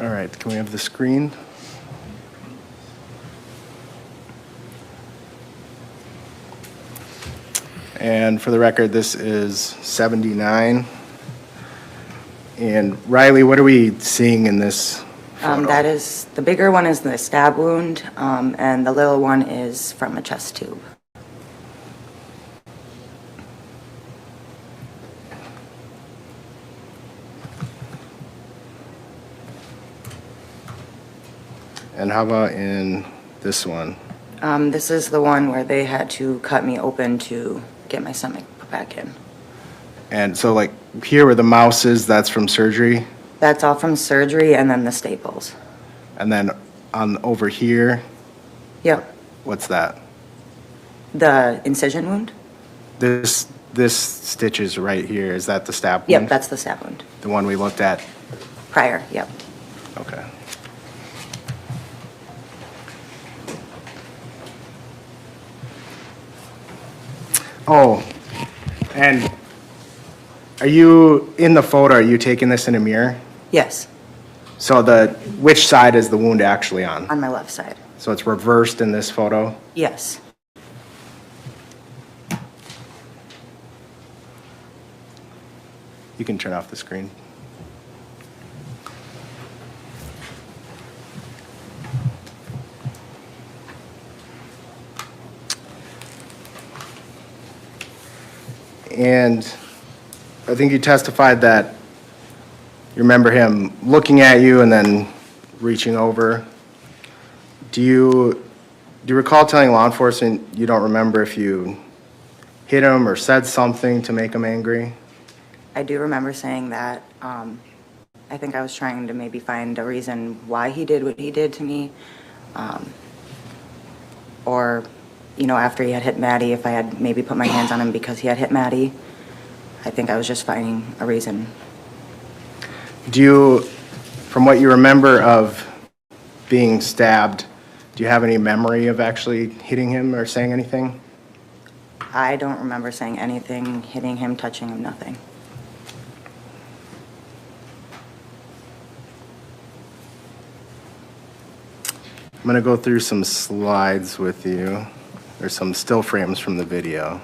All right, can we have the screen? And for the record, this is 79. And Riley, what are we seeing in this photo? That is, the bigger one is the stab wound, and the little one is from a chest tube. And how about in this one? This is the one where they had to cut me open to get my stomach put back in. And so like here where the mouse is, that's from surgery? That's all from surgery and then the staples. And then on over here, Yep. what's that? The incision wound? This stitch is right here. Is that the stab wound? Yep, that's the stab wound. The one we looked at? Prior, yep. Okay. Oh, and are you, in the photo, are you taking this in a mirror? Yes, So which side is the wound actually on? on my left side. So it's reversed in this photo? Yes. You can turn off the screen. And I think you testified that you remember him looking at you and then reaching over. Do you recall telling law enforcement you don't remember if you hit him or said something to make him angry? I do remember saying that. I think I was trying to maybe find a reason why he did what he did to me. Or, you know, after he had hit Maddie, if I had maybe put my hands on him because he had hit Maddie. I think I was just finding a reason. Do you, from what you remember of being stabbed, do you have any memory of actually hitting him or saying anything? I don't remember saying anything, hitting him, touching him, nothing. I'm going to go through some slides with you. There's some still frames from the video.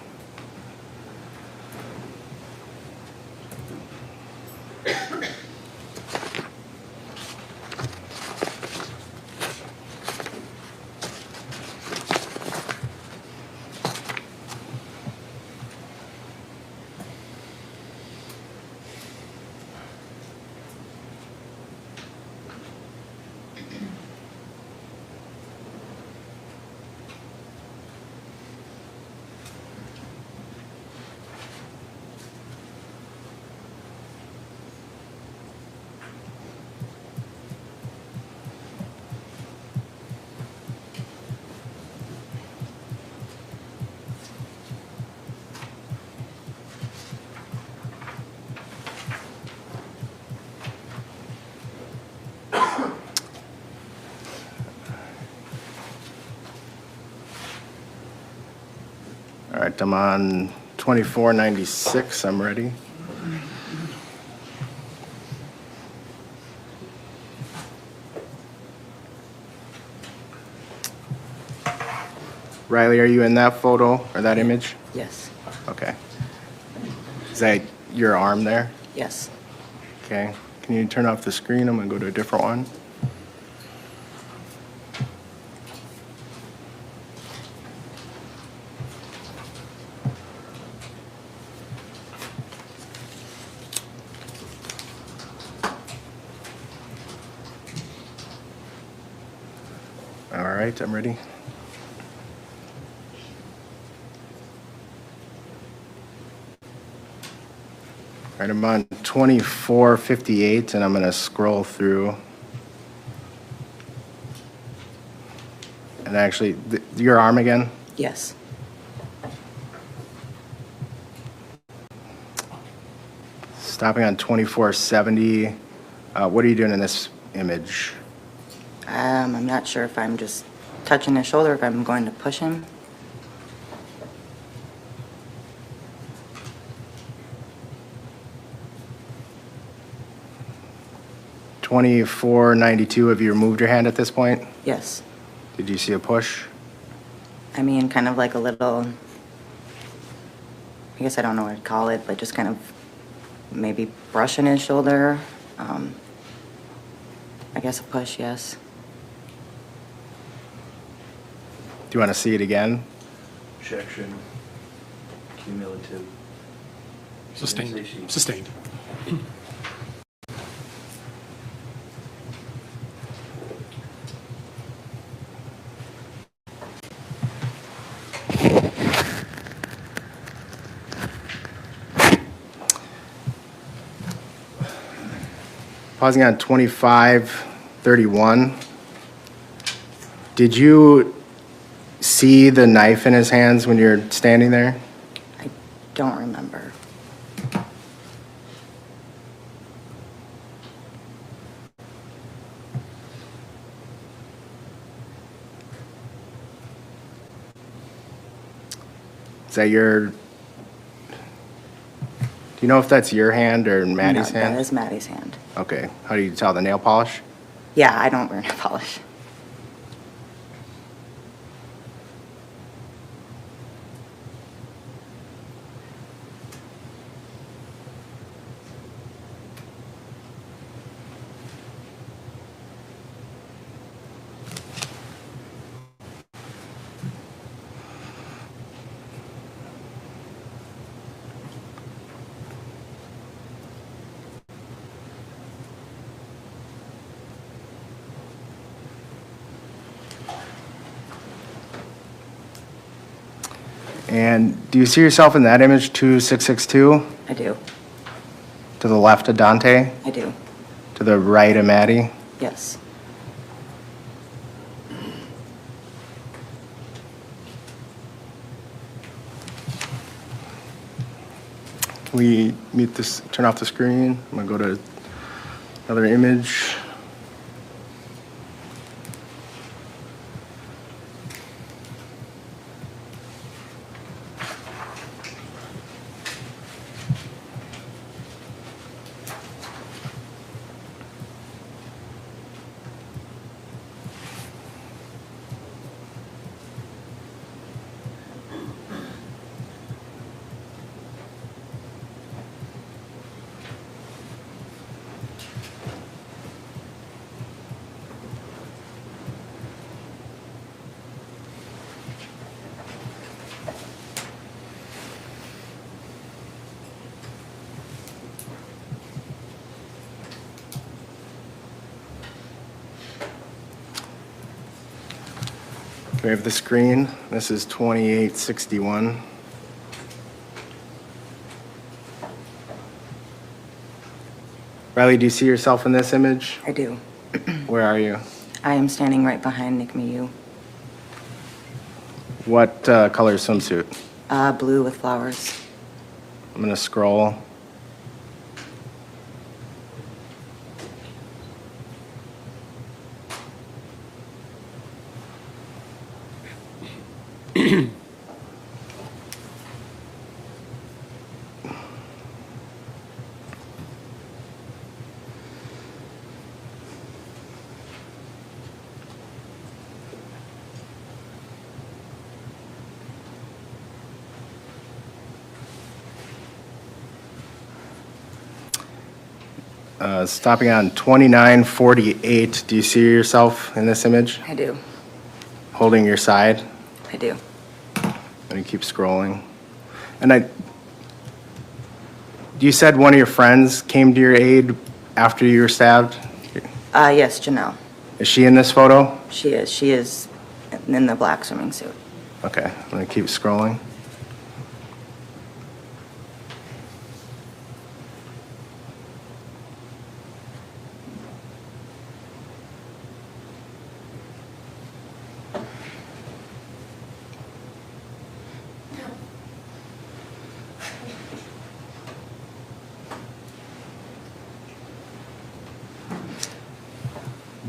All right, I'm on 2496. I'm ready. Riley, are you in that photo or that image? Yes, Okay. Is that your arm there? yes. Okay. Can you turn off the screen? I'm going to go to a different one. All right, I'm ready. All right, I'm on 2458, and I'm going to scroll through. And actually, your arm again? Yes. Stopping on 2470. What are you doing in this image? I'm not sure if I'm just touching his shoulder, if I'm going to push him. 2492, have you removed your hand at this point? Yes. Did you see a push? I mean, kind of like a little, I guess I don't know what to call it, but just kind of maybe brushing his shoulder. I guess a push, yes. Do you want to see it again? Objection. Cumulative. Sustained. Sustained. Pausing on 2531. Did you see the knife in his hands when you're standing there? I don't remember. Is that your, do you know if that's your hand or Maddie's No, hand? that is Maddie's hand. Okay, how do you tell, the nail polish? Yeah, I don't wear nail polish. And do you see yourself in that image, 2662? I do. To the left of Dante? I do. To the right of Maddie? Yes. Can we mute this, turn off the screen? I'm gonna go to another image. We have the screen. This is 2861. Riley, do you see yourself in this image? I do. Where are you? I am standing right behind Nick Miu. What color swimsuit? Blue with flowers. I'm gonna scroll. Stopping on 2948, do you see yourself in this image? I do. Holding your side? I do. And you keep scrolling. And you said one of your friends came to your aid after you were stabbed? Yes, Janelle. Is she in this photo? She is. She is in the black swimming suit. Okay, I'm gonna keep scrolling.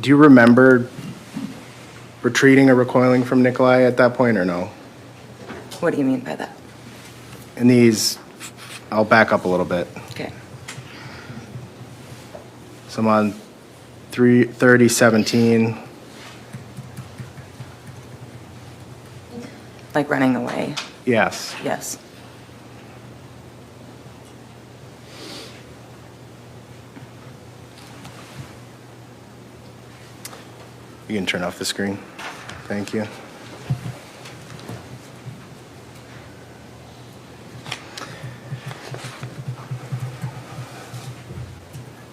Do you remember retreating or recoiling from Nikolai at that point, or no? What do you mean by that? In these, I'll back up a little bit. Okay. So I'm on 3017. Like running away, Yes. yes. You can turn off the screen. Thank you.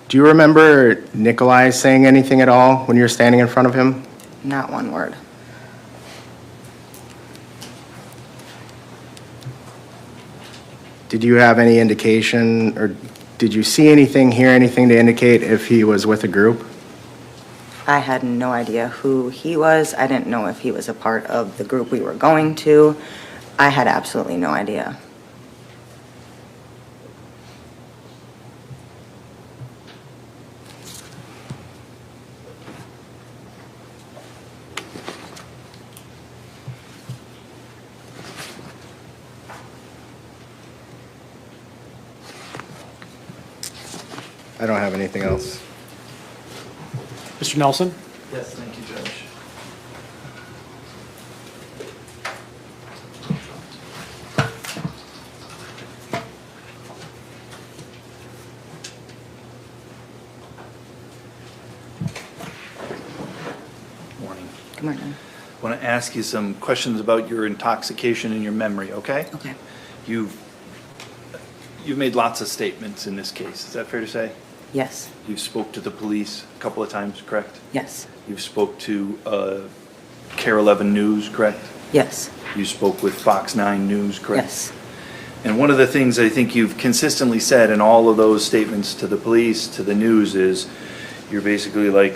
Do you remember Nikolai saying anything at all when you were standing in front of him? Not one word. Did you have any indication, or did you see anything, hear anything to indicate if he was with a group? I had no idea who he was. I didn't know if he was a part of the group we were going to. I had absolutely no idea. I don't have anything else. Mr. Nelson? Yes, thank you, Judge. Morning. Good morning. I want to ask you some questions about your intoxication and your memory, okay? Okay. You've made lots of statements in this case, is that fair to say? Yes, You spoke to the police a couple of times, correct? yes, You spoke to CARE 11 News, correct? yes, You spoke with Fox 9 News, correct? yes, And one of the things I think you've consistently said in all of those statements to the police, to the news, is you're basically like,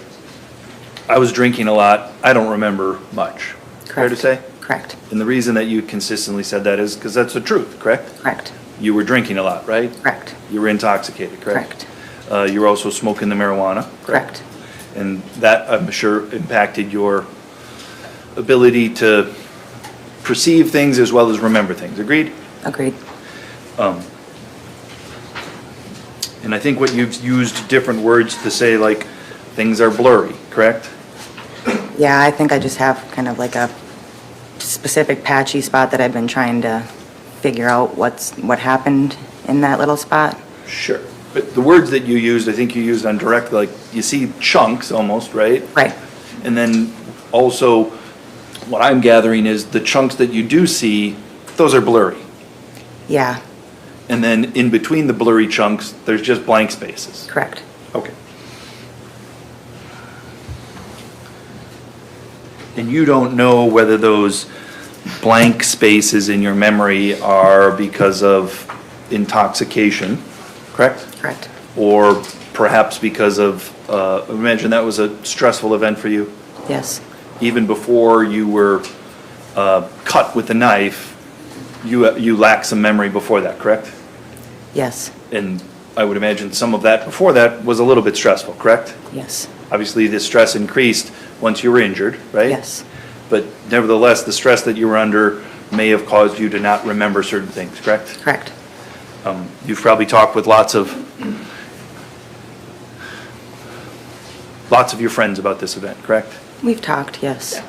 I was drinking a lot, I don't remember much. Fair to Correct. say? correct, And the reason that you consistently said that is because that's the truth, correct? correct, You were drinking a lot, right? correct, You were intoxicated, correct? correct, You were also smoking the marijuana, correct? correct, And that, I'm sure, impacted your ability to perceive things as well as remember things. Agreed? agreed, And I think what you've used different words to say, like, things are blurry, correct? Yeah, I think I just have kind of like a specific patchy spot that I've been trying to figure out what happened in that little spot. Sure. But the words that you used, I think you used on direct, like, you see chunks almost, right? Right, And then also, what I'm gathering is the chunks that you do see, those are blurry. yeah, And then in between the blurry chunks, there's just blank spaces. correct, Okay. And you don't know whether those blank spaces in your memory are because of intoxication, correct? correct, Or perhaps because of, imagine that was a stressful event for you? yes, Even before you were cut with a knife, you lacked some memory before that, correct? yes, And I would imagine some of that before that was a little bit stressful, correct? yes, Obviously, the stress increased once you were injured, right? yes, But nevertheless, the stress that you were under may have caused you to not remember certain things, correct? correct, You've probably talked with lots of your friends about this event, correct? we've talked, yes,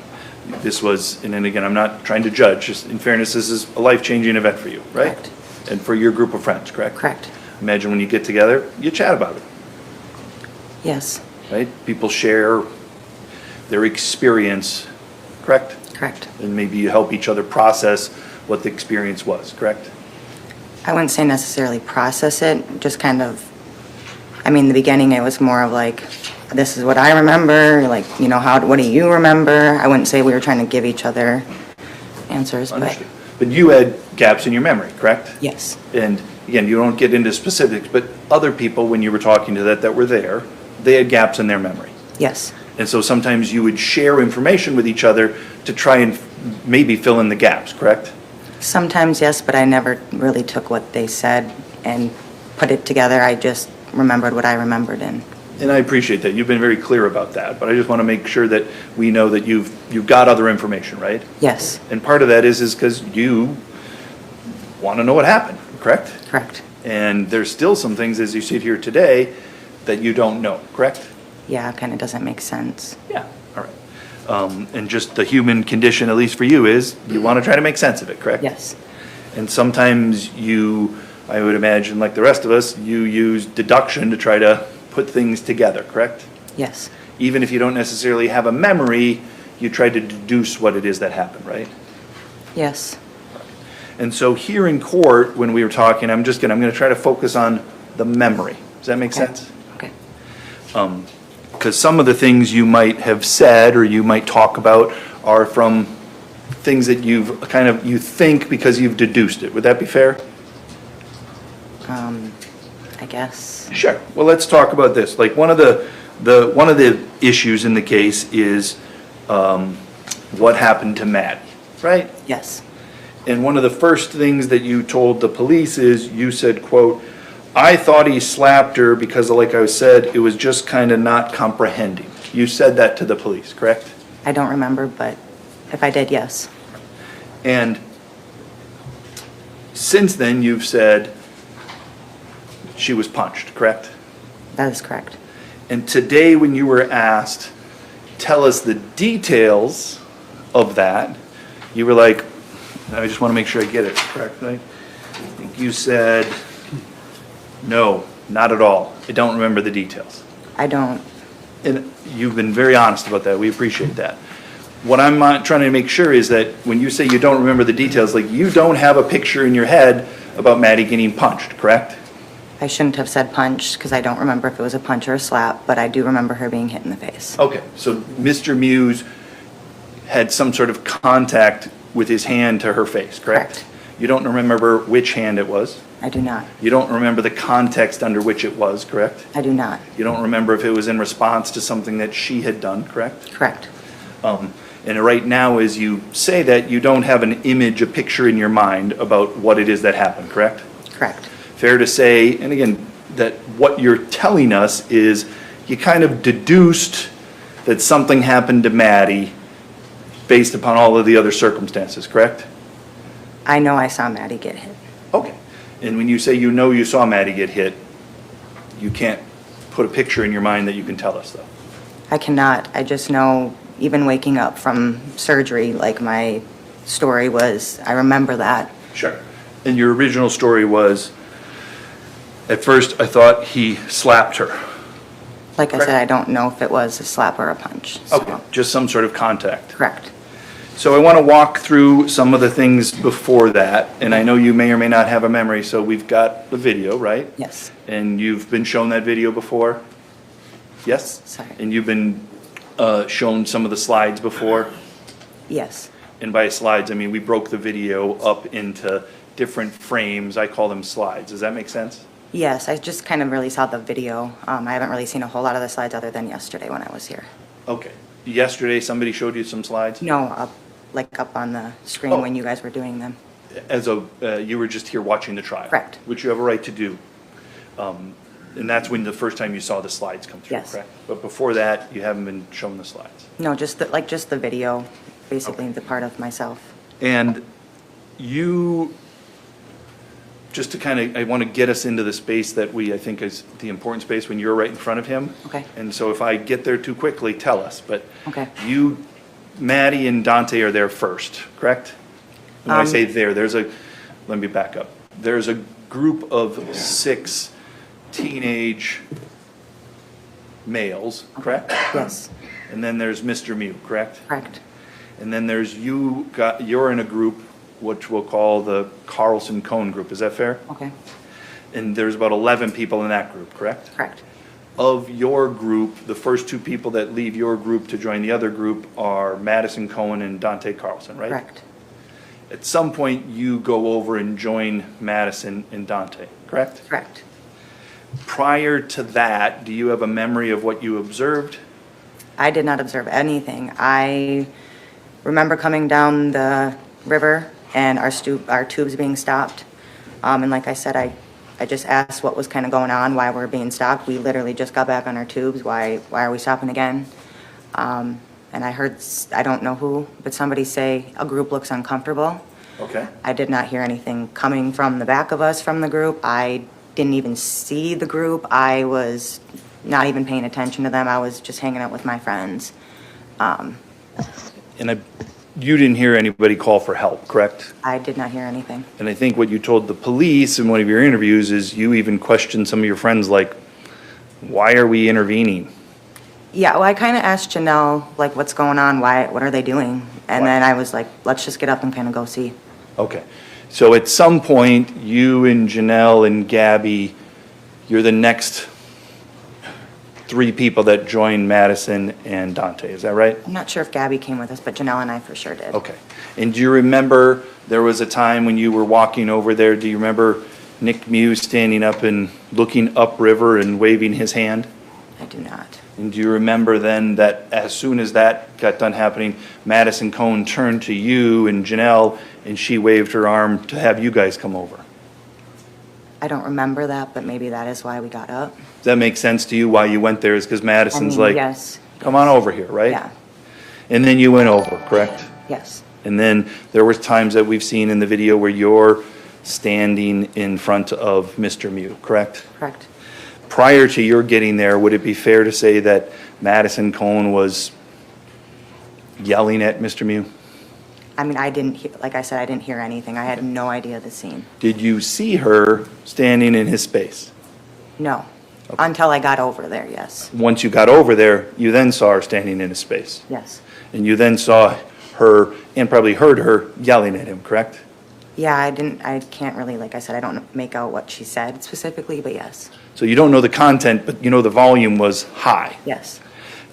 This was, and then again, I'm not trying to judge, just in fairness, this is a life-changing event for you, right? Correct. And for your group of friends, correct? correct, Imagine when you get together, you chat about it, yes, right? People share their experience, correct? correct. And maybe you help each other process what the experience was, correct? I wouldn't say necessarily process it, just kind of, I mean, in the beginning, it was more of like, this is what I remember, like, you know, what do you remember? I wouldn't say we were trying to give each other answers, but Understood. But you had gaps in your memory, correct? yes, And again, you don't get into specifics, but other people, when you were talking to that were there, they had gaps in their memory. yes, And so sometimes you would share information with each other to try and maybe fill in the gaps, correct? sometimes yes, but I never really took what they said and put it together. I just remembered what I remembered and, And I appreciate that. You've been very clear about that, but I just want to make sure that we know that you've got other information, right? yes, And part of that is because you want to know what happened, correct? correct, And there's still some things as you sit here today that you don't know, correct? Yeah, kind of doesn't make sense. Yeah, all right. And just the human condition, at least for you, is you want to try to make sense of it, correct? Yes, And sometimes you, I would imagine, like the rest of us, you use deduction to try to put things together, correct? yes, Even if you don't necessarily have a memory, you try to deduce what it is that happened, right? yes, And so here in court, when we were talking, I'm going to try to focus on the memory. Does that make Okay. sense? okay, Because some of the things you might have said or you might talk about are from things that you've kind of, you think because you've deduced it. Would that be fair? I guess. Sure. Well, let's talk about this. Like one of the issues in the case is what happened to Maddie, right? Yes, And one of the first things that you told the police is you said, quote, "I thought he slapped her because like I said, it was just kind of not comprehending." You said that to the police, correct? I don't remember, but if I did, yes. And since then, you've said she was punched, correct? That is correct. And today, when you were asked, tell us the details of that, you were like, I just want to make sure I get it correctly. I think you said, no, not at all. I don't remember the details. I don't. And you've been very honest about that. We appreciate that. What I'm trying to make sure is that when you say you don't remember the details, like you don't have a picture in your head about Maddie getting punched, correct? I shouldn't have said punch because I don't remember if it was a punch or a slap, but I do remember her being hit in the face. Okay, so Mr. Muse had some sort of contact with his hand to her face, correct? Correct. You don't remember which hand it was? I do not. You don't remember the context under which it was, correct? I do not. You don't remember if it was in response to something that she had done, correct? Correct. And right now, as you say that, you don't have an image, a picture in your mind about what it is that happened, correct? Correct. Fair to say, and again, that what you're telling us is you kind of deduced that something happened to Maddie based upon all of the other circumstances, correct? I know I saw Maddie get hit. Okay. And when you say you know you saw Maddie get hit, you can't put a picture in your mind that you can tell us, though. I cannot. I just know, even waking up from surgery, like my story was, I remember that. Sure. And your original story was, at first, I thought he slapped her. Like I Correct. said, I don't know if it was a slap or a punch. so- Okay, just some sort of contact. Correct. So I want to walk through some of the things before that, and I know you may or may not have a memory, so we've got the video, right? Yes. And you've been shown that video before? Yes? Sorry. And you've been shown some of the slides before? Yes. And by slides, I mean we broke the video up into different frames. I call them slides. Does that make sense? Yes, I just kind of really saw the video. I haven't really seen a whole lot of the slides other than yesterday when I was here. Okay. Yesterday, somebody showed you some slides? No, up on the screen Oh. when you guys were doing them. You were just here watching the trial? Correct. Which you have a right to do. And that's when the first time you saw the slides come through, Yes. correct? But before that, you haven't been shown the slides. No, just the video, basically the part of myself. And you, just to kind of, I want to get us into the space that I think is the important space when you're right in front of him. Okay. And so if I get there too quickly, tell us. But Okay. you, Maddie and Dante are there first, correct? When I say there, let me back up. There's a group of 6 teenage males, correct? Yes, And then there's Mr. Mew, correct? correct. And then there's you're in a group, which we'll call the Carlson Cone group, is that fair? Okay, And there's about 11 people in that group, correct? correct. Of your group, the first 2 people that leave your group to join the other group are Madison Cohen and Dante Carlson, right? Correct. At some point, you go over and join Madison and Dante, correct? Correct. Prior to that, do you have a memory of what you observed? I did not observe anything. I remember coming down the river and our tubes being stopped. And like I said, I just asked what was kind of going on, why we're being stopped. We literally just got back on our tubes. Why are we stopping again? And I heard, I don't know who, but somebody say a group looks uncomfortable. Okay. I did not hear anything coming from the back of us from the group. I didn't even see the group. I was not even paying attention to them. I was just hanging out with my friends. And you didn't hear anybody call for help, correct? I did not hear anything. And I think what you told the police in one of your interviews is you even questioned some of your friends, like, why are we intervening? Yeah, well, I kind of asked Janelle, like, what's going on? What are they doing? And then I was like, let's just get up and kind of go see. Okay. So at some point, you and Janelle and Gabby, you're the next 3 people that joined Madison and Dante, is that right? I'm not sure if Gabby came with us, but Janelle and I for sure did. Okay. And do you remember, there was a time when you were walking over there, do you remember Nick Muse standing up and looking upriver and waving his hand? I do not. And do you remember then that as soon as that got done happening, Madison Cohn turned to you and Janelle, and she waved her arm to have you guys come over? I don't remember that, but maybe that is why we got up. Does that make sense to you, why you went there? Is because Madison's I mean, like, yes. come on over here, right? Yeah, And then you went over, correct? yes, And then there was times that we've seen in the video where you're standing in front of Mr. Mew, correct? correct. Prior to your getting there, would it be fair to say that Madison Cohn was yelling at Mr. Mew? I mean, I didn't hear, like I said, I didn't hear anything. I had no idea the scene. Did you see her standing in his space? No, until I got over there, yes, Once you got over there, you then saw her standing in his space. yes. And you then saw her, and probably heard her, yelling at him, correct? Yeah, I can't really, like I said, I don't make out what she said specifically, but yes, So you don't know the content, but you know the volume was high. yes,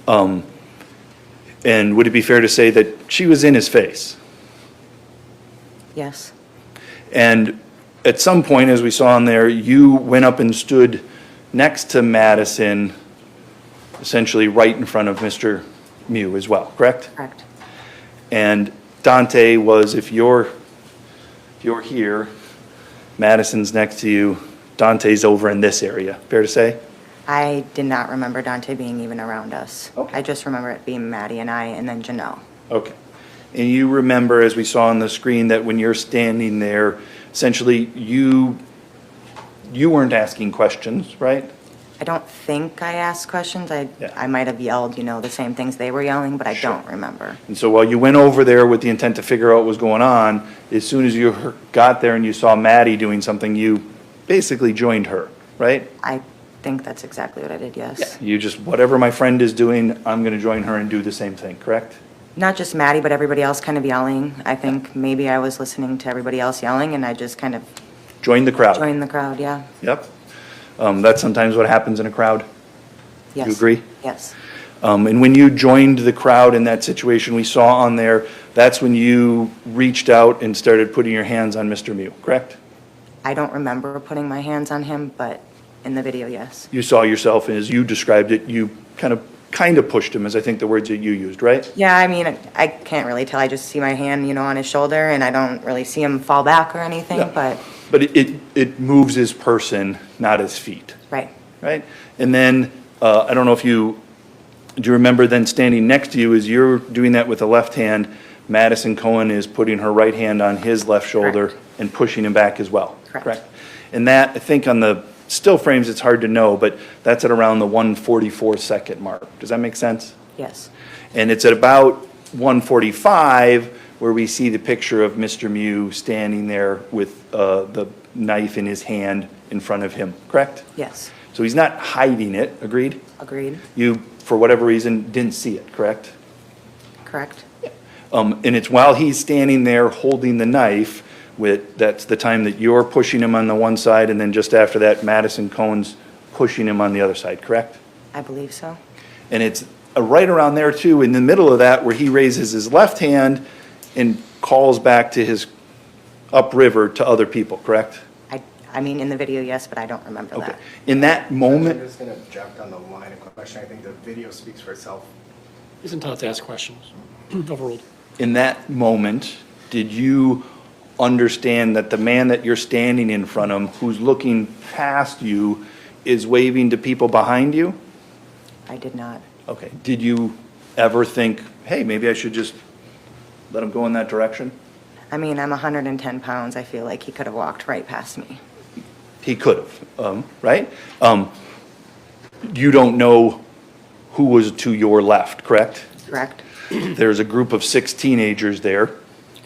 And would it be fair to say that she was in his face? yes, And at some point, as we saw in there, you went up and stood next to Madison, essentially right in front of Mr. Mew as well, correct? correct. And Dante was, if you're here, Madison's next to you, Dante's over in this area, fair to say? I did not remember Dante being even around us. Okay. I just remember it being Maddie and I, and then Janelle. Okay. And you remember, as we saw on the screen, that when you're standing there, essentially, you weren't asking questions, right? I don't think I asked questions. Yeah. I might have yelled, the same things they were yelling, but I Sure. don't remember. And so while you went over there with the intent to figure out what was going on, as soon as you got there and you saw Maddie doing something, you basically joined her, right? I think that's exactly what I did, yes. You just, whatever my friend is doing, I'm going to join her and do the same thing, correct? Not just Maddie, but everybody else kind of yelling. I think maybe I was listening to everybody else yelling, and I just kind of Join the crowd. joined the crowd, yeah. Yep. That's sometimes what happens in a crowd. Yes. You agree? Yes, And when you joined the crowd in that situation we saw on there, that's when you reached out and started putting your hands on Mr. Mew, correct? I don't remember putting my hands on him, but in the video, yes. You saw yourself, and as you described it, you kind of pushed him, is I think the words that you used, right? Yeah, I mean, I can't really tell. I just see my hand, on his shoulder, and I don't really see him fall back or anything, Yeah. but, But it moves his person, not his feet, right. right? And then, I don't know if do you remember then standing next to you as you're doing that with the left hand, Madison Cohen is putting her right hand on his left shoulder Correct. and pushing him back as well? Correct. And that, I think on the still frames, it's hard to know, but that's at around the 1:44 second mark. Does that make sense? Yes, And it's at about 1:45 where we see the picture of Mr. Mew standing there with the knife in his hand in front of him, correct? yes, So he's not hiding it, agreed? agreed, You, for whatever reason, didn't see it, correct? correct. And it's while he's standing there holding the knife, that's the time that you're pushing him on the one side, and then just after that, Madison Cohen's pushing him on the other side, correct? I believe so. And it's right around there too, in the middle of that, where he raises his left hand and calls back to his upriver to other people, correct? I mean, in the video, yes, but I don't remember Okay. that. In that I'm moment, just going to object on the line of question. I think the video speaks for itself. Isn't taught to ask questions. Overruled. in that moment, did you understand that the man that you're standing in front of, who's looking past you, is waving to people behind you? I did not. Okay. Did you ever think, hey, maybe I should just let him go in that direction? I mean, I'm 110 pounds. I feel like he could have walked right past me. He could have, right? you don't know who was to your left, correct? Correct? There's a group of 6 teenagers there,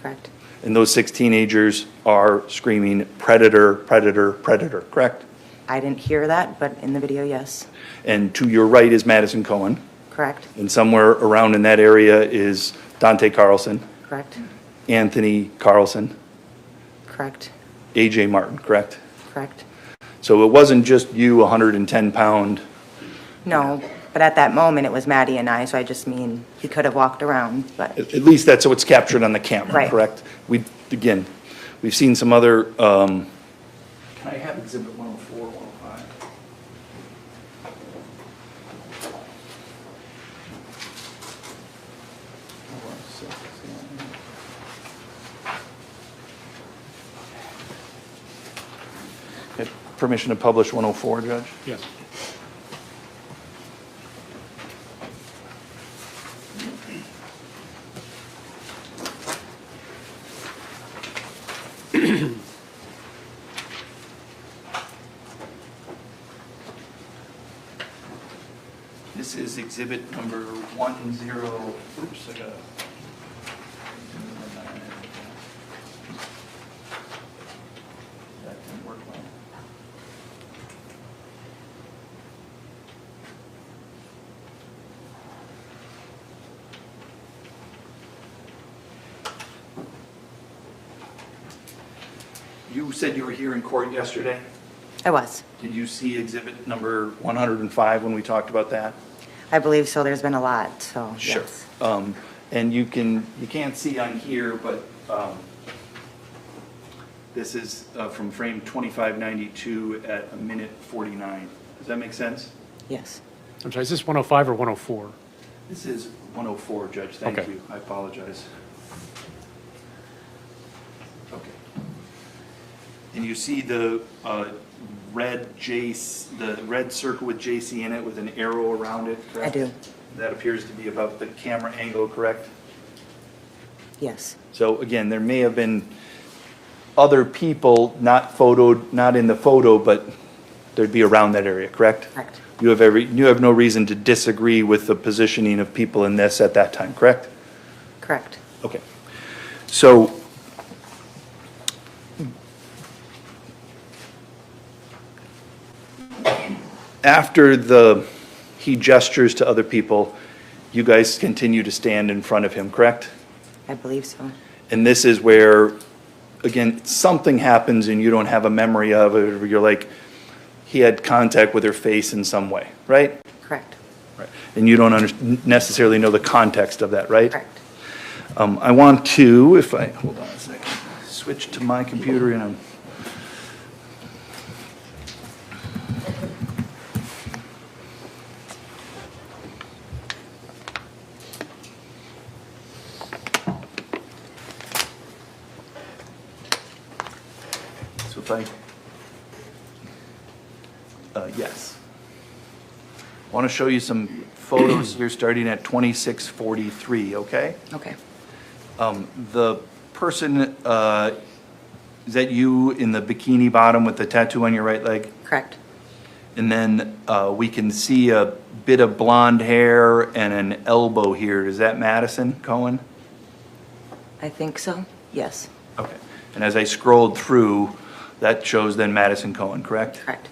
Correct? and those 6 teenagers are screaming, "Predator, predator, predator," correct? I didn't hear that, but in the video, yes. And to your right is Madison Cohen, Correct? and somewhere around in that area is Dante Carlson, Correct? Anthony Carlson, Correct? AJ Martin, correct? Correct? So it wasn't just you, 110-pound. No, but at that moment, it was Maddie and I, so I just mean, he could have walked around, but, At least that's what's captured on the camera, Right. correct? Again, we've seen some other, can I have exhibit 104, 105? Have permission to publish 104, Judge? Yes. This is exhibit number 10, oops, I got it. That didn't work well. You said you were here in court yesterday. I was. Did you see exhibit number 105 when we talked about that? I believe so, there's been a lot, so, Sure. yes. And you can't see on here, but this is from frame 2592 at a minute 49. Does that make sense? Yes. I'm sorry, is this 105 or 104? This is 104, Judge, thank Okay. you, I apologize. Okay. And you see the the red circle with JC in it with an arrow around it, correct? I do. That appears to be about the camera angle, correct? Yes. So again, there may have been other people not photoed, not in the photo, but there'd be around that area, correct? Correct. You have no reason to disagree with the positioning of people in this at that time, correct? Correct. Okay. So after he gestures to other people, you guys continue to stand in front of him, correct? I believe so. And this is where, again, something happens and you don't have a memory of it, or you're like, he had contact with her face in some way, right? Correct. Right. And you don't necessarily know the context of that, right? Correct. I want to, if I, hold on a second, switch to my computer and I'm. So if yes. I want to show you some photos here starting at 2643, okay? Okay. The person, is that you in the bikini bottom with the tattoo on your right leg? Correct. And then we can see a bit of blonde hair and an elbow here. Is that Madison Cohen? I think so. Yes. Okay. And as I scrolled through, that shows then Madison Cohen, correct? Correct.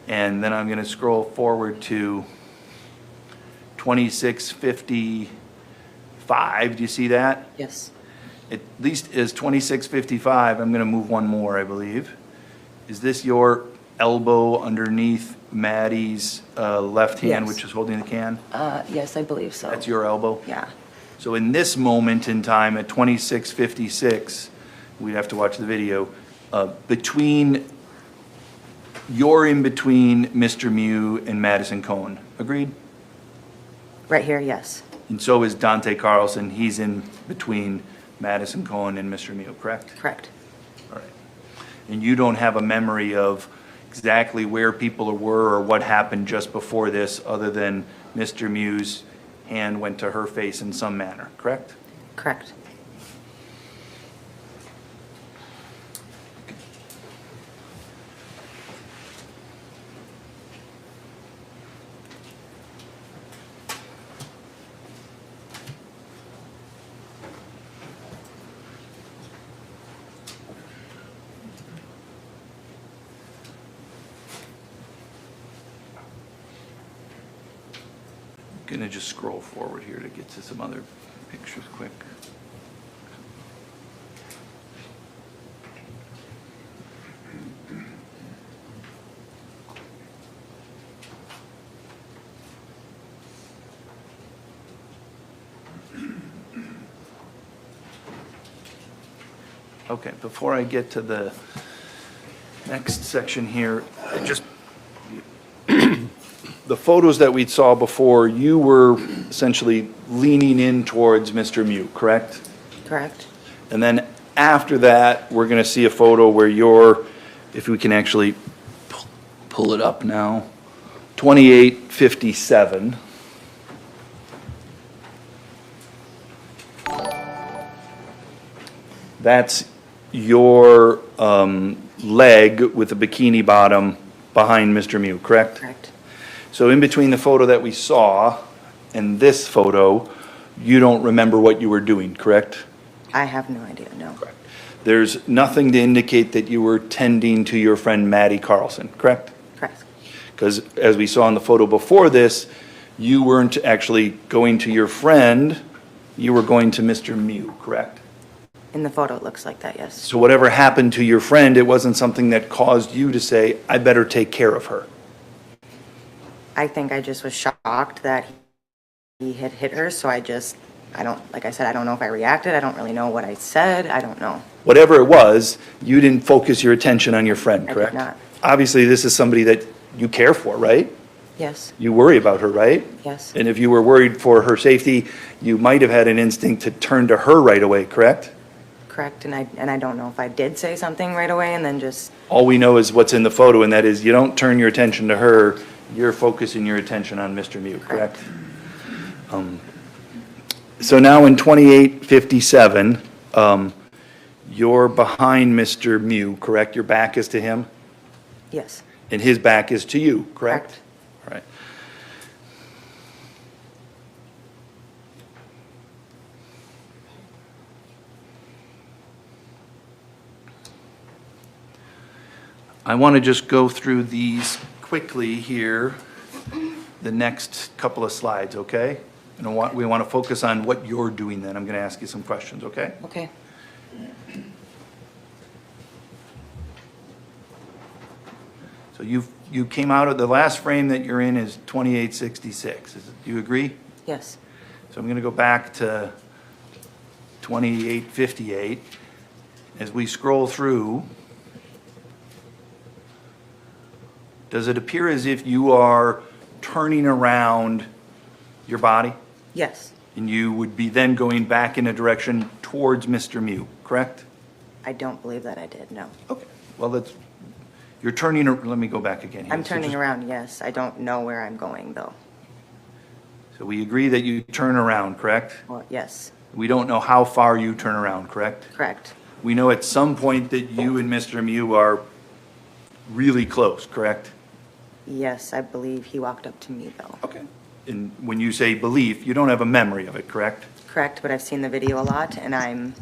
And then I'm going to scroll forward to 2655. Do you see that? Yes. At least is 2655. I'm going to move one more, I believe. Is this your elbow underneath Maddie's left hand, Yes. which is holding the can? Yes, I believe so. That's your elbow? Yeah. So in this moment in time at 2656, we'd have to watch the video, you're in between Mr. Mew and Madison Cohen. Agreed? Right here, yes. And so is Dante Carlson. He's in between Madison Cohen and Mr. Mew, correct? Correct. All right. And you don't have a memory of exactly where people were or what happened just before this, other than Mr. Mew's hand went to her face in some manner, correct? Correct. Gonna just scroll forward here to get to some other pictures quick. Okay, before I get to the next section here, just, the photos that we saw before, you were essentially leaning in towards Mr. Mew, correct? Correct? And then after that, we're going to see a photo where you're, if we can actually pull it up now, 2857. That's your leg with a bikini bottom behind Mr. Mew, correct? Correct. So in between the photo that we saw and this photo, you don't remember what you were doing, correct? I have no idea, no. Correct. There's nothing to indicate that you were tending to your friend Maddie Carlson, correct? Correct. Because as we saw in the photo before this, you weren't actually going to your friend, you were going to Mr. Mew, correct? In the photo, it looks like that, yes. So whatever happened to your friend, it wasn't something that caused you to say, I better take care of her. I think I just was shocked that he had hit her, so I don't, like I said, I don't know if I reacted, I don't really know what I said, I don't know. Whatever it was, you didn't focus your attention on your friend, I did correct? not. Obviously, this is somebody that you care for, right? Yes, You worry about her, right? yes, And if you were worried for her safety, you might have had an instinct to turn to her right away, correct? correct, and I don't know if I did say something right away and then just, All we know is what's in the photo, and that is you don't turn your attention to her, you're focusing your attention on Mr. Mew, correct? So now in 2857, you're behind Mr. Mew, correct? Your back is to him, yes, and his back is to you, correct? Correct. All right. I want to just go through these quickly here, the next couple of slides, okay? And we want to focus on what you're doing then. I'm going to ask you some questions, okay? okay, So you came out of, the last frame that you're in is 2866. Do you agree? yes, So I'm going to go back to 2858. As we scroll through, does it appear as if you are turning around your body? yes. And you would be then going back in a direction towards Mr. Mew, correct? I don't believe that I did, no. Okay. Well, you're turning, let me go back again here. I'm So turning just- around, yes, I don't know where I'm going, though. So we agree that you turn around, correct? Well, yes, We don't know how far you turn around, correct? correct, We know at some point that you and Mr. Mew are really close, correct? yes, I believe he walked up to me, though. Okay. And when you say belief, you don't have a memory of it, correct? Correct, but I've seen the video a lot, and I'm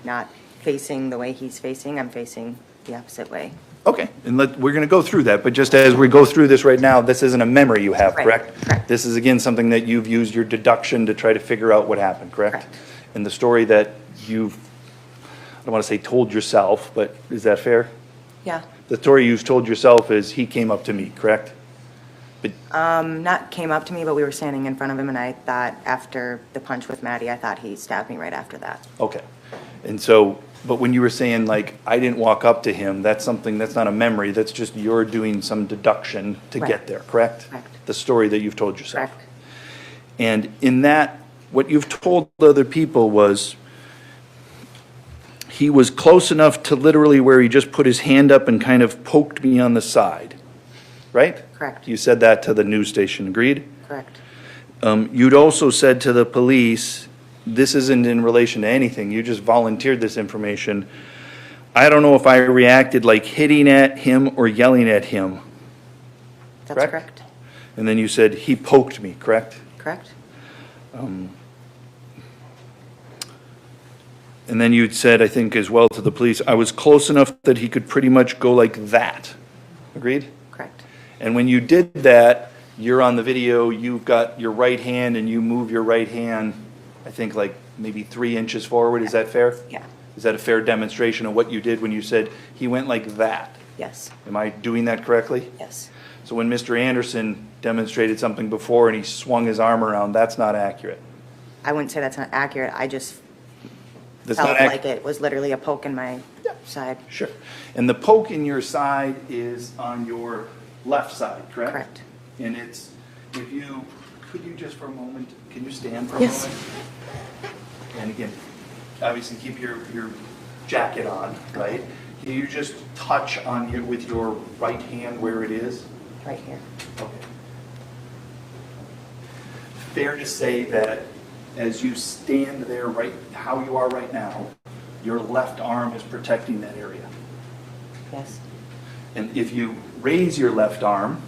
not facing the way he's facing, I'm facing the opposite way. Okay, and we're going to go through that, but just as we go through this right now, this isn't a memory you have, Right, correct? correct. This is, again, something that you've used your deduction to try to figure out what happened, correct? Correct. And the story that you've, I don't want to say told yourself, but is that fair? Yeah, The story you've told yourself is he came up to me, correct? not came up to me, but we were standing in front of him, and I thought after the punch with Maddie, I thought he stabbed me right after that. Okay. And so, but when you were saying like, I didn't walk up to him, that's something, that's not a memory, that's just you're doing some deduction to Right. get there, correct? Correct. The story that you've told yourself. Correct, And in that, what you've told other people was, he was close enough to literally where he just put his hand up and kind of poked me on the side, right? Correct. You said that to the news station, agreed? correct, You'd also said to the police, this isn't in relation to anything, you just volunteered this information. I don't know if I reacted like hitting at him or yelling at him. that's Correct? correct, And then you said, he poked me, correct? correct, And then you'd said, I think as well to the police, I was close enough that he could pretty much go like that. Agreed? correct, And when you did that, you're on the video, you've got your right hand and you move your right hand, I think like maybe 3 inches forward, is that fair? Yeah. Is that a fair demonstration of what you did when you said he went like that? Yes, Am I doing that correctly? yes. So when Mr. Anderson demonstrated something before and he swung his arm around, that's not accurate? I wouldn't say that's not accurate. I just That's felt not ac- like it was literally a poke in my side. Sure. And the poke in your side is on your left side, correct? Correct. And it's, if you, could you just for a moment, can you stand for a Yes. moment? And again, obviously keep your jacket on, right? Can you just touch on your, with your right hand where it is? Right here. Okay. Fair to say that as you stand there right, how you are right now, your left arm is protecting that area. Yes, And if you raise your left arm,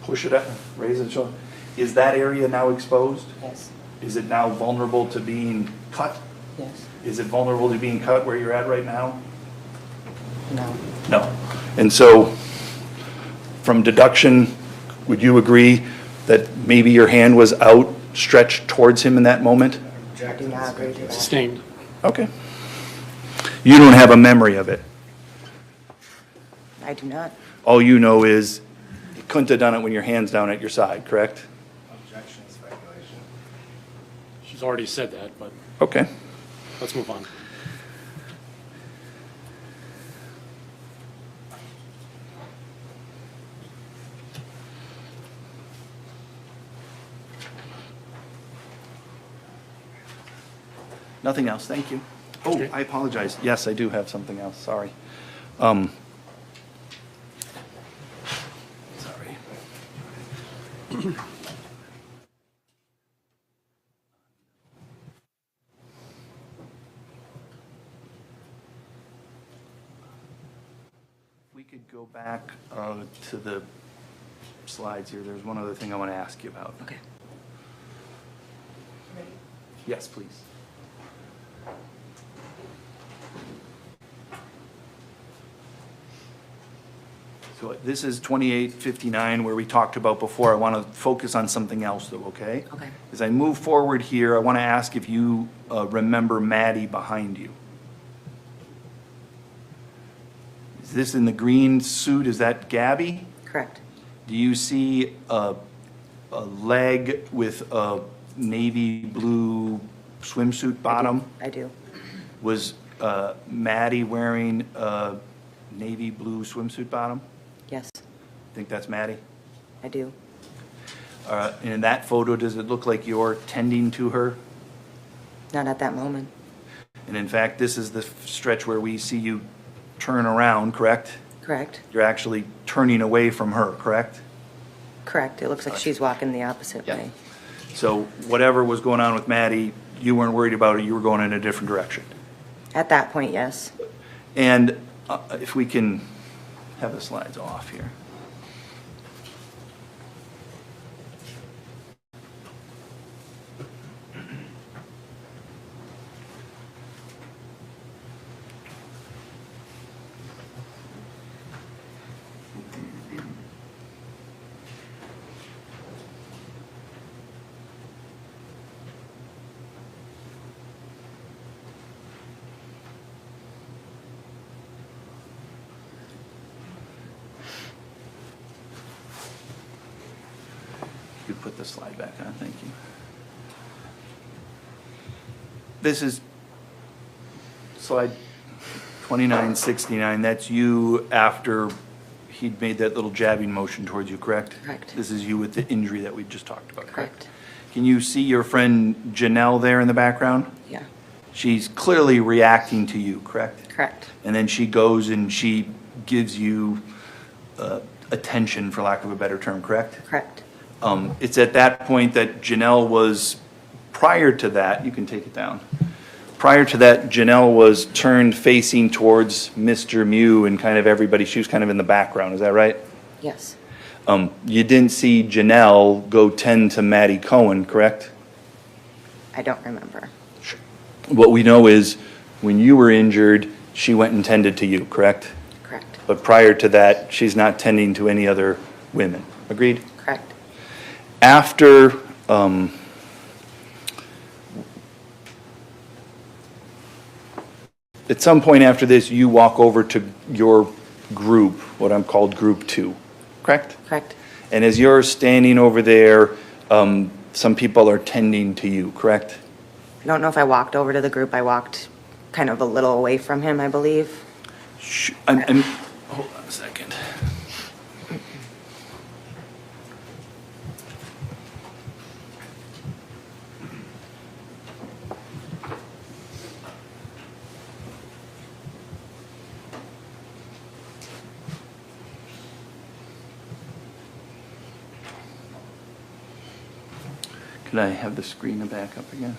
push it up, raise it, shoulder, is that area now exposed? yes, Is it now vulnerable to being cut? yes. Is it vulnerable to being cut where you're at right now? No, No. And so, from deduction, would you agree that maybe your hand was outstretched towards him in that moment? I do not agree to that. Sustained. Okay. You don't have a memory of it. I do not. All you know is you couldn't have done it when your hand's down at your side, correct? Objection, speculation. She's already said that, but Okay. let's move on. Nothing else, thank you. Oh, Okay. I apologize. Yes, I do have something else, sorry. Sorry. We could go back to the slides here. There's one other thing I want to ask you about. Okay. Yes, please. So this is 2859 where we talked about before. I want to focus on something else though, okay? Okay. As I move forward here, I want to ask if you remember Maddie behind you. Is this in the green suit? Is that Gabby? Correct. Do you see a leg with a navy blue swimsuit bottom? I do. Was Maddie wearing a navy blue swimsuit bottom? Yes, Think that's Maddie? I do. And in that photo, does it look like you're tending to her? Not at that moment. And in fact, this is the stretch where we see you turn around, correct? Correct. You're actually turning away from her, correct? Correct. It looks like she's walking the opposite Yeah. way. So whatever was going on with Maddie, you weren't worried about it, you were going in a different direction. At that point, yes. And if we can have the slides off here. You put the slide back on, thank you. This is slide 2969. That's you after he'd made that little jabbing motion towards you, correct? Correct. This is you with the injury that we just talked about, correct? Correct. Can you see your friend Janelle there in the background? Yeah. She's clearly reacting to you, correct? Correct. And then she goes and she gives you attention, for lack of a better term, correct? Correct. It's at that point that Janelle was, prior to that, you can take it down. Prior to that, Janelle was turned facing towards Mr. Mew and kind of everybody, she was kind of in the background, is that right? Yes. You didn't see Janelle go tend to Maddie Cohen, correct? I don't remember. What we know is, when you were injured, she went and tended to you, correct? Correct. But prior to that, she's not tending to any other women, agreed? Correct. After, at some point after this, you walk over to your group, what I'm called Group 2, correct? Correct. And as you're standing over there, some people are tending to you, correct? I don't know if I walked over to the group. I walked kind of a little away from him, I believe. Hold on a second. Could I have the screen back up again?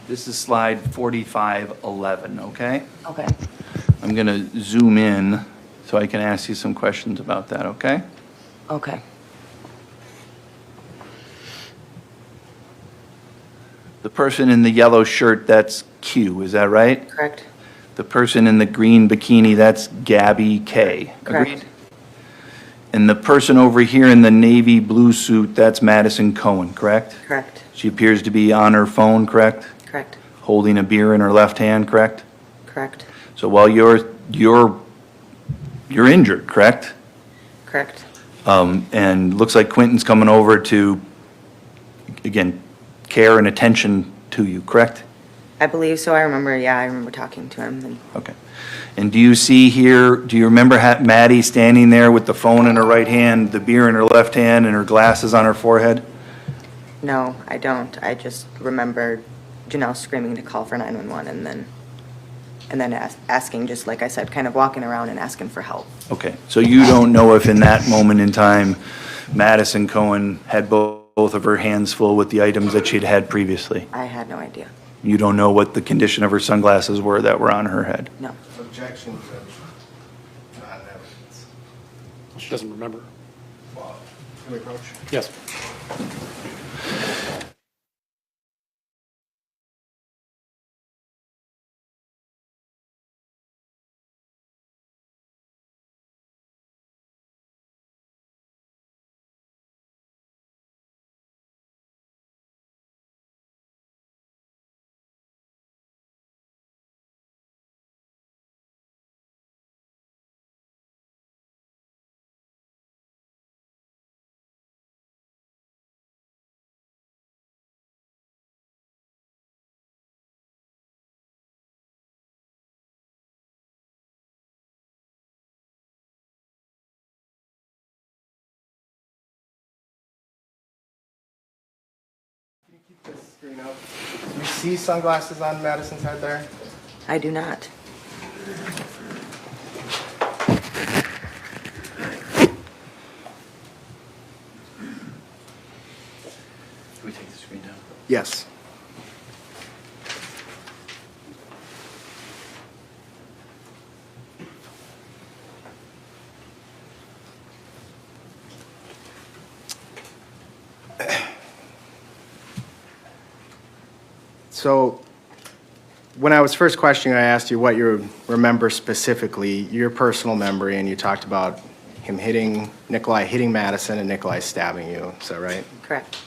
This is slide 4511, okay? Okay. I'm going to zoom in so I can ask you some questions about that, okay? Okay. The person in the yellow shirt, that's Q, is that right? Correct. The person in the green bikini, that's Gabby K. Correct. Agreed? And the person over here in the navy blue suit, that's Madison Cohen, correct? Correct. She appears to be on her phone, correct? Correct. Holding a beer in her left hand, correct? Correct. So while you're injured, correct? Correct. And looks like Quentin's coming over to, again, care and attention to you, correct? I believe so. I remember talking to him. And Okay. And do you see here, do you remember Maddie standing there with the phone in her right hand, the beer in her left hand, and her glasses on her forehead? no, I don't. I just remember Janelle screaming to call for 911 and then asking, just like I said, kind of walking around and asking for help. Okay, so you don't know if in that moment in time, Madison Cohen had both of her hands full with the items that she'd had previously? I had no idea. You don't know what the condition of her sunglasses were that were on her head? No. Objection, Judge. Not evidence. She doesn't remember. Can we approach? Yes. Keep this screen up. Do you see sunglasses on Madison's head there? I do not. Can we take the screen down? Yes. So, when I was first questioning, I asked you what you remember specifically, your personal memory, and you talked about him Nikolai hitting Madison and Nikolai stabbing you. Is that right? Correct.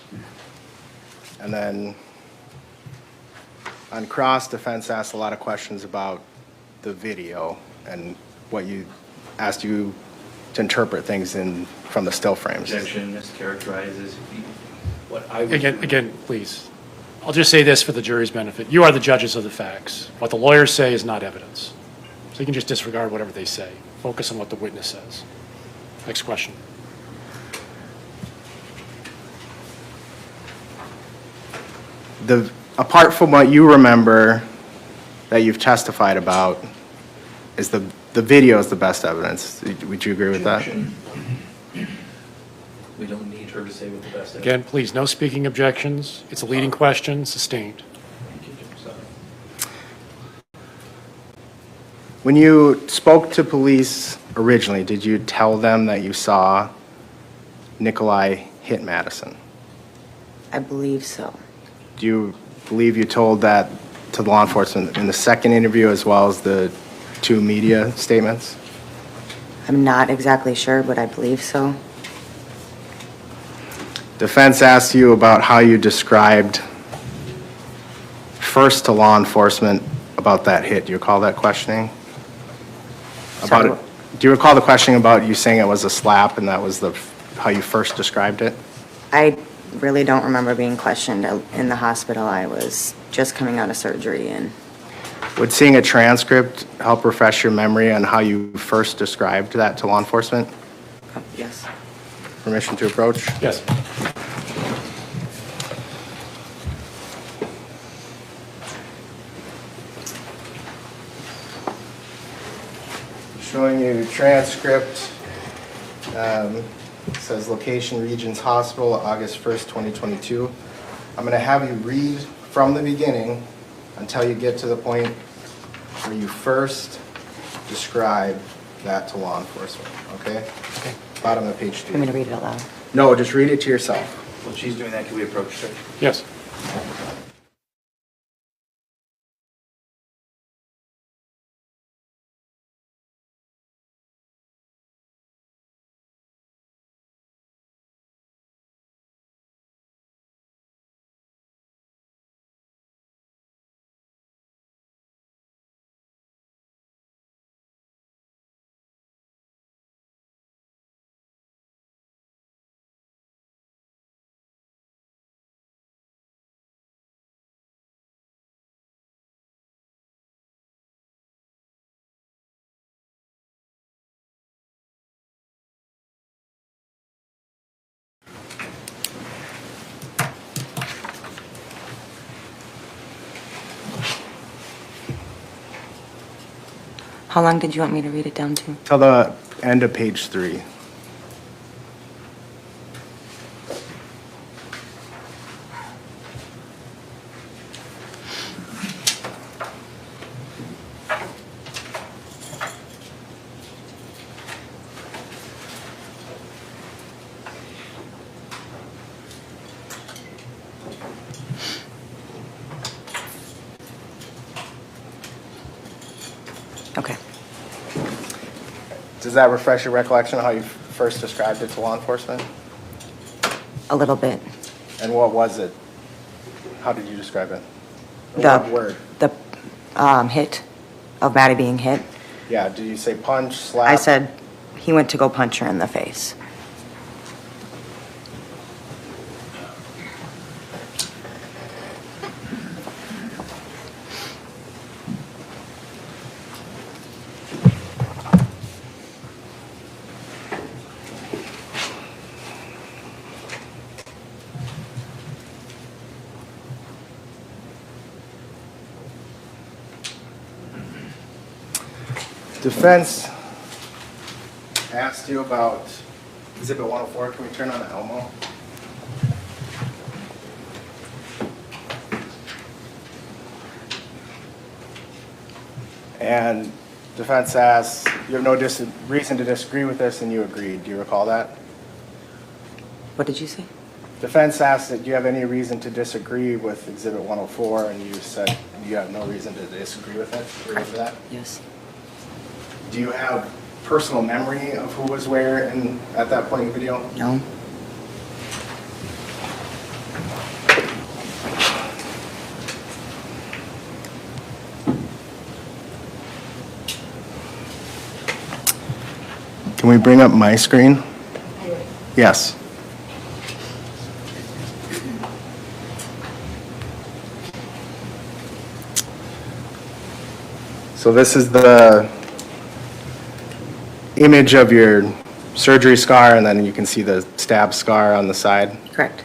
And then on cross, defense asked a lot of questions about the video and what you asked you to interpret things from the still frames. Objection mischaracterizes what I would... Again, please. I'll just say this for the jury's benefit. You are the judges of the facts. What the lawyers say is not evidence. So you can just disregard whatever they say. Focus on what the witness says. Next question. Apart from what you remember that you've testified about, is the video is the best evidence. Would you agree with that? We don't need her to say what the best... Again, please, no speaking objections. It's a leading question, sustained. When you spoke to police originally, did you tell them that you saw Nikolai hit Madison? I believe so. Do you believe you told that to the law enforcement in the second interview as well as the 2 media statements? I'm not exactly sure, but I believe so. Defense asked you about how you described first to law enforcement about that hit. Do you recall that questioning? Sorry, About it? Do you recall the questioning about you saying it was a slap and that was how you first described it? I really don't remember being questioned in the hospital. I was just coming out of surgery and Would seeing a transcript help refresh your memory on how you first described that to law enforcement? yes. Permission to approach? Yes. Showing you transcript, says location Regions Hospital, August 1st, 2022. I'm going to have you read from the beginning until you get to the point where you first describe that to law enforcement, okay? Okay. Bottom of page You want me 2. to read it out loud? No, just read it to yourself. While she's doing that, can we approach her? Yes. How long did you want me to read it down to? Till the end of page 3. Okay. Does that refresh your recollection of how you first described it to law enforcement? A little bit. And what was it? How did you describe it? Or The- what word? The hit of Maddie being hit. Yeah, did you say punch, slap? I said he went to go punch her in the face. Defense asked you about Exhibit 104. Can we turn on the Elmo? And defense asks, you have no reason to disagree with this, and you agreed. Do you recall that? What did you say? Defense asked that do you have any reason to disagree with Exhibit 104, and you said you have no reason to disagree with it. Agree with that? Yes. Do you have personal memory of who was where at that point in the video? No. Can we bring up my screen? Yes. So this is the image of your surgery scar, and then you can see the stab scar on the side. Correct.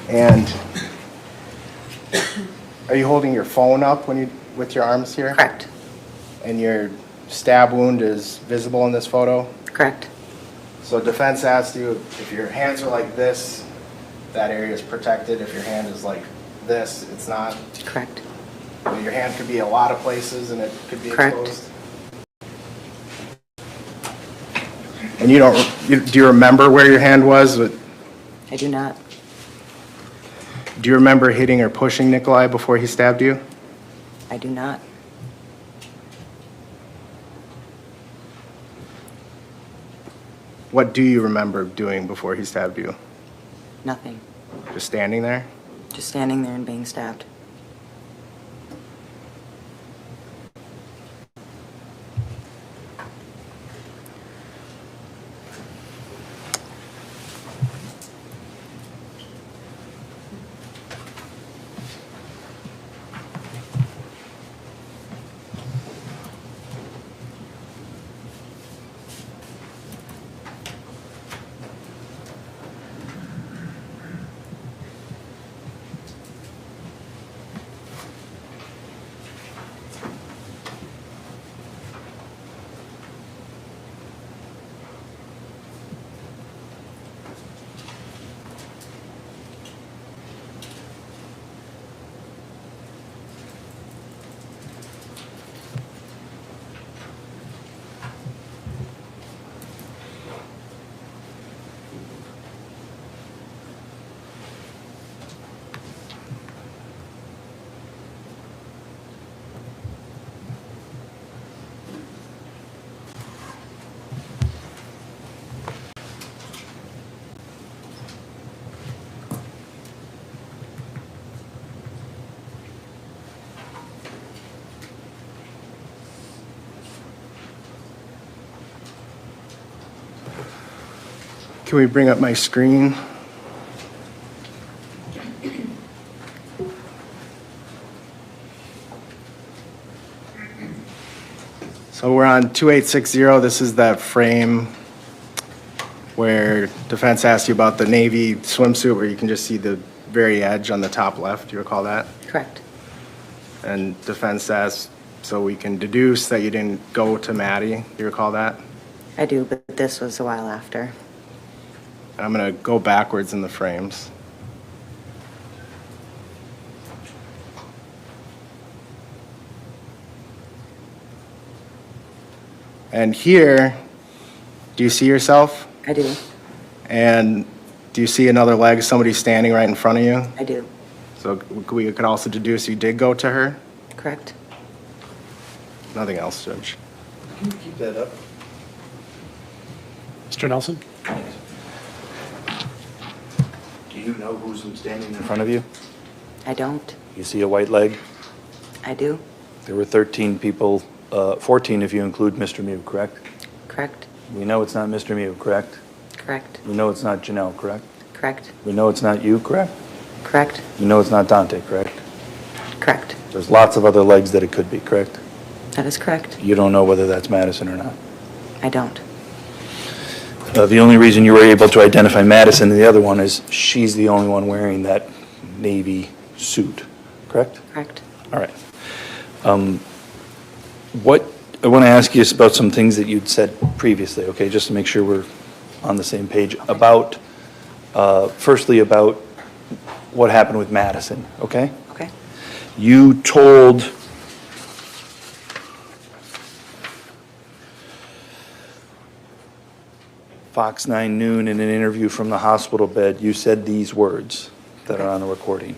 And are you holding your phone up with your arms here? Correct. And your stab wound is visible in this photo? Correct. So defense asked you, if your hands are like this, that area is protected. If your hand is like this, it's not. Correct. Your hand could be a lot of places and it could be Correct. exposed. And do you remember where your hand was? Do I do not. you remember hitting or pushing Nikolai before he stabbed you? I do not. What do you remember doing before he stabbed you? Nothing. Just standing there? Just standing there and being stabbed. Can we bring up my screen? So we're on 2860. This is that frame where defense asked you about the Navy swimsuit where you can just see the very edge on the top left. Do you recall that? Correct. And defense asked, so we can deduce that you didn't go to Maddie. Do you recall that? I do, but this was a while after. I'm going to go backwards in the frames. And here, do you see yourself? I do. And do you see another leg, somebody standing right in front of you? I do. So we could also deduce you did go to her? Correct. Nothing else, Judge. Keep that up. Mr. Nelson? Do you know who's standing in front of you? I don't. You see a white leg? I do. There were 13 people, 14 if you include Mr. Mew, correct? Correct. We know it's not Mr. Mew, correct? Correct. We know it's not Janelle, correct? Correct. We know it's not you, correct? Correct. We know it's not Dante, correct? Correct. There's lots of other legs that it could be, correct? That is correct. You don't know whether that's Madison or not. I don't. The only reason you were able to identify Madison and the other one is she's the only one wearing that navy suit, correct? Correct. All right. I want to ask you about some things that you'd said previously, okay, just to make sure we're on the same page. About, firstly, about what happened with Madison, okay? Okay. You told Fox 9 Noon in an interview from the hospital bed, you said these words that are on the recording.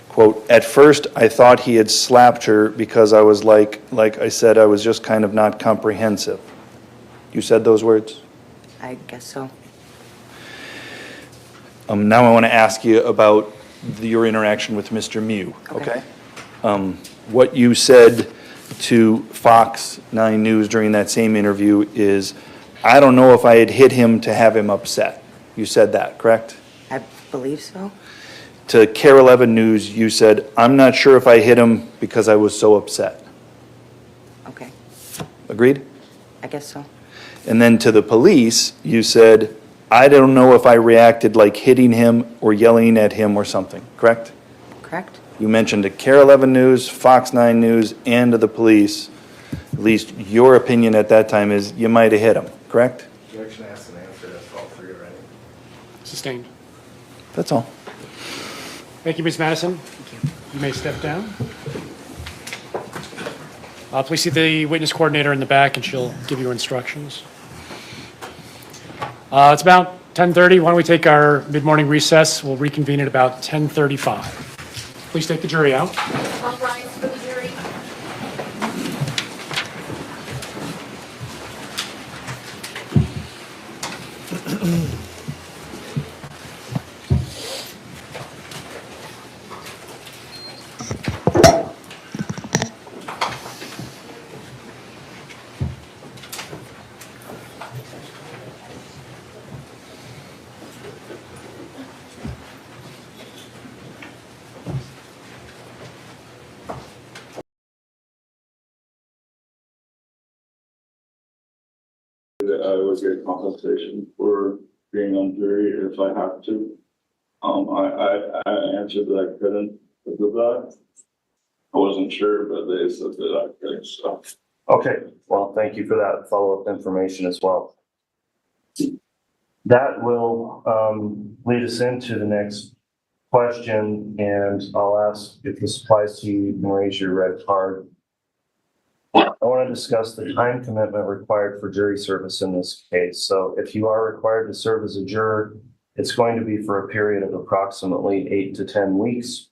Quote, "At first, I thought he had slapped her because I was like I said, I was just kind of not comprehensive." You said those words? I guess so. Now I want to ask you about your interaction with Mr. Mew, Okay. okay? What you said to Fox 9 News during that same interview is, "I don't know if I had hit him to have him upset." You said that, correct? I believe so. To KARE 11 News, you said, "I'm not sure if I hit him because I was so upset." Okay. Agreed? I guess so. And then to the police, you said, "I don't know if I reacted like hitting him or yelling at him or something," correct? Correct? You mentioned to KARE 11 News, Fox 9 News, and to the police, at least your opinion at that time is you might have hit him, correct? Judge asked an answer, that's all three already. Sustained. That's all. Thank you, Ms. Madison. You may step down. Please see the witness coordinator in the back, and she'll give you instructions. It's about 10:30. Why don't we take our mid-morning recess? We'll reconvene at about 10:35. Please take the jury out. All rise for the jury. I would get compensation for being on jury if I have to. I answered that I couldn't because of that. I wasn't sure, but they said that I could, so. Okay, well, thank you for that follow-up information as well. That will lead us into the next question, and I'll ask if this applies to you, you can raise your red card. I want to discuss the time commitment required for jury service in this case. So if you are required to serve as a juror, it's going to be for a period of approximately 8 to 10 weeks.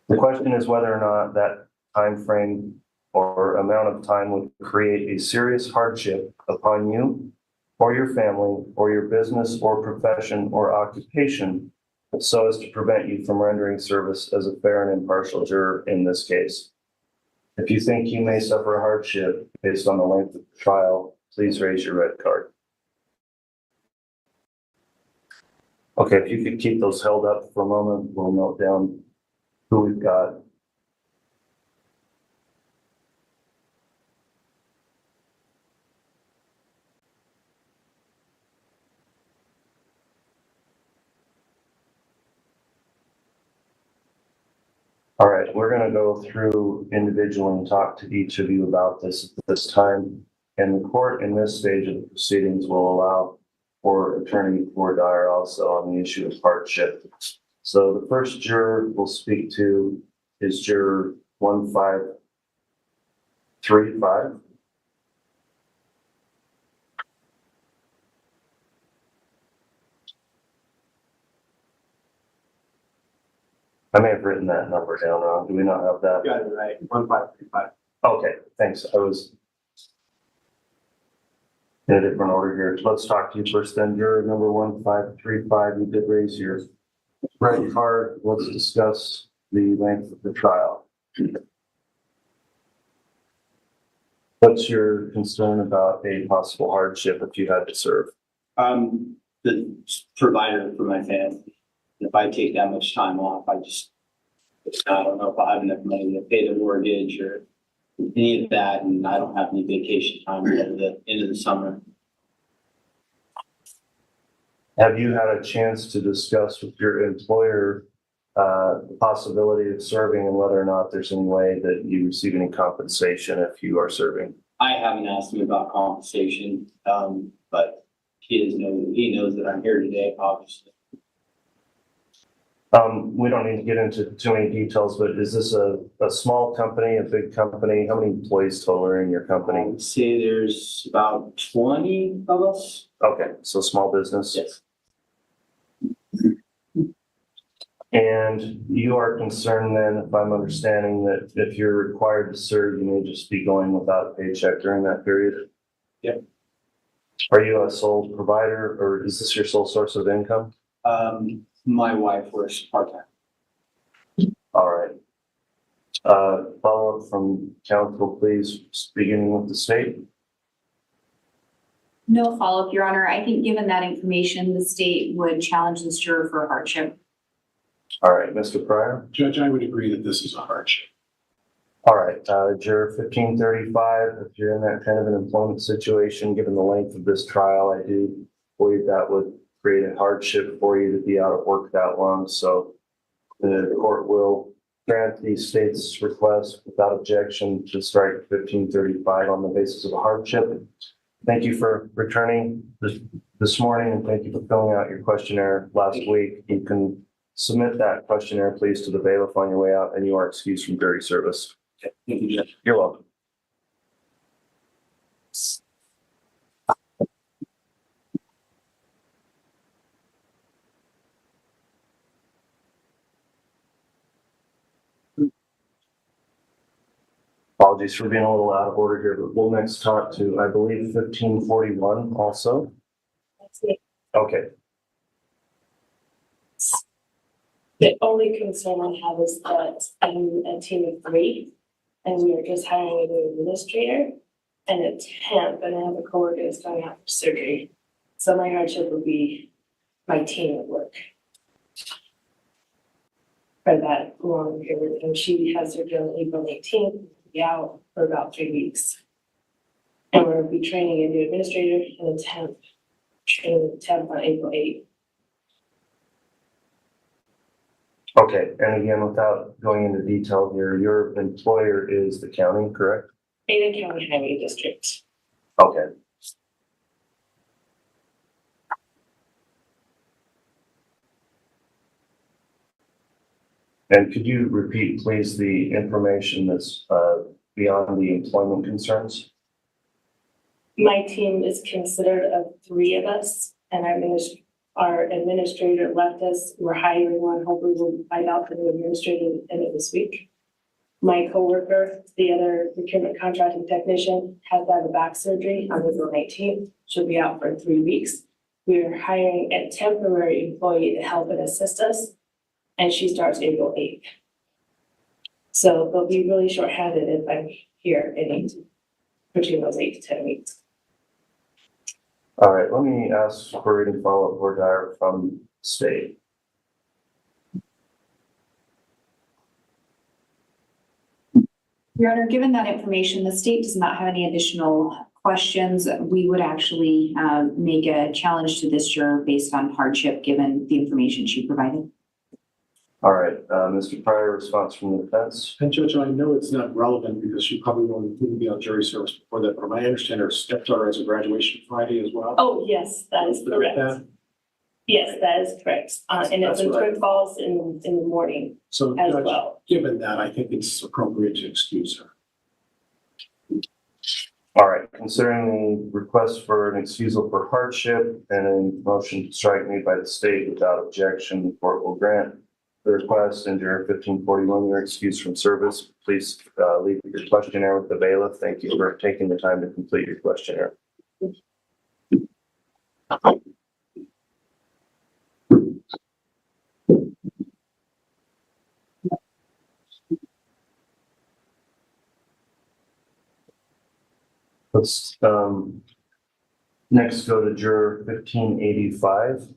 The question is whether or not that time frame or amount of time would create a serious hardship upon you or your family or your business or profession or occupation so as to prevent you from rendering service as a fair and impartial juror in this case. If you think you may suffer a hardship based on the length of the trial, please raise your red card. Okay, if you could keep those held up for a moment, we'll note down who we've got. All right, we're going to go through individually and talk to each of you about this at this time. And the court in this stage of the proceedings will allow for attorney for Dyer also on the issue of hardship. So the first juror we'll speak to is juror 1535. I may have written that number down wrong. Do we not have that? Got it right, 1535. Okay, thanks. I was in a different order here. Let's talk to you first then. Juror number 1535, you did raise your red card. Let's discuss the length of the trial. What's your concern about a possible hardship if you had to serve? The provider for my family. If I take that much time off, I don't know if I have enough money to pay the mortgage or any of that, and I don't have any vacation time at the end of the summer. Have you had a chance to discuss with your employer the possibility of serving and whether or not there's any way that you receive any compensation if you are serving? I haven't asked him about compensation, but he knows that I'm here today, obviously. We don't need to get into too many details, but is this a small company, a big company? How many employees total are in your I company? would say there's about 20 of us. Okay, so small business. Yes. And you are concerned then, if I'm understanding, that if you're required to serve, you may just be going without a paycheck during that period? Yep. Are you a sole provider or is this your sole source of income? My wife works part-time. All right. Follow up from counsel, please, beginning with the state. No follow-up, Your Honor. I think given that information, the state would challenge this juror for hardship. All right, Mr. Pryor. Judge, I would agree that this is a hardship. All right, juror 1535, if you're in that kind of an employment situation, given the length of this trial, I do believe that would create a hardship for you to be out of work that long. So the court will grant the state's request without objection to strike 1535 on the basis of a hardship. Thank you for returning this morning, and thank you for filling out your questionnaire last week. You can submit that questionnaire, please, to the bailiff on your way out, and you are excused from jury service. Thank you, Judge. You're welcome. Apologies for being a little out of order here, but we'll next talk to, I believe, 1541 also. Okay, The only concern I have is that I'm a team of 3, and we are just hiring a new administrator and a temp, and I have a coworker that's going out for surgery. So my hardship would be my team at work for that long period, and she has surgery on April 18th, we'll be out for about 3 weeks. And we'll be training a new administrator and a temp, training the temp on April 8th. okay, and again, without going into detail here, your employer is the county, correct? Ada County Highway District. Okay. And could you repeat, please, the information that's beyond the employment concerns? My team is considered of 3 of us, and our administrator left us. We're hiring one. Hopefully we'll find out the new administrator at the end of this week. My coworker, the other procurement contracting technician, has had a back surgery on April 19th. She'll be out for 3 weeks. We're hiring a temporary employee to help and assist us, and she starts April 8th. So they'll be really shorthanded if I'm here between those 8 to 10 weeks. All right, let me ask for any follow-up or dire from state. Your Honor, given that information, the state does not have any additional questions. We would actually make a challenge to this juror based on hardship, given the information she provided. All right, Mr. Pryor, response from the defense. And Judge, I know it's not relevant because she probably wouldn't be on jury service before that, but I understand her stepdaughter has a graduation Friday as well. Oh, yes, that is correct. That? Yes, that is correct. And it's That's in right. Twin Falls in the morning So as Judge, well. given that, I think it's appropriate to excuse her. All right, considering the request for an excusal for hardship and a motion to strike made by the state without objection, the court will grant the request and juror 1541, you're excused from service. Please leave your questionnaire with the bailiff. Thank you for taking the time to complete your questionnaire. Let's next go to juror 1585.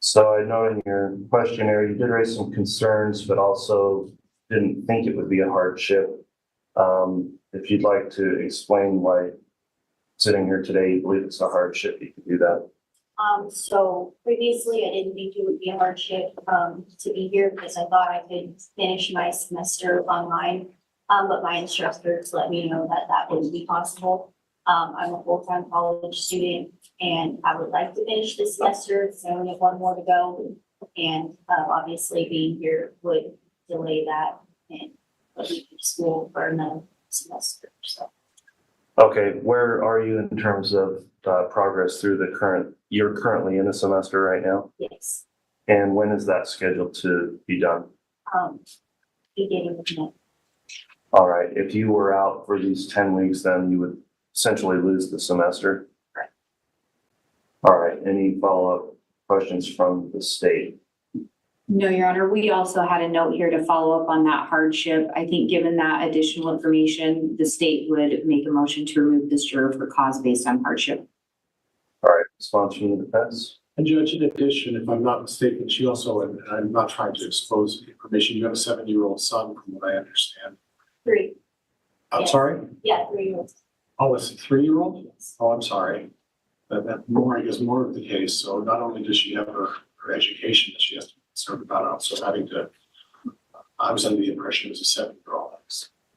So I know in your questionnaire, you did raise some concerns, but also didn't think it would be a hardship. If you'd like to explain why sitting here today, you believe it's a hardship, you can do that. So previously I didn't think it would be a hardship, to be here because I thought I could finish my semester online. But my instructors let me know that that wouldn't be possible. I'm a full-time college student and I would like to finish this semester, so I only have 1 more to go. And, obviously being here would delay that and put me to school for another semester, so. Okay, where are you in terms of progress through the you're currently in a semester right now? Yes, And when is that scheduled to be done? beginning of May. All right, if you were out for these 10 weeks, then you would essentially lose the semester? Correct. All right, any follow-up questions from the state? No, Your Honor, we also had a note here to follow up on that hardship. I think given that additional information, the state would make a motion to remove this juror for cause based on hardship. All right, response from the defense? And Judge, in addition, if I'm not mistaken, she also, and I'm not trying to expose information, you have a 7-year-old son, from what I understand. 3, I'm Yeah. sorry? yeah, 3 years. Oh, it's a 3-year-old? Oh, I'm sorry. That more, I guess, more of the case. So not only does she have her education that she has to be concerned about, also having to, I was under the impression it was a 7-year-old.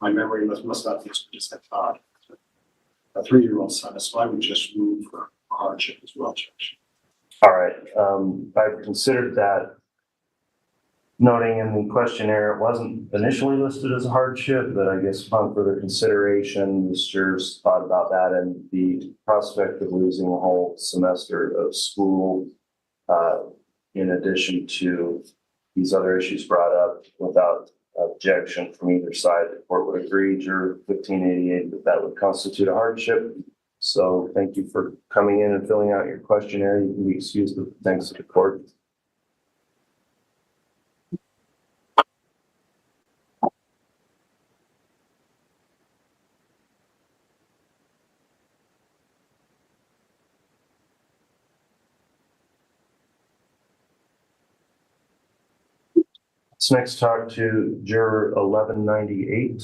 My memory must not be as good as I thought. A 3-year-old son, so I would just move for hardship as well, Judge. All right, I've considered that, noting in the questionnaire, it wasn't initially listed as a hardship, but I guess upon further consideration, the jurors thought about that and the prospect of losing a whole semester of school, in addition to these other issues brought up without objection from either side, the court would agree, Juror 1588, that that would constitute a hardship. So thank you for coming in and filling out your questionnaire. You can be excused with thanks to the court. Let's next talk to Juror 1198.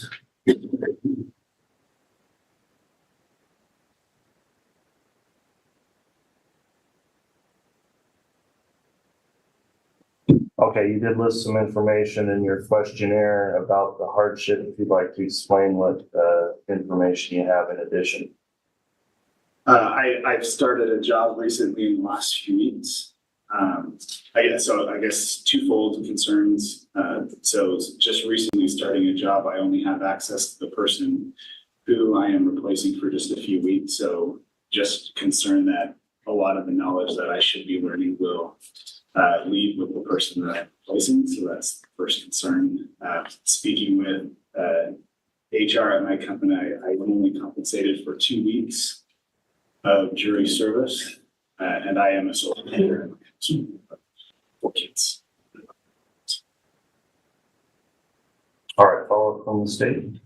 Okay, you did list some information in your questionnaire about the hardship. If you'd like to explain what information you have in addition. I've started a job recently in the last few weeks. I guess twofold concerns. So just recently starting a job, I only have access to the person who I am replacing for just a few weeks. So just concerned that a lot of the knowledge that I should be learning will leave with the person that I'm replacing. So that's the first concern. Speaking with HR at my company, I'm only compensated for 2 weeks of jury service, and I am a sole proprietor for kids. All right, follow up from the state.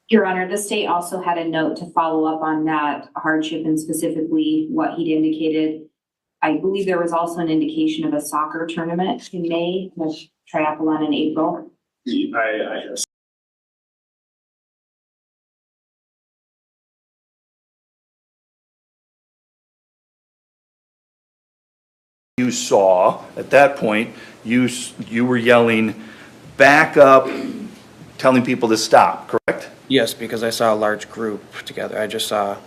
Your Honor, the state also had a note to follow up on that hardship and specifically what he'd indicated. I believe there was also an indication of a soccer tournament in May, the triathlon in April. I have You saw, at that point, you were yelling, back up, telling people to stop, correct? Yes, because I saw a large group together. I just saw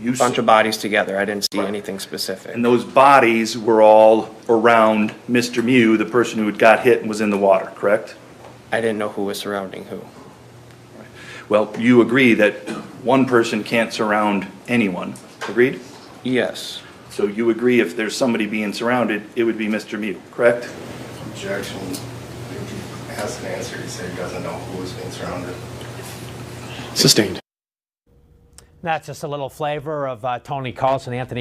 You a bunch of bodies together. I didn't see anything specific. And those bodies were all around Mr. Mew, the person who had got hit and was in the water, correct? I didn't know who was surrounding who. Well, you agree that one person can't surround anyone, agreed? Yes. So you agree if there's somebody being surrounded, it would be Mr. Mew, correct? Objection. He has an answer. He said he doesn't know who was being surrounded. Sustained. That's just a little flavor of Anthony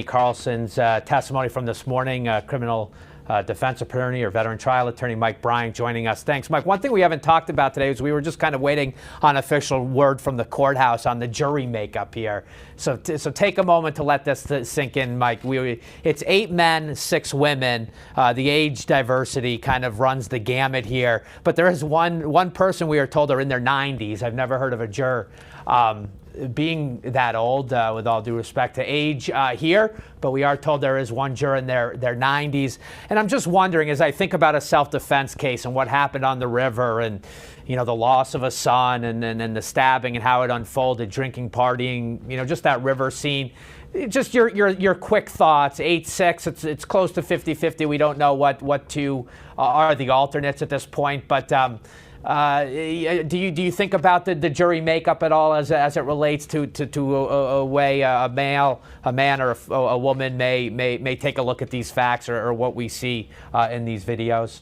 Carlson's testimony from this morning. Criminal defense attorney or veteran trial attorney Mike Bryant joining us. Thanks, Mike. One thing we haven't talked about today is we were just kind of waiting on official word from the courthouse on the jury makeup here. So take a moment to let this sink in, Mike. It's 8 men, 6 women. The age diversity kind of runs the gamut here. But there is one person we are told are in their 90s. I've never heard of a juror being that old, with all due respect to age here, but we are told there is one juror in their 90s. And I'm just wondering, as I think about a self-defense case and what happened on the river and, you know, the loss of a son and the stabbing and how it unfolded, drinking, partying, you know, just that river scene. Just your quick thoughts. 8-6, it's close to 50-50. We don't know what two are the alternates at this point, but do you think about the jury makeup at all as it relates to a way a man or a woman may take a look at these facts or what we see in these videos?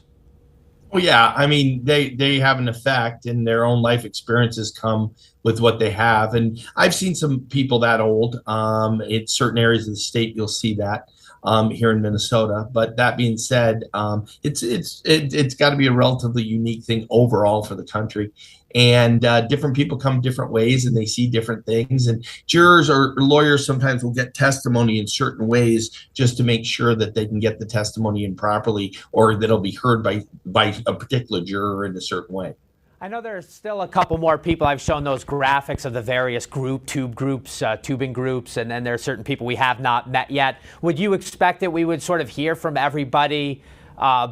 Well, yeah, I mean, they have an effect, and their own life experiences come with what they have. And I've seen some people that old. In certain areas of the state, you'll see that. Here in Minnesota. But that being said, it's got to be a relatively unique thing overall for the country. And different people come different ways and they see different things. And jurors or lawyers sometimes will get testimony in certain ways just to make sure that they can get the testimony in properly, or that it'll be heard by a particular juror in a certain way. I know there's still a couple more people. I've shown those graphics of the various tubing groups, and then there are certain people we have not met yet. Would you expect that we would sort of hear from everybody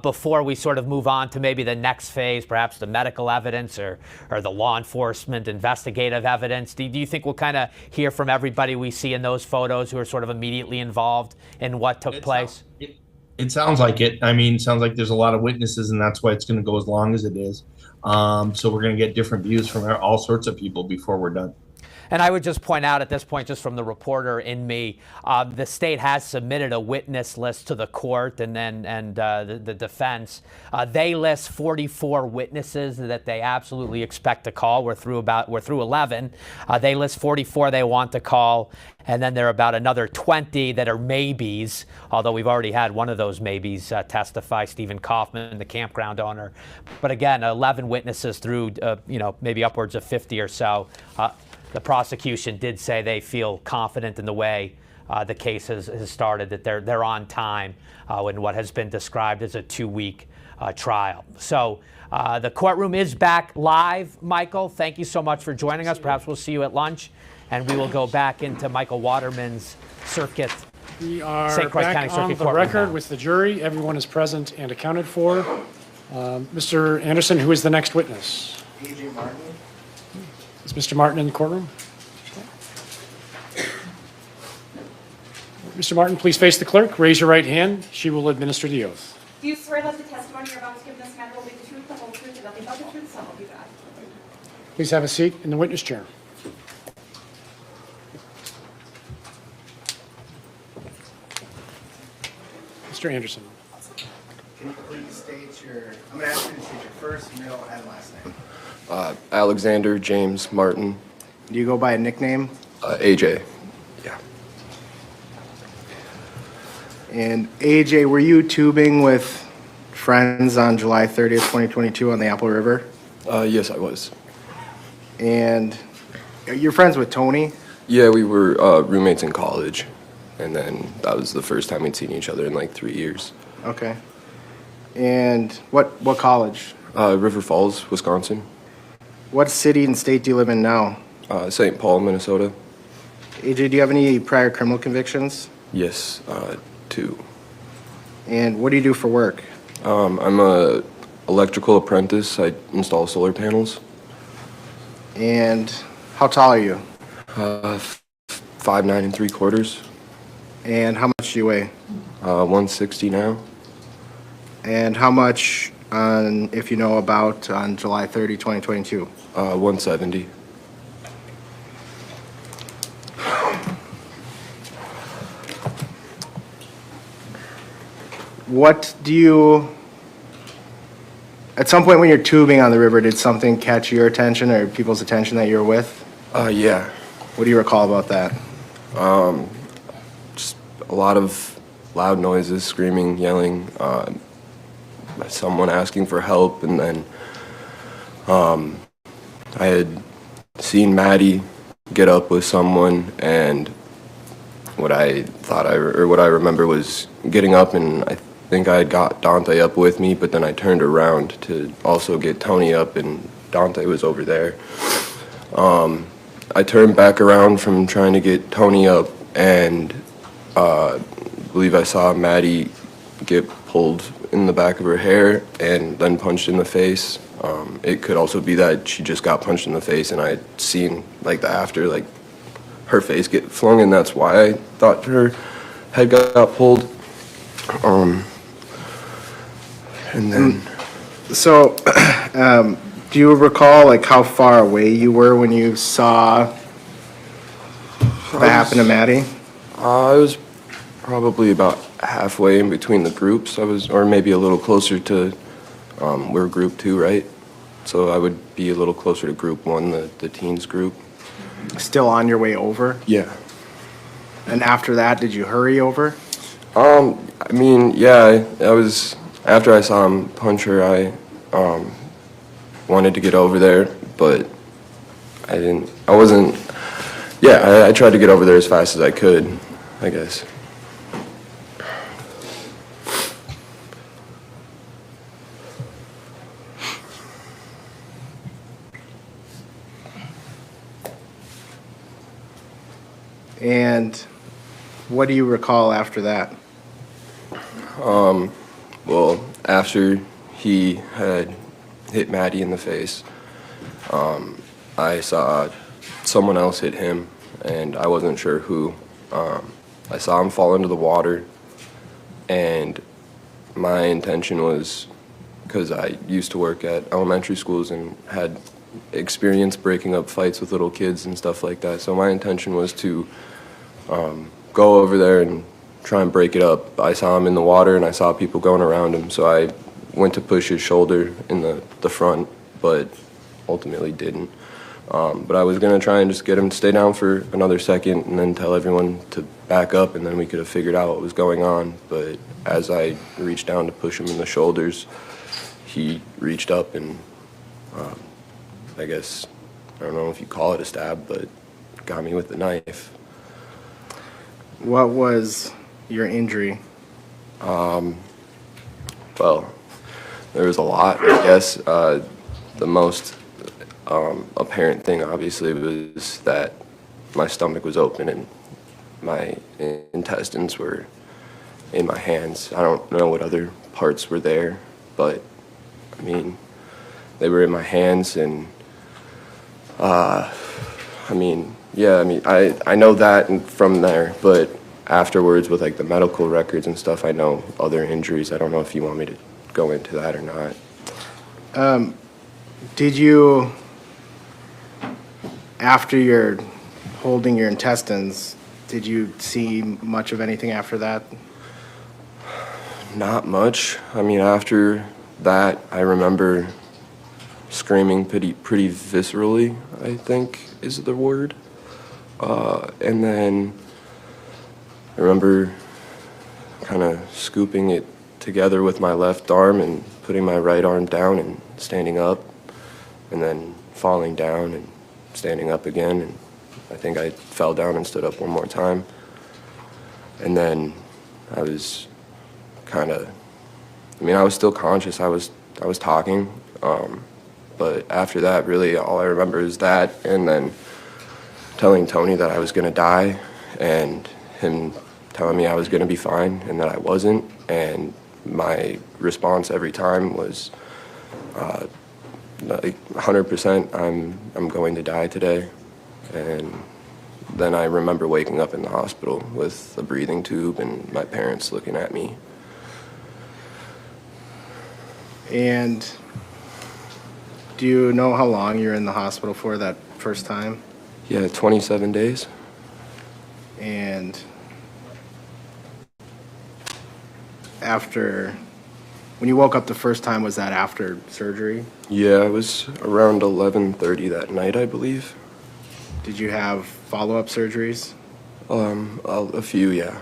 before we sort of move on to maybe the next phase, perhaps the medical evidence or the law enforcement investigative evidence? Do you think we'll kind of hear from everybody we see in those photos who are sort of immediately involved in what took place? It sounds like it. I mean, it sounds like there's a lot of witnesses, and that's why it's going to go as long as it is. So we're going to get different views from all sorts of people before we're done. And I would just point out at this point, just from the reporter in me, the state has submitted a witness list to the court and the defense. They list 44 witnesses that they absolutely expect to call. We're through 11. They list 44 they want to call. And then there are about another 20 that are maybes, although we've already had one of those maybes testify, Stephen Kaufman, the campground owner. But again, 11 witnesses through, maybe upwards of 50 or so. The prosecution did say they feel confident in the way the case has started, that they're on time in what has been described as a 2-week trial. So the courtroom is back live. Michael, thank you so much for joining us. Perhaps we'll see you at lunch. And we will go back into Michael Waterman's circuit. We are St. Croix County back on Circuit the Courtroom record now. with the jury. Everyone is present and accounted for. Mr. Anderson, who is the next witness? A.J. Martin. Is Mr. Martin in the courtroom? Mr. Martin, please face the clerk. Raise your right hand. She will administer the oath. Do you swear that the testimony you're about to give in this matter will be the truth, the whole truth, and nothing but the truth, so help you God? Please have a seat in the witness chair. Mr. Anderson. Can you please state I'm going to ask you to state your first, middle, and last name. Alexander James Martin. Do you go by a nickname? AJ. Yeah. And AJ, were you tubing with friends on July 30th, 2022 on the Apple River? Yes, I was. And you're friends with Tony? Yeah, we were roommates in college. And then that was the first time we'd seen each other in like 3 years. Okay. And what college? River Falls, Wisconsin. What city and state do you live in now? St. Paul, Minnesota. AJ, do you have any prior criminal convictions? Yes, 2. And what do you do for work? I'm a electrical apprentice. I install solar panels. And how tall are you? 5'9"3/4. And how much do you weigh? 160 now. And how much, if you know about, on July 30, 2022? 170. What do you, at some point when you're tubing on the river, did something catch your attention or people's attention that you were with? Yeah. What do you recall about that? Just a lot of loud noises, screaming, yelling, someone asking for help, and then I had seen Maddie get up with someone, and what I remember was getting up, and I think I had got Dante up with me, but then I turned around to also get Tony up, and Dante was over there. I turned back around from trying to get Tony up, and I believe I saw Maddie get pulled in the back of her hair and then punched in the face. It could also be that she just got punched in the face, and I had seen like the after, like her face get flung, and that's why I thought her head got pulled. And then. So, do you recall like how far away you were when you saw that happen to Maddie? I was probably about halfway in between the groups. Or maybe a little closer to, we're group 2, right? So I would be a little closer to group 1, the teens group. Still on your way over? Yeah. And after that, did you hurry over? I mean, yeah, I was, after I saw him punch her, I wanted to get over there, but I tried to get over there as fast as I could, I guess. And what do you recall after that? Well, after he had hit Maddie in the face, I saw someone else hit him, and I wasn't sure who. I saw him fall into the water, and my intention was, because I used to work at elementary schools and had experienced breaking up fights with little kids and stuff like that. So my intention was to go over there and try and break it up. I saw him in the water and I saw people going around him, so I went to push his shoulder in the front, but ultimately didn't. But I was gonna try and just get him to stay down for another second and then tell everyone to back up, and then we could have figured out what was going on. But as I reached down to push him in the shoulders, he reached up and I guess, I don't know if you call it a stab, but got me with the knife. What was your injury? Well, there was a lot, I guess. The most apparent thing, obviously, was that my stomach was open and my intestines were in my hands. I don't know what other parts were there, but, I mean, they were in my hands, and, I know that and from there, but afterwards with, like, the medical records and stuff, I know other injuries. I don't know if you want me to go into that or not. Did you, after you're holding your intestines, did you see much of anything after that? Not much. I mean, after that, I remember screaming pretty viscerally, I think is the word. And then I remember kind of scooping it together with my left arm and putting my right arm down and standing up, and then falling down and standing up again. And I think I fell down and stood up one more time. And then I was kind of, I was still conscious. I was talking. But after that, really all I remember is that, and then telling Tony that I was going to die, and him telling me I was going to be fine and that I wasn't. And my response every time was like 100%, I'm going to die today. And then I remember waking up in the hospital with a breathing tube and my parents looking at me. And do you know how long you're in the hospital for that first time? Yeah, 27 days. And after, when you woke up the first time, was that after surgery? Yeah, it was around 11:30 that night, I believe. Did you have follow-up surgeries? A few, yeah.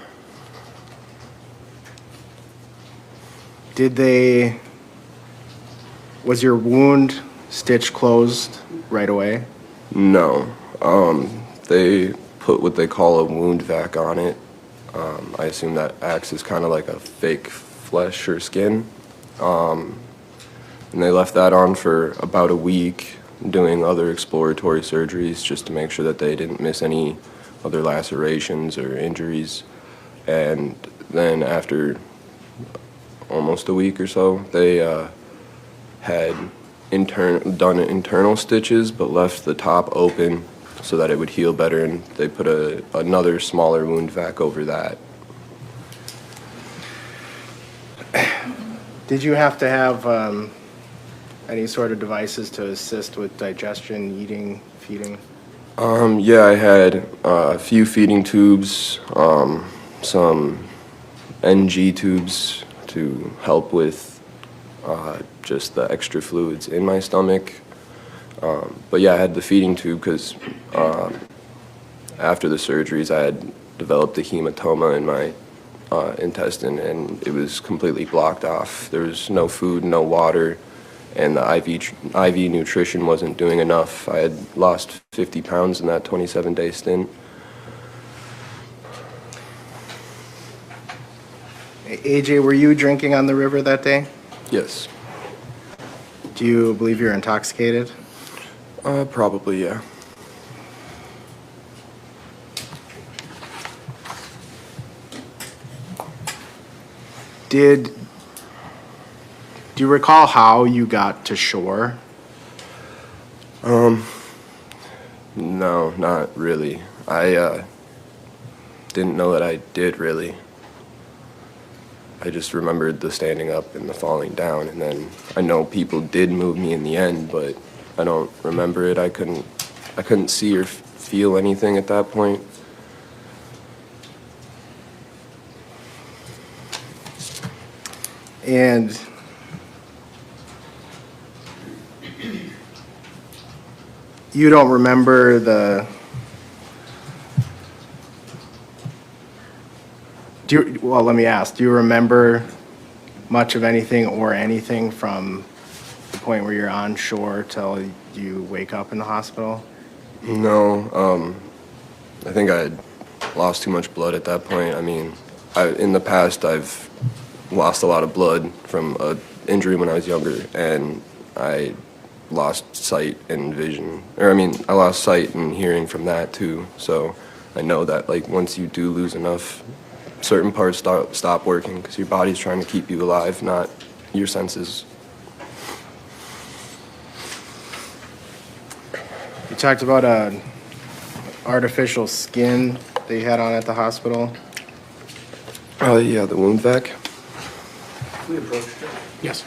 Was your wound stitched closed right away? No. They put what they call a wound vac on it. I assume that acts as kind of like a fake flesh or skin. And they left that on for about a week, doing other exploratory surgeries just to make sure that they didn't miss any other lacerations or injuries. And then after almost a week or so, they had done internal stitches but left the top open so that it would heal better, and they put another smaller wound vac over that. Did you have to have any sort of devices to assist with digestion, eating, feeding? Yeah, I had a few feeding tubes, some NG tubes to help with just the extra fluids in my stomach. But yeah, I had the feeding tube because after the surgeries I had developed a hematoma in my intestine, and it was completely blocked off. There was no food, no water, and the IV nutrition wasn't doing enough. I had lost 50 pounds in that 27-day stint. AJ, were you drinking on the river that day? Yes. Do you believe you're intoxicated? Probably, yeah. Do you recall how you got to shore? No, not really. I didn't know that I did, really. I just remembered the standing up and the falling down, and then I know people did move me in the end, but I don't remember it. I couldn't see or feel anything at that point. And you don't remember well, let me ask, do you remember much of anything or anything from the point where you're on shore till you wake up in the hospital? No, I think I had lost too much blood at that point. I mean, in the past, I've lost a lot of blood from an injury when I was younger, and I lost sight and vision. I lost sight and hearing from that too. So I know that, like, once you do lose enough, certain parts stop working because your body's trying to keep you alive, not your senses. You talked about artificial skin that you had on at the hospital. Oh, yeah, the wound vac. We approached it. Yes.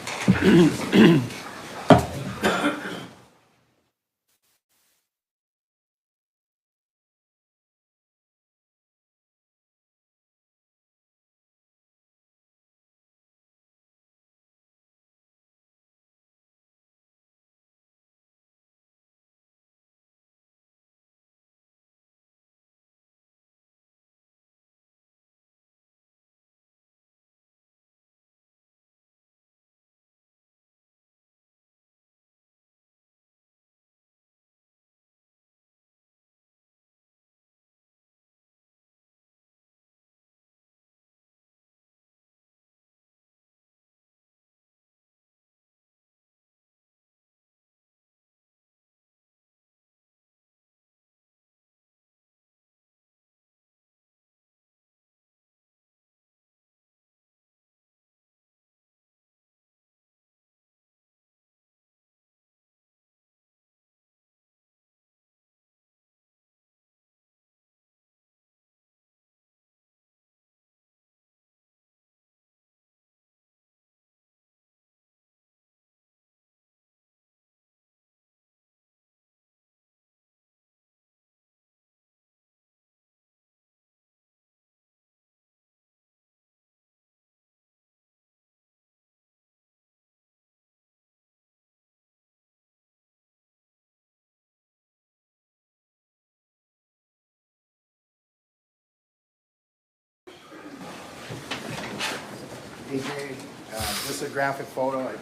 AJ, this is a graphic photo. I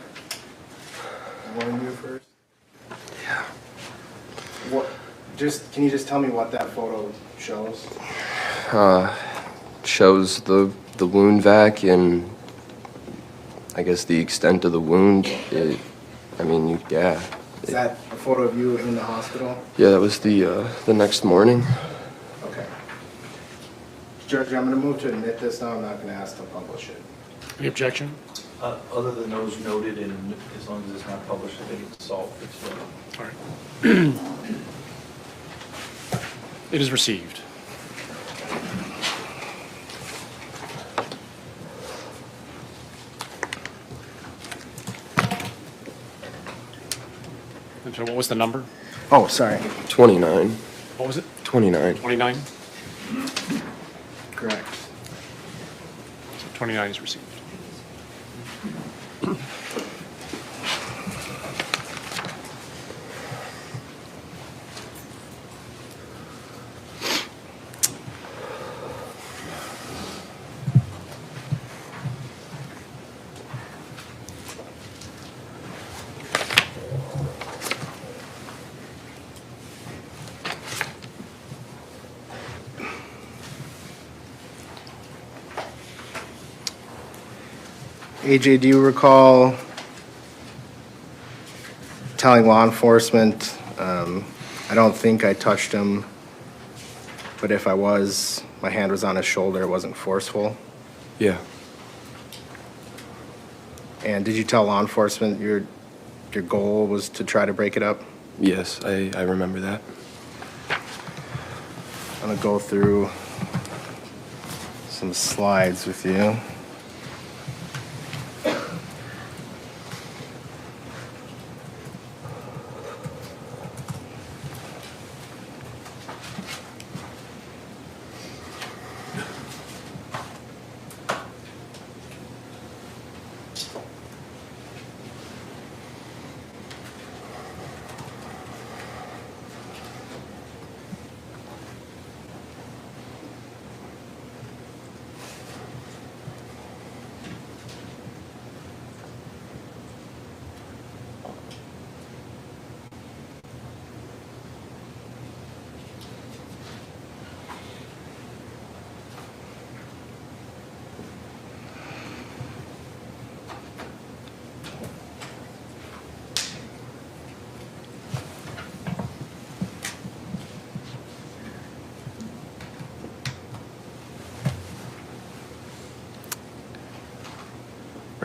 warned you first. Yeah. Can you just tell me what that photo shows? Shows the wound vac and I guess the extent of the wound. Yeah. Is that a photo of you in the hospital? Yeah, that was the next morning. Okay. Judge, I'm going to move to admit this now. I'm not going to ask to publish it. Any objection? Other than those noted, and as long as it's not published, I think it's solved. It's All right. It is received. And so what was the number? Oh, sorry. 29. What was it? 29. 29? Correct. So 29 is received. AJ, do you recall telling law enforcement, I don't think I touched him, but if I was, my hand was on his shoulder, it wasn't forceful? Yeah. And did you tell law enforcement your goal was to try to break it up? Yes, I remember that. I'm gonna go through some slides with you.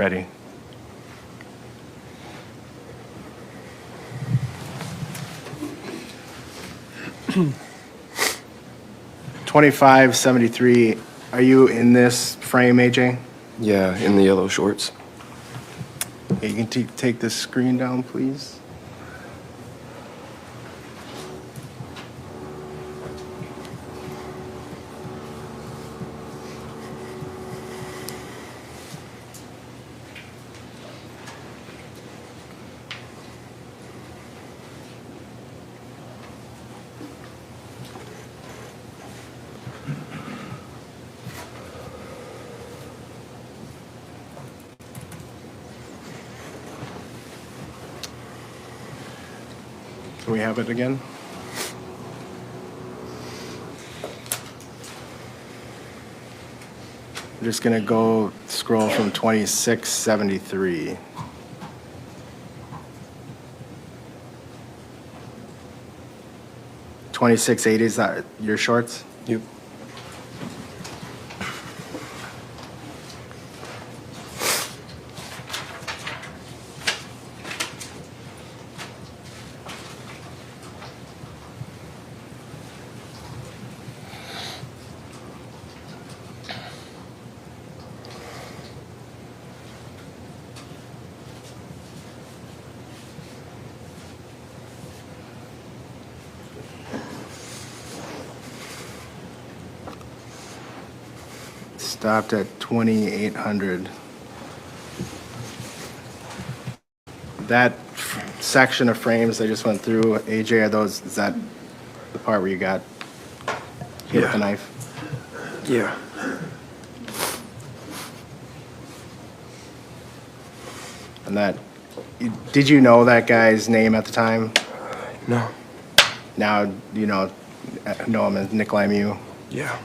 Ready. $25.73. Are you in this frame, AJ? Yeah, in the yellow shorts. Okay, you can take this screen down, please. Can we have it again? I'm just gonna go scroll from 2673. 2680, is that your shorts? Yep. Stopped at 2800. That section of frames I just went through, AJ, is that the part where you got hit with the knife? Yeah. And did you know that guy's name at the time? No. Now, you know him as Nick Lemieux? Yeah.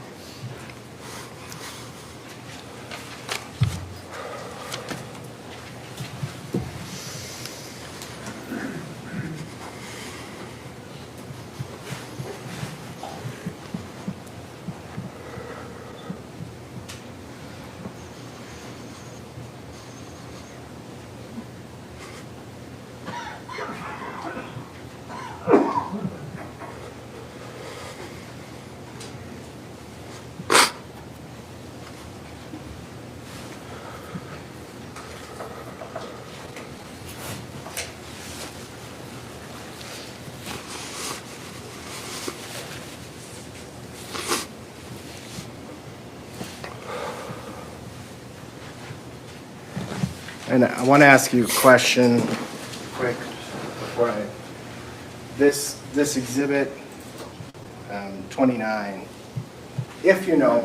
And I want to ask you a question quick before this exhibit 29, if you know,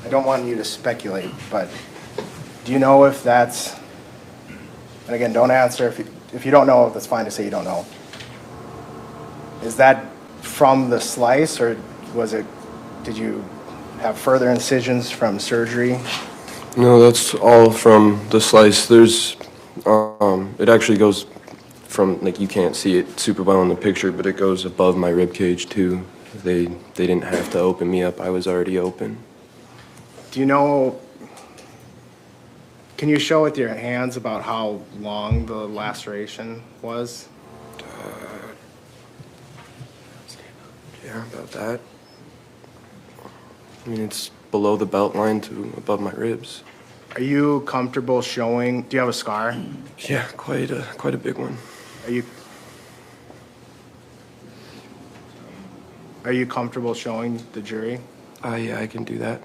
I don't want you to speculate, but do you know if that's, and again, don't answer, if you don't know, that's fine to say you don't know. Is that from the slice, or did you have further incisions from surgery? No, that's all from the slice. There's, it actually goes from, like, you can't see it super well in the picture, but it goes above my rib cage too. They didn't have to open me up. I was already open. Do you know, can you show with your hands about how long the laceration was? Yeah, about that. I mean, it's below the belt line to above my ribs. Are you comfortable showing, do you have a scar? Yeah, quite a big one. Are you comfortable showing the jury? Yeah, I can do that.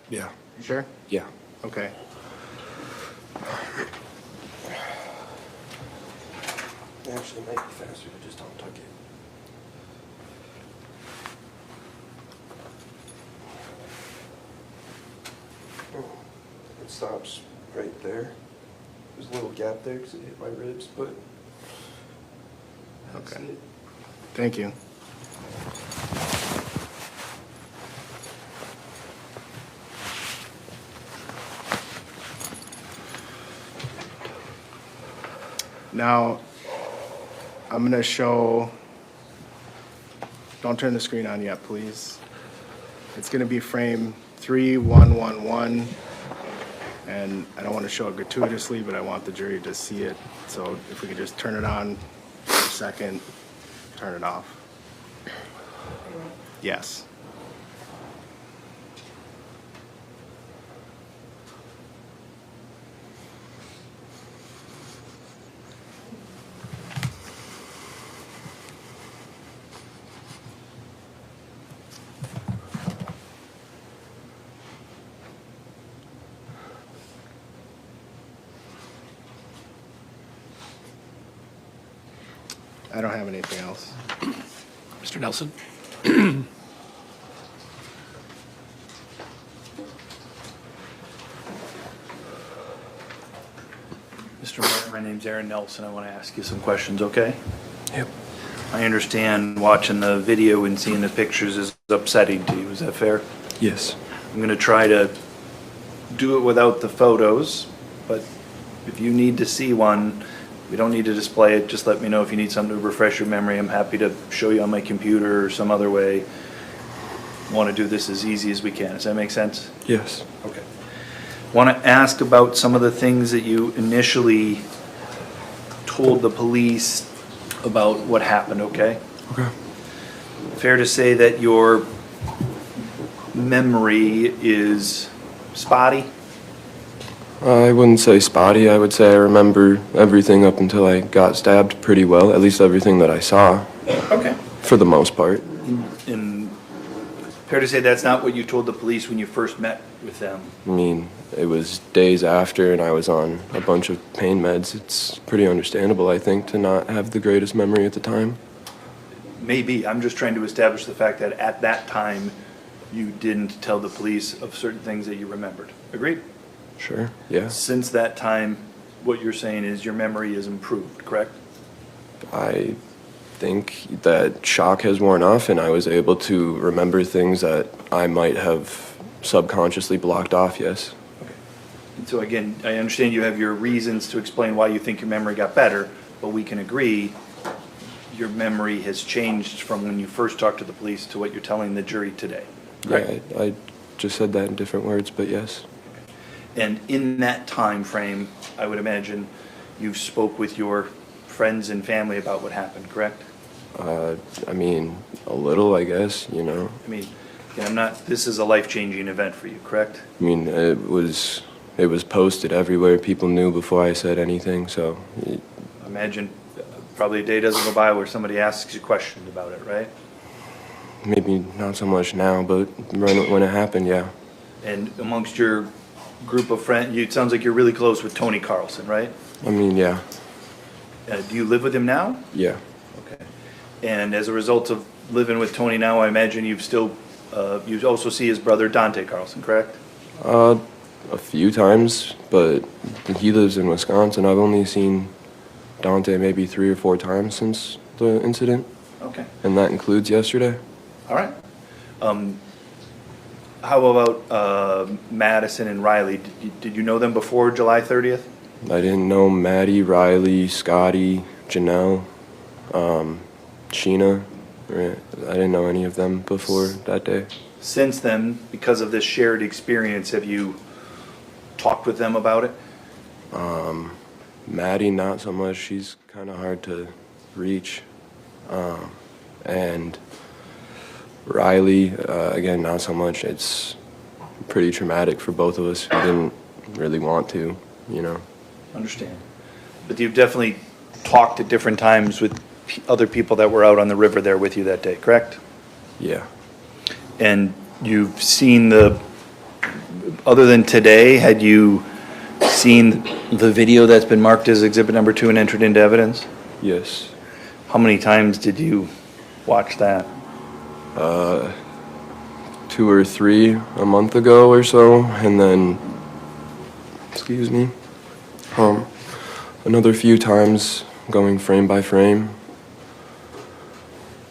Yeah. You sure? Yeah. Okay. Actually, it might be faster to just untuck it. Oh, it stops right there. There's a little gap there because it hit my ribs, but that's Okay. it. Thank you. Now, I'm going to show, don't turn the screen on yet, please. It's going to be frame 3111, and I don't want to show it gratuitously, but I want the jury to see it. So if we could just turn it on for a second, turn it off. Yes. I don't have anything else. Mr. Nelson? Mr. Mayor, my name's Aaron Nelson. I want to ask you some questions, okay? Yep. I understand watching the video and seeing the pictures is upsetting to you. Is that fair? Yes. I'm going to try to do it without the photos, but if you need to see one, we don't need to display it. Just let me know if you need something to refresh your memory. I'm happy to show you on my computer or some other way. Want to do this as easy as we can. Does that make sense? Yes. Okay. Want to ask about some of the things that you initially told the police about what happened, okay? Okay. Fair to say that your memory is spotty? I wouldn't say spotty. I would say I remember everything up until I got stabbed pretty well, at least everything that I saw. Okay. For the most part. And fair to say that's not what you told the police when you first met with them? I mean, it was days after and I was on a bunch of pain meds. It's pretty understandable, I think, to not have the greatest memory at the time. Maybe. I'm just trying to establish the fact that at that time, you didn't tell the police of certain things that you remembered. Agreed? Sure, yeah. Since that time, what you're saying is your memory is improved, correct? I think that shock has worn off and I was able to remember things that I might have subconsciously blocked off, yes. And so again, I understand you have your reasons to explain why you think your memory got better, but we can agree your memory has changed from when you first talked to the police to what you're telling the jury today, correct? Yeah, I just said that in different words, but yes. And in that time frame, I would imagine you spoke with your friends and family about what happened, correct? I mean, a little, I guess, you know. I mean, again, this is a life-changing event for you, correct? I mean, it was posted everywhere. People knew before I said anything, so. Imagine probably a day doesn't go by where somebody asks you questions about it, right? Maybe not so much now, but when it happened, yeah. And amongst your group of friends, it sounds like you're really close with Tony Carlson, right? I mean, yeah. Do you live with him now? Yeah. Okay. And as a result of living with Tony now, I imagine you also see his brother Dante Carlson, correct? A few times, but he lives in Wisconsin. I've only seen Dante maybe 3 or 4 times since the incident. Okay. And that includes yesterday. All right. How about Madison and Riley? Did you know them before July 30th? I didn't know Maddie, Riley, Scotty, Janelle, Sheena. I didn't know any of them before that day. Since then, because of this shared experience, have you talked with them about it? Maddie, not so much. She's kind of hard to reach. And Riley, again, not so much. It's pretty traumatic for both of us. We didn't really want to, you know. Understand. But you've definitely talked at different times with other people that were out on the river there with you that day, correct? Yeah. And you've seen other than today, had you seen the video that's been marked as exhibit number 2 and entered into evidence? Yes. How many times did you watch that? 2 or 3 a month ago or so, and then, excuse me, another few times going frame by frame,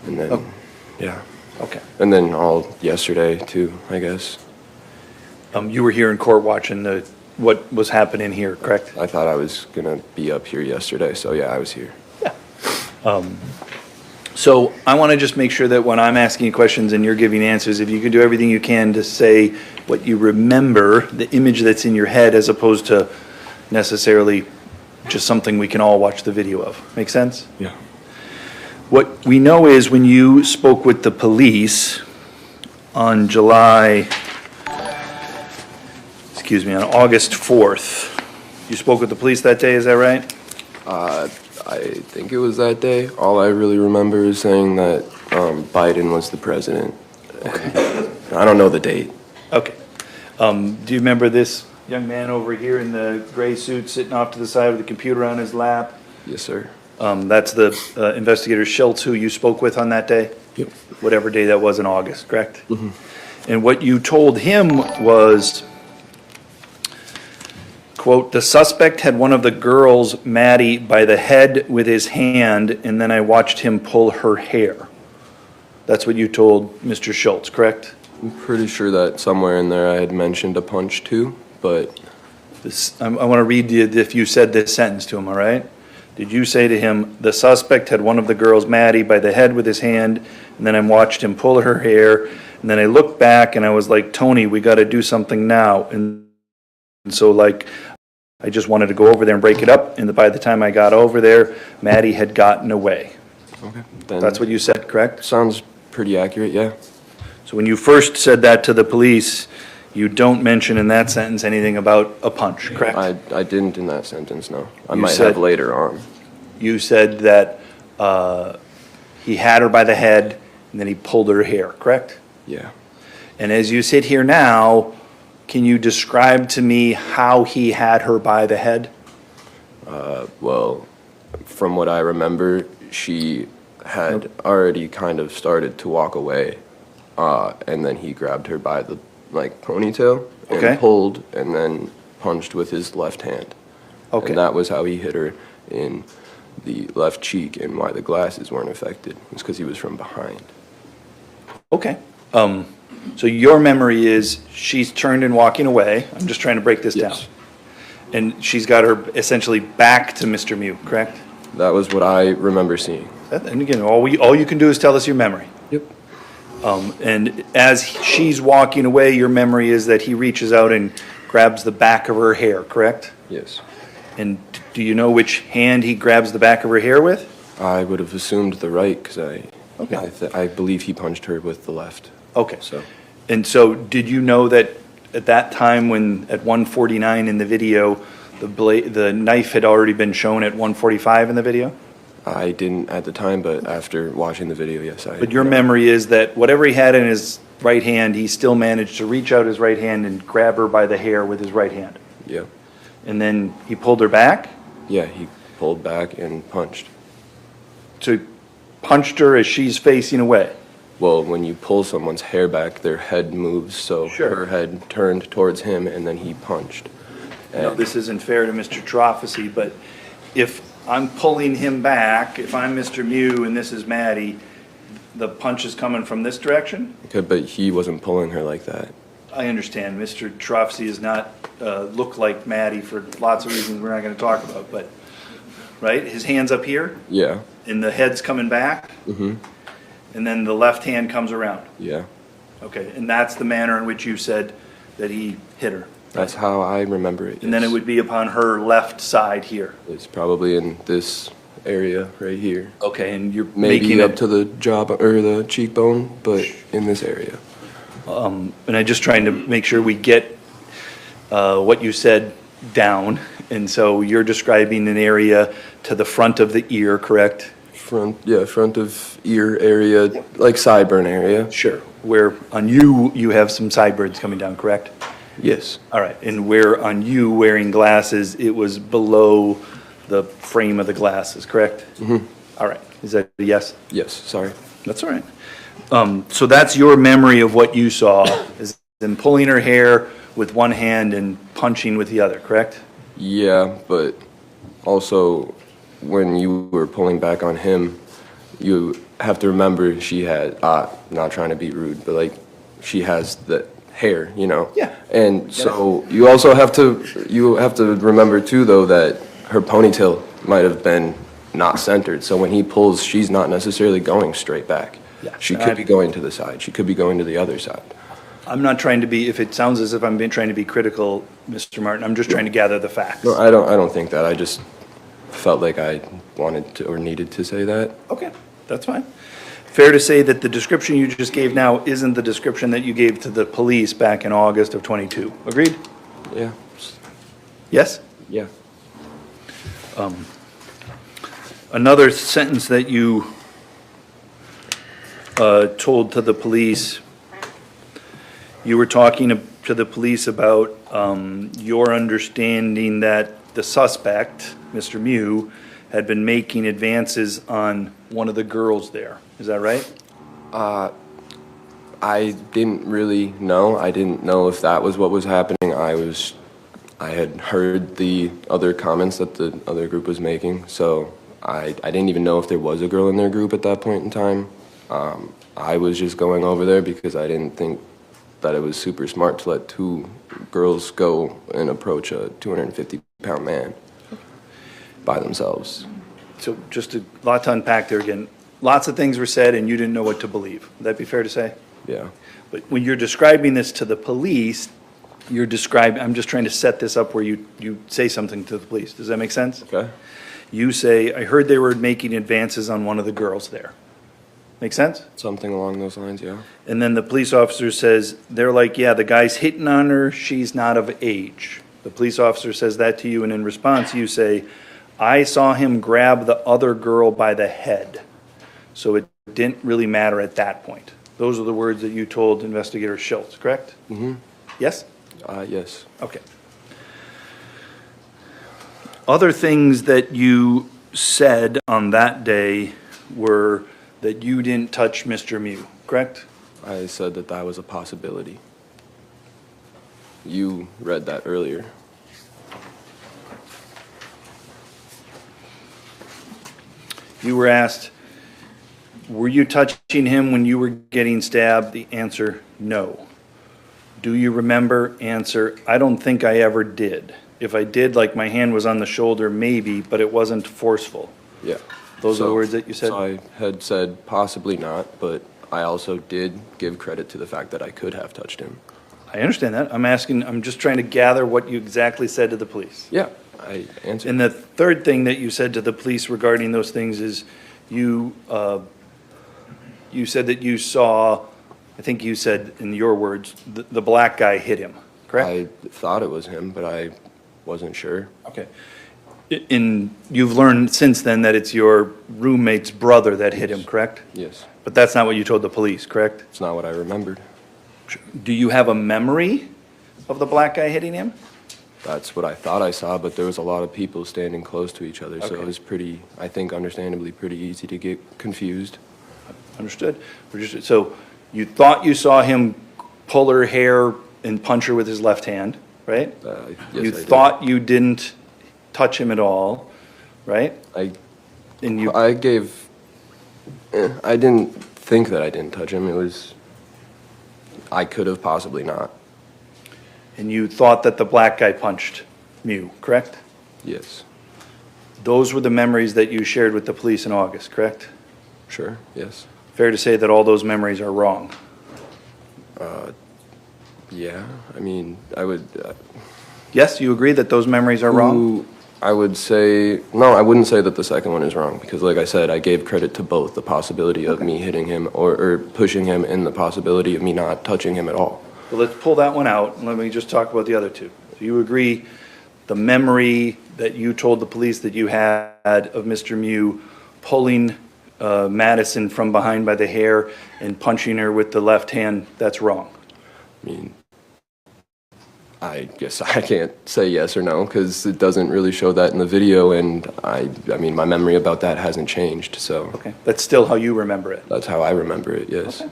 and then, yeah. Okay. And then all yesterday too, I guess. You were here in court watching the what was happening here, correct? I thought I was gonna be up here yesterday, so yeah, I was here. So I want to just make sure that when I'm asking you questions and you're giving answers, if you can do everything you can to say what you remember, the image that's in your head, as opposed to necessarily just something we can all watch the video of. Make sense? Yeah. What we know is when you spoke with the police on on August 4th, you spoke with the police that day, is that right? I think it was that day. All I really remember is saying that Biden was the president. I don't know the date. Okay. Do you remember this young man over here in the gray suit sitting off to the side with the computer on his lap? Yes, sir. That's the investigator Schultz who you spoke with on that day? Yep. Whatever day that was in August, correct? Mm-hmm. And what you told him was, quote, "The suspect had one of the girls, Maddie, by the head with his hand, and then I watched him pull her hair." That's what you told Mr. Schultz, correct? I'm pretty sure that somewhere in there I had mentioned a punch too, but I want to read you if you said this sentence to him, all right? Did you say to him, "The suspect had one of the girls, Maddie, by the head with his hand, and then I watched him pull her hair, and then I looked back and I was like, Tony, we got to do something now." And so like, I just wanted to go over there and break it up, and by the time I got over there, Maddie had gotten away. okay. Then That's what you said, correct? sounds pretty accurate, yeah. So when you first said that to the police, you don't mention in that sentence anything about a punch, correct? I didn't in that sentence, no. I You might said- have later on. You said that he had her by the head, and then he pulled her hair, correct? Yeah. And as you sit here now, can you describe to me how he had her by the head? Well, from what I remember, she had already kind of started to walk away, and then he grabbed her by the ponytail and Okay. pulled, and then punched with his left hand. Okay. And that was how he hit her in the left cheek, and why the glasses weren't affected. It's because he was from behind. Okay. So your memory is she's turned and walking away. I'm just trying to break this down. Yes. And she's got her essentially back to Mr. Mew, correct? That was what I remember seeing. And again, all you can do is tell us your memory. Yep. And as she's walking away, your memory is that he reaches out and grabs the back of her hair, correct? Yes. And do you know which hand he grabs the back of her hair with? I would have assumed the right, because Okay. I believe he punched her with the left. Okay. So And so did you know that at that time when, at 1:49 in the video, the knife had already been shown at 1:45 in the video? I didn't at the time, but after watching the video, yes, I. But your memory is that whatever he had in his right hand, he still managed to reach out his right hand and grab her by the hair with his right hand. Yeah. And then he pulled her back? Yeah, he pulled back and punched. So he punched her as she's facing away? Well, when you pull someone's hair back, their head moves, so Sure. her head turned towards him, and then he punched. No, And this isn't fair to Mr. Trophy, but if I'm pulling him back, if I'm Mr. Mew and this is Maddie, the punch is coming from this direction? okay, but he wasn't pulling her like that. I understand, Mr. Trophy does not look like Maddie for lots of reasons we're not gonna talk about, but, right? His hand's up here, Yeah. and the head's coming back, Mm-hmm. and then the left hand comes around. Yeah. Okay, and that's the manner in which you said that he hit her. That's how I remember it. And then it yes. would be upon her left side here. It's probably in this area right here. Okay, and you're Maybe making up it, to the jaw or the cheekbone, but in this area. and I'm just trying to make sure we get what you said down. And so you're describing an area to the front of the ear, correct? Front of ear area, like sideburn area. Sure. Where on you have some sideburns coming down, correct? Yes. All right, and where on you wearing glasses, it was below the frame of the glasses, correct? Mm-hmm. All right, is that a yes? Yes, sorry. That's all right. So that's your memory of what you saw, is them pulling her hair with one hand and punching with the other, correct? Yeah, but also when you were pulling back on him, you have to remember she had, not trying to be rude, but like she has the hair, you know? Yeah. And so you also have to remember too, though, that her ponytail might have been not centered. So when he pulls, she's not necessarily going straight back. Yeah. She could be going to the side. She could be going to the other side. I'm not trying to be, if it sounds as if I'm trying to be critical, Mr. Martin, I'm just trying to gather the facts. No, I don't think that. I just felt like I wanted to or needed to say that. Okay, that's fine. Fair to say that the description you just gave now isn't the description that you gave to the police back in August of '22. Agreed? Yeah. Yes? Yeah. Another sentence that you told to the police, you were talking to the police about your understanding that the suspect, Mr. Mew, had been making advances on one of the girls there. Is that right? I didn't really know. I didn't know if that was what was happening. I had heard the other comments that the other group was making, so I didn't even know if there was a girl in their group at that point in time. I was just going over there because I didn't think that it was super smart to let two girls go and approach a 250-pound man by themselves. So just a lot to unpack there again. Lots of things were said and you didn't know what to believe. Would that be fair to say? Yeah. But when you're describing this to the police, I'm just trying to set this up where you say something to the police. Does that make sense? Okay. You say, I heard they were making advances on one of the girls there. Make sense? Something along those lines, yeah. And then the police officer says, they're like, yeah, the guy's hitting on her, she's not of age. The police officer says that to you, and in response, you say, I saw him grab the other girl by the head. So it didn't really matter at that point. Those are the words that you told Investigator Schultz, correct? Mm-hmm. Yes? Yes. Okay. Other things that you said on that day were that you didn't touch Mr. Mew, correct? I said that that was a possibility. You read that earlier. You were asked, were you touching him when you were getting stabbed? The answer, no. Do you remember? Answer, I don't think I ever did. If I did, like my hand was on the shoulder, maybe, but it wasn't forceful. Yeah. Those are the words that you said? So I had said possibly not, but I also did give credit to the fact that I could have touched him. I understand that. I'm just trying to gather what you exactly said to the police. Yeah, I answered. And the third thing that you said to the police regarding those things is you said that you saw, I think you said in your words, the black guy hit him, correct? I thought it was him, but I wasn't sure. Okay. And you've learned since then that it's your roommate's brother that hit him, correct? Yes. But that's not what you told the police, correct? It's not what I remembered. Do you have a memory of the black guy hitting him? That's what I thought I saw, but there was a lot of people standing close to each other, so Okay. it was pretty, I think understandably, pretty easy to get confused. Understood. So you thought you saw him pull her hair and punch her with his left hand, right? Yes, You I did. thought you didn't touch him at all, right? I And you, I didn't think that I didn't touch him. It was, I could have possibly not. and you thought that the black guy punched Mew, correct? Yes. Those were the memories that you shared with the police in August, correct? Sure, yes. Fair to say that all those memories are wrong. Yeah, I mean, I would, Yes, you agree that those memories are wrong? Ooh, I would say, no, I wouldn't say that the second one is wrong, because like I said, I gave credit to both, the possibility of me hitting him or pushing him and the possibility of me not touching him at all. Well, let's pull that one out, and let me just talk about the other two. So you agree the memory that you told the police that you had of Mr. Mew pulling Madison from behind by the hair and punching her with the left hand, that's wrong? I mean, I guess I can't say yes or no, because it doesn't really show that in the video, and I mean, my memory about that hasn't changed, so. Okay, that's still how you remember it? That's how I remember it, yes. Okay.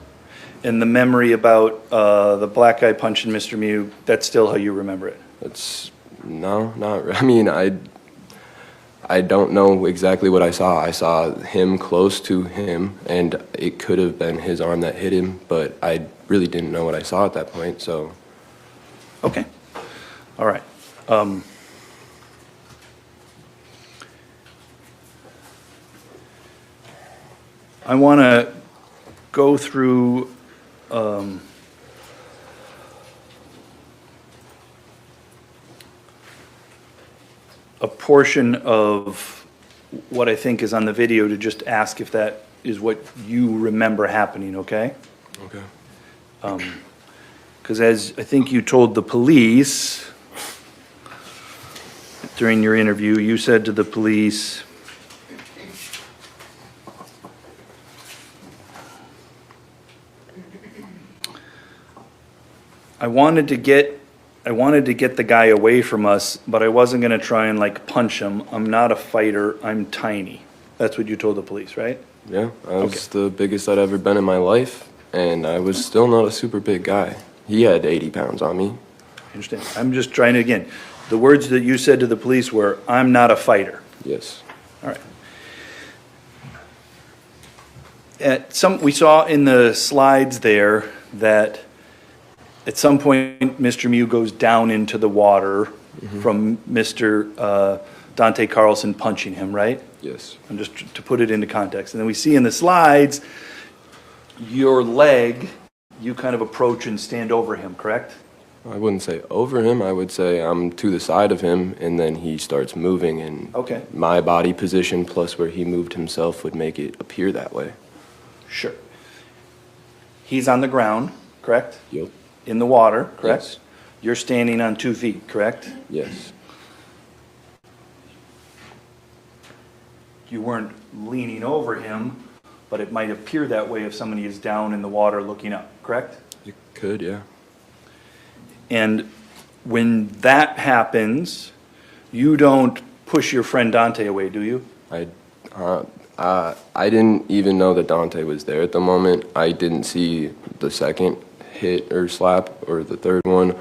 And the memory about the black guy punching Mr. Mew, that's still how you remember it? That's, no, not, I mean, I don't know exactly what I saw. I saw him close to him, and it could have been his arm that hit him, but I really didn't know what I saw at that point, so. Okay, all right. I want to go through a portion of what I think is on the video to just ask if that is what you remember happening, okay? Okay. Because as I think you told the police during your interview, you said to the police, I wanted to get the guy away from us, but I wasn't gonna try and like punch him. I'm not a fighter, I'm tiny. That's what you told the police, right? Yeah, I was the biggest I'd ever been in my life, and I was still not a super big guy. He had 80 pounds on me. I understand. I'm just trying to, again, the words that you said to the police were, I'm not a fighter. Yes. All right. We saw in the slides there that at some point, Mr. Mew goes down into the water from Mr. Dante Carlson punching him, right? Yes. And just to put it into context. And then we see in the slides, your leg, you kind of approach and stand over him, correct? I wouldn't say over him. I would say I'm to the side of him, and then he starts moving, and Okay. my body position plus where he moved himself would make it appear that way. Sure. He's on the ground, correct? Yep. In the water, correct? Yes. You're standing on 2 feet, correct? Yes. You weren't leaning over him, but it might appear that way if somebody is down in the water looking up, correct? You could, yeah. And when that happens, you don't push your friend Dante away, do you? I didn't even know that Dante was there at the moment. I didn't see the second hit or slap or the third one.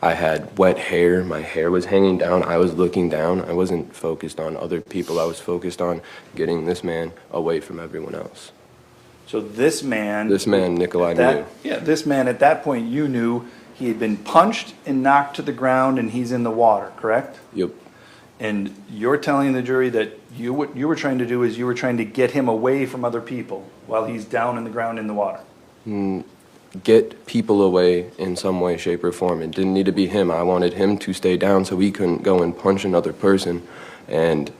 I had wet hair. My hair was hanging down. I was looking down. I wasn't focused on other people. I was focused on getting this man away from everyone else. So this man... Nikolai Mew. Yeah, this man, at that point, you knew he had been punched and knocked to the ground and he's in the water, correct? Yep. And you're telling the jury that what you were trying to do is you were trying to get him away from other people while he's down in the ground in the water. Get people away in some way, shape, or form. It didn't need to be him. I wanted him to stay down so he couldn't go and punch another person. And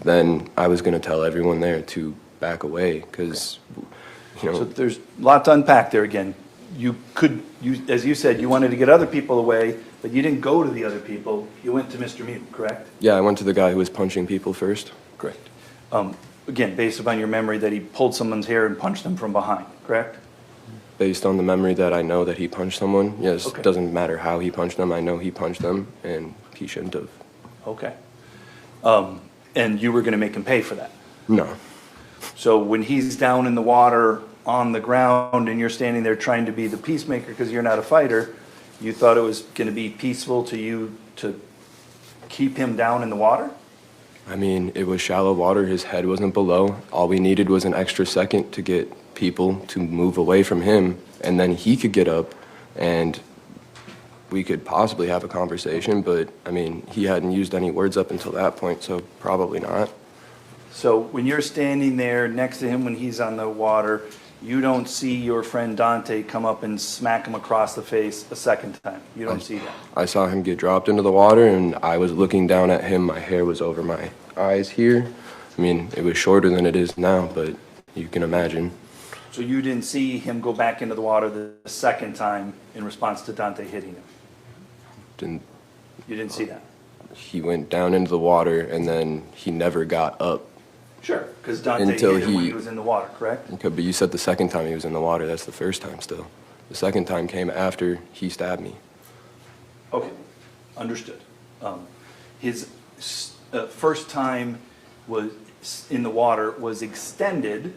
then I was going to tell everyone there to back away because, you know. So there's a lot to unpack there again. As you said, you wanted to get other people away, but you didn't go to the other people. You went to Mr. Mew, correct? Yeah, I went to the guy who was punching people first. Correct. Again, based upon your memory that he pulled someone's hair and punched them from behind, correct? Based on the memory that I know that he punched someone, yes, Okay. it doesn't matter how he punched them. I know he punched them, and he shouldn't have. Okay. And you were going to make him pay for that? No. So when he's down in the water on the ground and you're standing there trying to be the peacemaker because you're not a fighter, you thought it was going to be peaceful to you to keep him down in the water? I mean, it was shallow water. His head wasn't below. All we needed was an extra second to get people to move away from him, and then he could get up and we could possibly have a conversation, but I mean, he hadn't used any words up until that point, so probably not. So when you're standing there next to him when he's on the water, you don't see your friend Dante come up and smack him across the face a second time? You don't see that? I saw him get dropped into the water, and I was looking down at him. My hair was over my eyes here. I mean, it was shorter than it is now, but you can imagine. So you didn't see him go back into the water the second time in response to Dante hitting him? You didn't see that? He went down into the water, and then he never got up. Sure, because Dante hit him when he was in the water, correct? Okay, but you said the second time he was in the water. That's the first time still. The second time came after he stabbed me. Okay, understood. His first time was in the water was extended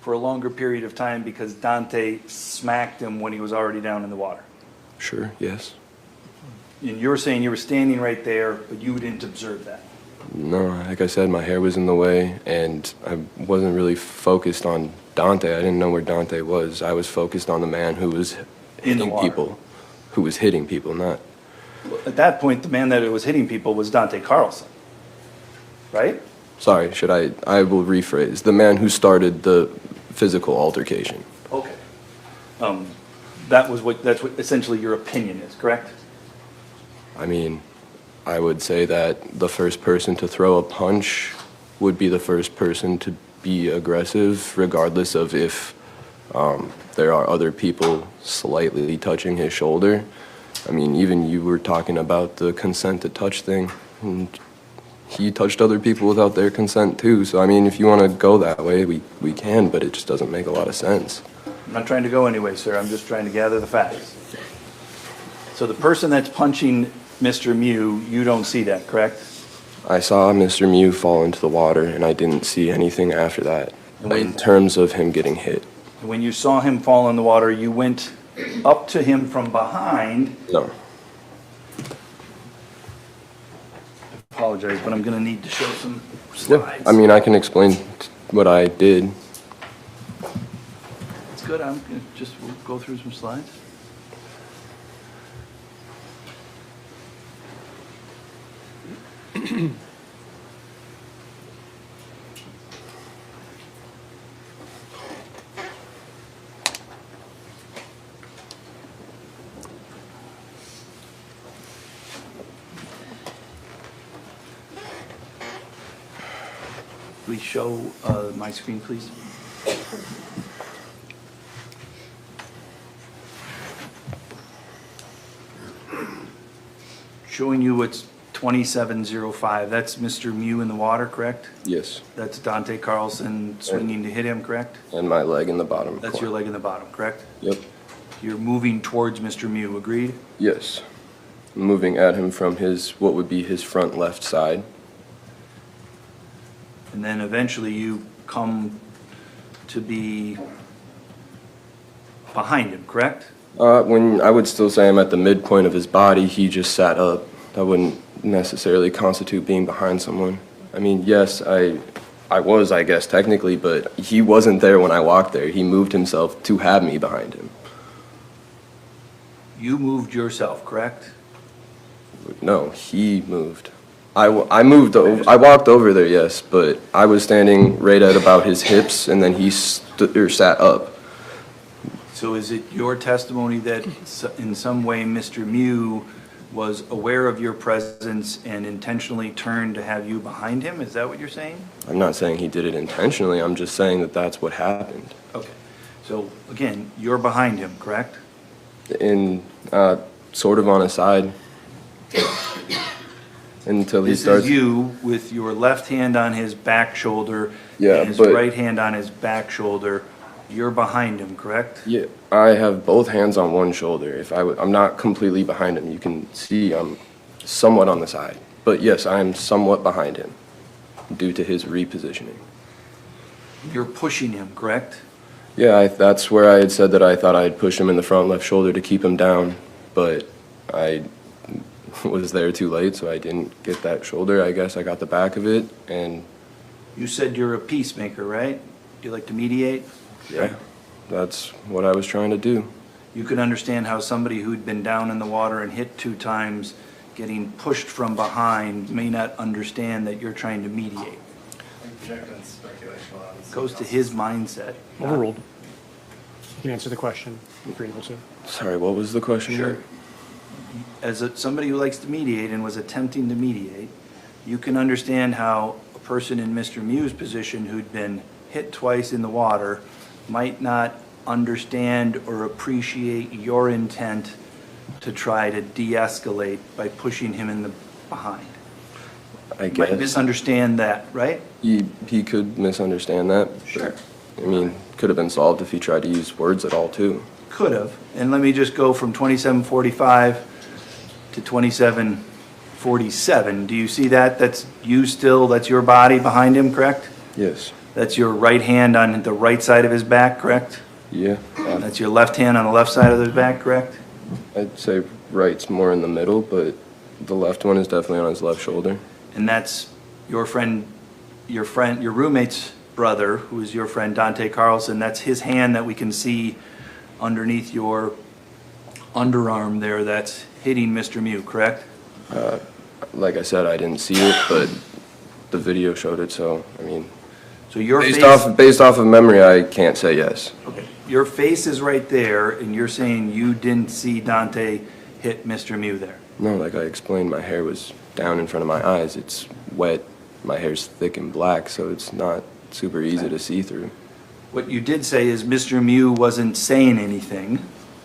for a longer period of time because Dante smacked him when he was already down in the water. Sure, yes. And you were saying you were standing right there, but you didn't observe that. No, like I said, my hair was in the way, and I wasn't really focused on Dante. I didn't know where Dante was. I was focused on the man who was In the hitting water. people. Who was hitting people, not... At that point, the man that was hitting people was Dante Carlson, right? Sorry, I will rephrase. The man who started the physical altercation. Okay. That's what essentially your opinion is, correct? I mean, I would say that the first person to throw a punch would be the first person to be aggressive, regardless of if there are other people slightly touching his shoulder. I mean, even you were talking about the consent to touch thing, and he touched other people without their consent too. So, I mean, if you want to go that way, we can, but it just doesn't make a lot of sense. I'm not trying to go anyway, sir. I'm just trying to gather the facts. So the person that's punching Mr. Mew, you don't see that, correct? I saw Mr. Mew fall into the water, and I didn't see anything after that in terms of him getting hit. When you saw him fall in the water, you went up to him from behind. No. I apologize, but I'm going to need to show some slides. I mean, I can explain what I did. It's good. I'm going to just we'll go through some slides. Please show my screen, please. Showing you what's 2705. That's Mr. Mew in the water, correct? Yes. That's Dante Carlson swinging to hit him, correct? And my leg in the bottom. That's your leg in the bottom, correct? Yep. You're moving towards Mr. Mew, agreed? Yes. Moving at him from what would be his front left side. And then eventually you come to be behind him, correct? When I would still say I'm at the midpoint of his body, he just sat up. That wouldn't necessarily constitute being behind someone. I mean, yes, I was, I guess, technically, but he wasn't there when I walked there. He moved himself to have me behind him. You moved yourself, correct? No, he moved. I moved over. I walked over there, yes, but I was standing right at about his hips, and then he sat up. So is it your testimony that in some way Mr. Mew was aware of your presence and intentionally turned to have you behind him? Is that what you're saying? I'm not saying he did it intentionally. I'm just saying that that's what happened. Okay. So again, you're behind him, correct? In sort of on a side until he starts. This is you with your left hand on his back shoulder Yeah, and his but- right hand on his back shoulder. You're behind him, correct? Yeah, I have both hands on one shoulder. I'm not completely behind him. You can see I'm somewhat on the side. But yes, I'm somewhat behind him due to his repositioning. You're pushing him, correct? Yeah, that's where I had said that I thought I'd push him in the front left shoulder to keep him down, but I was there too late, so I didn't get that shoulder. I guess I got the back of it, and You said you're a peacemaker, right? You like to mediate? yeah, that's what I was trying to do. You can understand how somebody who'd been down in the water and hit 2 times, getting pushed from behind, may not understand that you're trying to mediate. Goes to his mindset. Overruled. You can answer the question if you're able to. Sorry, what was the question? Sure. As somebody who likes to mediate and was attempting to mediate, you can understand how a person in Mr. Mew's position who'd been hit twice in the water might not understand or appreciate your intent to try to de-escalate by pushing him in the behind. I Might guess. misunderstand that, right? He could misunderstand that. Sure. I mean, could have been solved if he tried to use words at all, too. Could have. And let me just go from 2745 to 2747. Do you see that? That's you still, that's your body behind him, correct? Yes. That's your right hand on the right side of his back, correct? Yeah. That's your left hand on the left side of his back, correct? I'd say right's more in the middle, but the left one is definitely on his left shoulder. And that's your roommate's brother, who is your friend Dante Carlson, that's his hand that we can see underneath your underarm there that's hitting Mr. Mew, correct? Like I said, I didn't see it, but the video showed it, so, I mean, So your based face, based off of memory, I can't say yes. okay, your face is right there, and you're saying you didn't see Dante hit Mr. Mew there? No, like I explained, my hair was down in front of my eyes. It's wet. My hair's thick and black, so it's not super easy to see through. What you did say is Mr. Mew wasn't saying anything.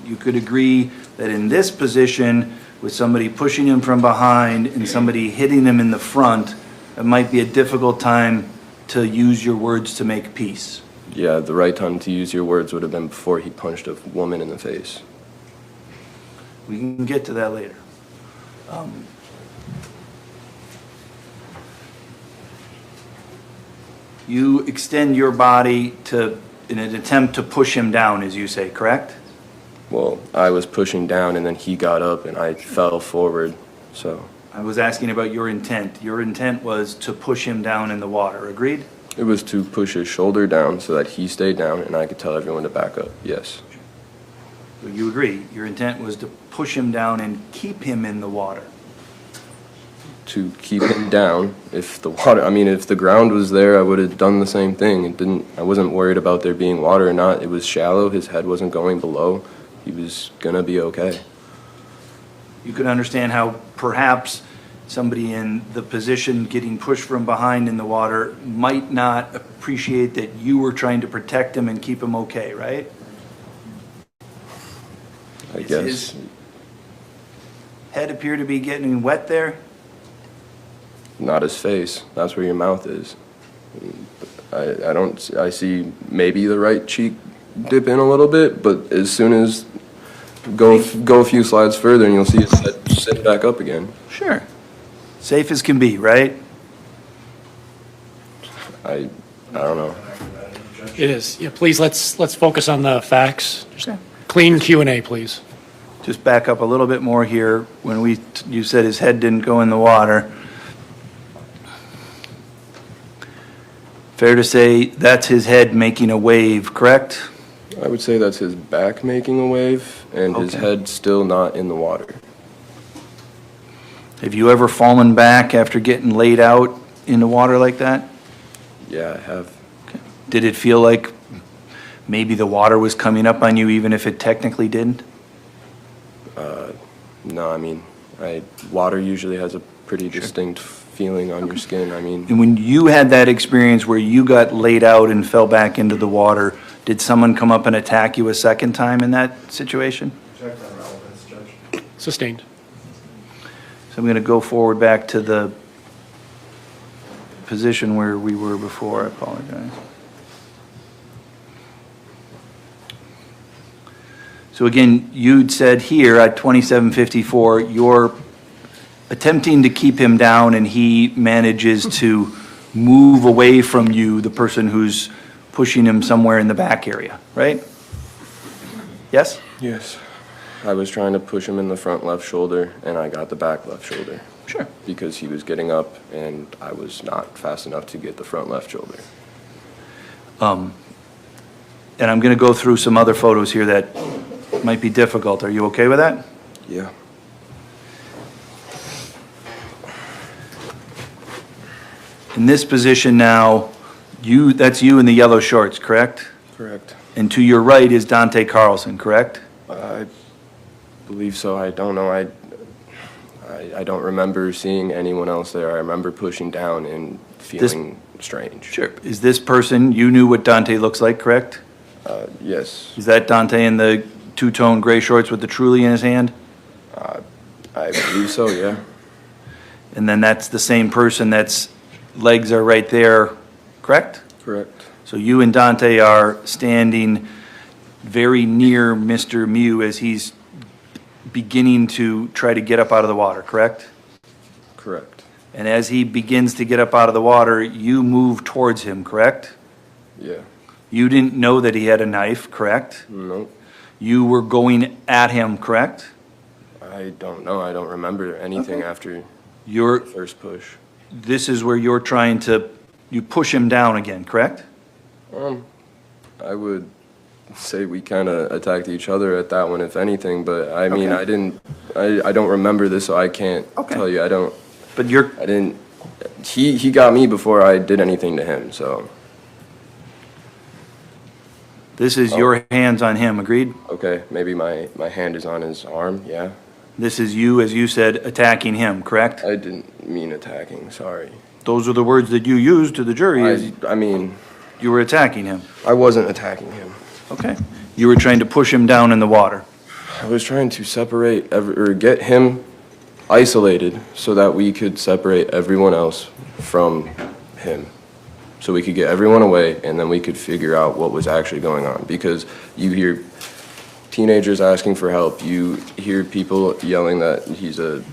You could agree that in this position, with somebody pushing him from behind and somebody hitting him in the front, it might be a difficult time to use your words to make peace. Yeah, the right time to use your words would have been before he punched a woman in the face. We can get to that later. You extend your body in an attempt to push him down, as you say, correct? Well, I was pushing down and then he got up and I fell forward, so. I was asking about your intent. Your intent was to push him down in the water, agreed? It was to push his shoulder down so that he stayed down and I could tell everyone to back up, yes. So you agree, your intent was to push him down and keep him in the water. To keep him down, if the ground was there, I would have done the same thing. I wasn't worried about there being water or not. It was shallow, his head wasn't going below. He was gonna be okay. You could understand how perhaps somebody in the position getting pushed from behind in the water might not appreciate that you were trying to protect him and keep him okay, right? I Is guess. his head appear to be getting wet there? Not his face. That's where your mouth is. I see maybe the right cheek dip in a little bit, but as soon as go a few slides further and you'll see his head sit back up again. Sure. Safe as can be, right? I don't know. It is. Yeah, please, let's focus on the facts. Just clean Q&A, please. Just back up a little bit more here. When you said his head didn't go in the water. Fair to say that's his head making a wave, correct? I would say that's his back making a wave and his Okay. head still not in the water. Have you ever fallen back after getting laid out in the water like that? Yeah, I have. Did it feel like maybe the water was coming up on you even if it technically didn't? No, I mean, water usually has a pretty distinct feeling on your skin. I mean, And when you had that experience where you got laid out and fell back into the water, did someone come up and attack you a second time in that situation? Sustained. So I'm going to go forward back to the position where we were before. I apologize. So again, you'd said here at 2754, you're attempting to keep him down and he manages to move away from you, the person who's pushing him somewhere in the back area, right? Yes? yes. I was trying to push him in the front left shoulder and I got the back left shoulder. Sure. Because he was getting up and I was not fast enough to get the front left shoulder. And I'm going to go through some other photos here that might be difficult. Are you okay with that? Yeah. In this position now, that's you in the yellow shorts, correct? Correct. And to your right is Dante Carlson, correct? I believe so. I don't know. I don't remember seeing anyone else there. I remember pushing down and feeling strange. Sure. Is this person, you knew what Dante looks like, correct? Yes. Is that Dante in the two-tone gray shorts with the Truly in his hand? I believe so, yeah. And then that's the same person that's legs are right there, correct? Correct. So you and Dante are standing very near Mr. Mew as he's beginning to try to get up out of the water, correct? Correct. And as he begins to get up out of the water, you move towards him, correct? Yeah. You didn't know that he had a knife, correct? No. You were going at him, correct? I don't know. I don't remember anything after Your the first push. this is where you're trying to, you push him down again, correct? I would say we kind of attacked each other at that one, if anything, but I mean, Okay. I don't remember this, so I can't Okay. tell you. But you're, I didn't, he got me before I did anything to him, so, this is your hands on him, agreed? okay, maybe my hand is on his arm, yeah? This is you, as you said, attacking him, correct? I didn't mean attacking, sorry. Those are the words that you used to the jury, is I mean, you were attacking him. I wasn't attacking him. Okay. You were trying to push him down in the water. I was trying to separate, or get him isolated so that we could separate everyone else from him. So we could get everyone away, and then we could figure out what was actually going on. Because you hear teenagers asking for help, you hear people yelling that he's a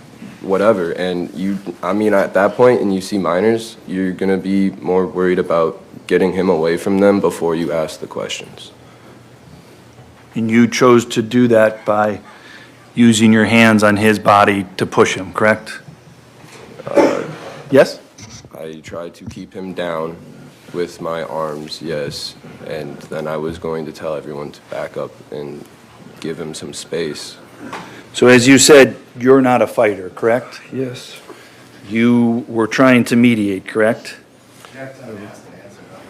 whatever, and I mean, at that point, and you see minors, you're gonna be more worried about getting him away from them before you ask the questions. And you chose to do that by using your hands on his body to push him, correct? Yes? I tried to keep him down with my arms, yes, and then I was going to tell everyone to back up and give him some space. So as you said, you're not a fighter, correct? Yes. You were trying to mediate, correct?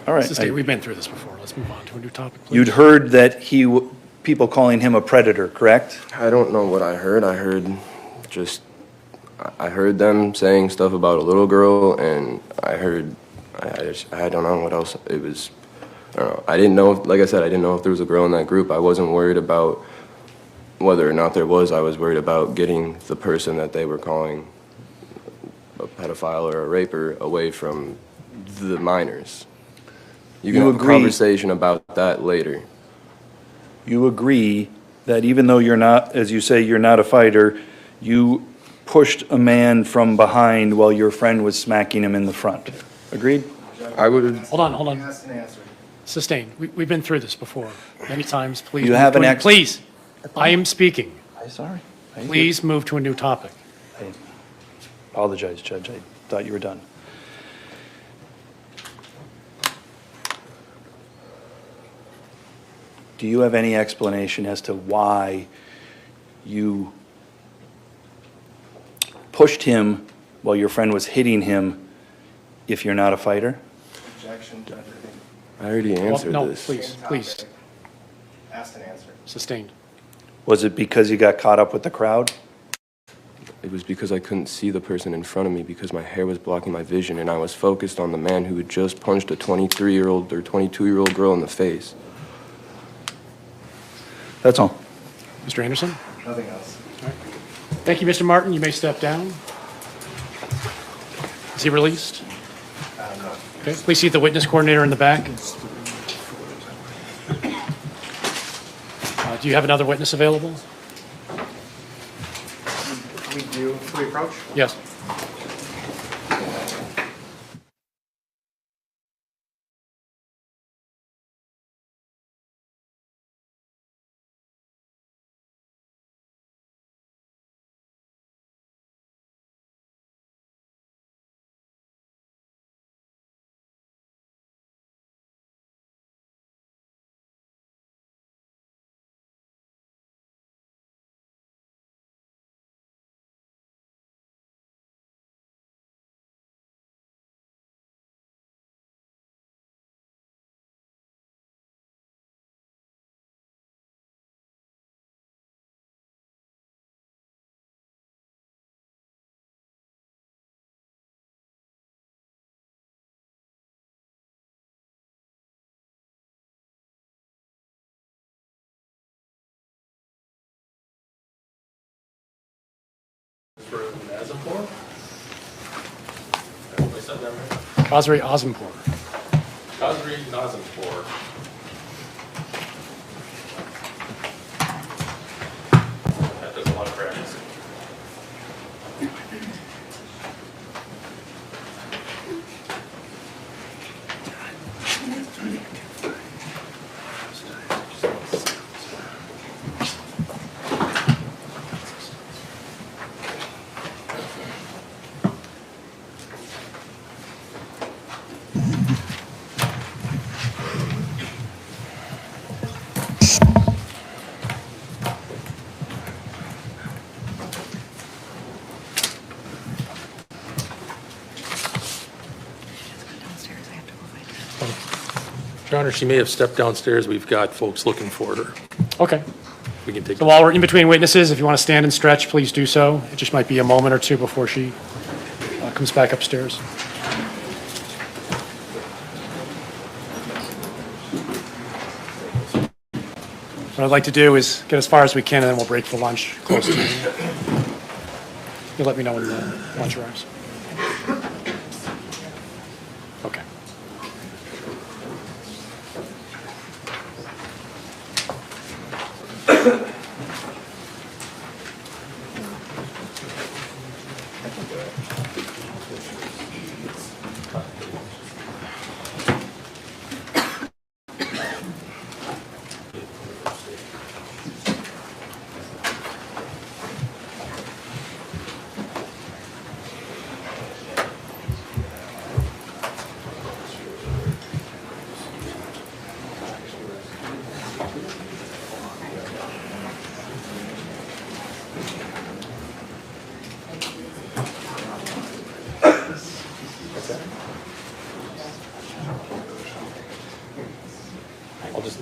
All right. Mr. State, we've been through this before. Let's move on to a new topic, please. You'd heard that people calling him a predator, correct? I don't know what I heard. I heard them saying stuff about a little girl, and I don't know what else it was. I don't know. I didn't know, like I said, I didn't know if there was a girl in that group. I wasn't worried about whether or not there was. I was worried about getting the person that they were calling a pedophile or a raper away from the minors. You can have a conversation about that later. You agree that even though you're not, as you say, you're not a fighter, you pushed a man from behind while your friend was smacking him in the front. Agreed? I would. Hold on. Sustained. We've been through this before, many times. Please. You have an Please, I am speaking. I'm sorry. Please move to a new topic. I apologize, Judge. I thought you were done. Do you have any explanation as to why you pushed him while your friend was hitting him if you're not a fighter? Objection, Judge. I already answered No, this. please. Asked and answered. Sustained. Was it because you got caught up with the crowd? It was because I couldn't see the person in front of me because my hair was blocking my vision, and I was focused on the man who had just punched a 23-year-old or 22-year-old girl in the face. That's all. Mr. Anderson? Nothing else. Thank you, Mr. Martin. You may step down. Is he released? No. Okay, please see the witness coordinator in the back. Do you have another witness available? We do. Can we approach? Yes. Qasri Azimpur. Qasri Azimpur. That does a lot of practice. Honor, she may have stepped downstairs. We've got folks looking for her. Okay. We can take. So while we're in between witnesses, if you want to stand and stretch, please do so. It just might be a moment or two before she comes back upstairs. What I'd like to do is get as far as we can, and then we'll break for lunch close to noon. You'll let me know when the lunch arrives. Okay.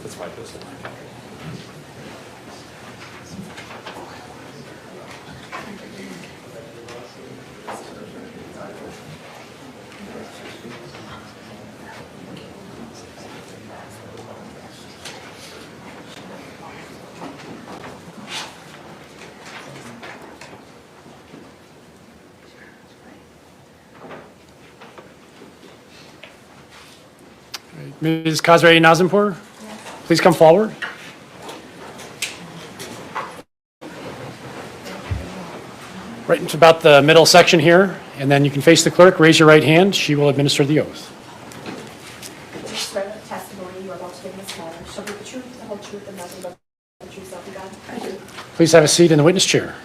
That's my pistol. Ms. Kazray Nazimpour, please come forward. Right into about the middle section here, and then you can face the clerk, raise your right hand, she will administer the oath. You swear the testimony you are about to give in this matter shall be the truth, the whole truth, and nothing but the truth, so help you God. I do. Please have a seat in the witness chair.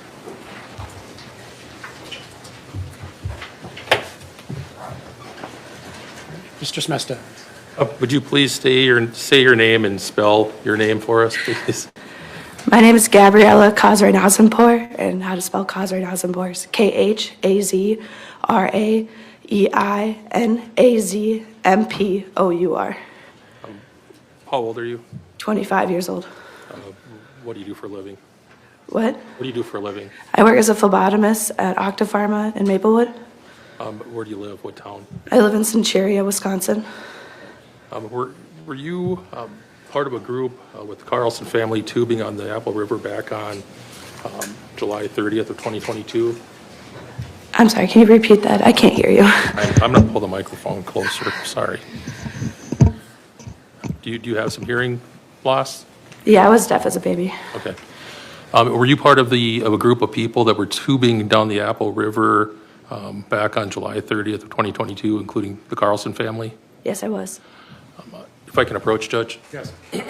Mr. Smesta. Would you please say your name and spell your name for us, please? My name is Gabriella Kazray Nazimpour, and how to spell Kazray Nazimpour is KHAZRAEINAZMPOUR. How old are you? 25 years old. What do you do for a living? What? What do you do for a living? I work as a phlebotomist at Octapharma in Maplewood. Where do you live? What town? I live in Centuria, Wisconsin. Were you part of a group with the Carlson family tubing on the Apple River back on July 30th of 2022? I'm sorry, can you repeat that? I can't hear you. I'm going to pull the microphone closer. Sorry. Do you have some hearing loss? Yeah, I was deaf as a baby. Okay. Were you part of a group of people that were tubing down the Apple River back on July 30th of 2022, including the Carlson family? Yes, I was. If I can approach, Judge? Yes. Do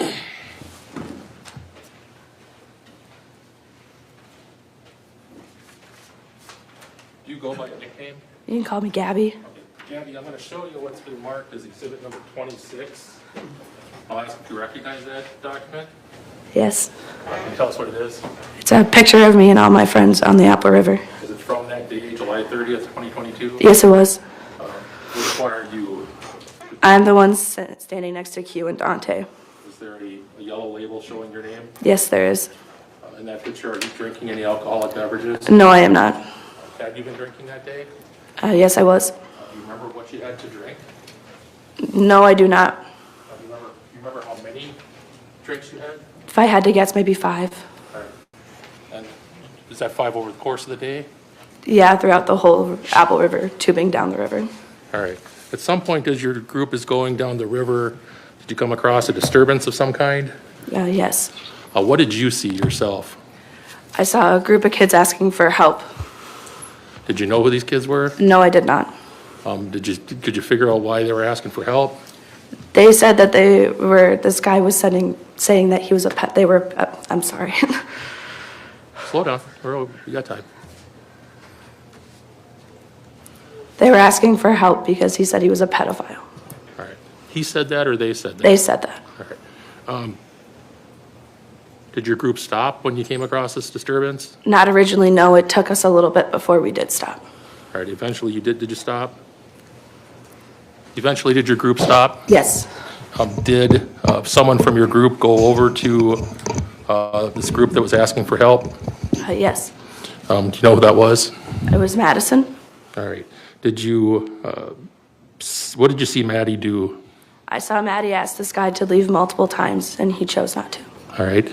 you go by a nickname? You can call me Gabby. Gabby, I'm going to show you what's been marked as exhibit number 26. I'll ask if you recognize that document. Yes. Can you tell us what it is? It's a picture of me and all my friends on the Apple River. Is it from that day, July 30th, 2022? Yes, it was. Which one are you? I'm the one standing next to Q and Dante. Is there a yellow label showing your name? Yes, there is. In that picture, are you drinking any alcoholic beverages? No, I am not. Have you been drinking that day? Yes, I was. Do you remember what you had to drink? No, I do not. Do you remember how many drinks you had? If I had to guess, maybe 5. All right. And is that 5 over the course of the day? Yeah, throughout the whole Apple River, tubing down the river. All right. At some point, as your group is going down the river, did you come across a disturbance of some kind? Yes. What did you see yourself? I saw a group of kids asking for help. Did you know who these kids were? No, I did not. Could you figure out why they were asking for help? They said that this guy was saying that he was a pet. They were, I'm sorry. Slow down. We got time. They were asking for help because he said he was a pedophile. All right. He said that or they said that? They said that. All right. Did your group stop when you came across this disturbance? Not originally, no. It took us a little bit before we did stop. All right. Eventually you did you stop? Eventually, did your group stop? Yes. Did someone from your group go over to this group that was asking for help? Yes, Do you know who that was? it was Madison. All right. Did you, what did you see Maddie do? I saw Maddie ask this guy to leave multiple times, and he chose not to. All right.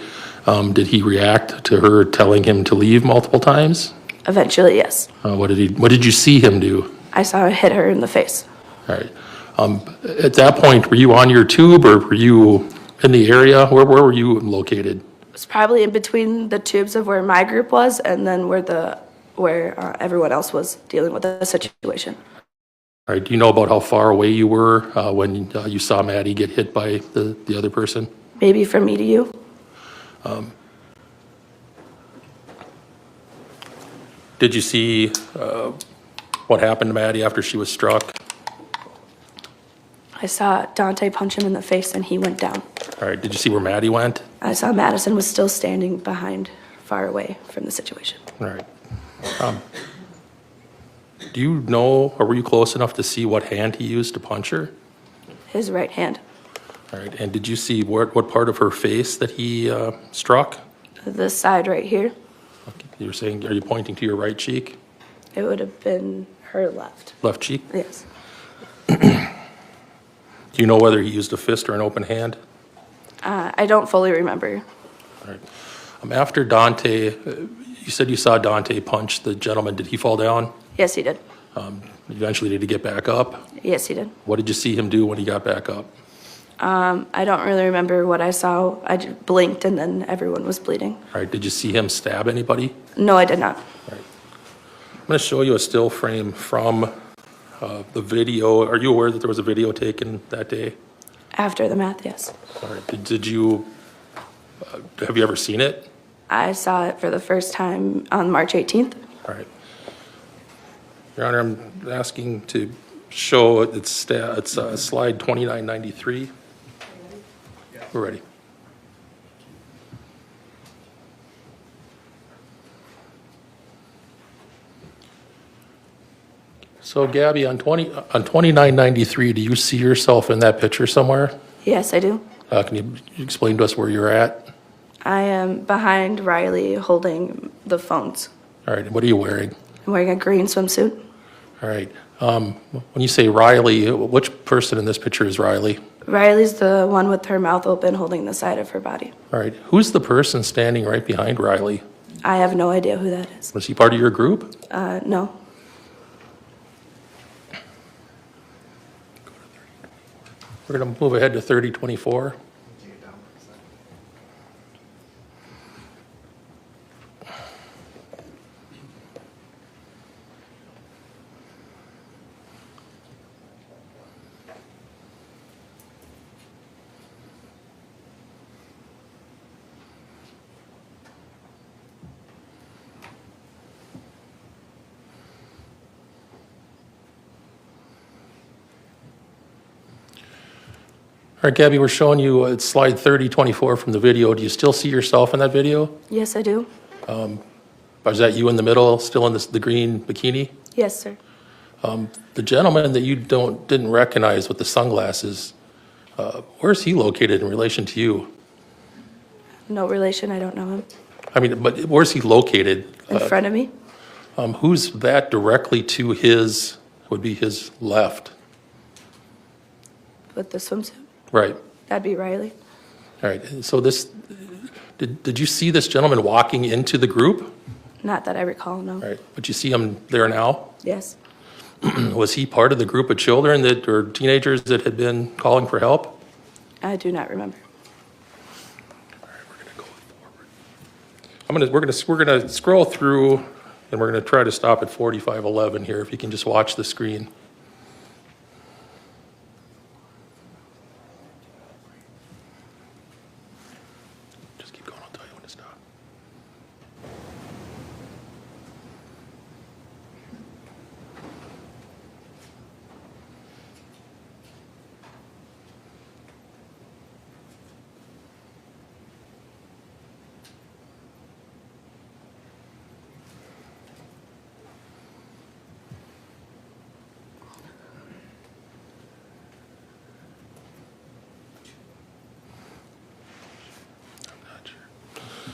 Did he react to her telling him to leave multiple times? Eventually, yes. What did you see him do? I saw her hit her in the face. All right. At that point, were you on your tube or were you in the area? Where were you located? It was probably in between the tubes of where my group was and then where everyone else was dealing with the situation. All right. Do you know about how far away you were when you saw Maddie get hit by the other person? Maybe from me to you. Did you see what happened to Maddie after she was struck? I saw Dante punch him in the face and he went down. All right. Did you see where Maddie went? I saw Madison was still standing behind, far away from the situation. All right. Do you know, or were you close enough to see what hand he used to punch her? His right hand. All right. And did you see what part of her face that he struck? This side right here, Okay. You were saying, are you pointing to your right cheek? it would have been her left. Left cheek? Yes. Do you know whether he used a fist or an open hand? I don't fully remember. All right. After Dante, you said you saw Dante punch the gentleman. Did he fall down? Yes, he did. Eventually, did he get back up? Yes, he did. What did you see him do when he got back up? I don't really remember what I saw. I just blinked and then everyone was bleeding. All right. Did you see him stab anybody? No, I did not. I'm going to show you a still frame from the video. Are you aware that there was a video taken that day? After the math, yes. All right. Did you, have you ever seen it? I saw it for the first time on March 18th. All right. Your Honor, I'm asking to show, it's slide 2993. We're ready. So Gabby, on 2993, do you see yourself in that picture somewhere? Yes, I do. Can you explain to us where you're at? I am behind Riley holding the phones. All right, what are you wearing? I'm wearing a green swimsuit. All right. When you say Riley, which person in this picture is Riley? Riley's the one with her mouth open holding the side of her body. All right. Who's the person standing right behind Riley? I have no idea who that is. Was he part of your group? No. We're going to move ahead to 3024. All right, Gabby, we're showing you it's slide 3024 from the video. Do you still see yourself in that video? Yes, I do. Is that you in the middle, still in the green bikini? Yes, sir. The gentleman that you didn't recognize with the sunglasses, where's he located in relation to you? No relation. I don't know him. I mean, but where's he located? In front of me? Who's that directly to his, would be his left? With the swimsuit? Right. That'd be Riley. All right. So did you see this gentleman walking into the group? Not that I recall, no. All right. But you see him there now? Yes. Was he part of the group of children that, or teenagers that had been calling for help? I do not remember. All right, we're going to go forward. We're gonna scroll through, and we're gonna try to stop at 4511 here. If you can just watch the screen. Just keep going. I'll tell you when to stop.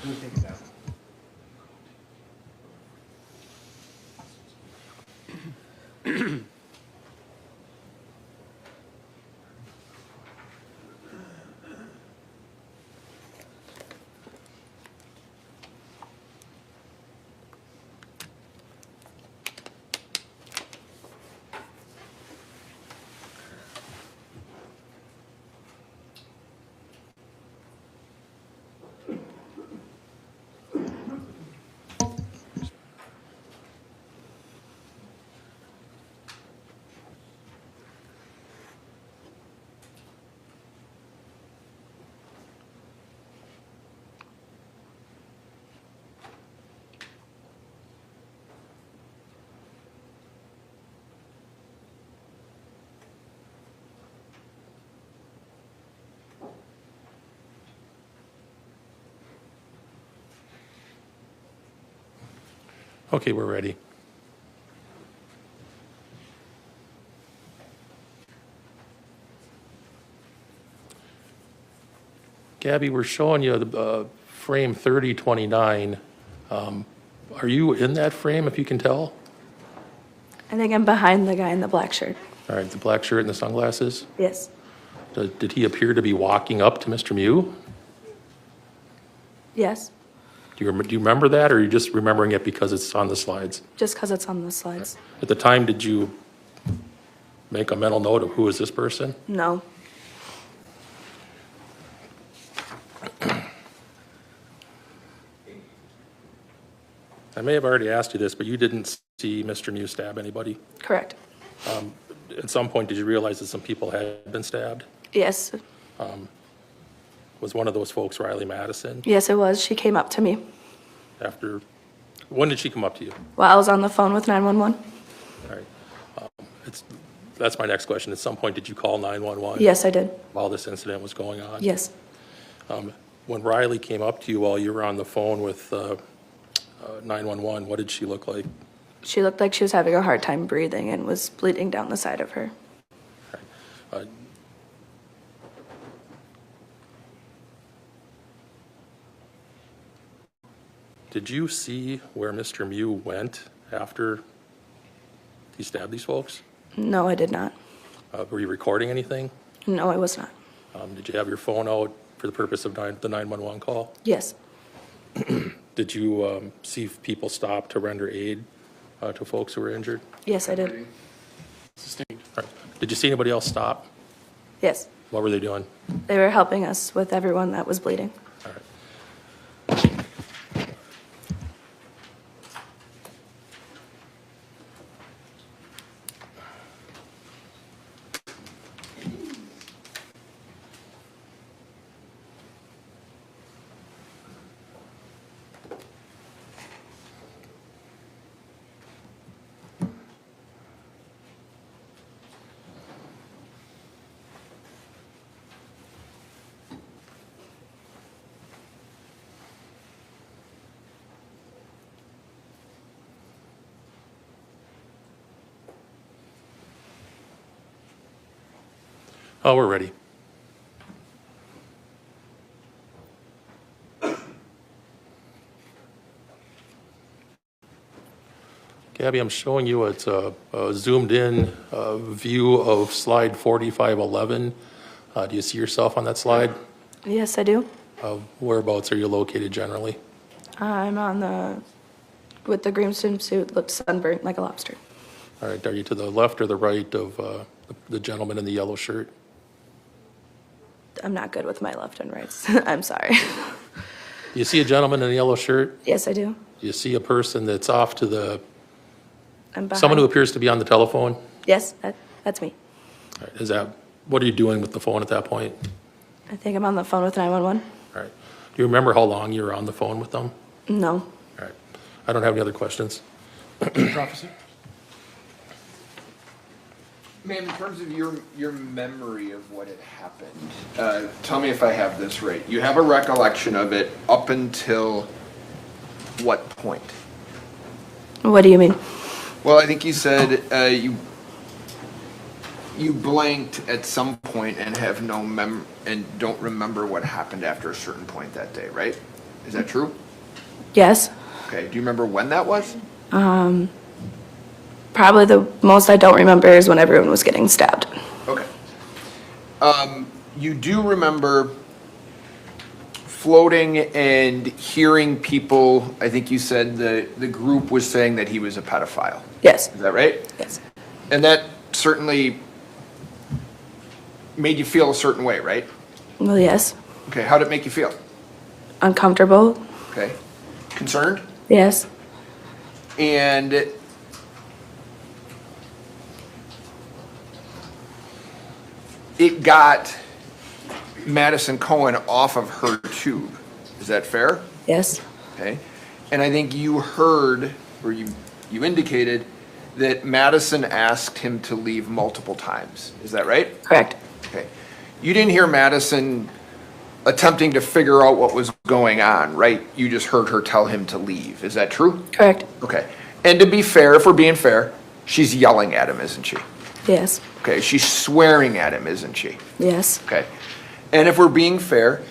Can you take it down? Okay, we're ready. Gabby, we're showing you the frame 3029. Are you in that frame, if you can tell? I think I'm behind the guy in the black shirt. All right, the black shirt and the sunglasses? Yes. Did he appear to be walking up to Mr. Mew? Yes. Do you remember that, or are you just remembering it because it's on the slides? Just because it's on the slides. At the time, did you make a mental note of who is this person? No. I may have already asked you this, but you didn't see Mr. Mew stab anybody. Correct. At some point, did you realize that some people had been stabbed? Yes. Was one of those folks Riley Madison? Yes, it was. She came up to me After, when did she come up to you? while I was on the phone with 911. All right. That's my next question. At some point, did you call 911? Yes, I did. While this incident was going on? Yes. When Riley came up to you while you were on the phone with 911, what did she look like? She looked like she was having a hard time breathing and was bleeding down the side of her. Uh, Did you see where Mr. Mew went after he stabbed these folks? No, I did not. Were you recording anything? No, I was not. Did you have your phone out for the purpose of the 911 call? Yes. Did you see people stop to render aid to folks who were injured? Yes, I did. Sustained. All right. Did you see anybody else stop? Yes. What were they doing? They were helping us with everyone that was bleeding. All right. Oh, we're ready. Gabby, I'm showing you it's a zoomed in view of slide 4511. Do you see yourself on that slide? Yes, I do. Whereabouts are you located generally? I'm on with the green swimsuit, looked sunburnt like a lobster. All right, are you to the left or the right of the gentleman in the yellow shirt? I'm not good with my left and rights. I'm sorry. Do you see a gentleman in a yellow shirt? Yes, I do. Do you see a person that's off to the, I'm behind. someone who appears to be on the telephone? Yes, that's me. All right, is that, what are you doing with the phone at that point? I think I'm on the phone with 911. All right. Do you remember how long you were on the phone with them? No. All right. I don't have any other questions. Officer? Ma'am, in terms of your memory of what had happened, tell me if I have this right. You have a recollection of it up until what point? What do you mean? Well, I think you said you blanked at some point and have no and don't remember what happened after a certain point that day, right? Is that true? Yes. Okay, do you remember when that was? Probably the most I don't remember is when everyone was getting stabbed. Okay. You do remember floating and hearing people, I think you said the group was saying that he was a pedophile. Yes. Is that right? Yes. And that certainly made you feel a certain way, right? Well, yes. Okay, how did it make you feel? Uncomfortable. Okay. Concerned? Yes. And it got Madison Cohen off of her tube. Is that fair? Yes. Okay. And I think you heard, or you indicated, that Madison asked him to leave multiple times. Is that right? Correct. Okay. You didn't hear Madison attempting to figure out what was going on, right? You just heard her tell him to leave. Is that true? Correct. Okay. And to be fair, if we're being fair, she's yelling at him, isn't she? Yes. Okay. She's swearing at him, isn't she? Yes. Okay. And if we're being fair,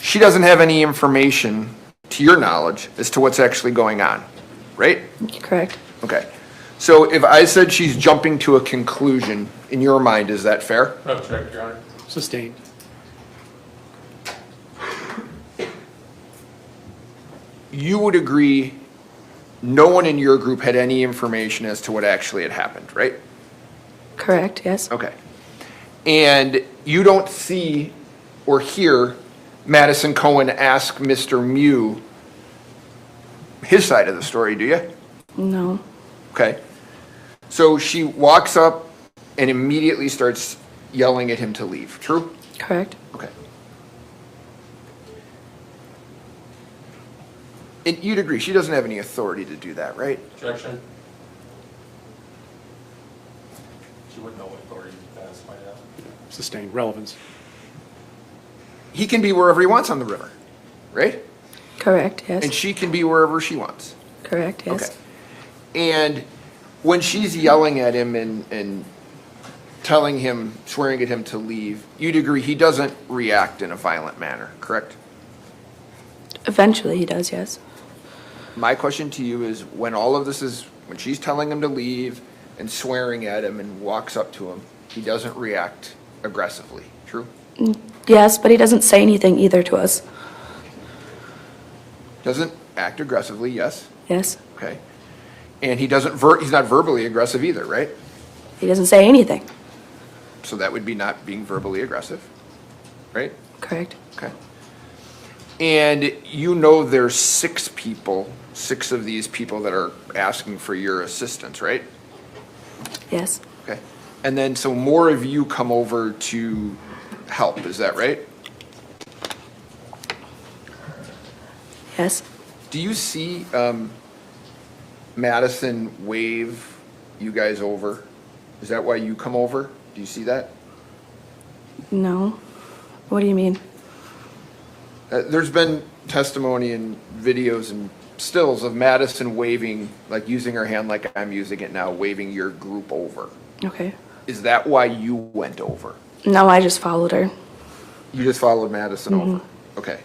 she doesn't have any information, to your knowledge, as to what's actually going on, right? Correct. Okay. So if I said she's jumping to a conclusion, in your mind, is that fair? Object, Your Honor. Sustained. You would agree no one in your group had any information as to what actually had happened, right? Correct. Yes. Okay. And you don't see or hear Madison Cohen ask Mr. Mew his side of the story, do you? No. Okay. So she walks up and immediately starts yelling at him to leave. True? Correct. Okay. And you'd agree she doesn't have any authority to do that, right? Objection. She wouldn't know what authority to pass by now. Sustained. Relevance. He can be wherever he wants on the river, right? Correct. Yes. And she can be wherever she wants. Correct. Yes. Okay. And when she's yelling at him and telling him, swearing at him to leave, you'd agree he doesn't react in a violent manner, correct? Eventually, he does. Yes. My question to you is, when all of this is, when she's telling him to leave and swearing at him and walks up to him, he doesn't react aggressively, true? Yes, but he doesn't say anything either to us. Doesn't act aggressively, yes? Yes. Okay. And he's not verbally aggressive either, right? He doesn't say anything. So that would be not being verbally aggressive, right? Correct. Okay. And you know there's six of these people that are asking for your assistance, right? Yes. Okay. And then so more of you come over to help, is that right? Yes. Do you see Madison wave you guys over? Is that why you come over? Do you see that? No. What do you mean? There's been testimony and videos and stills of Madison waving, like using her hand like I'm using it now, waving your group over. Okay. Is that why you went over? No, I just followed her. You just followed Madison over? Okay.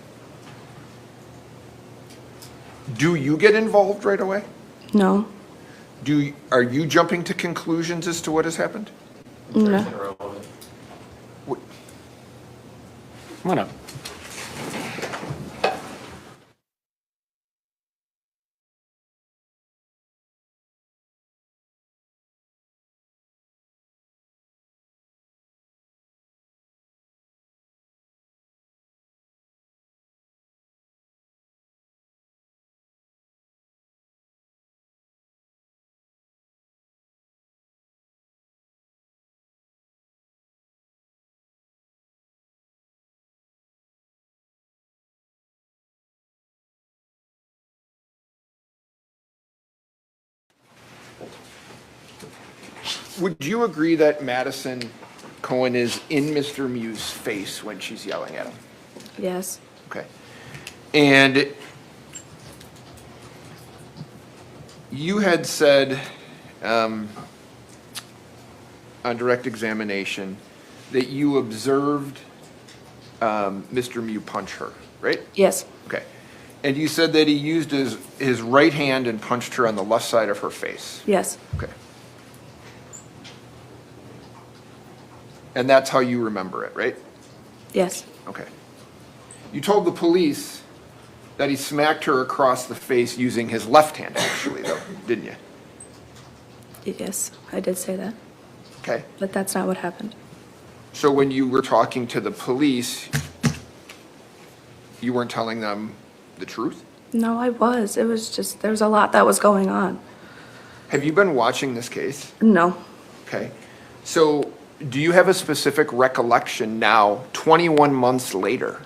Do you get involved right away? No. Are you jumping to conclusions as to what has happened? No. Come on up. Would you agree that Madison Cohen is in Mr. Mew's face when she's yelling at him? Yes. Okay. And you had said on direct examination that you observed Mr. Mew punch her, right? Yes. Okay. And you said that he used his right hand and punched her on the left side of her face. Yes. Okay. And that's how you remember it, right? Yes. Okay. You told the police that he smacked her across the face using his left hand, actually, though, didn't you? Yes, I did say that. Okay. But that's not what happened. So when you were talking to the police, you weren't telling them the truth? No, I was. It was just, there was a lot that was going on. Have you been watching this case? No. Okay. So do you have a specific recollection now, 21 months later,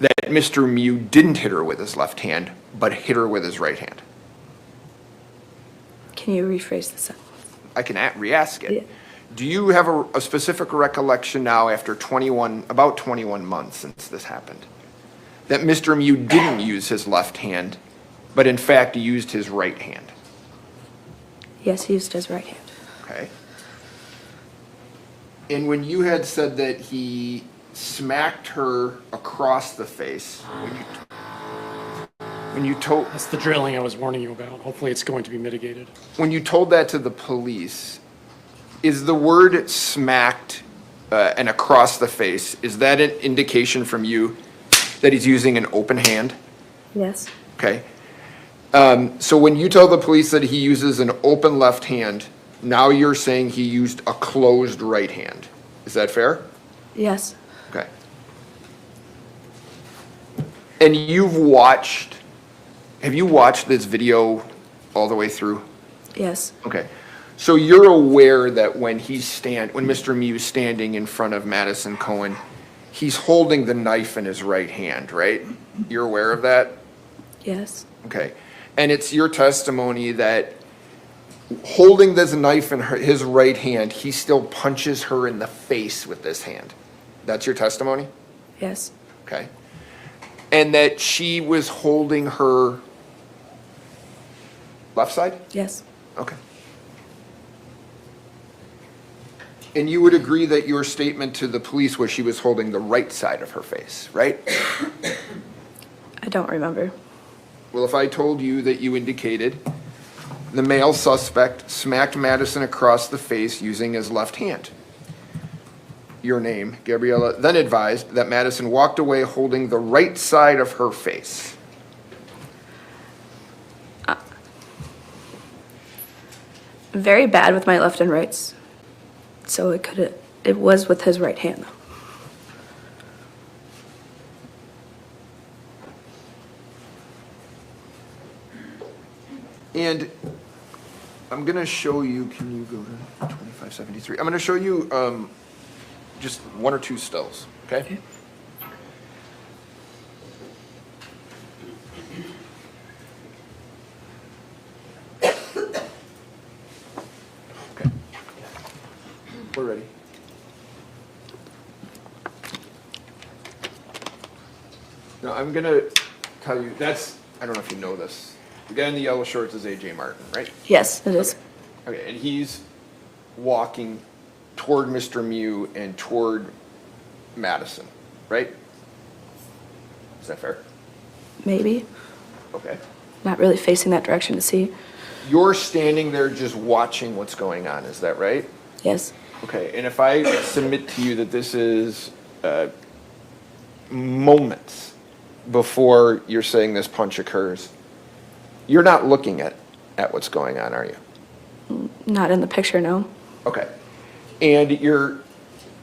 that Mr. Mew didn't hit her with his left hand, but hit her with his right hand? Can you rephrase the sentence? I can re-ask it. Yeah. Do you have a specific recollection now after about 21 months since this happened, that Mr. Mew didn't use his left hand, but in fact used his right hand? Yes, he used his right hand. Okay. And when you had said that he smacked her across the face, when you told... That's the drilling I was warning you about. Hopefully it's going to be mitigated. When you told that to the police, is the word smacked and across the face, is that an indication from you that he's using an open hand? Yes. Okay. So when you tell the police that he uses an open left hand, now you're saying he used a closed right hand. Is that fair? Yes. Okay. And have you watched this video all the way through? Yes. Okay. So you're aware that when Mr. Mew's standing in front of Madison Cohen, he's holding the knife in his right hand, right? You're aware of that? Yes. Okay. And it's your testimony that holding this knife in his right hand, he still punches her in the face with this hand. That's your testimony? Yes. Okay. And that she was holding her left side? Yes. Okay. And you would agree that your statement to the police was she was holding the right side of her face, right? I don't remember. Well, if I told you that you indicated the male suspect smacked Madison across the face using his left hand, your name, Gabriella, then advised that Madison walked away holding the right side of her face. Very bad with my left and rights. So it was with his right hand though. And I'm going to show you, can you go to 2573? I'm going to show you just one or two stills, okay? Okay. We're ready. Now, I'm going to tell you, I don't know if you know this. The guy in the yellow shorts is A.J. Martin, right? Yes, it is. Okay, and he's walking toward Mr. Mew and toward Madison, right? Is that fair? Maybe. Okay. Not really facing that direction to see. You're standing there just watching what's going on, is that right? Yes. Okay, and if I submit to you that this is moments before you're saying this punch occurs, you're not looking at what's going on, are you? Not in the picture, no. Okay. And you're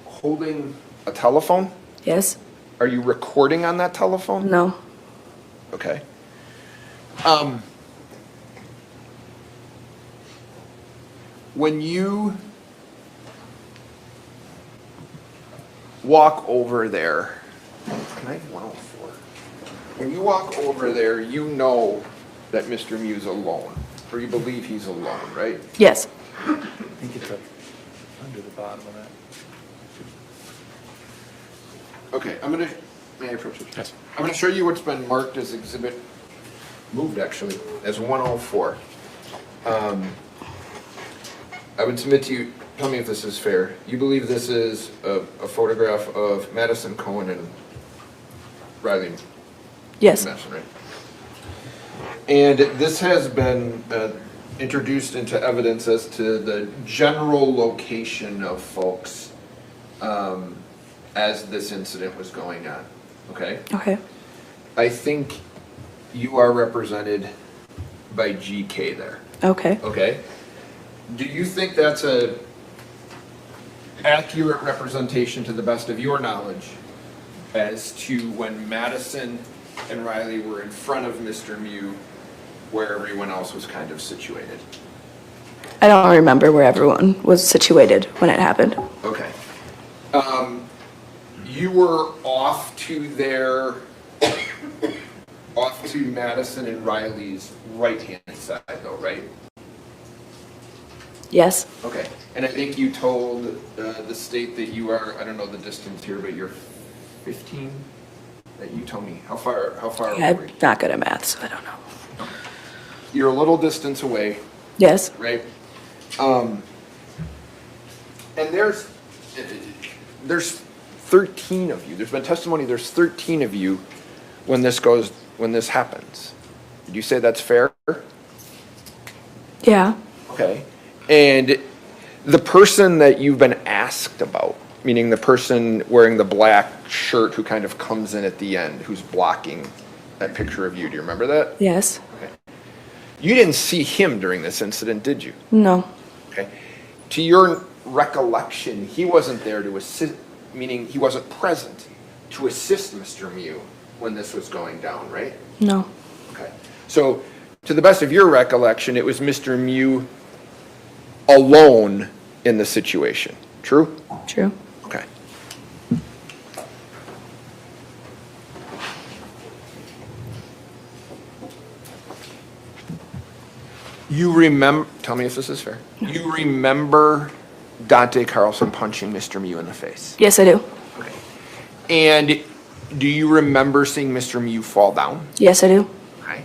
holding a telephone? Yes. Are you recording on that telephone? No. Okay. When you walk over there, can I have 104? When you walk over there, you know that Mr. Mew's alone, or you believe he's alone, right? Yes. I think it's up under the bottom of that. Okay, may I approach it? Yes. I'm gonna show you what's been marked as moved actually, as 104. I would submit to you, tell me if this is fair. You believe this is a photograph of Madison Cohen and Riley Yes. Madison, right? And this has been introduced into evidence as to the general location of folks as this incident was going on, okay? Okay. I think you are represented by GK there, Okay. okay? Do you think that's a accurate representation to the best of your knowledge as to when Madison and Riley were in front of Mr. Mew where everyone else was kind of situated? I don't remember where everyone was situated when it happened. Okay. You were off to Madison and Riley's right-hand side though, right? Yes. Okay. And I think you told the state that you are, I don't know the distance here, but you're 15? That you told me. How far Yeah, away? I'm not good at math, so I don't know. You're a little distance away, Yes. right? And there's 13 of you. There's been testimony, there's 13 of you when this happens. Did you say that's fair? Yeah. Okay. And the person that you've been asked about, meaning the person wearing the black shirt who kind of comes in at the end, who's blocking that picture of you, do you remember that? Yes. Okay. You didn't see him during this incident, did you? No. Okay. To your recollection, he wasn't there to assist, meaning he wasn't present to assist Mr. Mew when this was going down, right? No. Okay. So, to the best of your recollection, it was Mr. Mew alone in the situation. True? True. Okay. You remember, tell me if this is fair. You remember Dante Carlson punching Mr. Mew in the face? Yes, I do. Okay. And do you remember seeing Mr. Mew fall down? Yes, I do. Okay.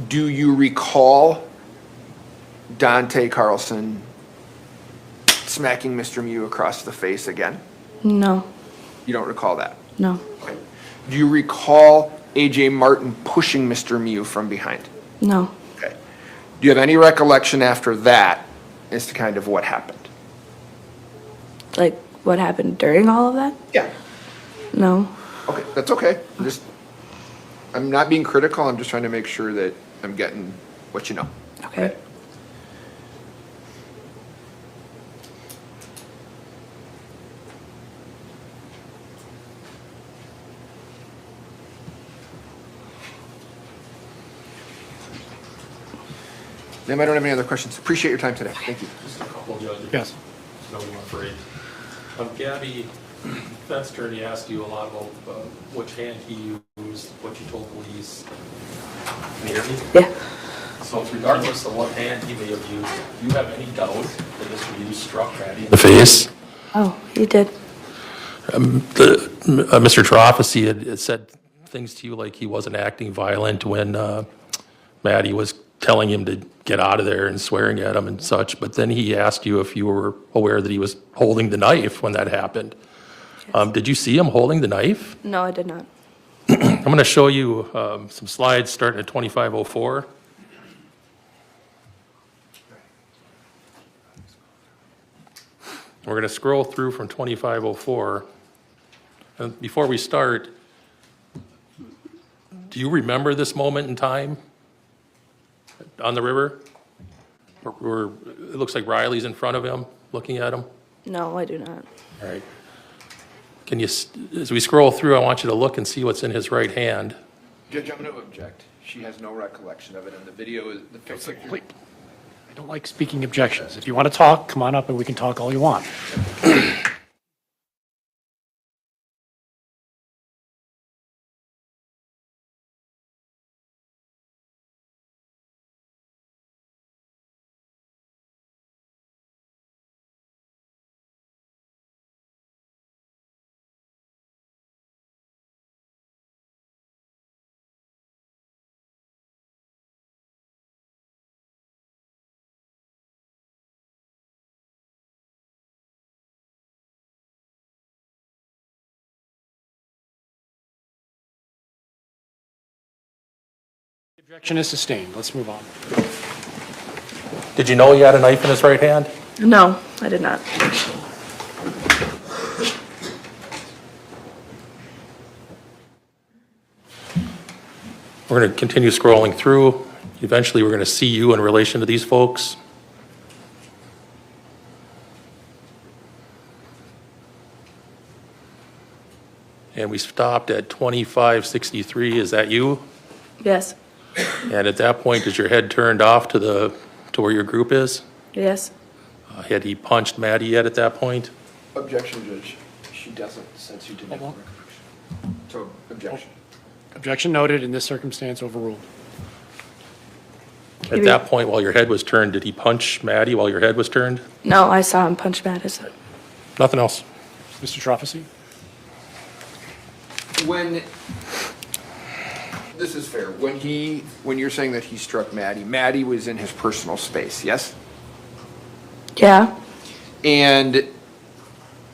Do you recall Dante Carlson smacking Mr. Mew across the face again? No. You don't recall that? No. Okay. Do you recall AJ Martin pushing Mr. Mew from behind? No. Okay. Do you have any recollection after that as to kind of what happened? Like what happened during all of that? Yeah. No. Okay, that's okay. I'm not being critical, I'm just trying to make sure that I'm getting what you know. Okay. Ma'am, I don't have any other questions. Appreciate your time today. Thank you. Just a couple, Judge. Yes. No, I'm afraid. Gabby, defense attorney asked you a lot about which hand he used, what you told police. Can you hear me? Yeah. So regardless of what hand he may have used, do you have any doubt that Mr. Hughes struck Maddie in the face? Oh, he did. Mr. Trofficy had said things to you like he wasn't acting violent when Maddie was telling him to get out of there and swearing at him and such, but then he asked you if you were aware that he was holding the knife when that happened. Yes. Did you see him holding the knife? No, I did not. I'm going to show you some slides starting at 2504. We're going to scroll through from 2504. And before we start, do you remember this moment in time on the river? Or it looks like Riley's in front of him, looking at him? No, I do not. All right. Can you, as we scroll through, I want you to look and see what's in his right hand. Judge, I'm going to object. She has no recollection of it, and the video is, the picture. Wait. I don't like speaking objections. If you want to talk, come on up and we can talk all you want. Objection is sustained. Let's move on. Did you know he had a knife in his right hand? No, I did not. We're going to continue scrolling through. Eventually, we're going to see you in relation to these folks. And we stopped at 2563. Is that you? Yes. And at that point, is your head turned off to where your group is? Yes. Had he punched Maddie yet at that point? Objection, Judge. She doesn't, since you didn't have a recollection. So, objection. Objection noted. In this circumstance, overruled. At that point, while your head was turned, did he punch Maddie while your head was turned? No, I saw him punch Madison. Nothing else. Mr. Trofasi? When, this is fair, when you're saying that he struck Maddie was in his personal space, yes? Yeah. And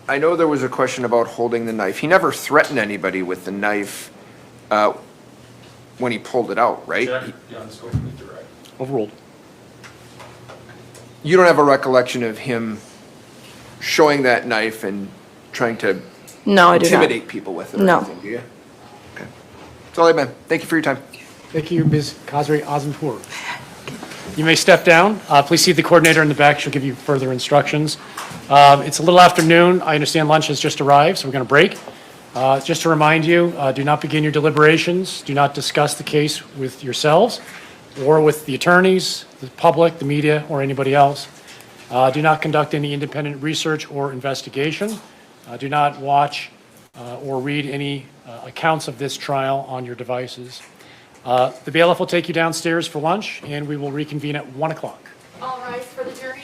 I know there was a question about holding the knife. He never threatened anybody with the knife when he pulled it out, right? Overruled. You don't have a recollection of him showing that knife and trying to No, I do not. intimidate people with it or No. anything, do you? Okay. That's all I have, man. Thank you for your time. Thank you, Ms. Khazri Azampour. You may step down. Please see the coordinator in the back. She'll give you further instructions. It's a little after noon. I understand lunch has just arrived, so we're going to break. Just to remind you, do not begin your deliberations. Do not discuss the case with yourselves or with the attorneys, the public, the media, or anybody else. Do not conduct any independent research or investigation. Do not watch or read any accounts of this trial on your devices. The bailiff will take you downstairs for lunch, and we will reconvene at 1 o'clock. All rise for the jury.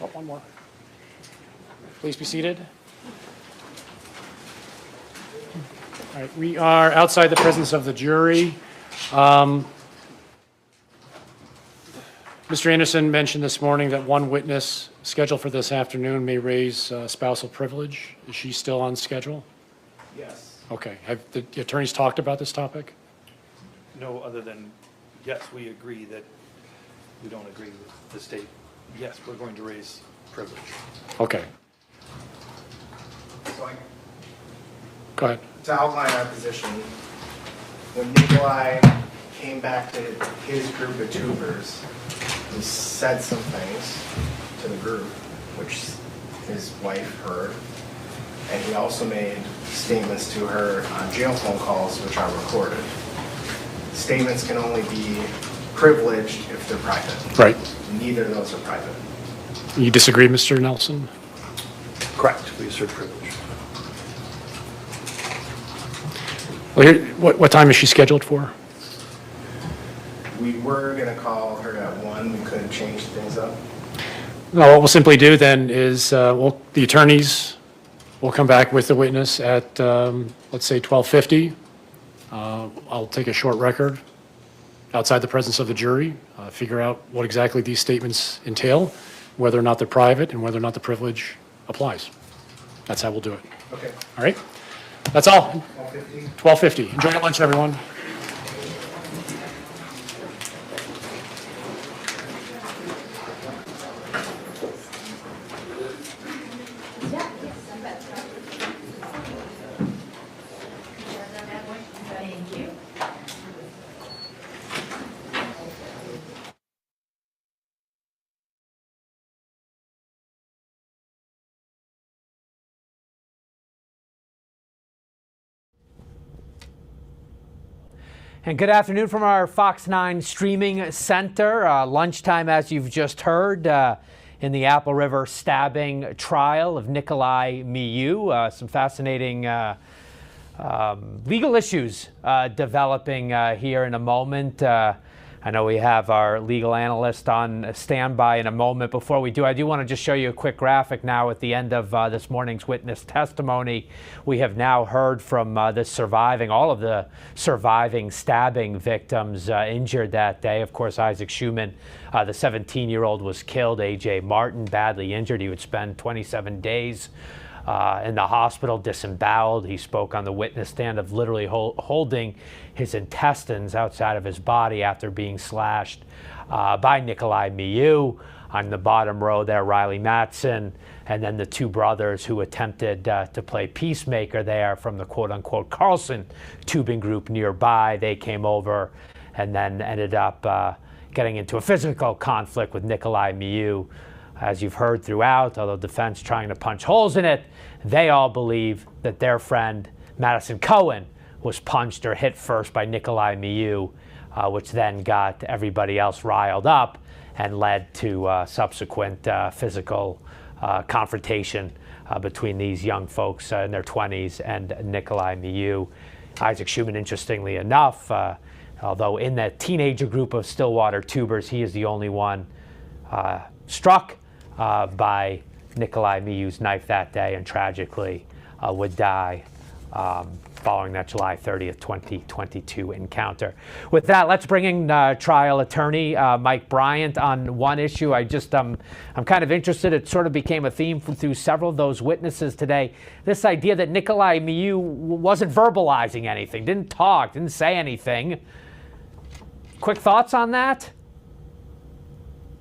Oh, one more. Please be seated. All right, we are outside the presence of the jury. Mr. Anderson mentioned this morning that one witness scheduled for this afternoon may raise spousal privilege. Is she still on schedule? Yes. Okay. Have the attorneys talked about this topic? No, other than, yes, we agree that we don't agree with the state. Yes, we're going to raise privilege. Okay. Go ahead. To outline our position, when Nikolai came back to his group of tubers, he said some things to the group, which his wife heard, and he also made statements to her on jail phone calls, which are recorded. Statements can only be privileged if they're private. Right. Neither of those are private. You disagree, Mr. Nelson? Correct. We assert privilege. Well, here, what time is she scheduled for? We were going to call her at 1. We couldn't change things up. No, what we'll simply do then is the attorneys will come back with the witness at, let's say, 12:50. I'll take a short record outside the presence of the jury, figure out what exactly these statements entail, whether or not they're private, and whether or not the privilege applies. That's how we'll do it. Okay. All right? That's all. 12:50. 12:50. Enjoy your lunch, everyone. Thank you. And good afternoon from our Fox 9 streaming center. Lunchtime, as you've just heard, in the Apple River stabbing trial of Nikolai Miu. Some fascinating Legal issues developing here in a moment. I know we have our legal analyst on standby in a moment. Before we do, I do want to just show you a quick graphic now at the end of this morning's witness testimony. We have now heard from all of the surviving stabbing victims injured that day. Of course, Isaac Schumann, the 17-year-old, was killed. A.J. Martin, badly injured. He would spend 27 days in the hospital, disemboweled. He spoke on the witness stand of literally holding his intestines outside of his body after being slashed by Nikolai Miu. On the bottom row there, Riley Mattson, and then the two brothers who attempted to play peacemaker there from the quote-unquote Carlson tubing group nearby. They came over and then ended up getting into a physical conflict with Nikolai Miu. As you've heard throughout, although defense trying to punch holes in it, they all believe that their friend Madison Cohen was punched or hit first by Nikolai Miu, which then got everybody else riled up and led to subsequent physical confrontation between these young folks in their 20s and Nikolai Miu. Isaac Schumann, interestingly enough, although in that teenager group of Stillwater tubers, he is the only one struck by Nikolai Miu's knife that day, and tragically would die following that July 30th, 2022 encounter. With that, let's bring in trial attorney Mike Bryant on one issue. I'm kind of interested. It sort of became a theme through several of those witnesses today. This idea that Nikolai Miu wasn't verbalizing anything, didn't talk, didn't say anything. Quick thoughts on that?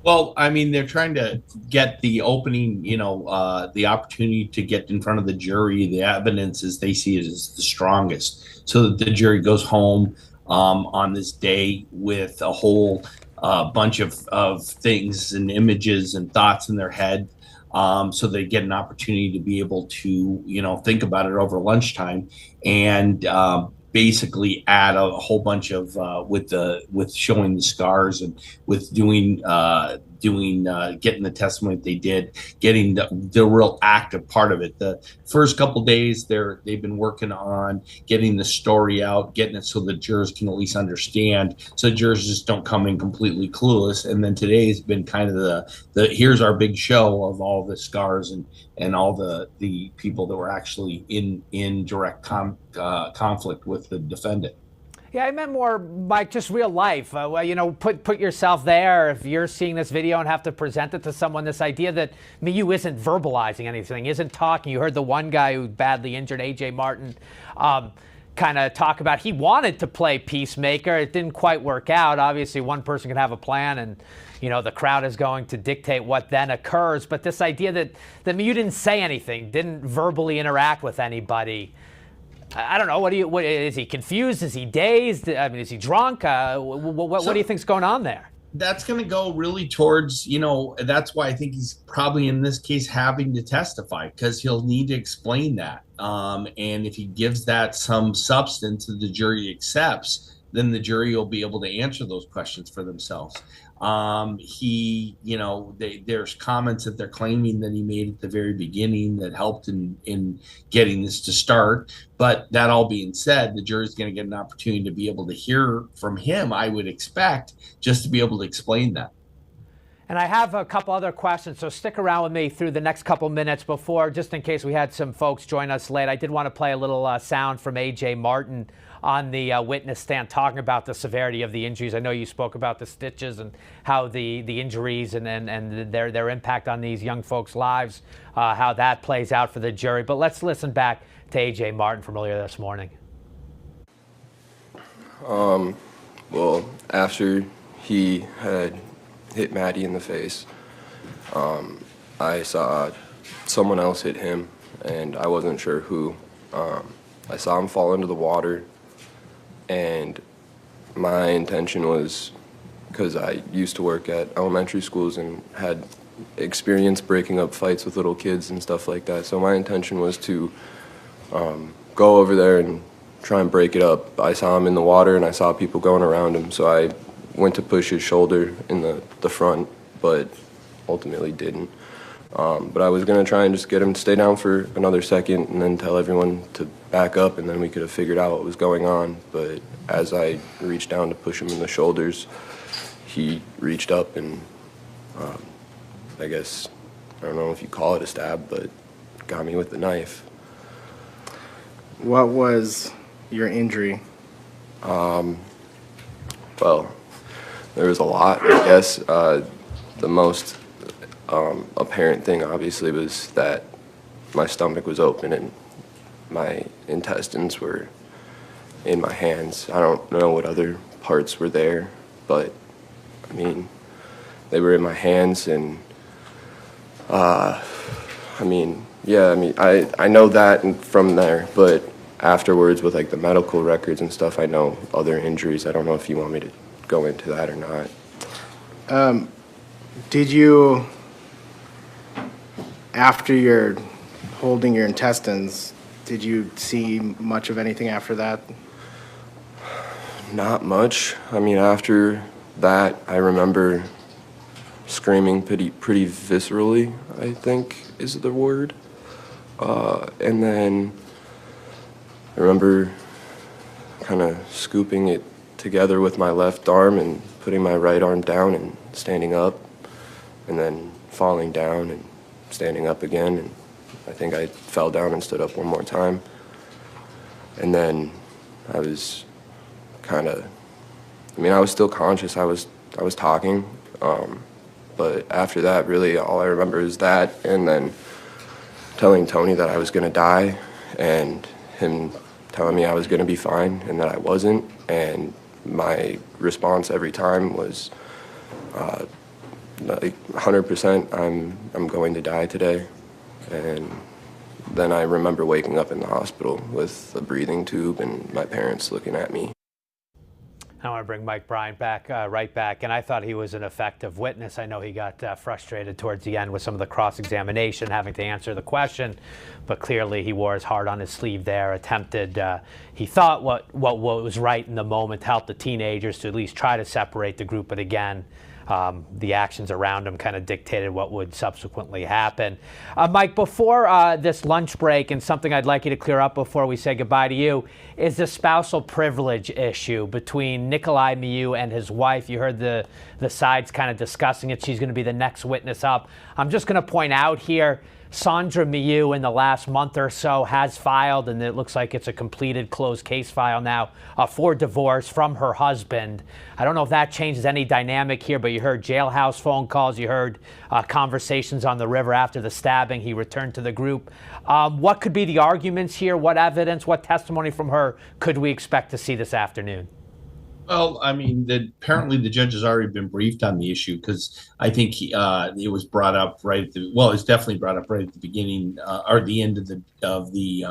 Well, I mean, they're trying to get the opening, the opportunity to get in front of the jury, the evidence as they see it as the strongest, so that the jury goes home on this day with a whole bunch of things and images and thoughts in their head, so they get an opportunity to be able to, think about it over lunchtime and basically add a whole bunch of with showing the scars and with getting the testimony that they did, getting the real active part of it. The first couple days they've been working on getting the story out, getting it so the jurors can at least understand, so jurors just don't come in completely clueless. And then today's been kind of the here's our big show of all the scars and all the people that were actually in direct conflict with the defendant. Yeah, I meant more, Mike, just real life. Put yourself there. If you're seeing this video and have to present it to someone, this idea that Miu isn't verbalizing anything, isn't talking. You heard the one guy who badly injured, A.J. Martin, kind of talk about he wanted to play peacemaker. It didn't quite work out. Obviously, one person can have a plan, and the crowd is going to dictate what then occurs. But this idea that Miu didn't say anything, didn't verbally interact with anybody. I don't know. What is he confused? Is he dazed? I mean, is he drunk? What do you think's going on there? That's going to go really towards, that's why I think he's probably in this case having to testify, because he'll need to explain that. And if he gives that some substance that the jury accepts, then the jury will be able to answer those questions for themselves. There's comments that they're claiming that he made at the very beginning that helped in getting this to start. But that all being said, the jury's going to get an opportunity to be able to hear from him, I would expect, just to be able to explain that. And I have a couple other questions, so stick around with me through the next couple minutes before, just in case we had some folks join us late. I did want to play a little sound from A.J. Martin on the witness stand talking about the severity of the injuries. I know you spoke about the stitches and how the injuries and their impact on these young folks' lives, how that plays out for the jury. But let's listen back to A.J. Martin from earlier this morning. Well, after he had hit Maddie in the face, I saw someone else hit him, and I wasn't sure who. I saw him fall into the water, and my intention was, because I used to work at elementary schools and had experience breaking up fights with little kids and stuff like that, so my intention was to go over there and try and break it up. I saw him in the water, and I saw people going around him, so I went to push his shoulder in the front, but ultimately didn't. But I was going to try and just get him to stay down for another second and then tell everyone to back up, and then we could have figured out what was going on. But as I reached down to push him in the shoulders, he reached up and I guess, I don't know if you call it a stab, but got me with the knife. What was your injury? Well, there was a lot, I guess. The most apparent thing, obviously, was that my stomach was open and my intestines were in my hands. I don't know what other parts were there, but, I mean, they were in my hands, and, I know that from there, but afterwards with, like, the medical records and stuff, I know other injuries. I don't know if you want me to go into that or not. Did you, after you're holding your intestines, did you see much of anything after that? Not much. I mean, after that, I remember screaming pretty viscerally, I think is the word. And then I remember kind of scooping it together with my left arm and putting my right arm down and standing up, and then falling down and standing up again. And I think I fell down and stood up one more time. And then I was kind of, I was still conscious. I was talking. But after that, really all I remember is that, and then telling Tony that I was going to die, and him telling me I was going to be fine and that I wasn't. And my response every time was like 100%, I'm going to die today. And then I remember waking up in the hospital with a breathing tube and my parents looking at me. I want to bring Mike Bryant back, right back, and I thought he was an effective witness. I know he got frustrated towards the end with some of the cross-examination, having to answer the question, but clearly he wore his heart on his sleeve there, attempted, he thought what was right in the moment, helped the teenagers to at least try to separate the group, but again, the actions around him kind of dictated what would subsequently happen. Mike, before this lunch break, and something I'd like you to clear up before we say goodbye to you, is the spousal privilege issue between Nikolai Miu and his wife. You heard the sides kind of discussing it. She's going to be the next witness up. I'm just going to point out here, Sandra Miu in the last month or so has filed, and it looks like it's a completed closed case file now, for divorce from her husband. I don't know if that changes any dynamic here, but you heard jailhouse phone calls, you heard conversations on the river after the stabbing. He returned to the group. What could be the arguments here? What evidence, what testimony from her could we expect to see this afternoon? Well, apparently the judge has already been briefed on the issue, because I think it was brought up it's definitely brought up right at the beginning or the end of the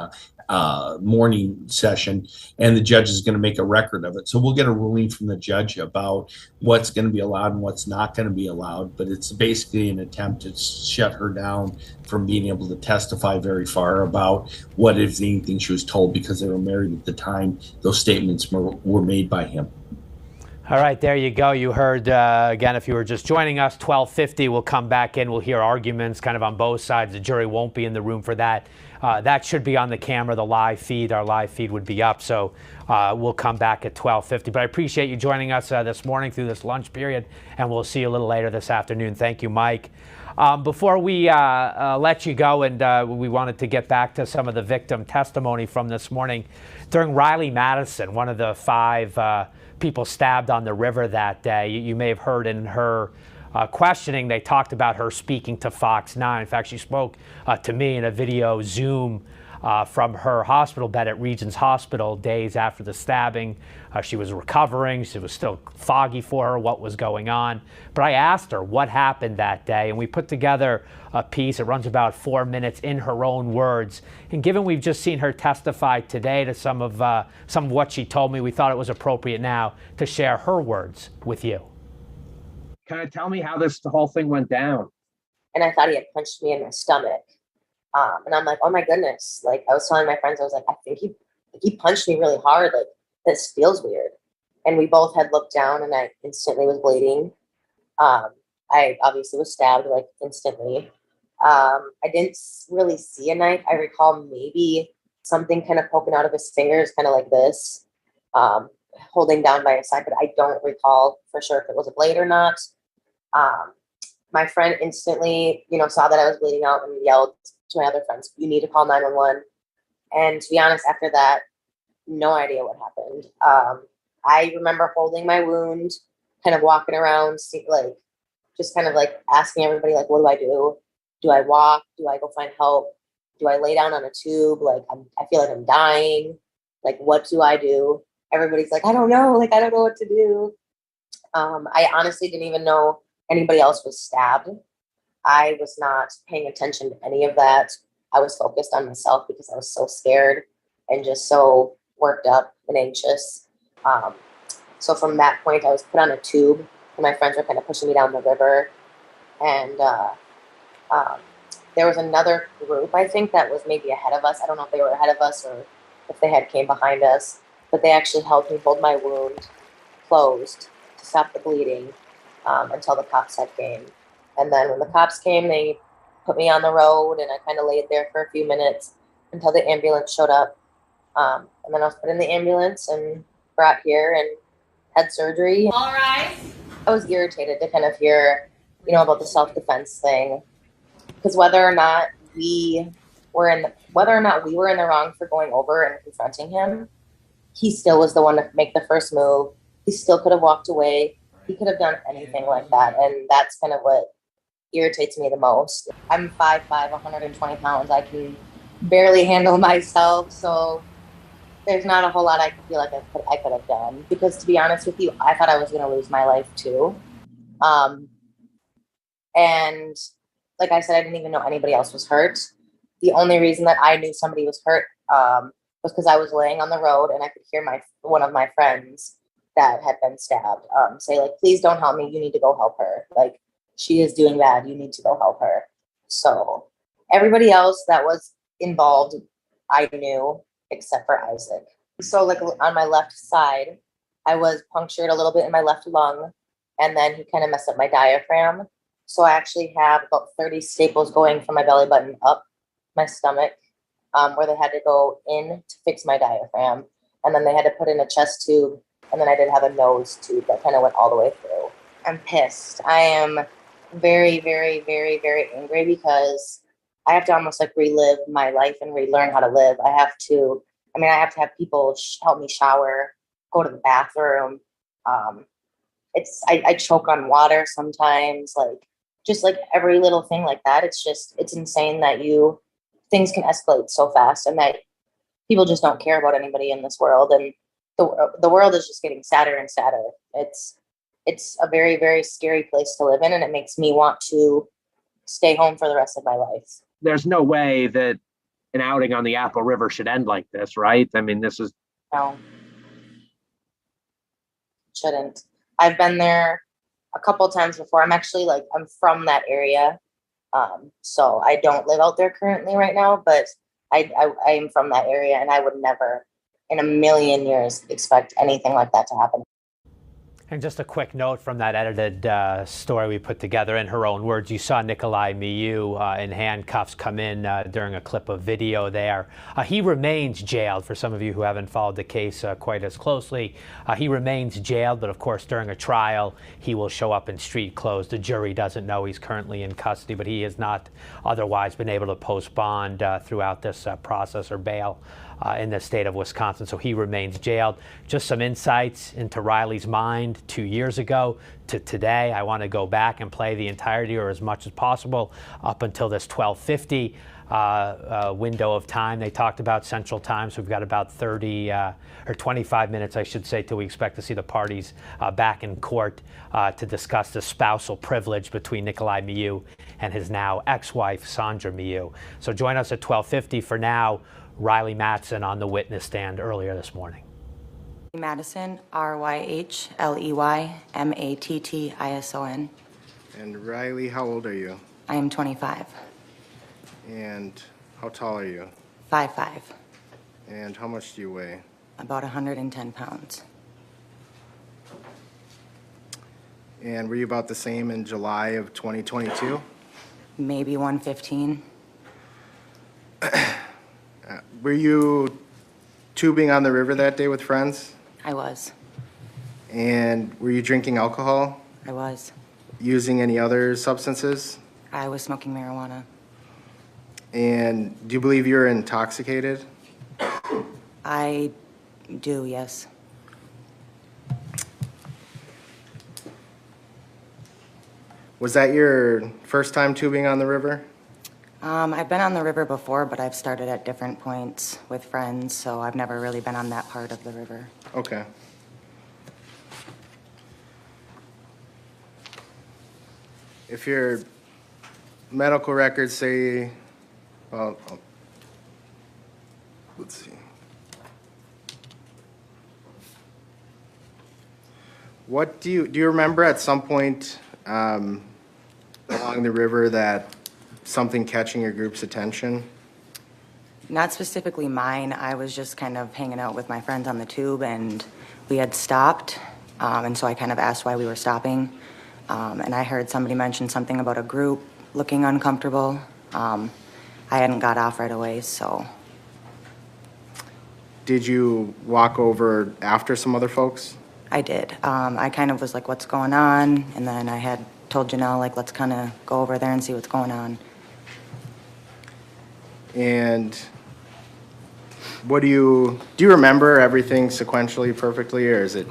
morning session, and the judge is going to make a record of it. So we'll get a ruling from the judge about what's going to be allowed and what's not going to be allowed. But it's basically an attempt to shut her down from being able to testify very far about what, if anything, she was told, because they were married at the time those statements were made by him. All right, there you go. You heard, again, if you were just joining us, 12:50, we'll come back in. We'll hear arguments kind of on both sides. The jury won't be in the room for that. That should be on the camera, the live feed. Our live feed would be up, so we'll come back at 12:50. But I appreciate you joining us this morning through this lunch period, and we'll see you a little later this afternoon. Thank you, Mike. Before we let you go, and we wanted to get back to some of the victim testimony from this morning. During Riley Madison, one of the 5 people stabbed on the river that day, you may have heard in her questioning, they talked about her speaking to Fox 9. In fact, she spoke to me in a video Zoom from her hospital bed at Regions Hospital days after the stabbing. She was recovering. It was still foggy for her what was going on. But I asked her what happened that day, and we put together a piece. It runs about 4 minutes in her own words. And given we've just seen her testify today to some of what she told me, we thought it was appropriate now to share her words with you. Kind of tell me how this whole thing went down. And I thought he had punched me in my stomach. And I'm like, oh my goodness. Like, I was telling my friends, I was like, I think he punched me really hard. Like, this feels weird. And we both had looked down, and I instantly was bleeding. I obviously was stabbed, like, instantly. I didn't really see a knife. I recall maybe something kind of poking out of his fingers, kind of like this, holding down by his side, but I don't recall for sure if it was a blade or not. My friend instantly, saw that I was bleeding out and yelled to my other friends, "You need to call 911." And to be honest, after that, no idea what happened. I remember holding my wound, kind of walking around, just kind of like asking everybody, like, what do I do? Do I walk? Do I go find help? Do I lay down on a tube? I feel like I'm dying. Like, what do I do? Everybody's like, I don't know. Like, I don't know what to do. I honestly didn't even know anybody else was stabbed. I was not paying attention to any of that. I was focused on myself because I was so scared and just so worked up and anxious. So from that point, I was put on a tube, and my friends were kind of pushing me down the river. And there was another group, I think, that was maybe ahead of us. I don't know if they were ahead of us or if they had came behind us, but they actually helped me hold my wound closed to stop the bleeding until the cops had came. And then when the cops came, they put me on the road, and I kind of laid there for a few minutes until the ambulance showed up. And then I was put in the ambulance and brought here and had surgery. All right. I was irritated to kind of hear, about the self-defense thing, because whether or not we were in the wrong for going over and confronting him, he still was the one to make the first move. He still could have walked away. He could have done anything like that, and that's kind of what irritates me the most. I'm 5'5", 120 pounds. I can barely handle myself, so there's not a whole lot I feel like I could have done. Because to be honest with you, I thought I was going to lose my life too. And like I said, I didn't even know anybody else was hurt. The only reason that I knew somebody was hurt was because I was laying on the road and I could hear one of my friends that had been stabbed say, like, please don't help me. You need to go help her. Like, she is doing bad. You need to go help her. So everybody else that was involved, I knew, except for Isaac. So like on my left side, I was punctured a little bit in my left lung, and then he kind of messed up my diaphragm. So I actually have about 30 staples going from my belly button up my stomach, where they had to go in to fix my diaphragm. And then they had to put in a chest tube. And then I did have a nose tube that kind of went all the way through. I'm pissed. I am very, very, very, very angry because I have to almost like relive my life and relearn how to live. I have to have people help me shower, go to the bathroom. I choke on water sometimes, just like every little thing like that. It's insane that things can escalate so fast and that people just don't care about anybody in this world. And the world is just getting sadder and sadder. It's a very, very scary place to live in, and it makes me want to stay home for the rest of my life. There's no way that an outing on the Apple River should end like this, right? I mean, this is... No. Shouldn't. I've been there a couple times before. I'm from that area. So I don't live out there currently right now, but I am from that area, and I would never in a million years expect anything like that to happen. And just a quick note from that edited story we put together. In her own words, you saw Nikolai Miu in handcuffs come in during a clip of video there. He remains jailed. For some of you who haven't followed the case quite as closely, he remains jailed, but of course during a trial he will show up in street clothes. The jury doesn't know he's currently in custody, but he has not otherwise been able to post bond throughout this process or bail in the state of Wisconsin, so he remains jailed. Just some insights into Riley's mind 2 years ago to today. I want to go back and play the entirety or as much as possible up until this 12:50 window of time they talked about, Central Time. So we've got about 30 or 25 minutes, I should say, till we expect to see the parties back in court to discuss the spousal privilege between Nikolai Miu and his now ex-wife, Sandra Miu. So join us at 12:50. For now, Riley Mattson on the witness stand earlier this morning. Mattson, RYHLEYMATTISON. And Riley, how old are you? I am 25. And how tall are you? 5'5". And how much do you weigh? About 110 pounds. And were you about the same in July of 2022? Maybe 115. Were you tubing on the river that day with friends? I was. And were you drinking alcohol? I was. Using any other substances? I was smoking marijuana. And do you believe you're intoxicated? I do, yes. Was that your first time tubing on the river? I've been on the river before, but I've started at different points with friends, so I've never really been on that part of the river. Okay. If your medical records say, well, let's see. What do you remember at some point along the river that something catching your group's attention? Not specifically mine. I was just kind of hanging out with my friends on the tube, and we had stopped, and so I kind of asked why we were stopping. And I heard somebody mention something about a group looking uncomfortable. I hadn't got off right away, so. Did you walk over after some other folks? I did. I kind of was like, what's going on? And then I had told Janelle, like, let's kind of go over there and see what's going on. And what do you remember everything sequentially perfectly, or is it?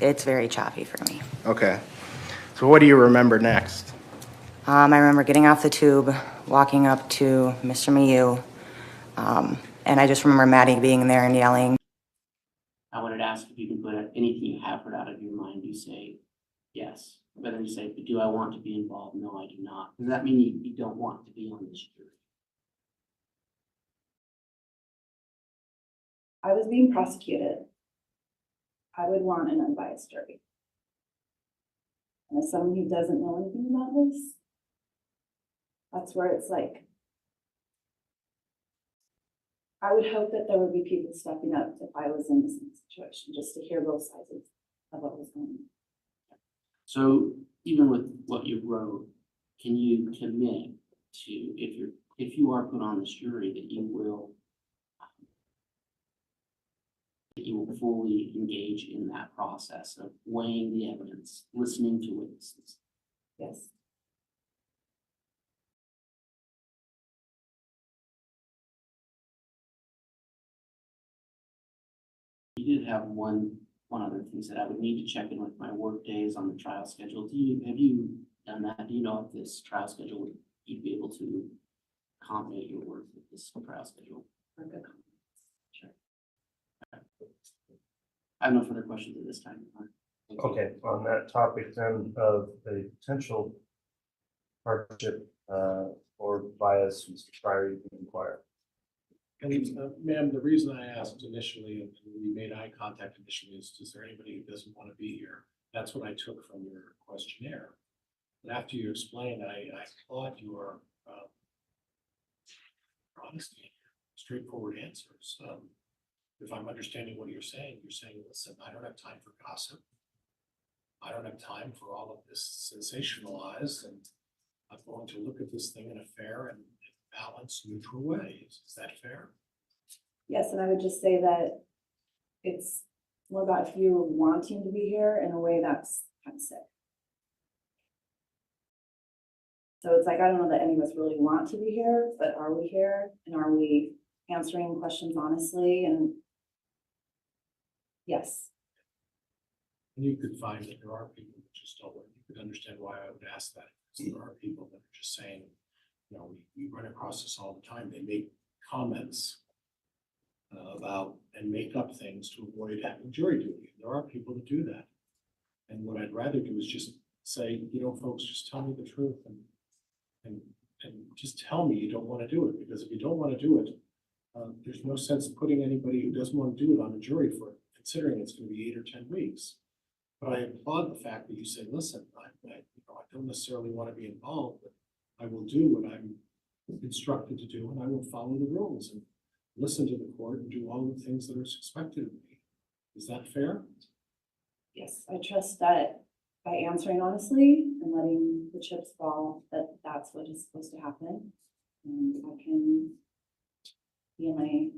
It's very choppy for me. Okay. So what do you remember next? I remember getting off the tube, walking up to Mr. Miu, and I just remember Maddie being there and yelling. I wanted to ask if you can put anything you have heard out of your mind, you say yes. Whether you say, do I want to be involved? No, I do not. Does that mean you don't want to be on this jury? I was being prosecuted. I would want an unbiased jury. And as someone who doesn't know anything about this, that's where it's like, I would hope that there would be people stepping up if I was in this situation, just to hear both sides of what was going on. So even with what you wrote, can you commit to, if you are put on this jury, that you will fully engage in that process of weighing the evidence, listening to witnesses? Yes. You did have one other thing that I would need to check in with my work days on the trial schedule. Have you done that? Do you know if this trial schedule would you'd be able to accommodate your work with this trial schedule? Sure. Okay. I have no further questions at this time. Thank you. Okay, on that topic then of a potential hardship or bias, Mr. Pryor, you can inquire. And ma'am, the reason I asked initially, and we made eye contact initially, is there anybody who doesn't want to be here? That's what I took from your questionnaire. But after you explained, I applaud your honesty and straightforward answers. If I'm understanding what you're saying, listen, I don't have time for gossip. I don't have time for all of this sensationalized, and I'm going to look at this thing in a fair and balanced, neutral way. Is that fair? Yes, and I would just say that it's more about you wanting to be here in a way that's kind of sick. So it's like, I don't know that any of us really want to be here, but are we here? And are we answering questions honestly? And yes. And you could find that there are people that just don't, you could understand why I would ask that. Because there are people that are just saying, you know, we run across this all the time. They make comments about and make up things to avoid having jury duty. There are people that do that. And what I'd rather do is just say, you know, folks, just tell me the truth and just tell me you don't want to do it. Because if you don't want to do it, there's no sense in putting anybody who doesn't want to do it on a jury for considering it's going to be 8 or 10 weeks. But I applaud the fact that you say, listen, I don't necessarily want to be involved, but I will do what I'm instructed to do, and I will follow the rules and listen to the court and do all the things that are expected of me. Is that fair? Yes, I trust that by answering honestly and letting the chips fall, that that's what is supposed to happen. And I can be in my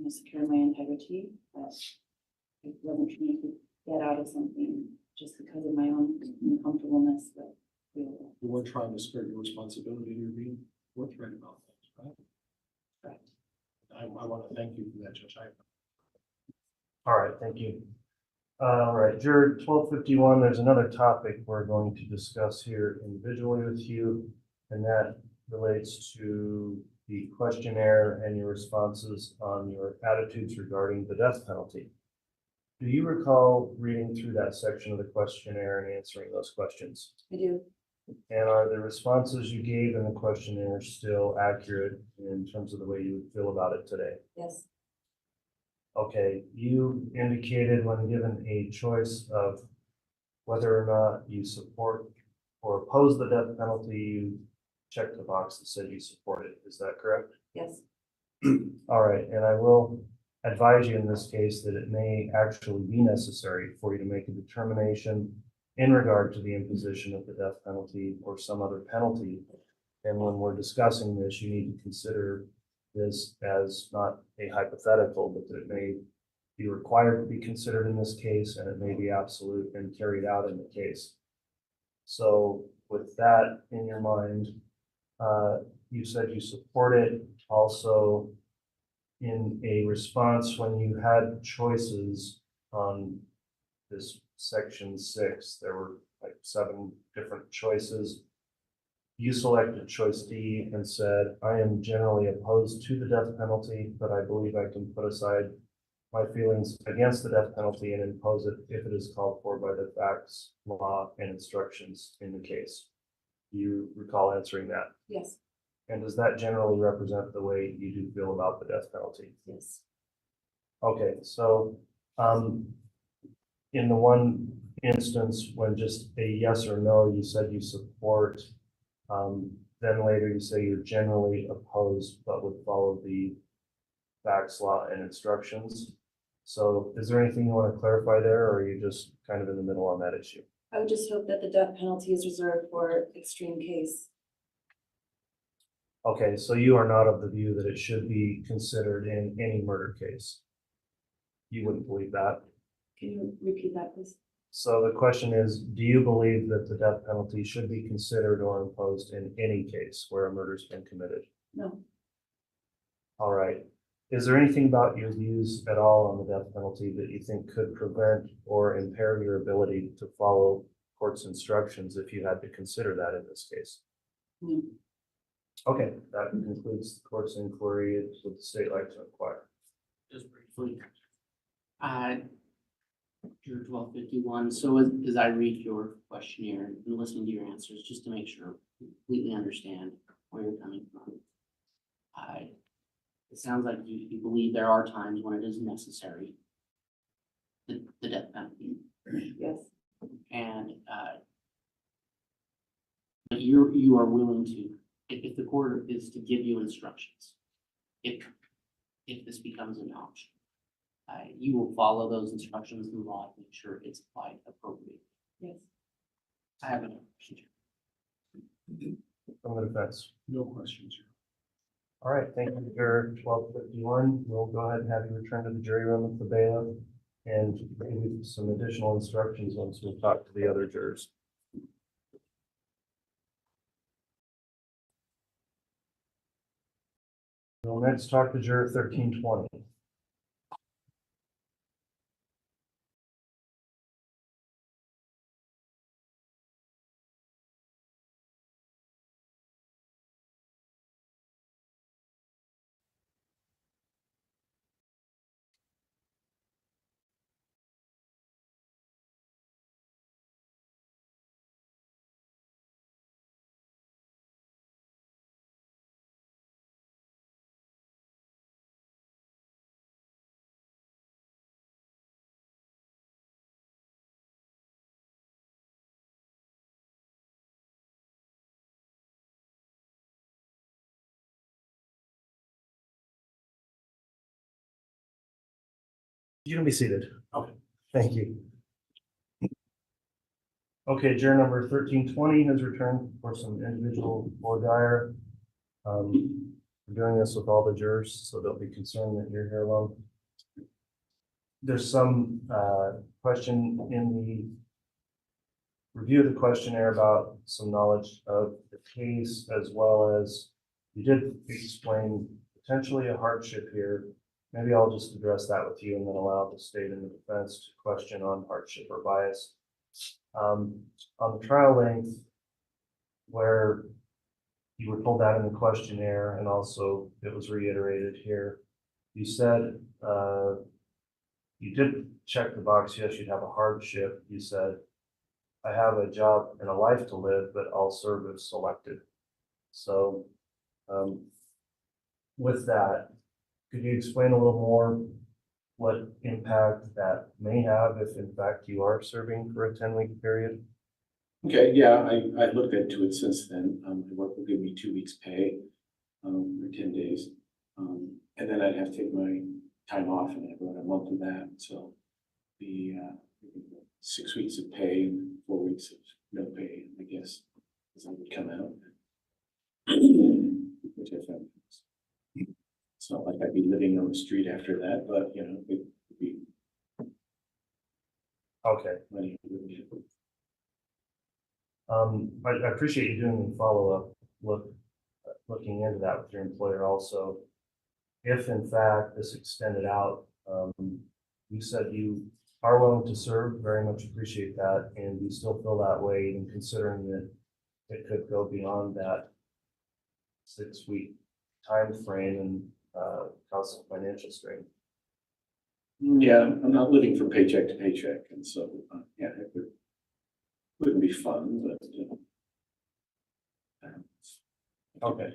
secure my integrity, that I wasn't trying to get out of something just because of my own uncomfortableness, but You weren't trying to skirt your responsibility, you're being forthright about things, right? correct. I want to thank you for that, Judge. All right, thank you. All right, juror 1251, there's another topic we're going to discuss here individually with you, and that relates to the questionnaire and your responses on your attitudes regarding the death penalty. Do you recall reading through that section of the questionnaire and answering those questions? I do. And are the responses you gave in the questionnaire still accurate in terms of the way you would feel about it today? Yes. Okay, you indicated when given a choice of whether or not you support or oppose the death penalty, you checked the box that said you support it. Is that correct? Yes. All right, and I will advise you in this case that it may actually be necessary for you to make a determination in regard to the imposition of the death penalty or some other penalty. And when we're discussing this, you need to consider this as not a hypothetical, but that it may be required to be considered in this case, and it may be absolute and carried out in the case. So with that in your mind, you said you support it. Also, in a response when you had choices on this section 6, there were like 7 different choices. You selected choice D and said, I am generally opposed to the death penalty, but I believe I can put aside my feelings against the death penalty and impose it if it is called for by the facts, law, and instructions in the case. Do you recall answering that? Yes. And does that generally represent the way you do feel about the death penalty? Yes. Okay, so in the one instance when just a yes or no, you said you support, then later you say you're generally opposed but would follow the facts, law, and instructions. So is there anything you want to clarify there, or are you just kind of in the middle on that issue? I would just hope that the death penalty is reserved for extreme case. Okay, so you are not of the view that it should be considered in any murder case? You wouldn't believe that? Can you repeat that, please? So the question is, do you believe that the death penalty should be considered or imposed in any case where a murder's been committed? No. All right. Is there anything about your views at all on the death penalty that you think could prevent or impair your ability to follow court's instructions if you had to consider that in this case? No. Okay, that concludes the court's inquiry. Would the state like to inquire? Just briefly. Juror 1251, so as I read your questionnaire and listening to your answers, just to make sure I completely understand where you're coming from. It sounds like you believe there are times when it is necessary, the death penalty. Yes. And but you are willing to, if the court is to give you instructions, if this becomes an option, you will follow those instructions in law to make sure it's applied appropriately. Yes. I have another question. From the defense. No questions. All right, thank you, Juror 1251. We'll go ahead and have you return to the jury room with the bailiff and give you some additional instructions once we've talked to the other jurors. We'll next talk to juror 1320. You can be seated. Okay, thank you. Okay, juror number 1320 has returned for some individual voir dire. We're doing this with all the jurors, so they'll be concerned that you're here alone. There's some question in the review of the questionnaire about some knowledge of the case, as well as you did explain potentially a hardship here. Maybe I'll just address that with you and then allow the state and the defense to question on hardship or bias. On the trial length, where you were told that in the questionnaire, and also it was reiterated here, you said you did check the box, yes, you'd have a hardship. You said, I have a job and a life to live, but I'll serve if selected. So with that, could you explain a little more what impact that may have if in fact you are serving for a 10-week period? Okay, yeah, I looked into it since then. The work will give me 2 weeks pay, or 10 days. And then I'd have to take my time off and I've got a month of that. So the 6 weeks of pay and 4 weeks of no pay, I guess, as I would come out. Which I found. It's not like I'd be living on the street after that, but you know, it would be. Okay. Money. I appreciate you doing the follow-up looking into that with your employer also. If in fact this extended out, you said you are willing to serve, very much appreciate that, and you still feel that way, and considering that it could go beyond that 6-week time frame and cause some financial strain. Yeah, I'm not living from paycheck to paycheck, and so yeah, it wouldn't be fun, but okay.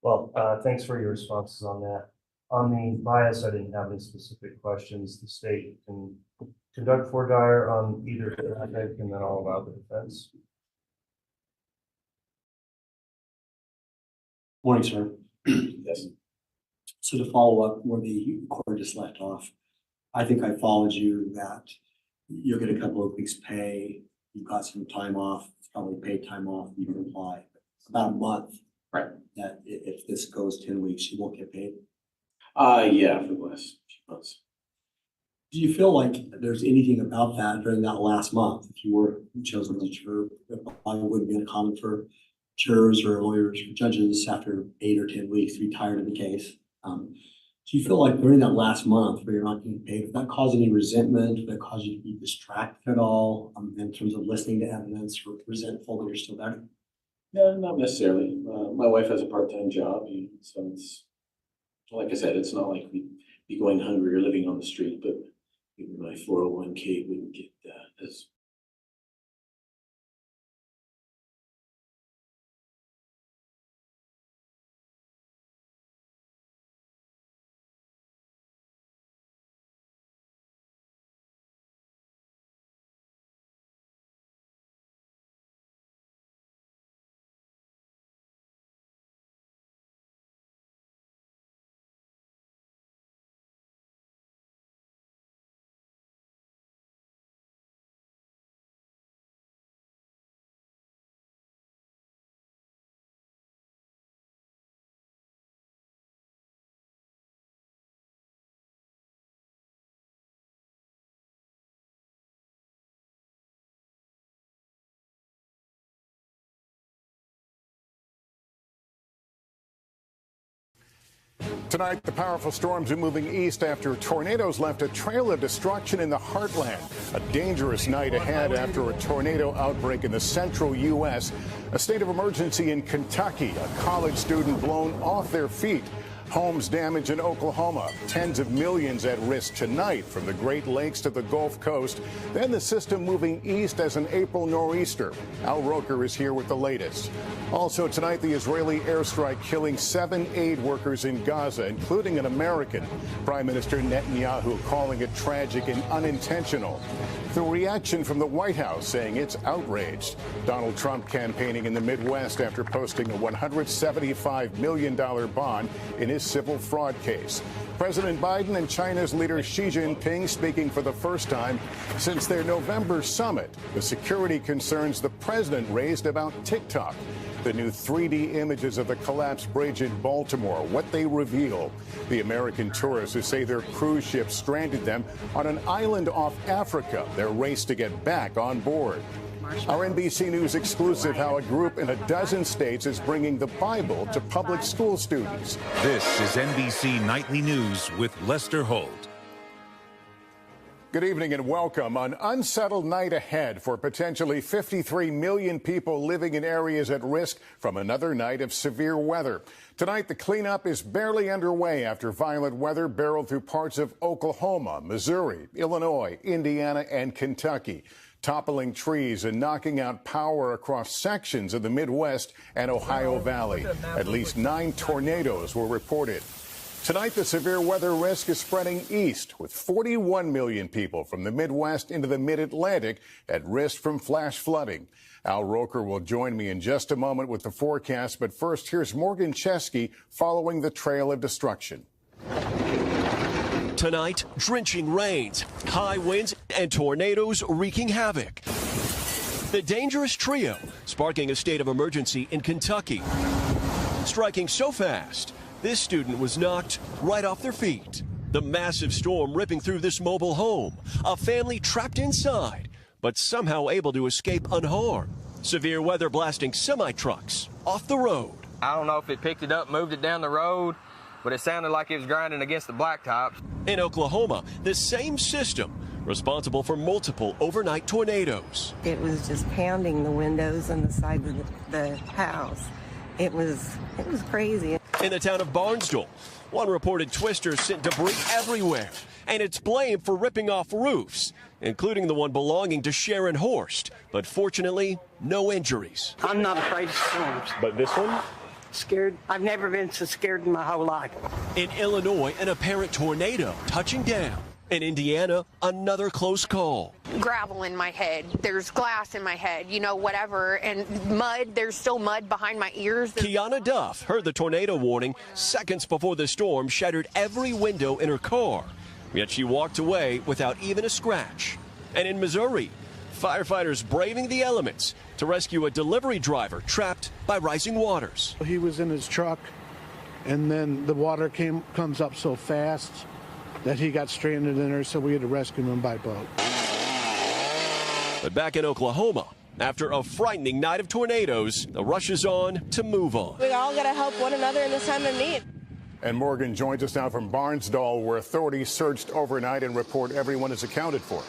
Well, thanks for your responses on that. On the bias, I didn't have any specific questions. The state can conduct voir dire on either topic, and then I'll allow the defense. Morning, sir. Yes. So to follow up where the court just left off, I think I followed you that you'll get a couple of weeks pay. You've got some time off. It's probably paid time off. You can apply about a month. Right. That if this goes 10 weeks, you won't get paid. Yeah, for the last few months. Do you feel like there's anything about that during that last month, if you were chosen as a juror, it probably wouldn't be uncommon for jurors or lawyers or judges after 8 or 10 weeks to be tired of the case. Do you feel like during that last month where you're not getting paid, did that cause any resentment? Did that cause you to be distracted at all in terms of listening to evidence, or resentful that you're still there? No, not necessarily. My wife has a part-time job, so it's, like I said, it's not like we'd be going hungry or living on the street, but maybe my 401k wouldn't get as. Tonight, the powerful storms are moving east after tornadoes left a trail of destruction in the heartland. A dangerous night ahead after a tornado outbreak in the central U.S. A state of emergency in Kentucky. A college student blown off their feet. Homes damaged in Oklahoma. Tens of millions at risk tonight from the Great Lakes to the Gulf Coast. Then the system moving east as an April nor'easter. Al Roker is here with the latest. Also tonight, the Israeli airstrike killing 7 aid workers in Gaza, including an American. Prime Minister Netanyahu calling it tragic and unintentional. The reaction from the White House saying it's outraged. Donald Trump campaigning in the Midwest after posting a $175 million bond in his civil fraud case. President Biden and China's leader Xi Jinping speaking for the first time since their November summit. The security concerns the president raised about TikTok. The new 3D images of the collapsed bridge in Baltimore, what they reveal. The American tourists who say their cruise ship stranded them on an island off Africa. Their race to get back on board. Our NBC News exclusive how a group in a dozen states is bringing the Bible to public school students. This is NBC Nightly News with Lester Holt. Good evening and welcome. An unsettled night ahead for potentially 53 million people living in areas at risk from another night of severe weather. Tonight, the cleanup is barely underway after violent weather barreled through parts of Oklahoma, Missouri, Illinois, Indiana, and Kentucky, toppling trees and knocking out power across sections of the Midwest and Ohio Valley. At least 9 tornadoes were reported. Tonight, the severe weather risk is spreading east, with 41 million people from the Midwest into the mid-Atlantic at risk from flash flooding. Al Roker will join me in just a moment with the forecast, but first, here's Morgan Chesky following the trail of destruction. Tonight, drenching rains, high winds, and tornadoes wreaking havoc. The dangerous trio sparking a state of emergency in Kentucky. Striking so fast, this student was knocked right off their feet. The massive storm ripping through this mobile home. A family trapped inside, but somehow able to escape unharmed. Severe weather blasting semi-trucks off the road. I don't know if it picked it up, moved it down the road, but it sounded like it was grinding against the blacktops. In Oklahoma, the same system responsible for multiple overnight tornadoes. It was just pounding the windows on the side of the house. It was crazy. In the town of Barnesville, one reported twister sent debris everywhere, and it's blamed for ripping off roofs, including the one belonging to Sharon Horst. But fortunately, no injuries. I'm not afraid of storms. But this one? Scared. I've never been so scared in my whole life. In Illinois, an apparent tornado touching down. In Indiana, another close call. Gravel in my head. There's glass in my head, whatever. And mud, there's still mud behind my ears. Kiana Duff heard the tornado warning seconds before the storm shattered every window in her car. Yet she walked away without even a scratch. And in Missouri, firefighters braving the elements to rescue a delivery driver trapped by rising waters. He was in his truck, and then the water comes up so fast that he got stranded in there, so we had to rescue him by boat. But back in Oklahoma, after a frightening night of tornadoes, the rush is on to move on. We all got to help one another in this time of need. And Morgan joins us now from Barnesville, where authorities searched overnight and report everyone is accounted for.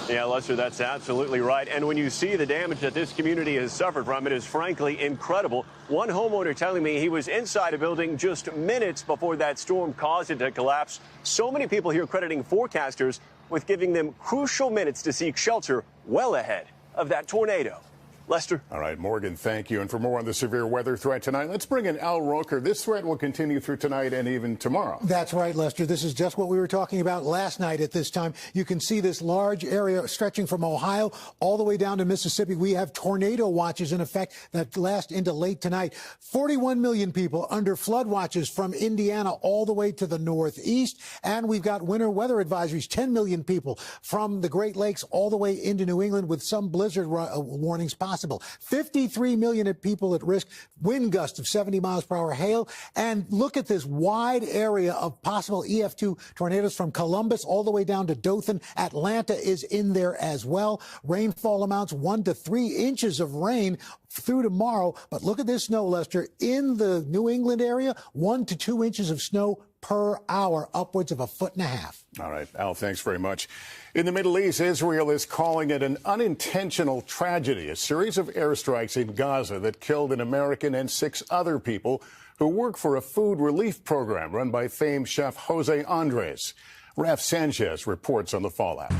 Yeah, Lester, that's absolutely right. And when you see the damage that this community has suffered from, it is frankly incredible. One homeowner telling me he was inside a building just minutes before that storm caused it to collapse. So many people here crediting forecasters with giving them crucial minutes to seek shelter well ahead of that tornado. Lester. All right, Morgan, thank you. And for more on the severe weather threat tonight, let's bring in Al Roker. This threat will continue through tonight and even tomorrow. That's right, Lester. This is just what we were talking about last night at this time. You can see this large area stretching from Ohio all the way down to Mississippi. We have tornado watches in effect that last into late tonight. 41 million people under flood watches from Indiana all the way to the northeast. And we've got winter weather advisories, 10 million people from the Great Lakes all the way into New England with some blizzard warnings possible. 53 million people at risk, wind gusts of 70 miles per hour, hail. And look at this wide area of possible EF2 tornadoes from Columbus all the way down to Dothan. Atlanta is in there as well. Rainfall amounts 1 to 3 inches of rain through tomorrow. But look at this snow, Lester. In the New England area, 1 to 2 inches of snow per hour, upwards of 1.5 feet. All right, Al, thanks very much. In the Middle East, Israel is calling it an unintentional tragedy, a series of airstrikes in Gaza that killed an American and 6 other people who work for a food relief program run by famed chef Jose Andres. Raf Sanchez reports on the fallout.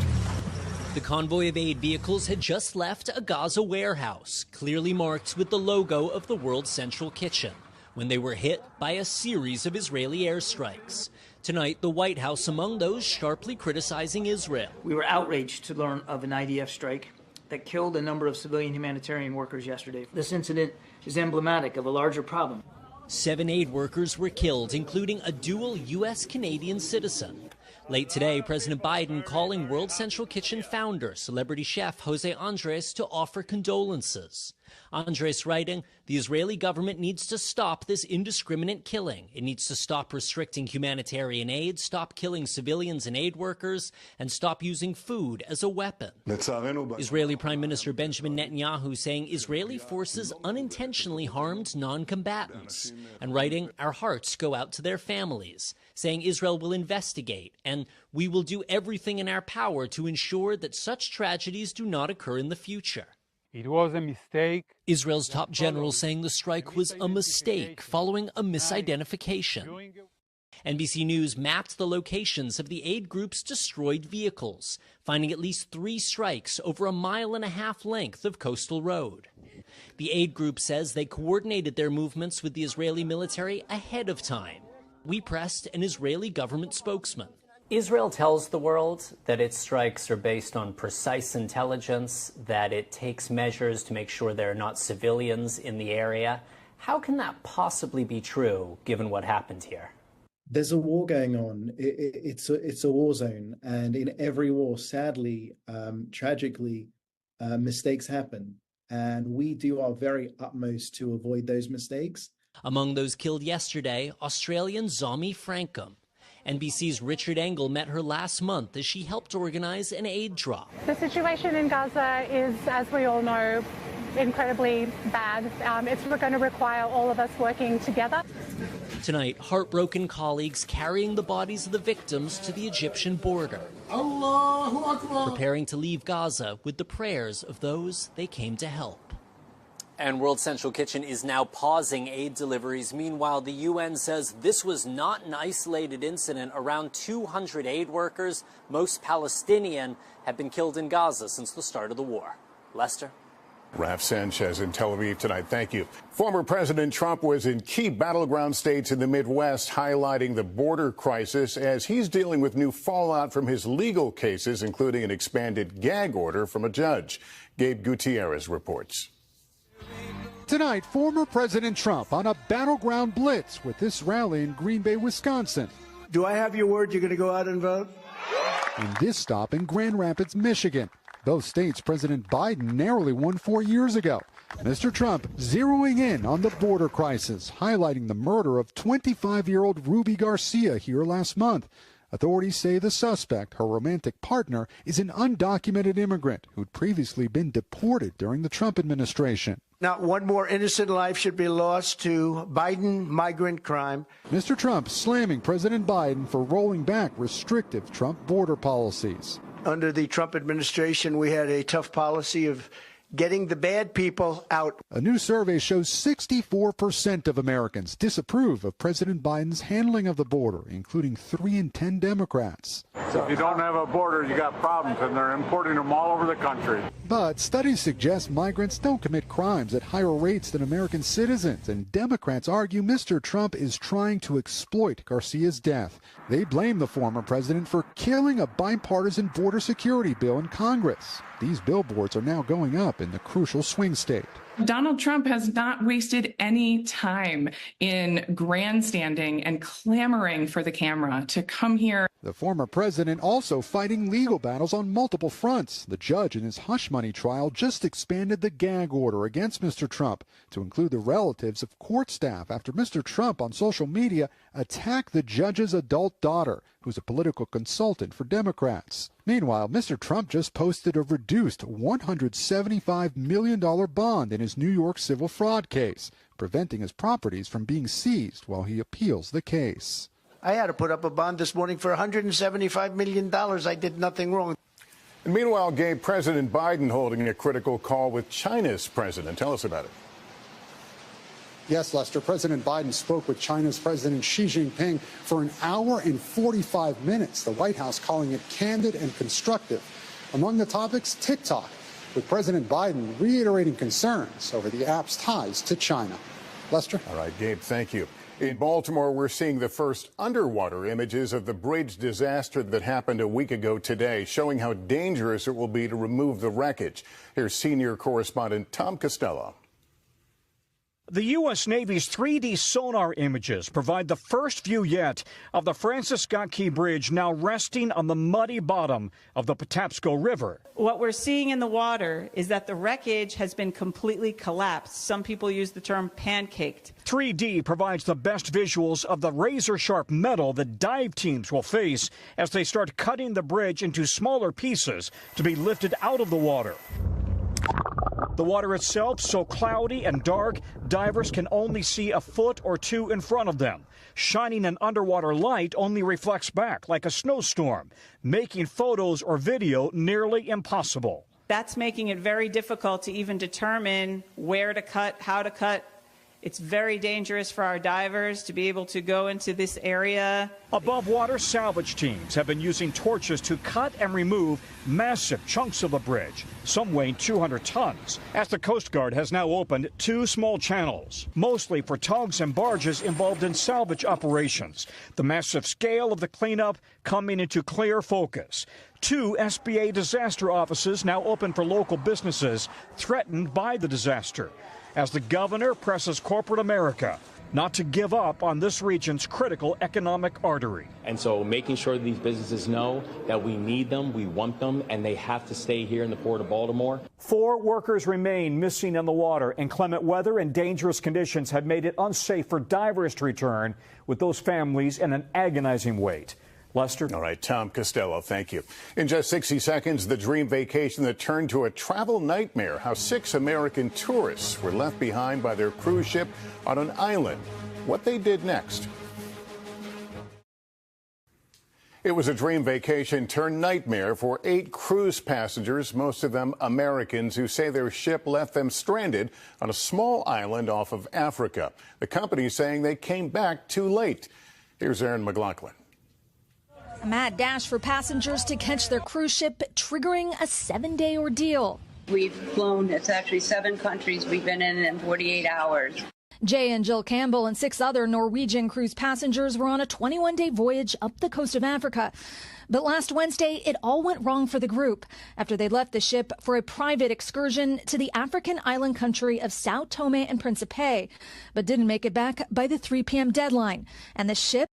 The convoy of aid vehicles had just left a Gaza warehouse, clearly marked with the logo of the World Central Kitchen, when they were hit by a series of Israeli airstrikes. Tonight, the White House among those sharply criticizing Israel. We were outraged to learn of an IDF strike that killed a number of civilian humanitarian workers yesterday. This incident is emblematic of a larger problem. 7 aid workers were killed, including a dual U.S.-Canadian citizen. Late today, President Biden calling World Central Kitchen founder, celebrity chef Jose Andres, to offer condolences. Andres writing, the Israeli government needs to stop this indiscriminate killing. It needs to stop restricting humanitarian aid, stop killing civilians and aid workers, and stop using food as a weapon. Israeli Prime Minister Benjamin Netanyahu saying Israeli forces unintentionally harmed non-combatants, and writing, our hearts go out to their families, saying Israel will investigate and we will do everything in our power to ensure that such tragedies do not occur in the future. It was a mistake. Israel's top general saying the strike was a mistake following a misidentification. NBC News mapped the locations of the aid group's destroyed vehicles, finding at least 3 strikes over a 1.5 mile length of coastal road. The aid group says they coordinated their movements with the Israeli military ahead of time. We pressed an Israeli government spokesman. Israel tells the world that its strikes are based on precise intelligence, that it takes measures to make sure there are not civilians in the area. How can that possibly be true, given what happened here? There's a war going on. It's a war zone. And in every war, sadly, tragically, mistakes happen. And we do our very utmost to avoid those mistakes. Among those killed yesterday, Australian Zomi Frankham. NBC's Richard Engel met her last month as she helped organize an aid drop. The situation in Gaza is, as we all know, incredibly bad. It's going to require all of us working together. Tonight, heartbroken colleagues carrying the bodies of the victims to the Egyptian border, Allahu Akbar. preparing to leave Gaza with the prayers of those they came to help. And World Central Kitchen is now pausing aid deliveries. Meanwhile, the UN says this was not an isolated incident. Around 200 aid workers, most Palestinian, have been killed in Gaza since the start of the war. Lester? Raf Sanchez in Tel Aviv tonight. Thank you. Former President Trump was in key battleground states in the Midwest, highlighting the border crisis as he's dealing with new fallout from his legal cases, including an expanded gag order from a judge. Gabe Gutierrez reports. Tonight, former President Trump on a battleground blitz with this rally in Green Bay, Wisconsin. Do I have your word you're going to go out and vote? And this stop in Grand Rapids, Michigan. Both states President Biden narrowly won 4 years ago. Mr. Trump zeroing in on the border crisis, highlighting the murder of 25-year-old Ruby Garcia here last month. Authorities say the suspect, her romantic partner, is an undocumented immigrant who'd previously been deported during the Trump administration. Not one more innocent life should be lost to Biden migrant crime. Mr. Trump slamming President Biden for rolling back restrictive Trump border policies. Under the Trump administration, we had a tough policy of getting the bad people out. A new survey shows 64% of Americans disapprove of President Biden's handling of the border, including 3 in 10 Democrats. So if you don't have a border, you got problems, and they're importing them all over the country. But studies suggest migrants don't commit crimes at higher rates than American citizens, and Democrats argue Mr. Trump is trying to exploit Garcia's death. They blame the former president for killing a bipartisan border security bill in Congress. These billboards are now going up in the crucial swing state. Donald Trump has not wasted any time in grandstanding and clamoring for the camera to come here. The former president also fighting legal battles on multiple fronts. The judge in his hush money trial just expanded the gag order against Mr. Trump to include the relatives of court staff after Mr. Trump on social media attacked the judge's adult daughter, who's a political consultant for Democrats. Meanwhile, Mr. Trump just posted a reduced $175 million bond in his New York civil fraud case, preventing his properties from being seized while he appeals the case. I had to put up a bond this morning for $175 million. I did nothing wrong. And meanwhile, Gabe, President Biden holding a critical call with China's president. Tell us about it. Yes, Lester, President Biden spoke with China's President Xi Jinping for an hour and 45 minutes, the White House calling it candid and constructive. Among the topics, TikTok, with President Biden reiterating concerns over the app's ties to China. Lester? All right, Gabe, thank you. In Baltimore, we're seeing the first underwater images of the bridge disaster that happened a week ago today, showing how dangerous it will be to remove the wreckage. Here's senior correspondent Tom Costello. The U.S. Navy's 3D sonar images provide the first view yet of the Francis Scott Key Bridge now resting on the muddy bottom of the Patapsco River. What we're seeing in the water is that the wreckage has been completely collapsed. Some people use the term pancaked. 3D provides the best visuals of the razor-sharp metal that dive teams will face as they start cutting the bridge into smaller pieces to be lifted out of the water. The water itself so cloudy and dark, divers can only see a foot or two in front of them. Shining an underwater light only reflects back like a snowstorm, making photos or video nearly impossible. That's making it very difficult to even determine where to cut, how to cut. It's very dangerous for our divers to be able to go into this area. Above water salvage teams have been using torches to cut and remove massive chunks of the bridge, some weighing 200 tons, as the Coast Guard has now opened 2 small channels, mostly for tugs and barges involved in salvage operations. The massive scale of the cleanup coming into clear focus. 2 SBA disaster offices now open for local businesses threatened by the disaster, as the governor presses corporate America not to give up on this region's critical economic artery. And so making sure that these businesses know that we need them, we want them, and they have to stay here in the Port of Baltimore. 4 workers remain missing in the water. Inclement weather and dangerous conditions have made it unsafe for divers to return, with those families in an agonizing wait. Lester? All right, Tom Costello, thank you. In just 60 seconds, the dream vacation that turned to a travel nightmare. How 6 American tourists were left behind by their cruise ship on an island. What they did next. It was a dream vacation turned nightmare for 8 cruise passengers, most of them Americans, who say their ship left them stranded on a small island off of Africa. The company saying they came back too late. Here's Aaron McLaughlin. A mad dash for passengers to catch their cruise ship, triggering a 7-day ordeal. We've flown, it's actually 7 countries we've been in 48 hours. Jay and Jill Campbell and 6 other Norwegian cruise passengers were on a 21-day voyage up the coast of Africa. But last Wednesday, it all went wrong for the group after they left the ship for a private excursion to the African island country of Sao Tome and Principe, but didn't make it back by the 3 p.m. deadline. And the ship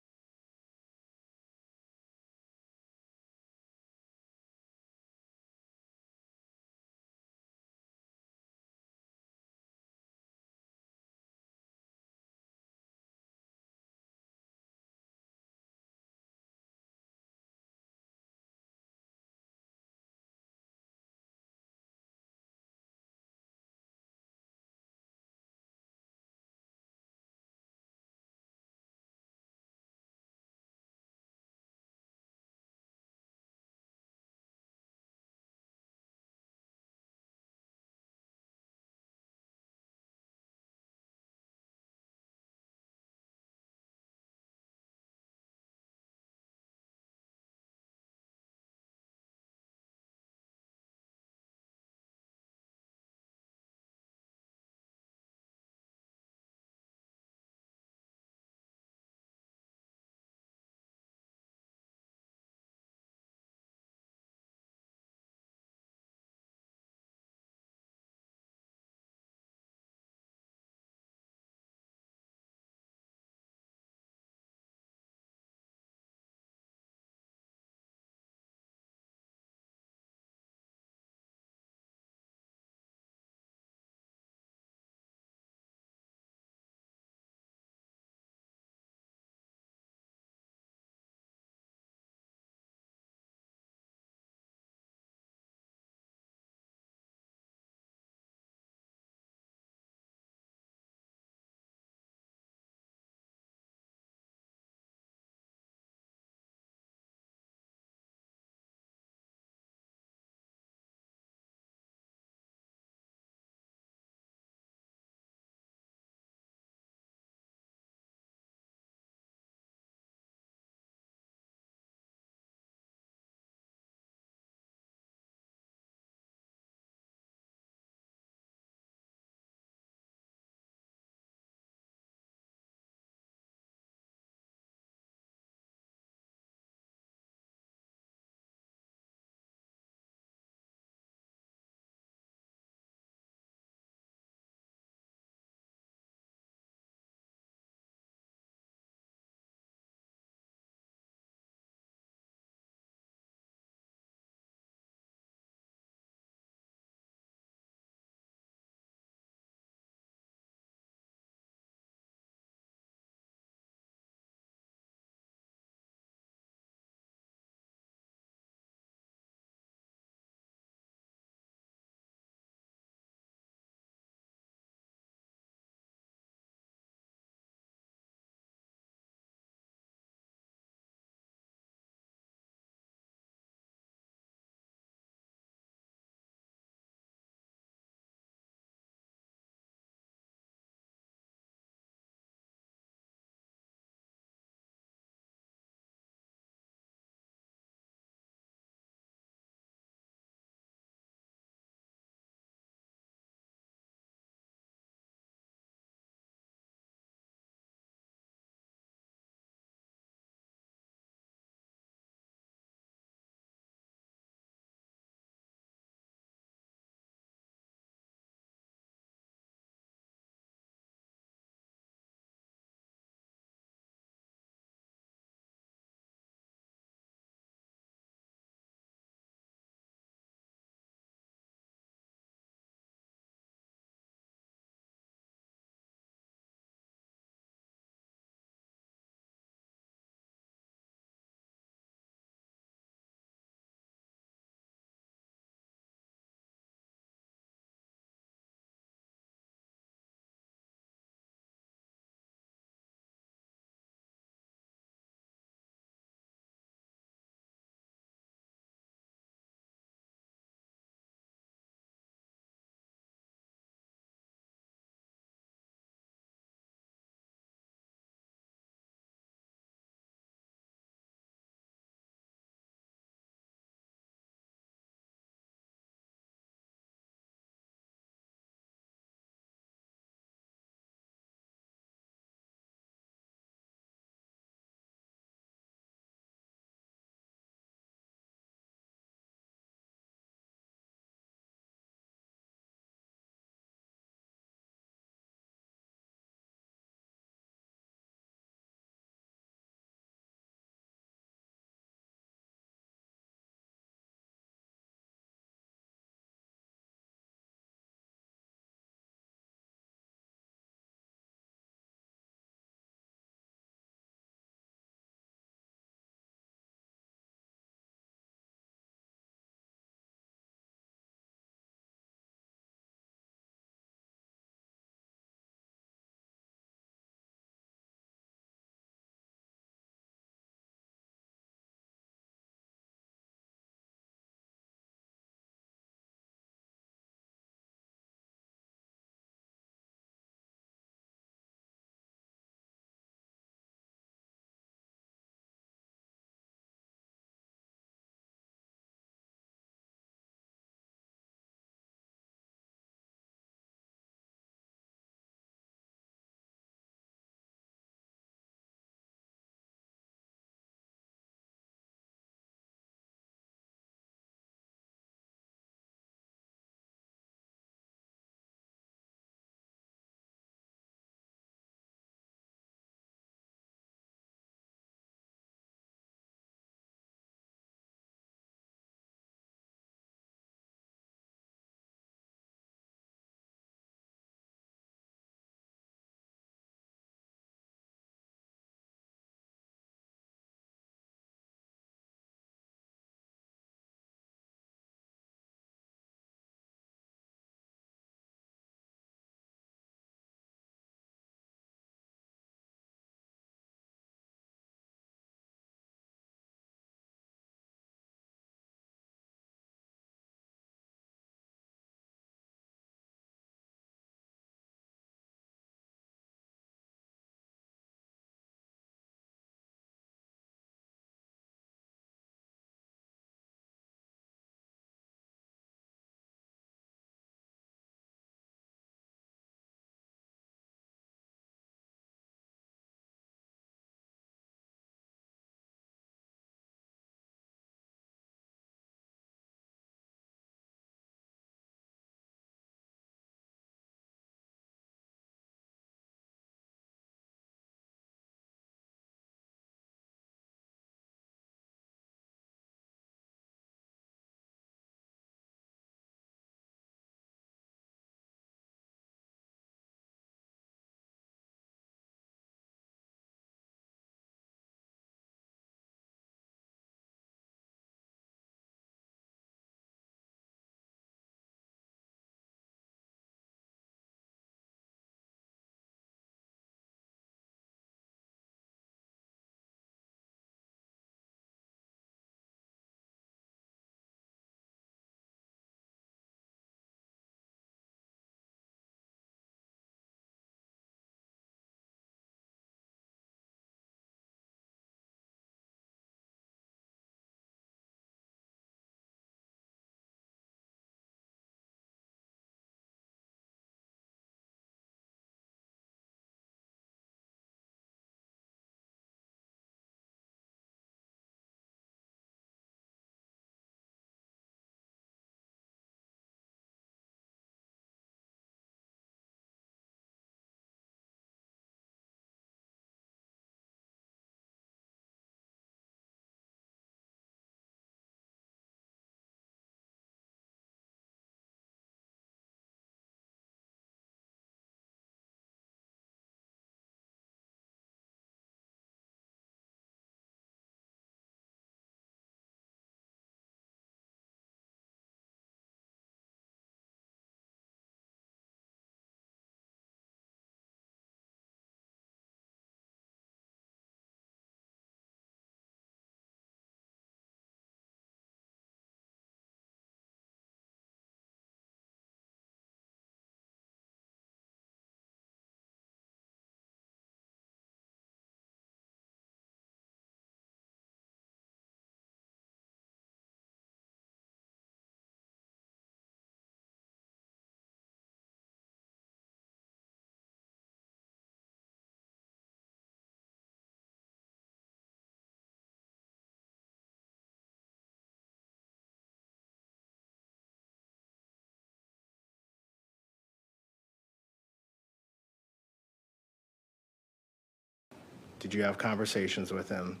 did you have conversations with him?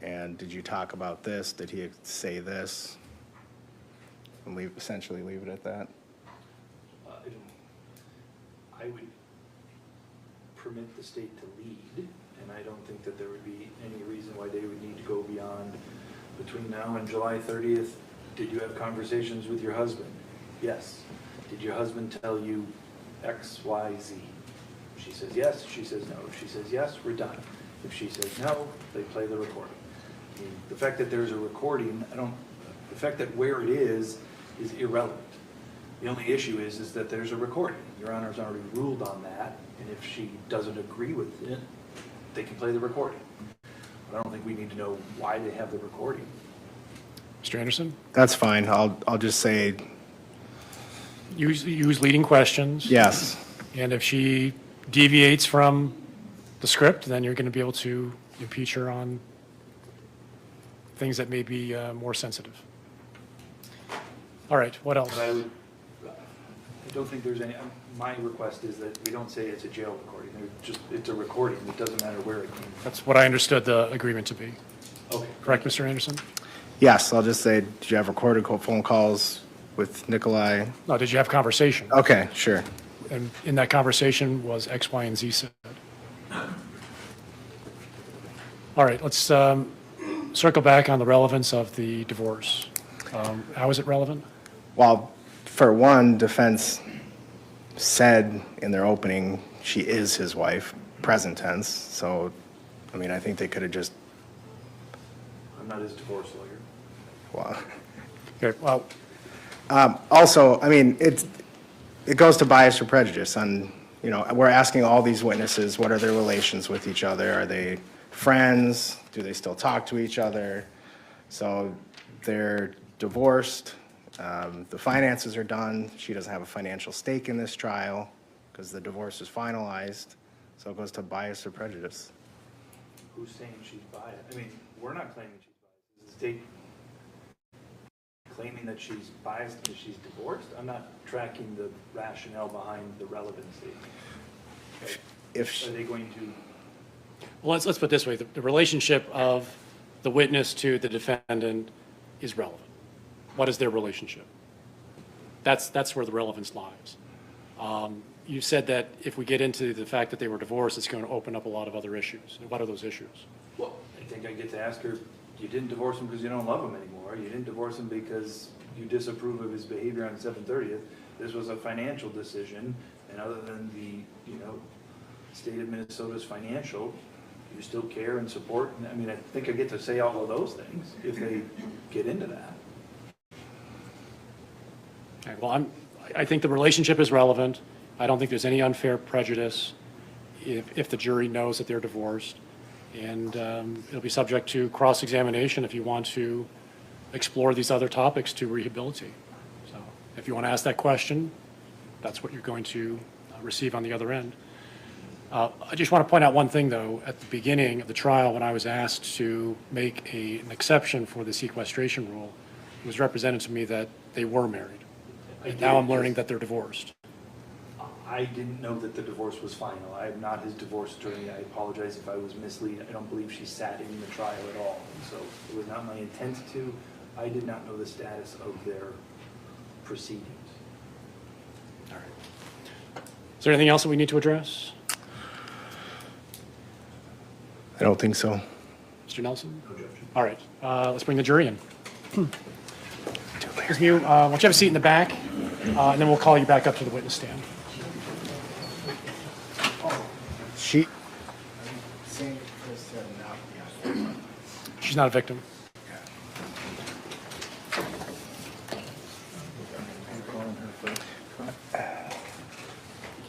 And did you talk about this? Did he say this? And essentially leave it at that. I would permit the state to lead, and I don't think that there would be any reason why they would need to go beyond between now and July 30th. Did you have conversations with your husband? Yes. Did your husband tell you X, Y, Z? If she says yes, she says no. If she says yes, we're done. If she says no, they play the recording. I mean, the fact that there's a recording, the fact that where it is irrelevant. The only issue is that there's a recording. Your Honor's already ruled on that, and if she doesn't agree with it, they can play the recording. But I don't think we need to know why they have the recording. Mr. Anderson? That's fine. I'll just say. Use leading questions. Yes. And if she deviates from the script, then you're going to be able to impeach her on things that may be more sensitive. All right, what else? I don't think there's any, my request is that we don't say it's a jail recording. It's a recording. It doesn't matter where it came from. That's what I understood the agreement to be. Okay. Correct, Mr. Anderson? Yes, I'll just say, did you have recorded phone calls with Nikolai? No, did you have conversation? Okay, sure. And in that conversation was X, Y, and Z said. All right, let's circle back on the relevance of the divorce. How is it relevant? Well, for one, defense said in their opening she is his wife, present tense. So, I mean, I think they could have just. I'm not his divorce lawyer. Well. Okay. Well. Also, I mean, it goes to bias or prejudice. And we're asking all these witnesses, what are their relations with each other? Are they friends? Do they still talk to each other? So they're divorced. The finances are done. She doesn't have a financial stake in this trial because the divorce is finalized. So it goes to bias or prejudice. Who's saying she's biased? I mean, we're not claiming she's biased. Is the state claiming that she's biased because she's divorced? I'm not tracking the rationale behind the relevancy. If are they going to? Well, let's put it this way: the relationship of the witness to the defendant is relevant. What is their relationship? That's where the relevance lies. You said that if we get into the fact that they were divorced, it's going to open up a lot of other issues. What are those issues? Well, I think I get to ask her, you didn't divorce him because you don't love him anymore. You didn't divorce him because you disapprove of his behavior on 7/30th. This was a financial decision, and other than the state of Minnesota's financial, you still care and support. I mean, I think I get to say all of those things if they get into that. Okay, well, I think the relationship is relevant. I don't think there's any unfair prejudice if the jury knows that they're divorced. And it'll be subject to cross-examination if you want to explore these other topics to rehabilitate. So if you want to ask that question, that's what you're going to receive on the other end. I just want to point out one thing, though. At the beginning of the trial, when I was asked to make an exception for the sequestration rule, it was represented to me that they were married. And now I'm learning that they're divorced. I didn't know that the divorce was final. I am not his divorce attorney. I apologize if I was misleading. I don't believe she sat in the trial at all. So it was not my intent to. I did not know the status of their proceedings. All right. Is there anything else that we need to address? I don't think so. Mr. Nelson? No objection. All right. Let's bring the jury in. Ms. Mew, why don't you have a seat in the back, and then we'll call you back up to the witness stand. She's not a victim.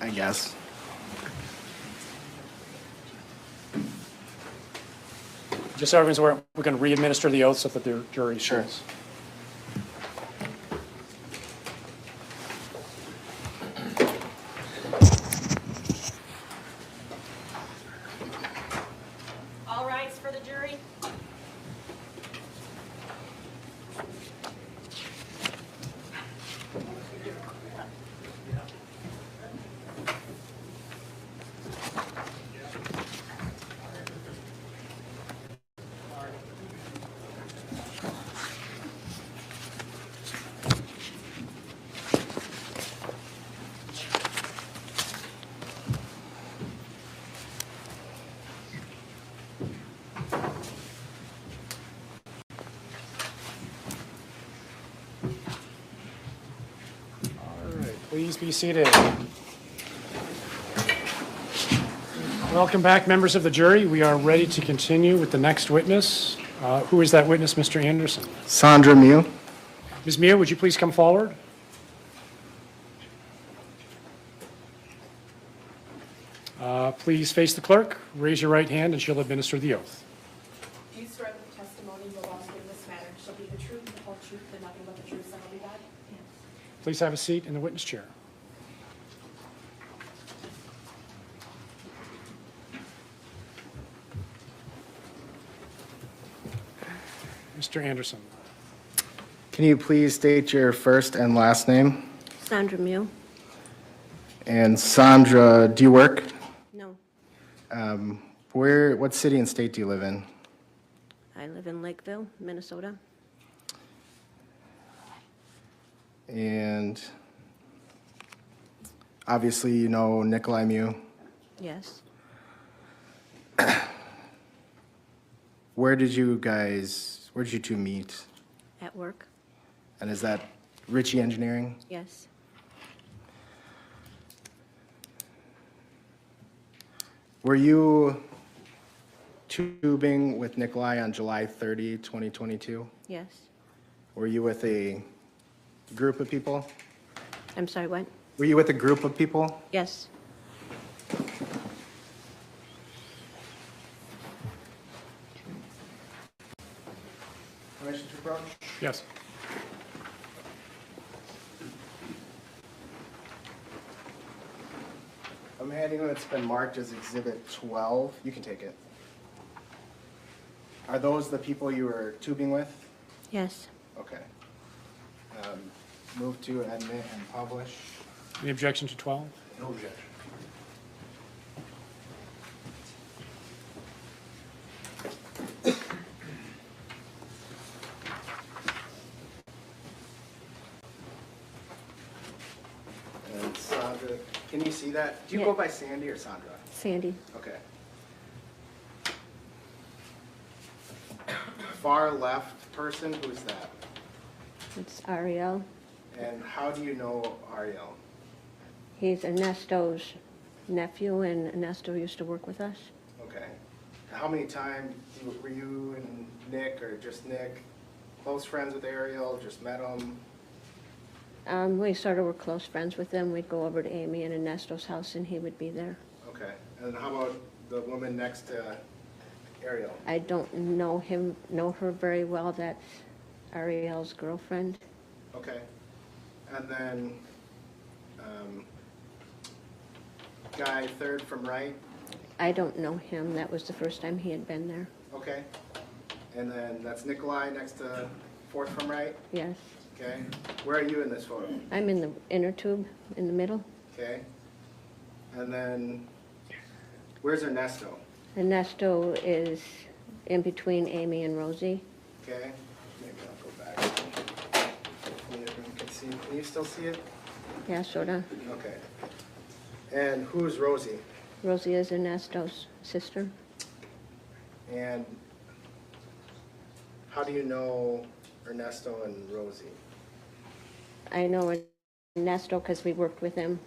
I guess. Just so everyone's aware, we're going to re-administer the oath so that the jury shows. All rise for the jury. All right, please be seated. Welcome back, members of the jury. We are ready to continue with the next witness. Who is that witness, Mr. Anderson? Sandra Mew. Ms. Mew, would you please come forward? Please face the clerk, raise your right hand, and she'll administer the oath. Do you swear that the testimony you will also give in this matter shall be the truth, the whole truth, and nothing but the truth, so help you God? Yes. Please have a seat in the witness chair. Mr. Anderson. Can you please state your first and last name? Sandra Mew. And Sandra, do you work? No, What city and state do you live in? I live in Lakeville, Minnesota. And obviously you know Nikolai Mew. Yes. Where did you two meet? At work. And is that Ritchie Engineering? Yes. Were you tubing with Nikolai on July 30, 2022? Yes. Were you with a group of people? I'm sorry, what? Were you with a group of people? Yes. Permission to approach? Yes. I'm handing you what's been marked as Exhibit 12. You can take it. Are those the people you were tubing with? Yes. Okay. Move to admit and publish. Any objection to 12? No objection. And Sandra, can you see that? Do you Yeah. go by Sandy or Sandra? Sandy. Okay. Far left person, who's that? It's Ariel. And how do you know Ariel? He's Ernesto's nephew, and Ernesto used to work with us. Okay. How many times were you and Nick, or just Nick, close friends with Ariel, just met him? We sort of were close friends with him. We'd go over to Amy and Ernesto's house, and he would be there. Okay. And how about the woman next to Ariel? I don't know her very well. That's Ariel's girlfriend. Okay. And then, guy third from right? I don't know him. That was the first time he had been there. Okay. And then that's Nikolai next to fourth from right? Yes. Okay. Where are you in this photo? I'm in the inner tube, in the middle. Okay. And then, where's Ernesto? Ernesto is in between Amy and Rosie. Okay. Maybe I'll go back. Hopefully everyone can see. Can you still see it? Yeah, sort of. Okay. And who's Rosie? Rosie is Ernesto's sister. And how do you know Ernesto and Rosie? I know Ernesto because we worked with him.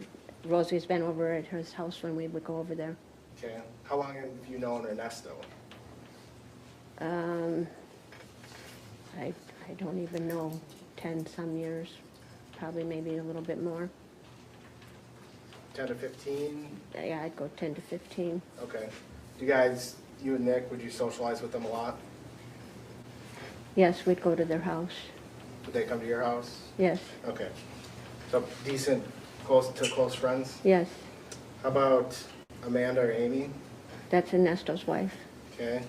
Rosie's been over at his house when we would go over there. Okay. How long have you known Ernesto? I don't even know, 10 some years, probably maybe a little bit more. 10 to 15? Yeah, I'd go 10 to 15. Okay. Do you guys, you and Nick, would you socialize with them a lot? Yes, we'd go to their house. Would they come to your house? Yes. Okay. So decent, close friends? Yes. How about Amanda or Amy? That's Ernesto's wife. Okay.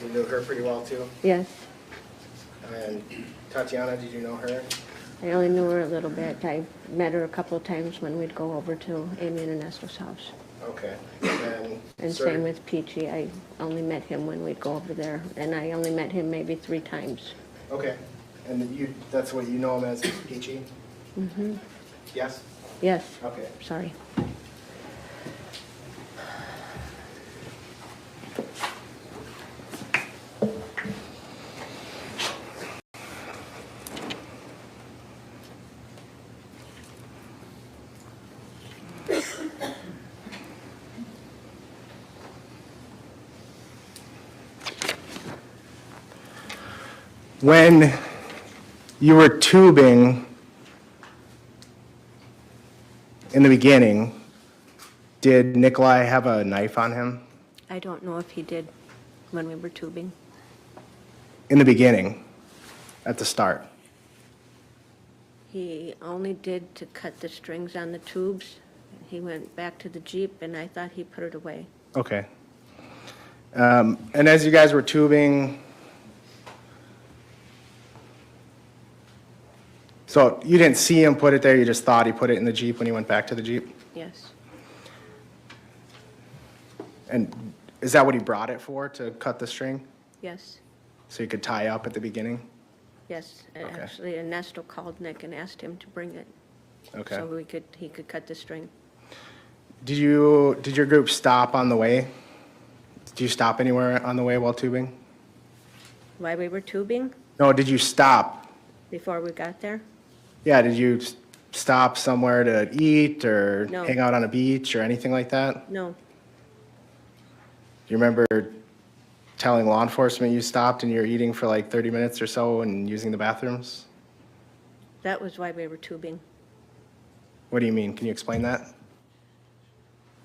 You knew her pretty well too? Yes. And Tatiana, did you know her? I only knew her a little bit. I met her a couple of times when we'd go over to Amy and Ernesto's house. Okay. And same with Peachy. I only met him when we'd go over there. And I only met him maybe 3 times. Okay. And that's what you know him as, Peachy? Mm-hmm. Yes? Yes. Okay. Sorry. When you were tubing in the beginning, did Nikolai have a knife on him? I don't know if he did when we were tubing. In the beginning, at the start? He only did to cut the strings on the tubes. He went back to the Jeep, and I thought he put it away. Okay. And as you guys were tubing, so you didn't see him put it there, you just thought he put it in the Jeep when he went back to the Jeep? Yes. And is that what he brought it for, to cut the string? Yes. So you could tie up at the beginning? Yes. Okay. Actually, Ernesto called Nick and asked him to bring it. Okay. So he could cut the string. Did your group stop on the way? Did you stop anywhere on the way while tubing? While we were tubing, No, did you stop? before we got there? Yeah, did you stop somewhere to eat or No. hang out on a beach or anything like that? No. Do you remember telling law enforcement you stopped and you were eating for like 30 minutes or so and using the bathrooms? That was why we were tubing. What do you mean? Can you explain that?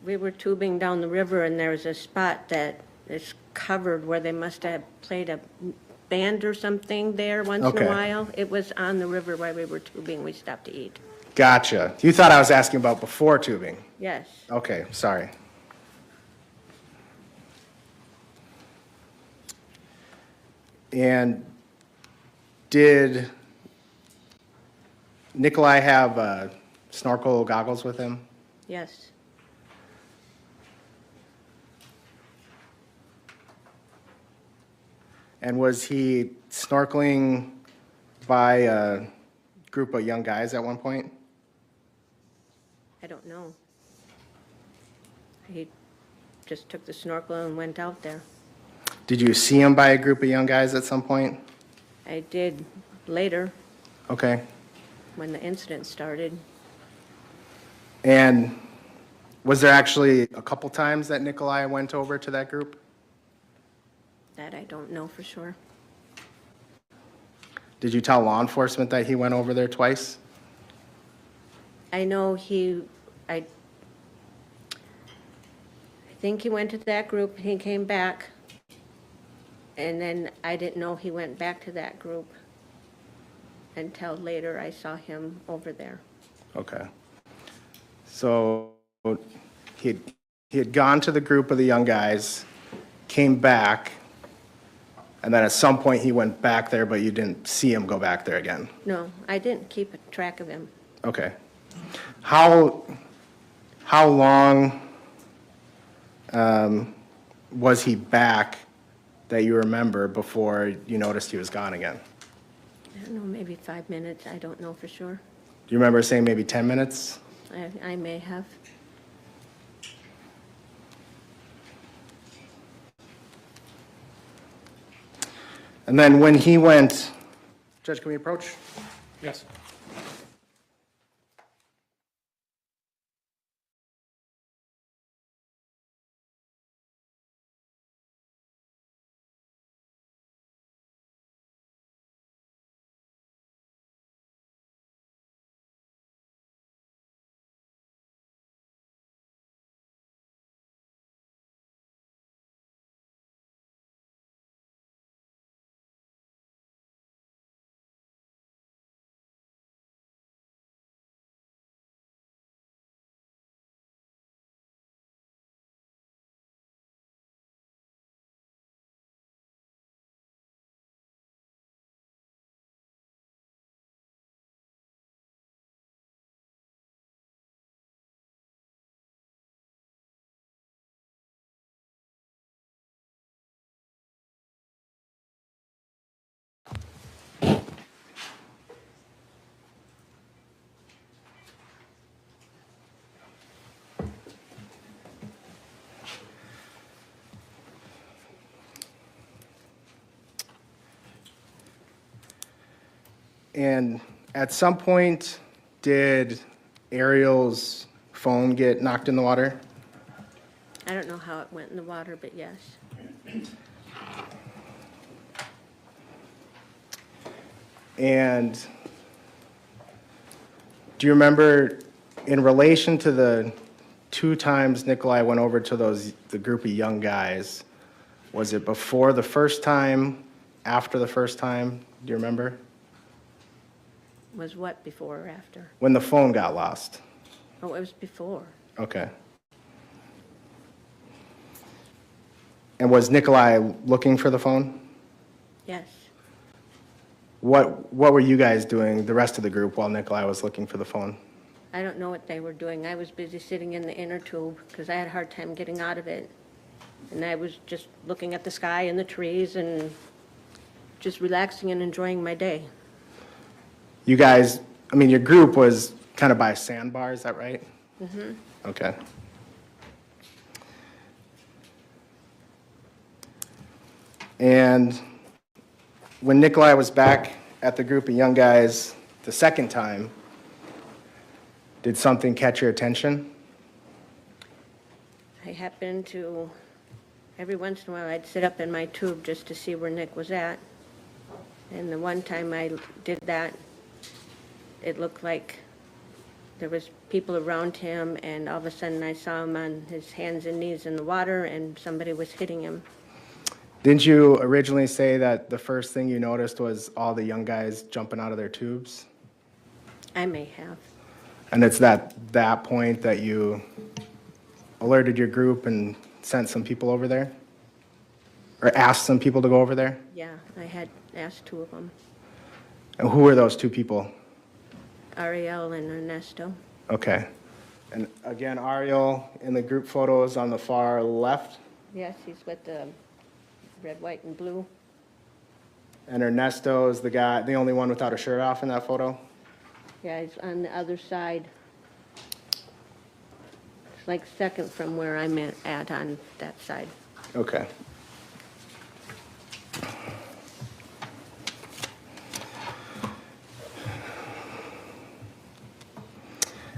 We were tubing down the river, and there was a spot that is covered where they must have played a band or something there once in Okay. a while. It was on the river while we were tubing. We stopped to eat. Gotcha. You thought I was asking about before tubing? Yes. Okay, sorry. And did Nikolai have snorkel goggles with him? Yes. And was he snorkeling by a group of young guys at one point? I don't know. He just took the snorkel and went out there. Did you see him by a group of young guys at some point? I did later Okay. when the incident started. And was there actually a couple times that Nikolai went over to that group? That I don't know for sure. Did you tell law enforcement that he went over there twice? I know I think he went to that group, he came back, and then I didn't know he went back to that group until later I saw him over there. Okay. So he had gone to the group of the young guys, came back, and then at some point he went back there, but you didn't see him go back there again. No, I didn't keep a track of him. Okay. How long was he back that you remember before you noticed he was gone again? I don't know, maybe 5 minutes, I don't know for sure. Do you remember saying maybe 10 minutes? I may have. And then when he went, Judge, can we approach? Yes. And at some point, did Ariel's phone get knocked in the water? I don't know how it went in the water, but yes. And do you remember, in relation to the 2 times Nikolai went over to the group of young guys, was it before the first time, after the first time? Do you remember? Was what before or after? When the phone got lost. Oh, it was before. Okay. And was Nikolai looking for the phone? Yes. What were you guys doing, the rest of the group, while Nikolai was looking for the phone? I don't know what they were doing. I was busy sitting in the inner tube because I had a hard time getting out of it. And I was just looking at the sky and the trees and just relaxing and enjoying my day. You guys, I mean, your group was kind of by a sandbar, is that right? Mm-hmm. Okay. And when Nikolai was back at the group of young guys the second time, did something catch your attention? I happened to, every once in a while, I'd sit up in my tube just to see where Nick was at. And the one time I did that, it looked like there was people around him, and all of a sudden I saw him on his hands and knees in the water, and somebody was hitting him. Didn't you originally say that the first thing you noticed was all the young guys jumping out of their tubes? I may have. And it's that point that you alerted your group and sent some people over there? Or asked some people to go over there? Yeah, I had asked 2 of them, And who were those 2 people? Ariel and Ernesto. Okay. And again, Ariel in the group photos on the far left, Yes, he's with the red, white, and blue. and Ernesto is the only one without a shirt off in that photo? Yeah, he's on the other side. It's like second from where I'm at on that side. Okay.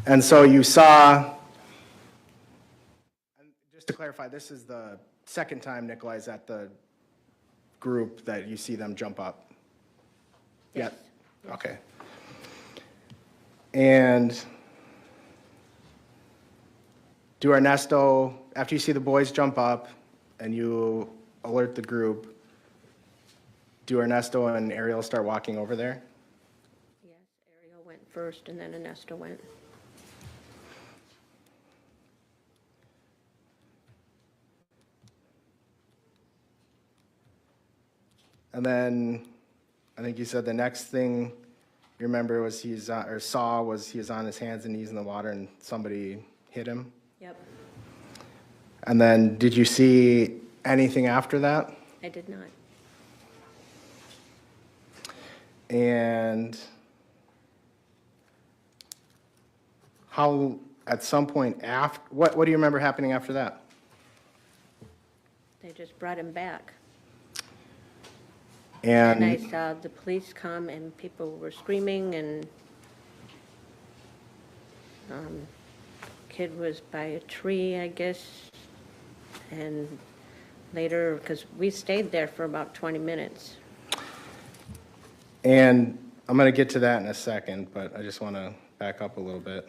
And so you saw, and just to clarify, this is the second time Nikolai's at the group that you see them jump up? Yes. Yeah? Okay. And do Ernesto, after you see the boys jump up and you alert the group, do Ernesto and Ariel start walking over there? Yes, Ariel went first and then Ernesto went. And then I think you said the next thing you remember was he was on his hands and knees in the water and somebody hit him? Yep. And then did you see anything after that? I did not. And how, at some point after, what do you remember happening after that? They just brought him back. And I saw the police come and people were screaming, and kid was by a tree, I guess. And later, because we stayed there for about 20 minutes. And I'm going to get to that in a second, but I just want to back up a little bit.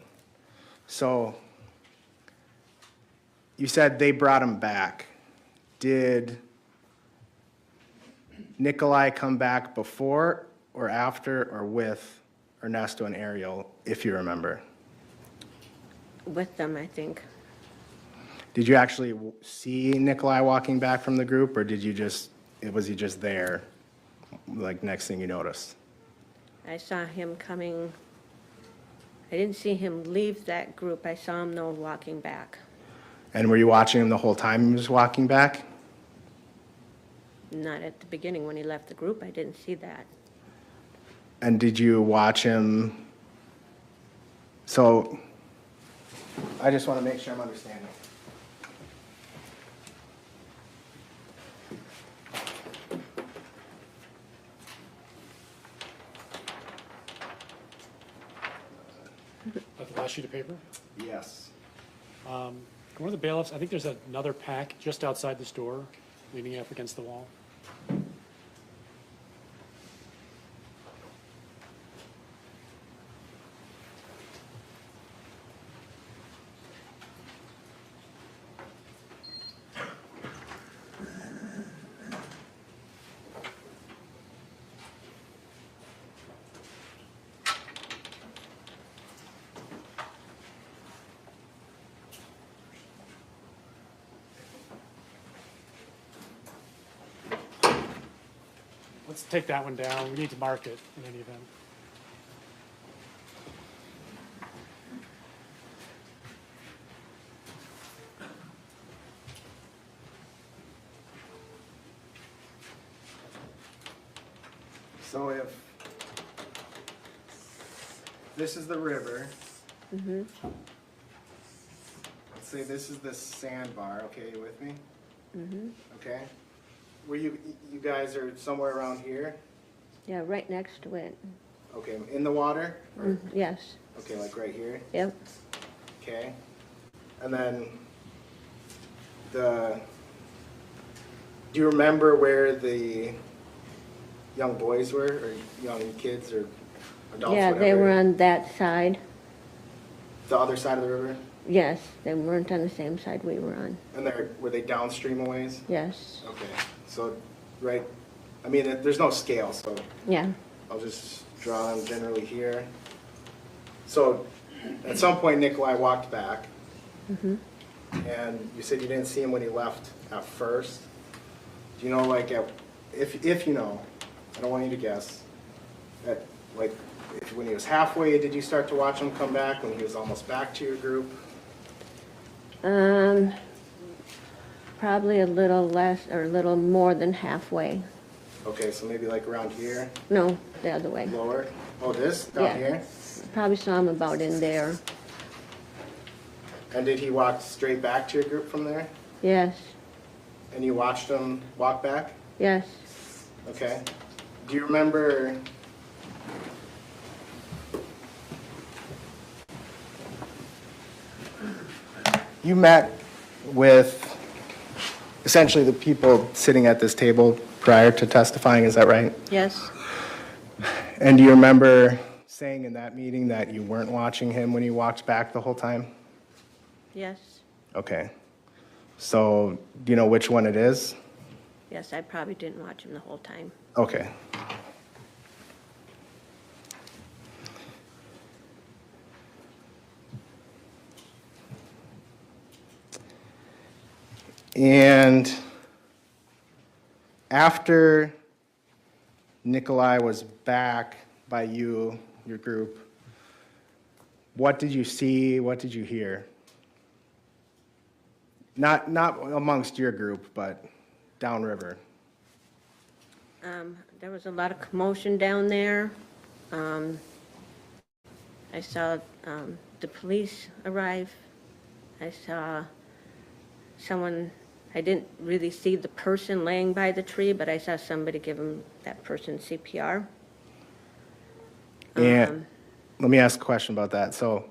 So you said they brought him back. Did Nikolai come back before or after or with Ernesto and Ariel, if you remember? With them, I think. Did you actually see Nikolai walking back from the group, or was he just there, like next thing you noticed? I saw him coming. I didn't see him leave that group. I saw him, though, walking back. And were you watching him the whole time he was walking back? Not at the beginning when he left the group. I didn't see that. And did you watch him? So I just want to make sure I'm understanding. At the last sheet of paper? Yes. One of the bailiffs, I think there's another pack just outside the store, leaning up against the wall. let's take that one down. We need to mark it in any event. So if this is the river, let's say this is the sandbar, okay, you with me? Okay. Where you guys are somewhere around here? Yeah, right next to it. Okay, in the water? Yes. Okay, like right here? Yep. Okay. And then do you remember where the young boys were, or young kids, or adults? Yeah, they were on that side. The other side of the river? Yes, they weren't on the same side we were on. And were they downstream a ways? Yes. Okay, so, right, I mean, there's no scale, so Yeah. I'll just draw them generally here. So, at some point, Nikolai walked back, and you said you didn't see him when he left at first. Do you know, like, if you know, I don't want you to guess, when he was halfway, did you start to watch him come back when he was almost back to your group? Probably a little less or a little more than halfway. Okay, so maybe like around here? No, the other way. Lower? Oh, this? Down here? Probably saw him about in there. And did he walk straight back to your group from there? Yes. And you watched him walk back? Yes. Okay. Do you remember you met with essentially the people sitting at this table prior to testifying, is that right? Yes. And do you remember saying in that meeting that you weren't watching him when he walked back the whole time? Yes. Okay. So, do you know which one it is? Yes, I probably didn't watch him the whole time. Okay. And after Nikolai was back by you, your group, what did you see? What did you hear? Not amongst your group, but downriver. There was a lot of commotion down there. I saw the police arrive. I saw someone, I didn't really see the person laying by the tree, but I saw somebody give that person CPR. And let me ask a question about that. So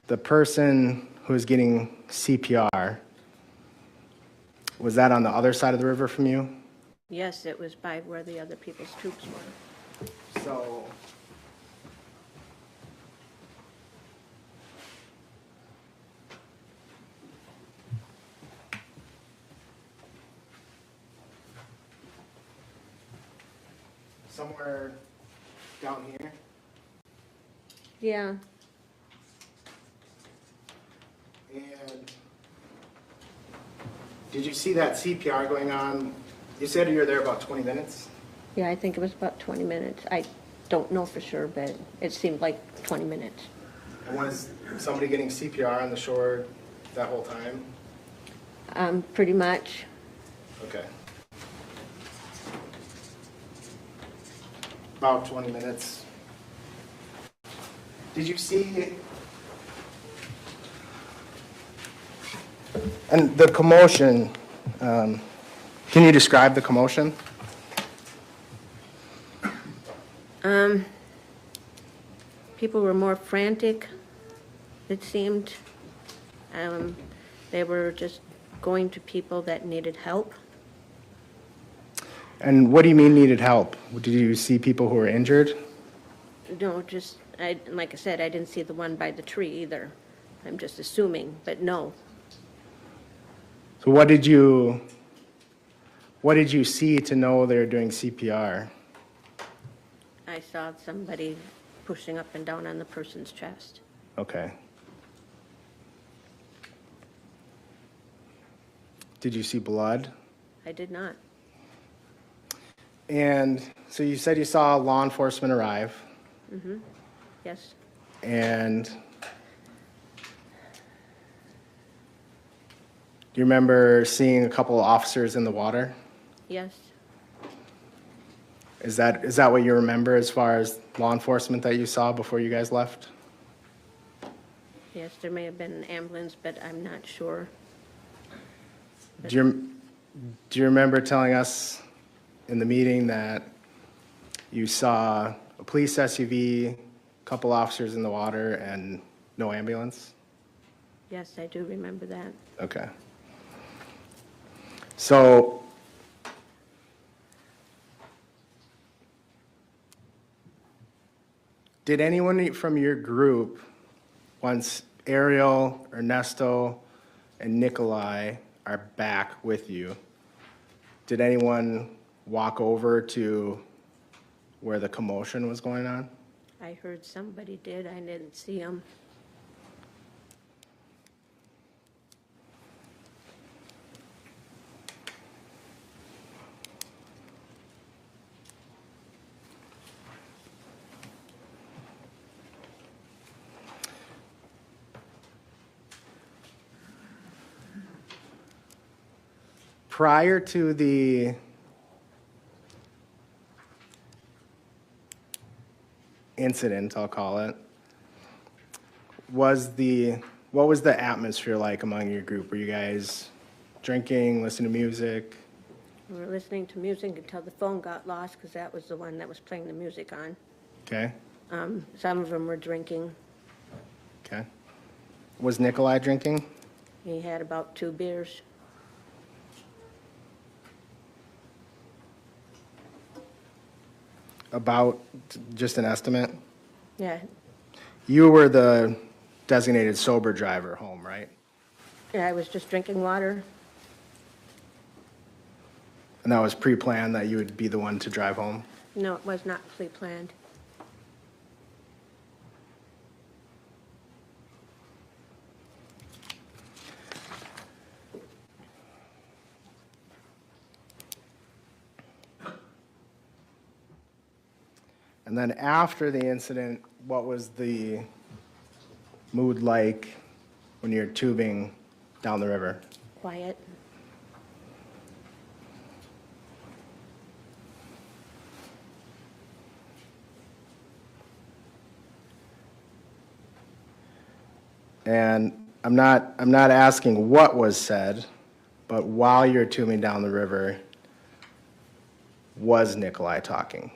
the person who was getting CPR, was that on the other side of the river from you? Yes, it was by where the other people's troops were. So somewhere down here? Yeah. And did you see that CPR going on? You said you were there about 20 minutes? Yeah, I think it was about 20 minutes. I don't know for sure, but it seemed like 20 minutes. And was somebody getting CPR on the shore that whole time? Pretty much. Okay. About 20 minutes. Did you see? And the commotion, can you describe the commotion? People were more frantic, it seemed. They were just going to people that needed help. And what do you mean needed help? Did you see people who were injured? No, just, like I said, I didn't see the one by the tree either. I'm just assuming, but no. So what did you see to know they were doing CPR? I saw somebody pushing up and down on the person's chest. Okay. Did you see blood? I did not. And so you said you saw law enforcement arrive, Mm-hmm. Yes. and do you remember seeing a couple of officers in the water? Yes. Is that what you remember as far as law enforcement that you saw before you guys left? Yes, there may have been an ambulance, but I'm not sure. Do you remember telling us in the meeting that you saw a police SUV, a couple officers in the water, and no ambulance? Yes, I do remember that. Okay. So did anyone from your group, once Ariel, Ernesto, and Nikolai are back with you, did anyone walk over to where the commotion was going on? I heard somebody did. I didn't see them. Prior to the incident, I'll call it, what was the atmosphere like among your group? Were you guys drinking, listening to music? We were listening to music until the phone got lost because that was the one that was playing the music on. Okay, Some of them were drinking. okay. Was Nikolai drinking? He had about 2 beers. About just an estimate? Yeah, You were the designated sober driver home, right? yeah, I was just drinking water. And that was pre-planned that you would be the one to drive home? No, it was not pre-planned. And then after the incident, what was the mood like when you're tubing down the river? Quiet. And I'm not asking what was said, but while you're tubing down the river, was Nikolai talking?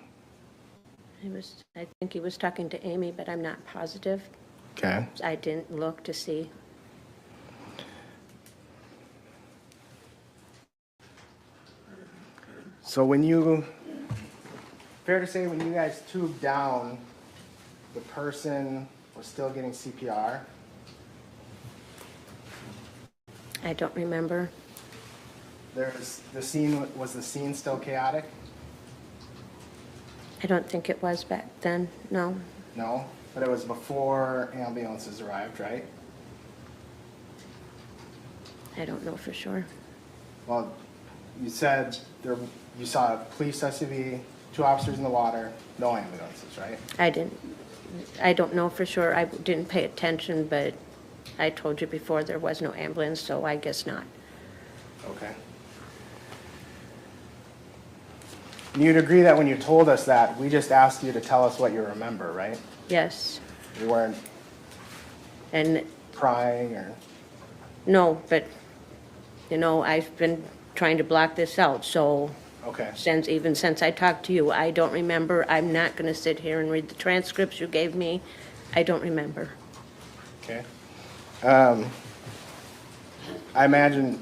I think he was talking to Amy, but I'm not positive. Okay. I didn't look to see. So fair to say when you guys tubed down, the person was still getting CPR? I don't remember. Was the scene still chaotic? I don't think it was back then, no. No, but it was before ambulances arrived, right? I don't know for sure. Well, you said you saw a police SUV, 2 officers in the water, no ambulances, right? I don't know for sure. I didn't pay attention, but I told you before there was no ambulance, so I guess not. Okay. You'd agree that when you told us that, we just asked you to tell us what you remember, right? Yes. You weren't crying or? No, but, I've been trying to block this out, so. Okay. Since I talked to you, I don't remember. I'm not going to sit here and read the transcripts you gave me. I don't remember. Okay. I imagine,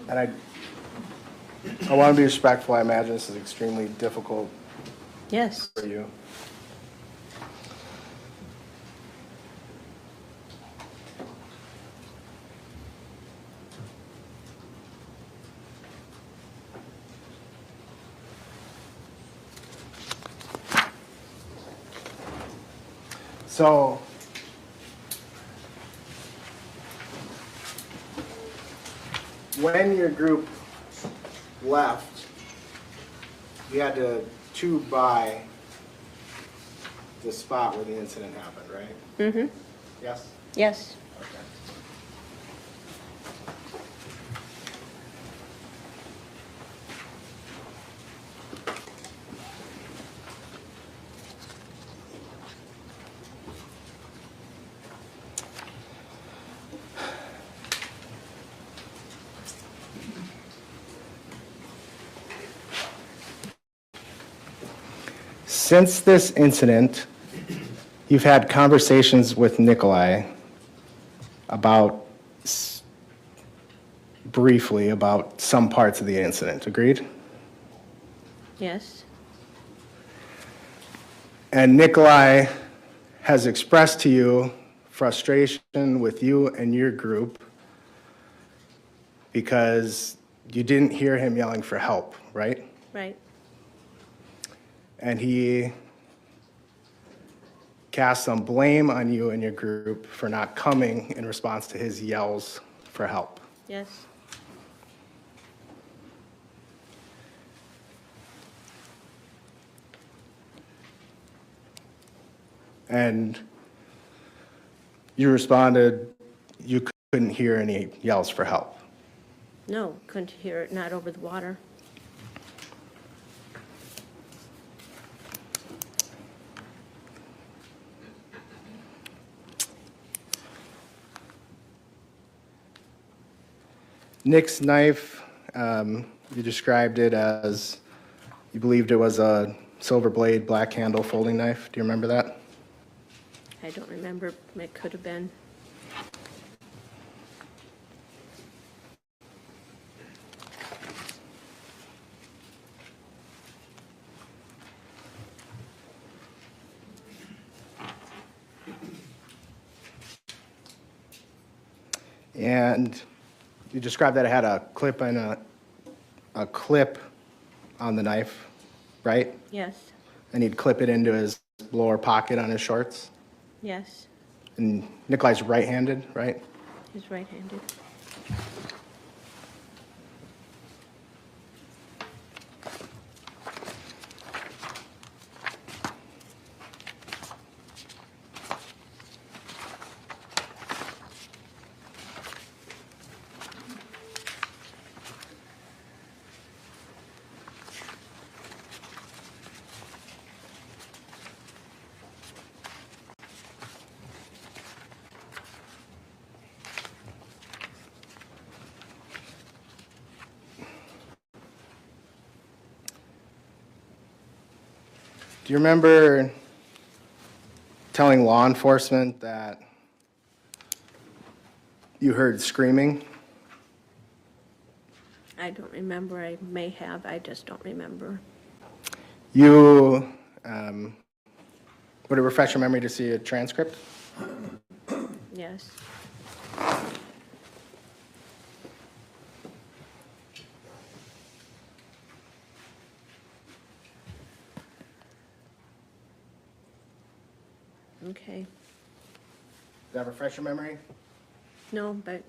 and I want to be respectful, I imagine this is extremely difficult Yes. for you. So, when your group left, you had to tube by the spot where the incident happened, right? Mm-hmm. Yes? Yes. Okay. Since this incident, you've had conversations with Nikolai about, briefly, about some parts of the incident, agreed? Yes. And Nikolai has expressed to you frustration with you and your group because you didn't hear him yelling for help, right? Right. And he cast some blame on you and your group for not coming in response to his yells for help. Yes. And you responded you couldn't hear any yells for help. No, couldn't hear it, not over the water. Nick's knife, you described it as, you believed it was a silver blade, black handle folding knife. Do you remember that? I don't remember. It could have been. And you described that it had a clip and a clip on the knife, right? Yes. And he'd clip it into his lower pocket on his shorts. Yes. And Nikolai's right-handed, right? He's right-handed. Do you remember telling law enforcement that you heard screaming? I don't remember. I may have. I just don't remember. You, would it refresh your memory to see a transcript? Yes. Okay. Does that refresh your memory? No, but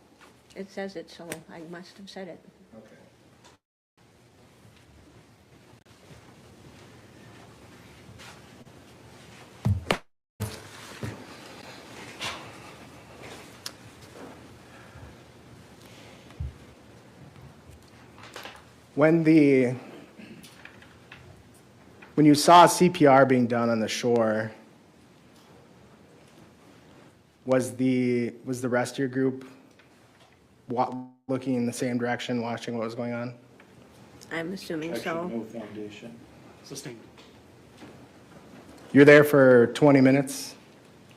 it says it, so I must have said it. Okay. When you saw CPR being done on the shore, was the rest of your group looking in the same direction, watching what was going on? I'm assuming Actually, so. no foundation. Sustained. You're there for 20 minutes?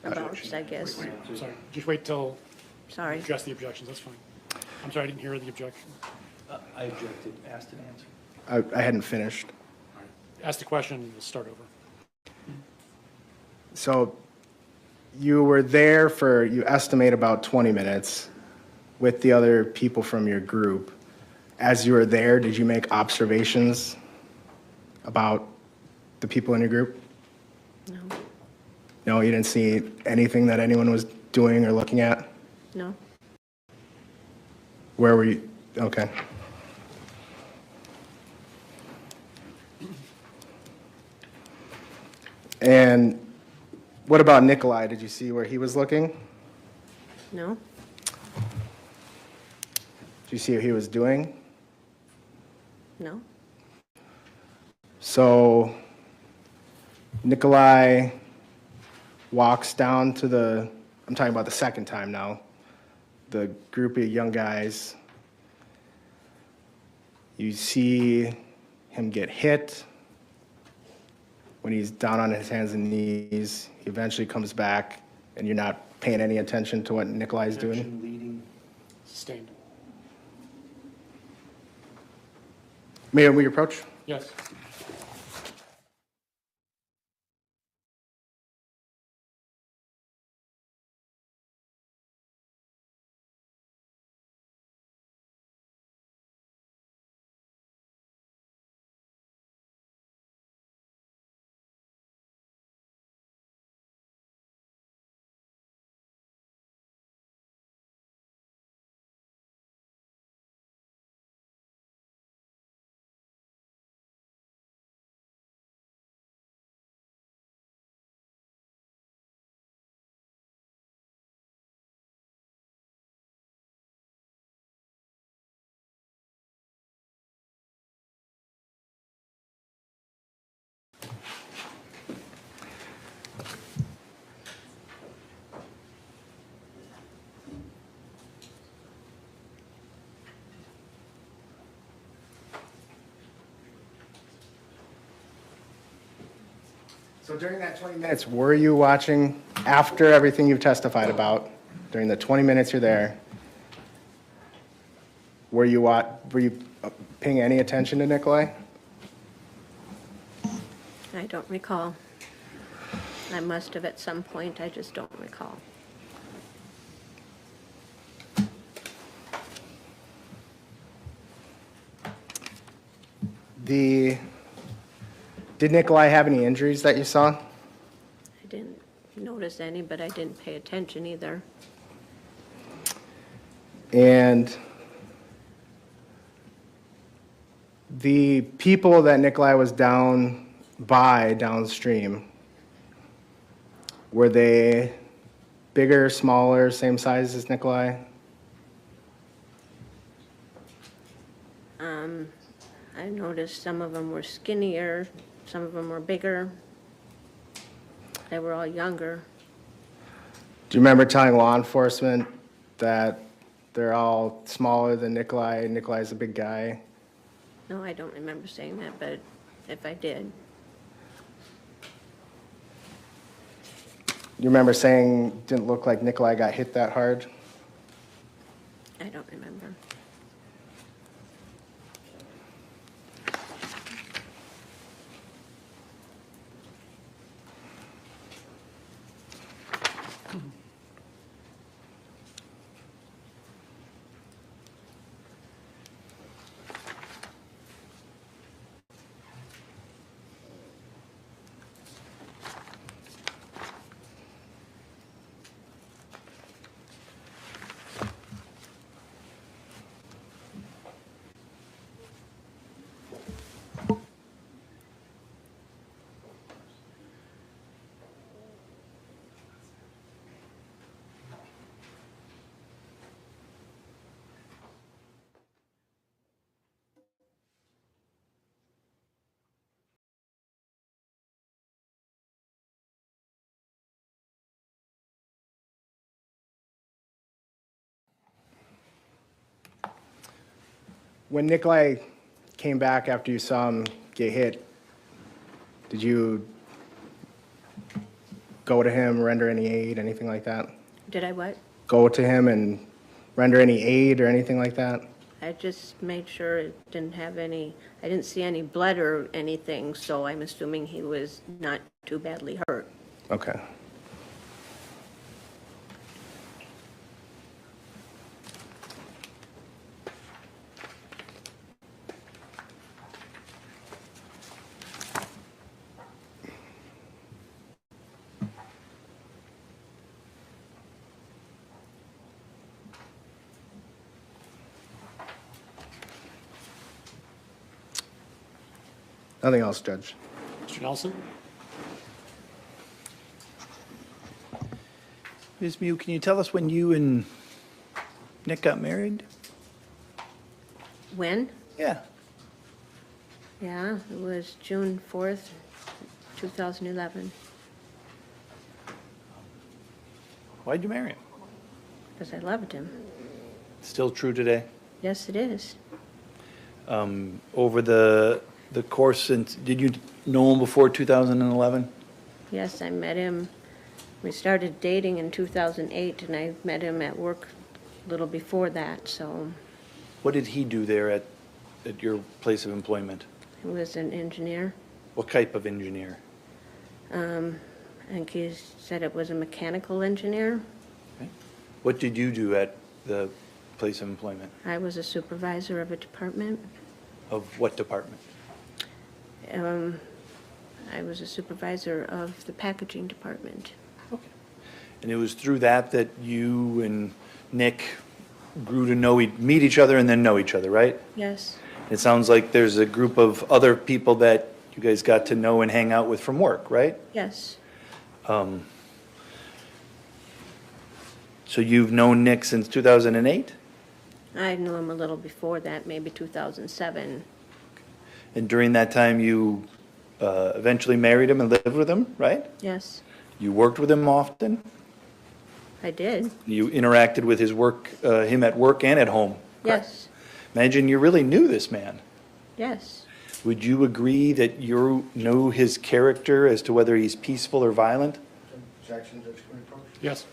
About, I guess. Sorry, just wait till Sorry. you address the objections, that's fine. I'm sorry, I didn't hear the objection. I objected, asked and answered. I hadn't finished. Ask the question, we'll start over. So you were there for, you estimate, about 20 minutes with the other people from your group. As you were there, did you make observations about the people in your group? No. No, you didn't see anything that anyone was doing or looking at? No. Where were you? Okay. And what about Nikolai? Did you see where he was looking? No? Did you see what he was doing? No? So Nikolai walks down to the, I'm talking about the second time now, the group of young guys. You see him get hit. When he's down on his hands and knees, he eventually comes back, and you're not paying any attention to what Nikolai's doing. Action leading, sustained. May we approach? Yes. So during that 20 minutes, were you watching, after everything you've testified about, during the 20 minutes you're there, were you paying any attention to Nikolai? I don't recall. I must have at some point, I just don't recall. Did Nikolai have any injuries that you saw? I didn't notice any, but I didn't pay attention either. And the people that Nikolai was down by downstream, were they bigger, smaller, same size as Nikolai? I noticed some of them were skinnier, some of them were bigger. They were all younger. Do you remember telling law enforcement that they're all smaller than Nikolai? Nikolai's a big guy. No, I don't remember saying that, but if I did. You remember saying didn't look like Nikolai got hit that hard? I don't remember. When Nikolai came back after you saw him get hit, did you go to him, render any aid, anything like that? Did I what? Go to him and render any aid or anything like that? I just made sure it didn't have any, I didn't see any blood or anything, so I'm assuming he was not too badly hurt. Okay. Nothing else, Judge. Mr. Nelson? Ms. Mew, can you tell us when you and Nick got married? When? Yeah. Yeah, it was June 4th, 2011, Why'd you marry him? because I loved him. Still true today? Yes, it is. Over the course since, did you know him before 2011? Yes, I met him. We started dating in 2008, and I met him at work a little before that, so What did he do there at your place of employment? he was an engineer. What type of engineer? I think he said it was a mechanical engineer. What did you do at the place of employment? I was a supervisor of a department. Of what department? I was a supervisor of the packaging department. And it was through that that you and Nick grew to meet each other and then know each other, right? Yes. It sounds like there's a group of other people that you guys got to know and hang out with from work, right? Yes. So you've known Nick since 2008? I knew him a little before that, maybe 2007. And during that time, you eventually married him and lived with him, right? Yes, You worked with him often? I did. You interacted with him at work and at home? Yes, Imagine you really knew this man. yes. Would you agree that you know his character as to whether he's peaceful or violent? Objection, Judge Quinn. Yes.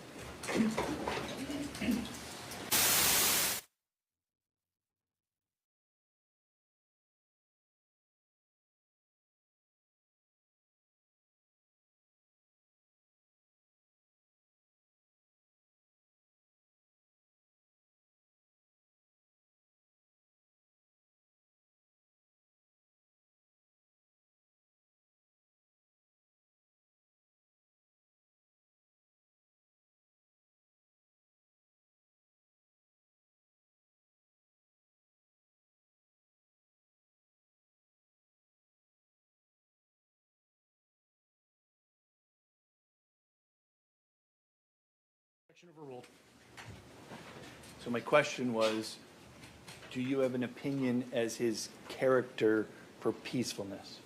Overruled. So my question was, do you have an opinion as his character for peacefulness?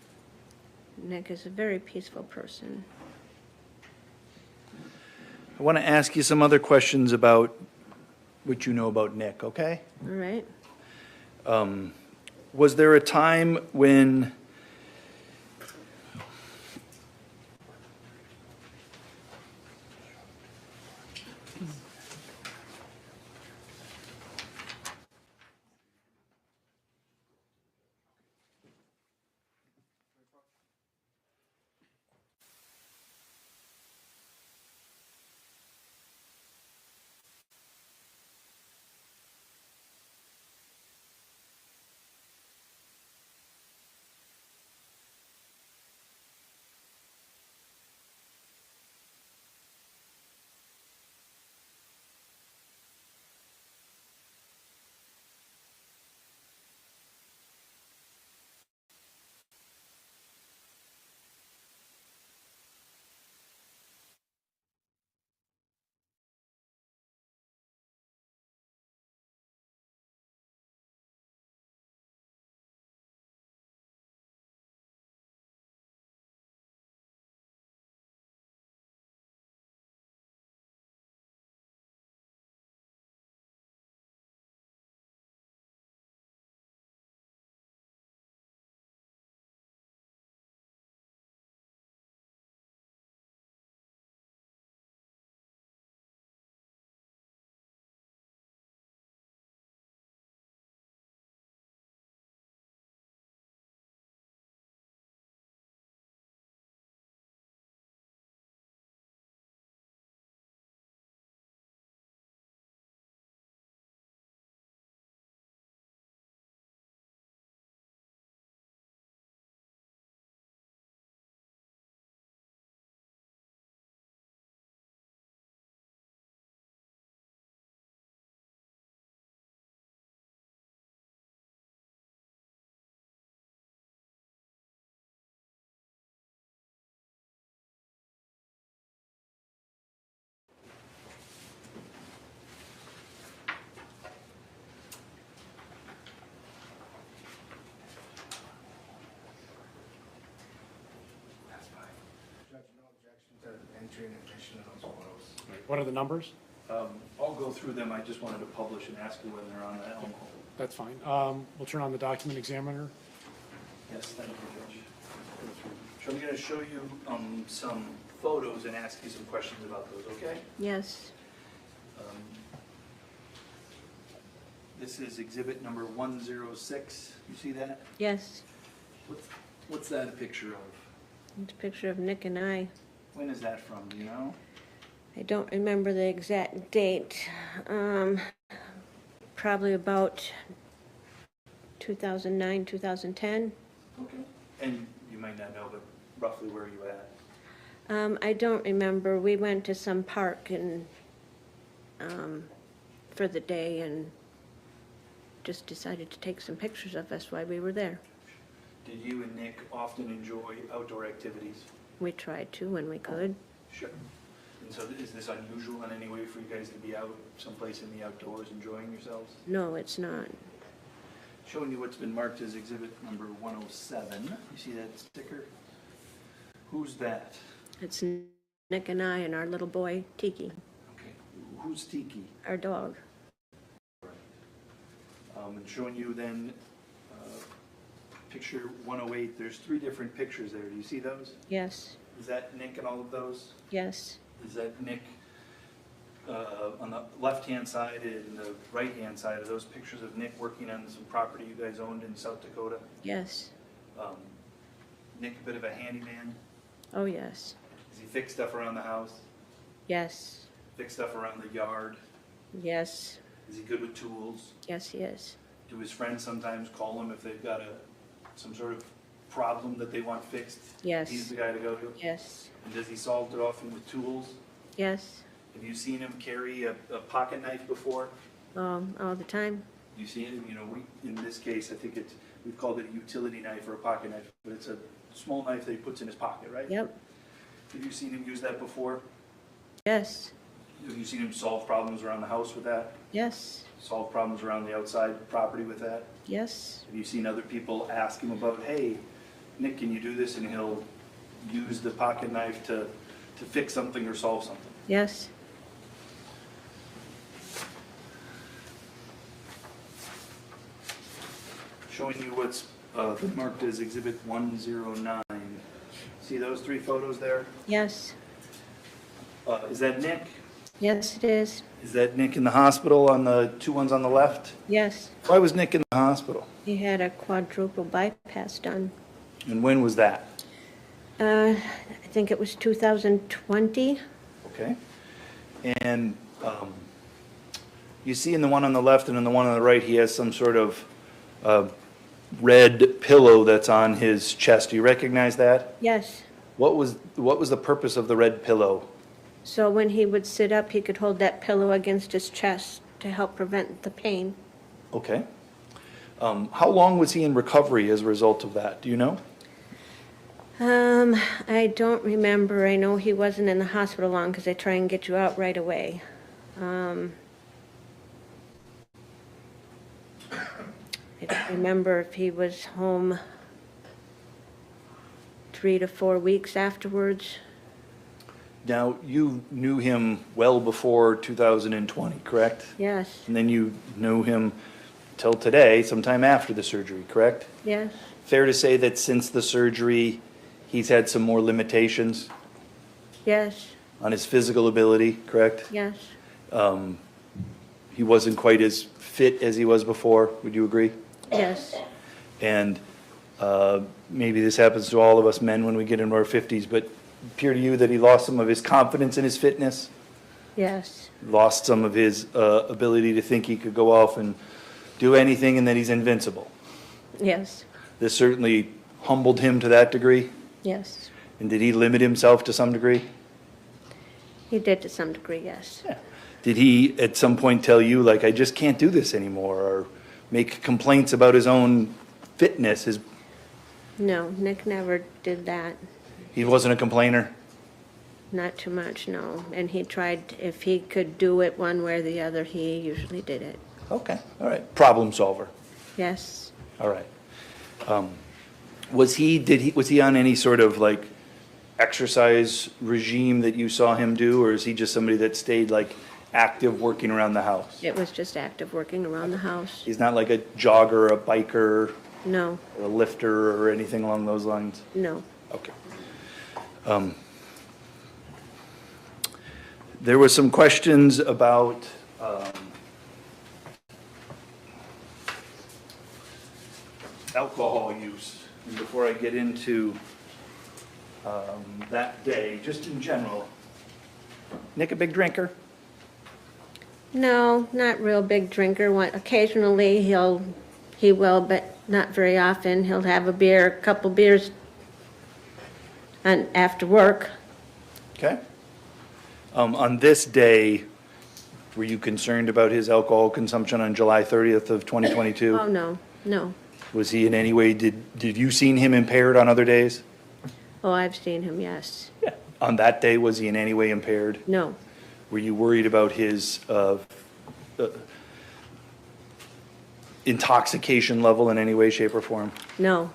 Nick is a very peaceful person. I want to ask you some other questions about what you know about Nick, okay? All right. Was there a time when What are the numbers? I'll go through them. I just wanted to publish and ask you when they're on that. That's fine. We'll turn on the document examiner. Yes, thank you, Judge. So I'm going to show you some photos and ask you some questions about those, okay? Yes. This is exhibit number 106. You see that? Yes. What's that a picture of? It's a picture of Nick and I. When is that from, do you know? I don't remember the exact date. Probably about 2009, 2010. Okay. And you might not know, but roughly where are you at? I don't remember. We went to some park and for the day and just decided to take some pictures of us while we were there. Did you and Nick often enjoy outdoor activities? We tried to when we could. Sure. And so is this unusual in any way for you guys to be out someplace in the outdoors enjoying yourselves? No, it's not. Showing you what's been marked as exhibit number 107. You see that sticker? Who's that? It's Nick and I and our little boy, Tiki. Okay. Who's Tiki? Our dog. And showing you then picture 108. There's 3 different pictures there. Do you see those? Yes. Is that Nick in all of those? Yes. Is that Nick on the left-hand side and the right-hand side? Are those pictures of Nick working on some property you guys owned in South Dakota? Yes. Nick a bit of a handyman? Oh, yes. Does he fix stuff around the house? Yes. Fix stuff around the yard? Yes. Is he good with tools? Yes, he is. Do his friends sometimes call him if they've got some sort of problem that they want fixed? Yes. He's the guy to go to? Yes. And does he solve it often with tools? Yes. Have you seen him carry a pocket knife before? All the time. You see him, in this case, I think we've called it a utility knife or a pocket knife, but it's a small knife that he puts in his pocket, right? Yep. Have you seen him use that before? Yes. Have you seen him solve problems around the house with that? Yes. Solve problems around the outside property with that? Yes. Have you seen other people ask him about, hey, Nick, can you do this? And he'll use the pocket knife to fix something or solve something? Yes. Showing you what's marked as Exhibit 109. See those 3 photos there? Yes. Is that Nick? Yes, it is. Is that Nick in the hospital on the 2 ones on the left? Yes. Why was Nick in the hospital? He had a quadruple bypass done. And when was that? I think it was 2020. Okay. And you see in the one on the left and in the one on the right, he has some sort of red pillow that's on his chest. Do you recognize that? Yes. What was the purpose of the red pillow? So when he would sit up, he could hold that pillow against his chest to help prevent the pain. Okay. How long was he in recovery as a result of that? Do you know? I don't remember. I know he wasn't in the hospital long because they try and get you out right away. I don't remember if he was home 3 to 4 weeks afterwards. Now, you knew him well before 2020, correct? Yes. And then you knew him till today, sometime after the surgery, correct? Yes. Fair to say that since the surgery, he's had some more limitations Yes. on his physical ability, correct? Yes. He wasn't quite as fit as he was before, would you agree? Yes. And maybe this happens to all of us men when we get into our 50s, but appear to you that he lost some of his confidence in his fitness? Yes. Lost some of his ability to think he could go off and do anything and that he's invincible? Yes. This certainly humbled him to that degree? Yes. And did he limit himself to some degree? He did to some degree, yes. Yeah. Did he at some point tell you, like, I just can't do this anymore, or make complaints about his own fitness? No, Nick never did that. He wasn't a complainer? Not too much, no. And he tried, if he could do it one way or the other, he usually did it. Okay, all right. Problem solver. Yes. All right. Was he on any sort of like exercise regime that you saw him do, or is he just somebody that stayed like active working around the house? It was just active working around the house. He's not like a jogger, a biker, No, or a lifter, or anything along those lines? no. Okay. There were some questions about alcohol use. And before I get into that day, just in general, Nick a big drinker? No, not real big drinker. Occasionally he will, but not very often. He'll have a couple beers after work. Okay. On this day, were you concerned about his alcohol consumption on July 30th of 2022? Oh, no, no. Was he in any way, did you seen him impaired on other days? Oh, I've seen him, yes. On that day, was he in any way impaired? No, Were you worried about his intoxication level in any way, shape, or form? no.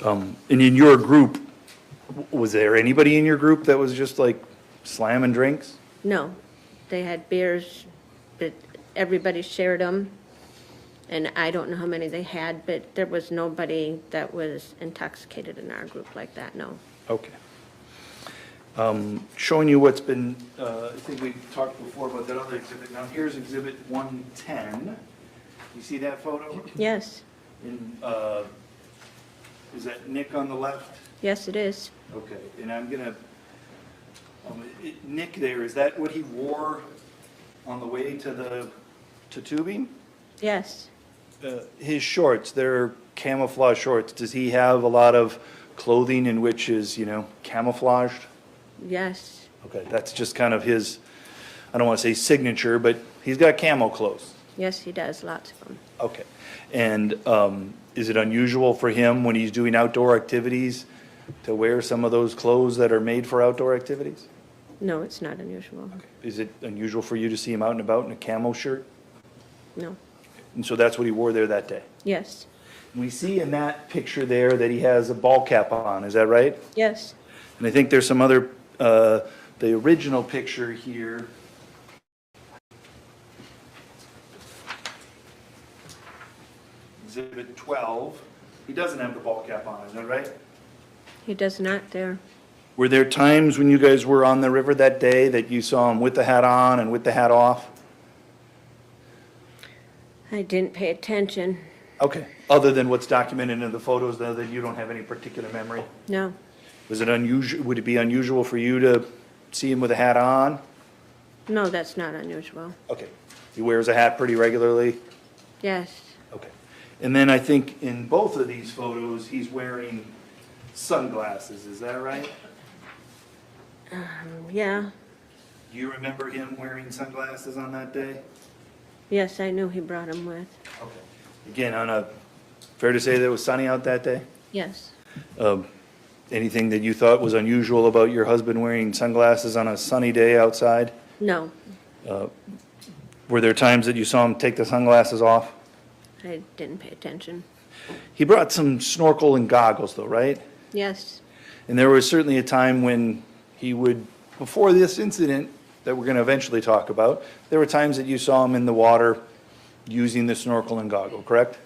And in your group, was there anybody in your group that was just like slamming drinks? No, they had beers, but everybody shared them. And I don't know how many they had, but there was nobody that was intoxicated in our group like that, no. Okay. Showing you what's been, I think we talked before about that other exhibit. Now here's exhibit 110. You see that photo? Yes, And, is that Nick on the left? yes, it is. Okay, and I'm gonna, Nick there, is that what he wore on the way to tubing? Yes, His shorts, they're camouflage shorts. Does he have a lot of clothing in which is, camouflaged? yes, Okay, that's just kind of his, I don't want to say signature, but he's got camo clothes. yes, he does, lots of them. Okay. And is it unusual for him when he's doing outdoor activities to wear some of those clothes that are made for outdoor activities? No, it's not unusual. Is it unusual for you to see him out and about in a camo shirt? No, And so that's what he wore there that day? yes, We see in that picture there that he has a ball cap on, is that right? yes, And I think there's some other, the original picture here. Exhibit 12, he doesn't have the ball cap on, is that right? he does not there. Were there times when you guys were on the river that day that you saw him with the hat on and with the hat off? I didn't pay attention, Okay, other than what's documented in the photos, though, that you don't have any particular memory? no, Was it unusual, would it be unusual for you to see him with a hat on? no, that's not unusual. Okay, he wears a hat pretty regularly? Yes, Okay. And then I think in both of these photos, he's wearing sunglasses, is that right? yeah, Do you remember him wearing sunglasses on that day? yes, I knew he brought them with. Okay. Again, fair to say that it was sunny out that day? Yes, Anything that you thought was unusual about your husband wearing sunglasses on a sunny day outside? no, Were there times that you saw him take the sunglasses off? I didn't pay attention. He brought some snorkel and goggles though, right? Yes, And there was certainly a time when he would, before this incident that we're going to eventually talk about, there were times that you saw him in the water using the snorkel and goggle, correct?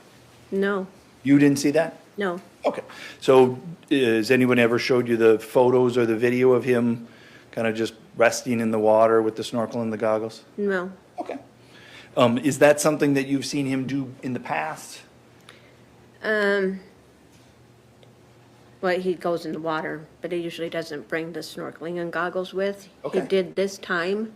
no, You didn't see that? no, Okay. So has anyone ever showed you the photos or the video of him kind of just resting in the water with the snorkel and the goggles? no. Okay. Is that something that you've seen him do in the past? Well, he goes in the water, but he usually doesn't bring the snorkeling and goggles with. Okay. He did this time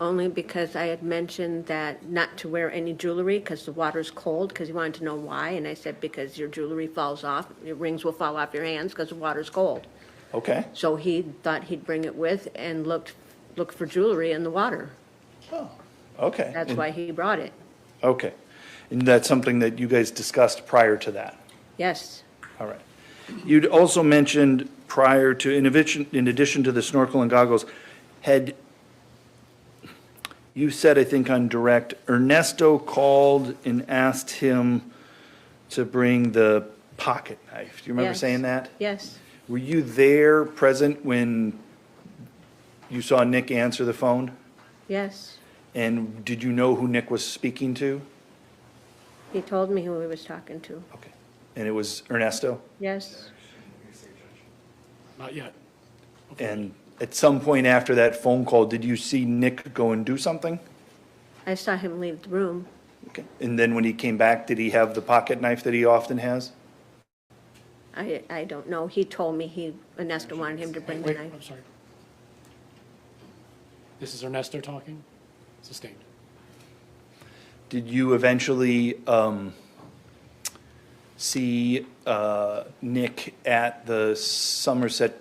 only because I had mentioned that not to wear any jewelry because the water's cold, because he wanted to know why. And I said, because your jewelry falls off, your rings will fall off your hands because the water's cold. Okay. So he thought he'd bring it with and look for jewelry in the water. Oh, okay. That's why he brought it. Okay. And that's something that you guys discussed prior to that? Yes, All right. You'd also mentioned prior to, in addition to the snorkel and goggles, you said, I think on direct, Ernesto called and asked him to bring the pocket knife. Do you remember Yes. saying that? yes, Were you there present when you saw Nick answer the phone? Yes. And did you know who Nick was speaking to? He told me who he was talking to. Okay. And it was Ernesto? Yes. Not yet. And at some point after that phone call, did you see Nick go and do something? I saw him leave the room. Okay. And then when he came back, did he have the pocket knife that he often has? I don't know. He told me Ernesto wanted him to bring the Wait, knife. I'm sorry. This is Ernesto talking? Sustained. Did you eventually see Nick at the Somerset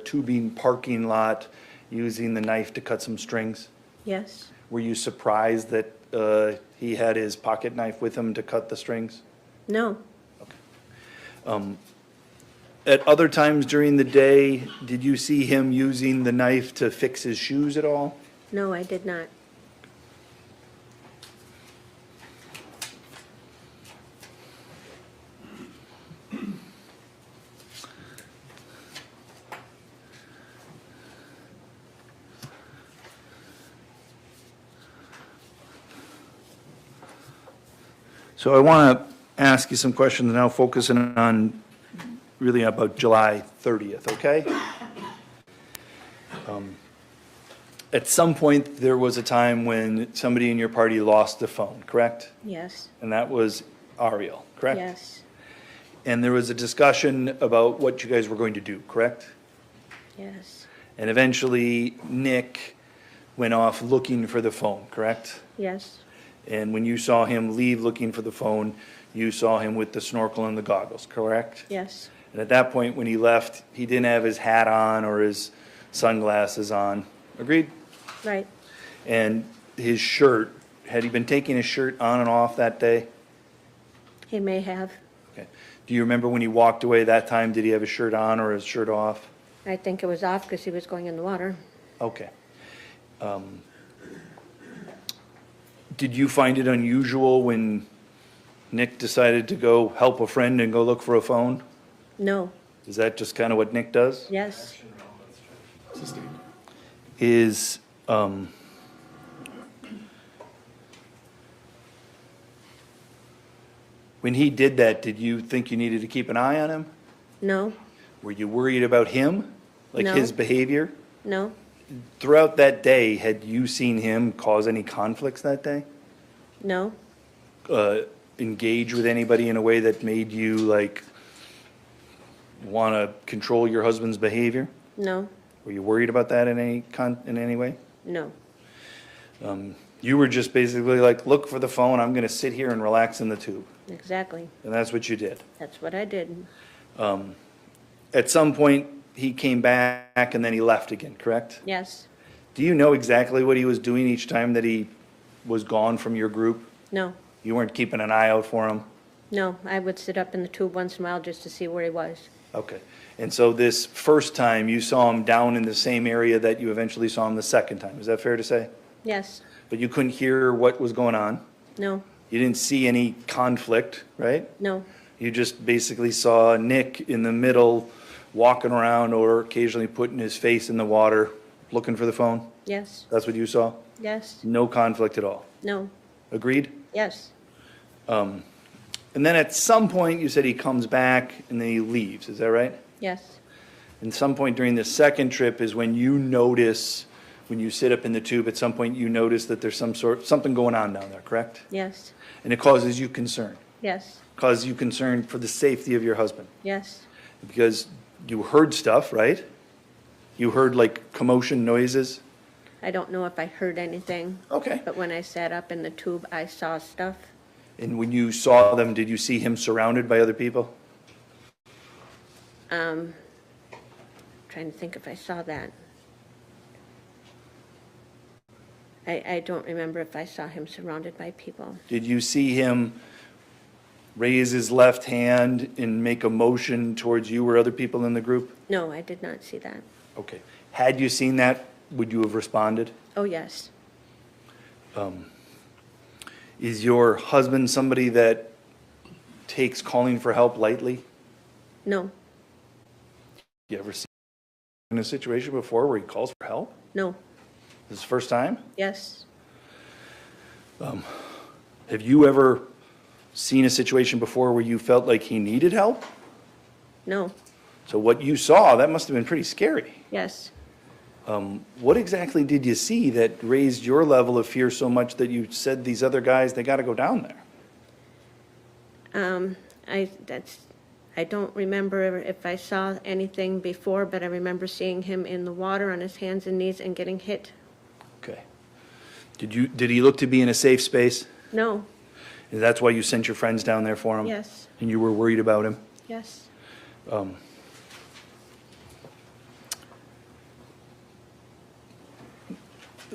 tubing parking lot using the knife to cut some strings? Yes. Were you surprised that he had his pocket knife with him to cut the strings? No. At other times during the day, did you see him using the knife to fix his shoes at all? No, I did not. So I want to ask you some questions now, focusing on really about July 30th, okay? At some point, there was a time when somebody in your party lost the phone, correct? Yes. And that was Ariel, correct? Yes. And there was a discussion about what you guys were going to do, correct? Yes. And eventually, Nick went off looking for the phone, correct? Yes. And when you saw him leave looking for the phone, you saw him with the snorkel and the goggles, correct? Yes. And at that point, when he left, he didn't have his hat on or his sunglasses on. Agreed? Right. And his shirt, had he been taking his shirt on and off that day? He may have. Okay. Do you remember when he walked away that time, did he have his shirt on or his shirt off? I think it was off because he was going in the water. Okay. Did you find it unusual when Nick decided to go help a friend and go look for a phone? No. Is that just kind of what Nick does? Yes. Is, when he did that, did you think you needed to keep an eye on him? No. Were you worried about him? Like No. his behavior? No. Throughout that day, had you seen him cause any conflicts that day? No. Engage with anybody in a way that made you like want to control your husband's behavior? No. Were you worried about that in any way? No. You were just basically like, look for the phone, I'm gonna sit here and relax in the tube. Exactly. And that's what you did. That's what I did. At some point, he came back and then he left again, correct? Yes. Do you know exactly what he was doing each time that he was gone from your group? No. You weren't keeping an eye out for him? No. I would sit up in the tube once in a while just to see where he was. Okay. And so this first time, you saw him down in the same area that you eventually saw him the second time. Is that fair to say? Yes. But you couldn't hear what was going on? No. You didn't see any conflict, right? No. You just basically saw Nick in the middle, walking around or occasionally putting his face in the water, looking for the phone? Yes. That's what you saw? Yes. No conflict at all? No. Agreed? Yes. And then at some point, you said he comes back and then he leaves. Is that right? Yes. And some point during the second trip is when you notice, when you sit up in the tube, at some point you notice that there's something going on down there, correct? Yes. And it causes you concern. Yes. Causes you concern for the safety of your husband. Yes. Because you heard stuff, right? You heard like commotion noises. I don't know if I heard anything. Okay. But when I sat up in the tube, I saw stuff. And when you saw them, did you see him surrounded by other people? Trying to think if I saw that. I don't remember if I saw him surrounded by people. Did you see him raise his left hand and make a motion towards you or other people in the group? No, I did not see that. Okay. Had you seen that, would you have responded? Oh, yes. Is your husband somebody that takes calling for help lightly? No. You ever seen in a situation before where he calls for help? No. This is the first time? Yes. Have you ever seen a situation before where you felt like he needed help? No. So what you saw, that must have been pretty scary. Yes. What exactly did you see that raised your level of fear so much that you said these other guys, they got to go down there? I don't remember if I saw anything before, but I remember seeing him in the water on his hands and knees and getting hit. Okay. Did he look to be in a safe space? No. And that's why you sent your friends down there for him? Yes. And you were worried about him? Yes. The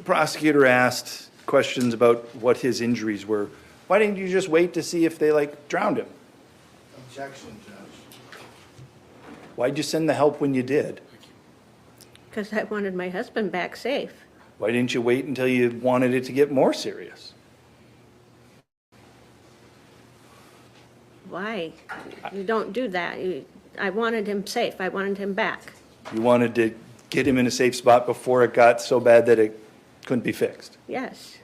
prosecutor asked questions about what his injuries were. Why didn't you just wait to see if they drowned him? Objection, Judge. Why'd you send the help when you did? Because I wanted my husband back safe. Why didn't you wait until you wanted it to get more serious? Why? You don't do that. I wanted him safe. I wanted him back. You wanted to get him in a safe spot before it got so bad that it couldn't be fixed. Yes,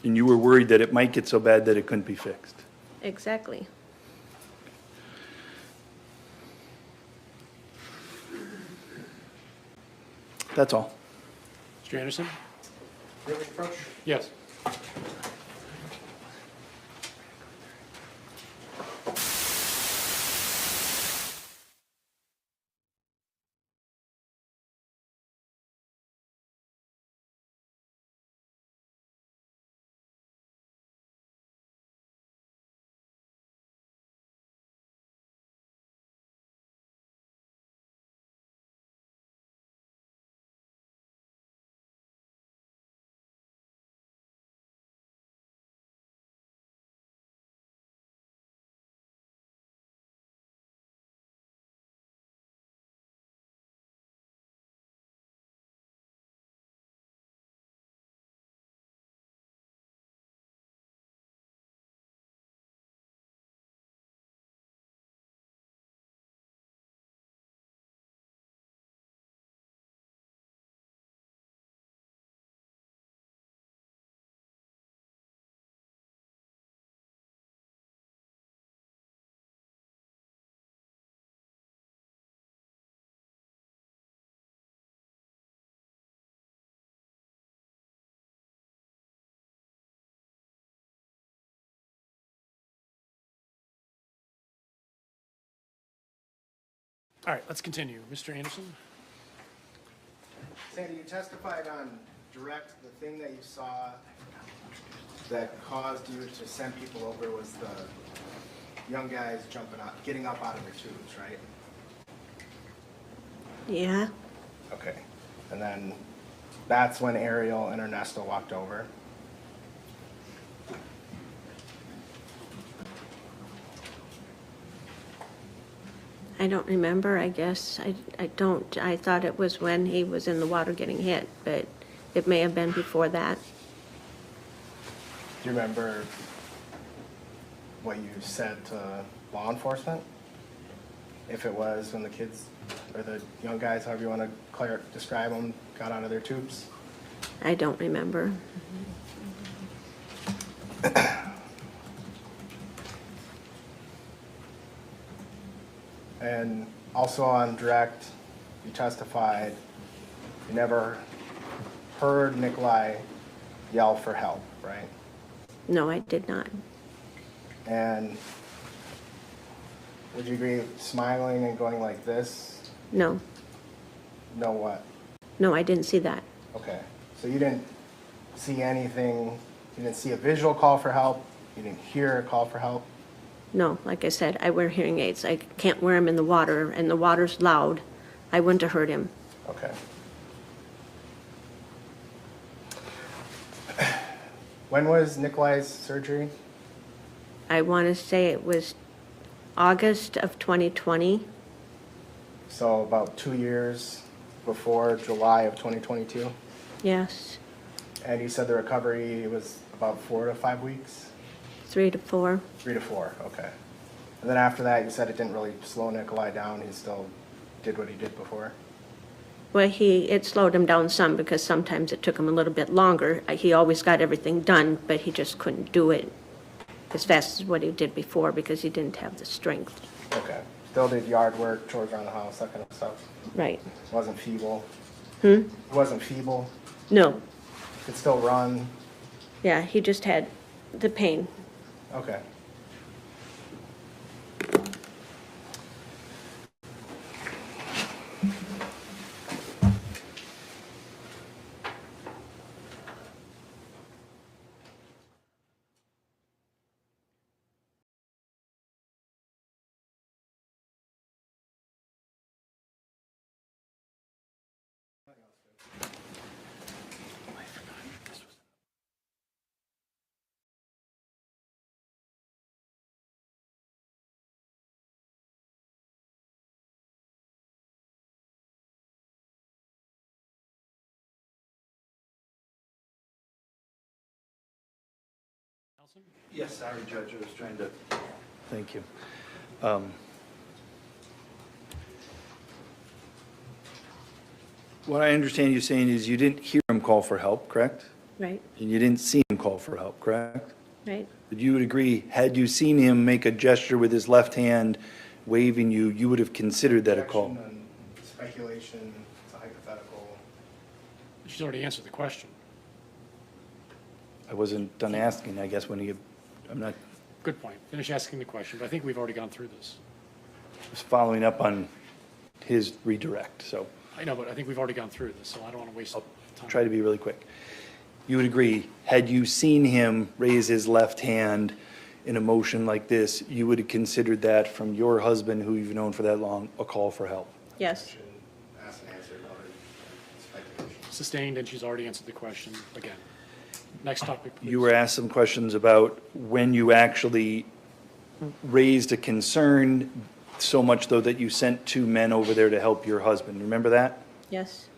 And you were worried that it might get so bad that it couldn't be fixed. exactly. That's all. Mr. Anderson? Really approach? Yes. All right, let's continue. Mr. Anderson? Sandy, you testified on direct, the thing that you saw that caused you to send people over was the young guys jumping up, getting up out of their tubes, right? Yeah. Okay. And then that's when Ariel and Ernesto walked over. I don't remember, I guess. I don't. I thought it was when he was in the water getting hit, but it may have been before that. Do you remember what you said to law enforcement? If it was when the kids, or the young guys, however you want to describe them, got out of their tubes? I don't remember. And also on direct, you testified you never heard Nikolai yell for help, right? No, I did not. And would you agree smiling and going like this? No. No what? No, I didn't see that. Okay. So you didn't see anything, you didn't see a visual call for help, you didn't hear a call for help? No, like I said, I wear hearing aids. I can't wear them in the water, and the water's loud. I wouldn't have heard him. Okay. When was Nikolai's surgery? I want to say it was August of 2020. So about 2 years before July of 2022? Yes, And you said the recovery was about 4 to 5 weeks? 3 to 4. 3 to 4, okay. And then after that, you said it didn't really slow Nikolai down. He's still did what he did before? Well, it slowed him down some because sometimes it took him a little bit longer. He always got everything done, but he just couldn't do it as fast as what he did before because he didn't have the strength. Okay. Still did yard work, chores around the house, that kind of stuff. Right. Wasn't feeble. Hmm? Wasn't feeble. No. Could still run. Yeah, he just had the pain. Okay. Yes, sorry, Judge, I was trying to, thank you. What I understand you saying is you didn't hear him call for help, correct? Right, And you didn't see him call for help, correct? right. But you would agree, had you seen him make a gesture with his left hand waving you, you would have considered that a call? Objection and speculation, it's a hypothetical. She's already answered the question. I wasn't done asking, I guess, when he, I'm not, Good point. Finish asking the question, but I think we've already gone through this. just following up on his redirect, so I know, but I think we've already gone through this, so I don't want to waste time. try to be really quick. You would agree, had you seen him raise his left hand in a motion like this, you would have considered that from your husband, who you've known for that long, a call for help? Yes. Ask and answer, other speculation. Sustained, and she's already answered the question again. Next topic, please. You were asked some questions about when you actually raised a concern, so much though that you sent 2 men over there to help your husband. Remember that? Yes.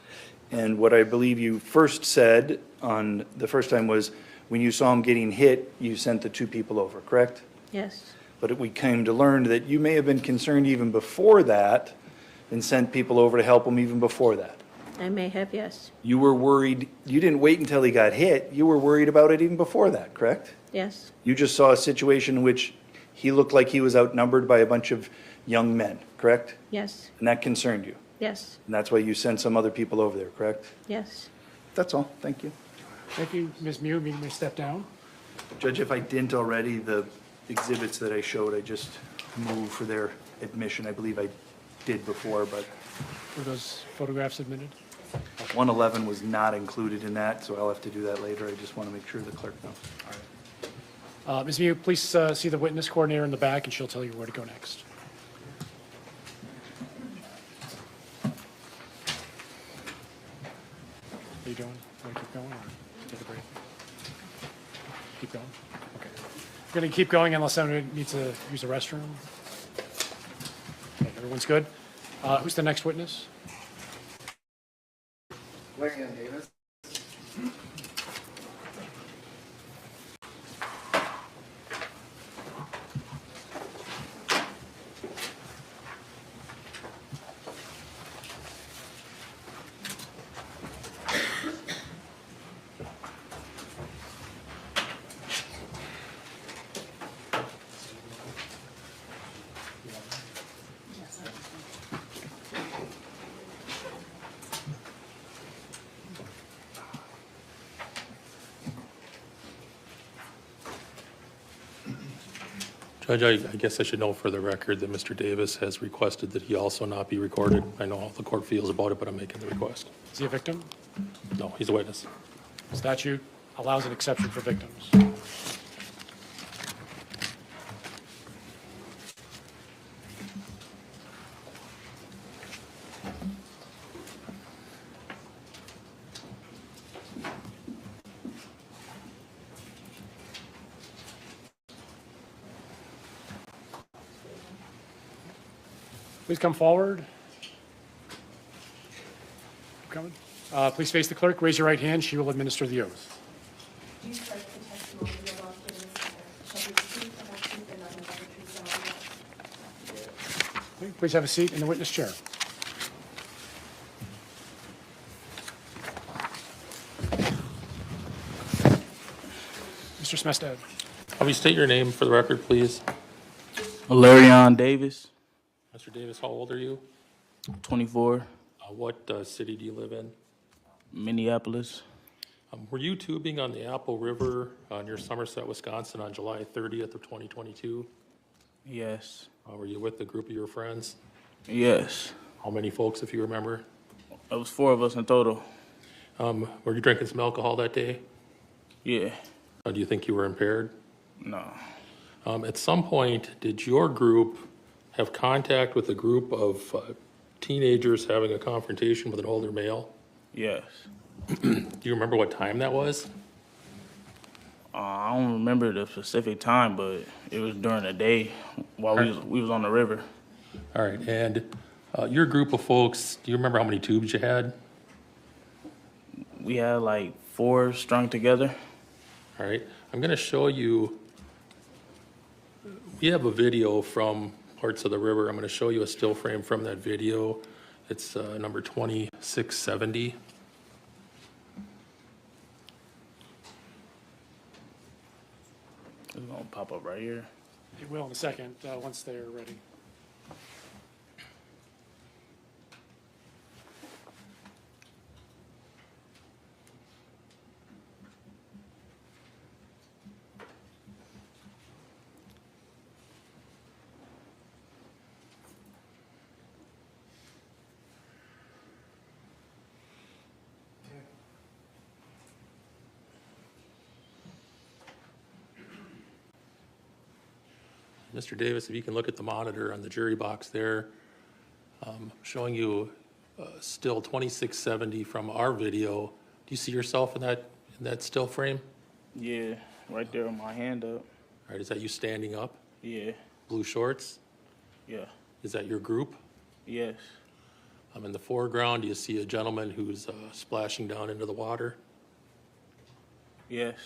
And what I believe you first said on the first time was, when you saw him getting hit, you sent the 2 people over, correct? Yes. But we came to learn that you may have been concerned even before that and sent people over to help him even before that. I may have, yes. You were worried, you didn't wait until he got hit, you were worried about it even before that, correct? Yes. You just saw a situation in which he looked like he was outnumbered by a bunch of young men, correct? Yes. And that concerned you? Yes. And that's why you sent some other people over there, correct? Yes. That's all, thank you. Thank you, Ms. Mew. You may step down. Judge, if I didn't already, the exhibits that I showed, I just moved for their admission. I believe I did before, but Were those photographs admitted? 111 was not included in that, so I'll have to do that later. I just want to make sure the clerk knows. All right. Ms. Mew, please see the witness coordinator in the back, and she'll tell you where to go next. Are you doing? Want to keep going or take a break? Keep going? Okay. We're going to keep going unless someone needs to use the restroom. Okay, everyone's good? Who's the next witness? Larry and Davis. Judge, I guess I should know for the record that Mr. Davis has requested that he also not be recorded. I know how the court feels about it, but I'm making the request. Is he a victim? No, he's a witness. Statute allows an exception for victims. Please come forward. Keep coming. Please face the clerk. Raise your right hand. She will administer the oath. Do you swear that the testimony you will give in this matter shall be the truth, the whole truth, and nothing but the truth, so help you God? Please have a seat in the witness chair. Mr. Smestad. Will you state your name for the record, please? Valerian Davis, Mr. Davis, how old are you? 24, What city do you live in? Minneapolis. Were you tubing on the Apple River near Somerset, Wisconsin on July 30th of 2022? Yes. Were you with a group of your friends? Yes. How many folks, if you remember? It was 4 of us in total. Were you drinking some alcohol that day? Yeah. Do you think you were impaired? No. At some point, did your group have contact with a group of teenagers having a confrontation with an older male? Yes. Do you remember what time that was? I don't remember the specific time, but it was during the day while we was on the river. All right, and your group of folks, do you remember how many tubes you had? We had like 4 strung together. All right, I'm gonna show you, we have a video from parts of the river. I'm gonna show you a still frame from that video. It's number 2670. It's gonna pop up right here. It will in a second, once they're ready. Mr. Davis, if you can look at the monitor on the jury box there, showing you still 2670 from our video. Do you see yourself in that still frame? Yeah, right there with my hand up. All right, is that you standing up? Yeah. Blue shorts? Yeah. Is that your group? Yes. In the foreground, do you see a gentleman who's splashing down into the water? Yes.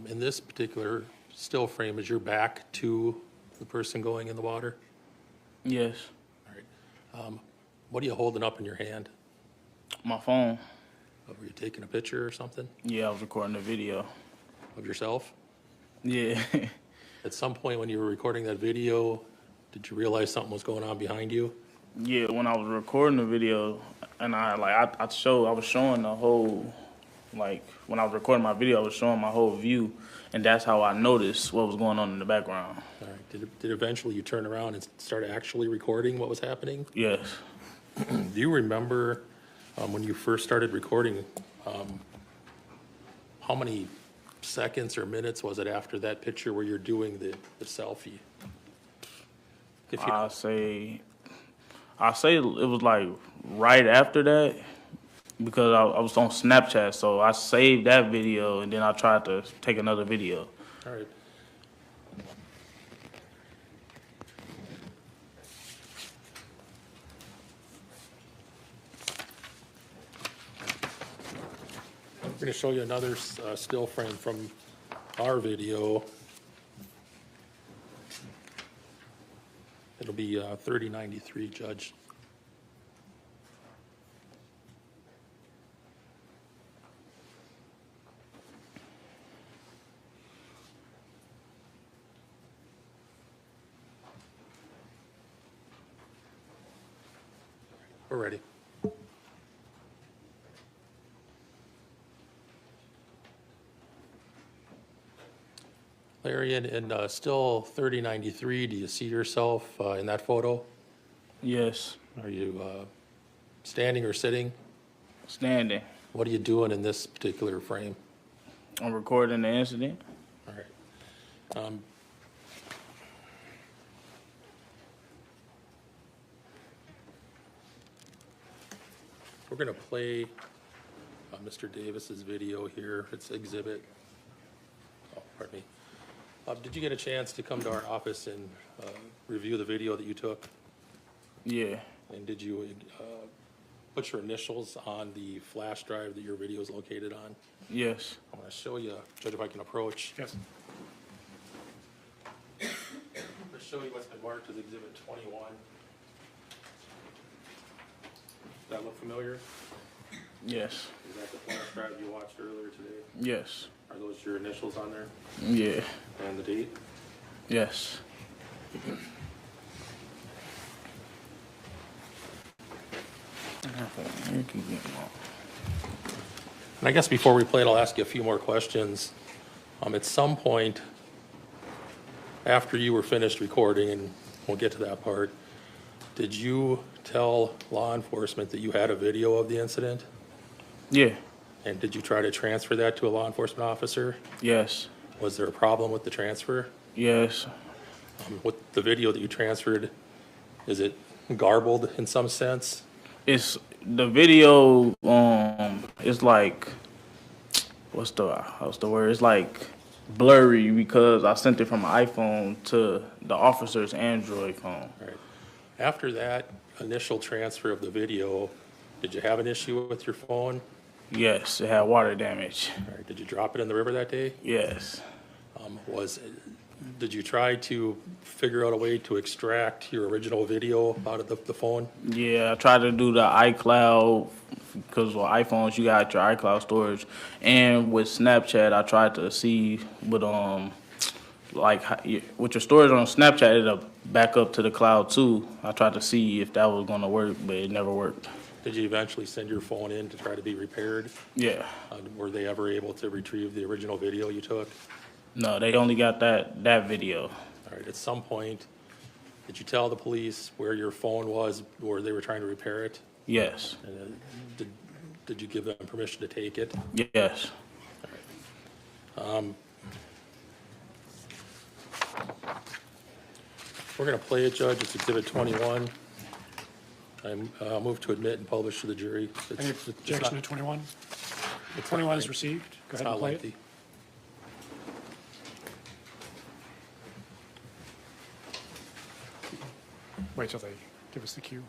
In this particular still frame, is your back to the person going in the water? Yes. All right. What are you holding up in your hand? My phone. Were you taking a picture or something? Yeah, I was recording a video. Of yourself? Yeah. At some point when you were recording that video, did you realize something was going on behind you? Yeah, when I was recording the video, and I was showing the whole, like when I was recording my video, I was showing my whole view, and that's how I noticed what was going on in the background. All right. Did eventually you turn around and start actually recording what was happening? Yes. Do you remember when you first started recording, how many seconds or minutes was it after that picture where you're doing the selfie? I say it was like right after that, because I was on Snapchat, so I saved that video and then I tried to take another video. All right. We're going to show you another still frame from our video. It'll be 3093, Judge. We're ready. Larry, in still 3093, do you see yourself in that photo? Yes. Are you standing or sitting? Standing. What are you doing in this particular frame? I'm recording the incident. All right. We're going to play Mr. Davis's video here. It's exhibit. Oh, pardon me. Did you get a chance to come to our office and review the video that you took? Yeah. And did you put your initials on the flash drive that your video is located on? Yes. I'm going to show you, Judge, if I can approach. Yes. I'm going to show you what's been marked as Exhibit 21. Does that look familiar? Yes. Is that the flash drive you watched earlier today? Yes. Are those your initials on there? Yeah. And the date? Yes. And I guess before we play it, I'll ask you a few more questions. At some point, after you were finished recording, and we'll get to that part, did you tell law enforcement that you had a video of the incident? Yeah. And did you try to transfer that to a law enforcement officer? Yes. Was there a problem with the transfer? Yes. With the video that you transferred, is it garbled in some sense? It's the video. It's like, what's the word? It's like blurry because I sent it from my iPhone to the officer's Android phone. Right. After that initial transfer of the video, did you have an issue with your phone? Yes, it had water damage. All right. Did you drop it in the river that day? Yes. Did you try to figure out a way to extract your original video out of the phone? Yeah, I tried to do the iCloud because with iPhones you got your iCloud storage, and with Snapchat I tried to see with with your storage on Snapchat it'll back up to the cloud too. I tried to see if that was going to work, but it never worked. Did you eventually send your phone in to try to be repaired? Yeah. Were they ever able to retrieve the original video you took? No, they only got that video. All right. At some point, did you tell the police where your phone was, where they were trying to repair it? Yes. And did you give them permission to take it? Yes. All right. We're going to play it, Judge. It's Exhibit 21. I move to admit and publish to the jury. Any objection to 21? 21 is received. Go ahead and play it. Wait till they give us the cue.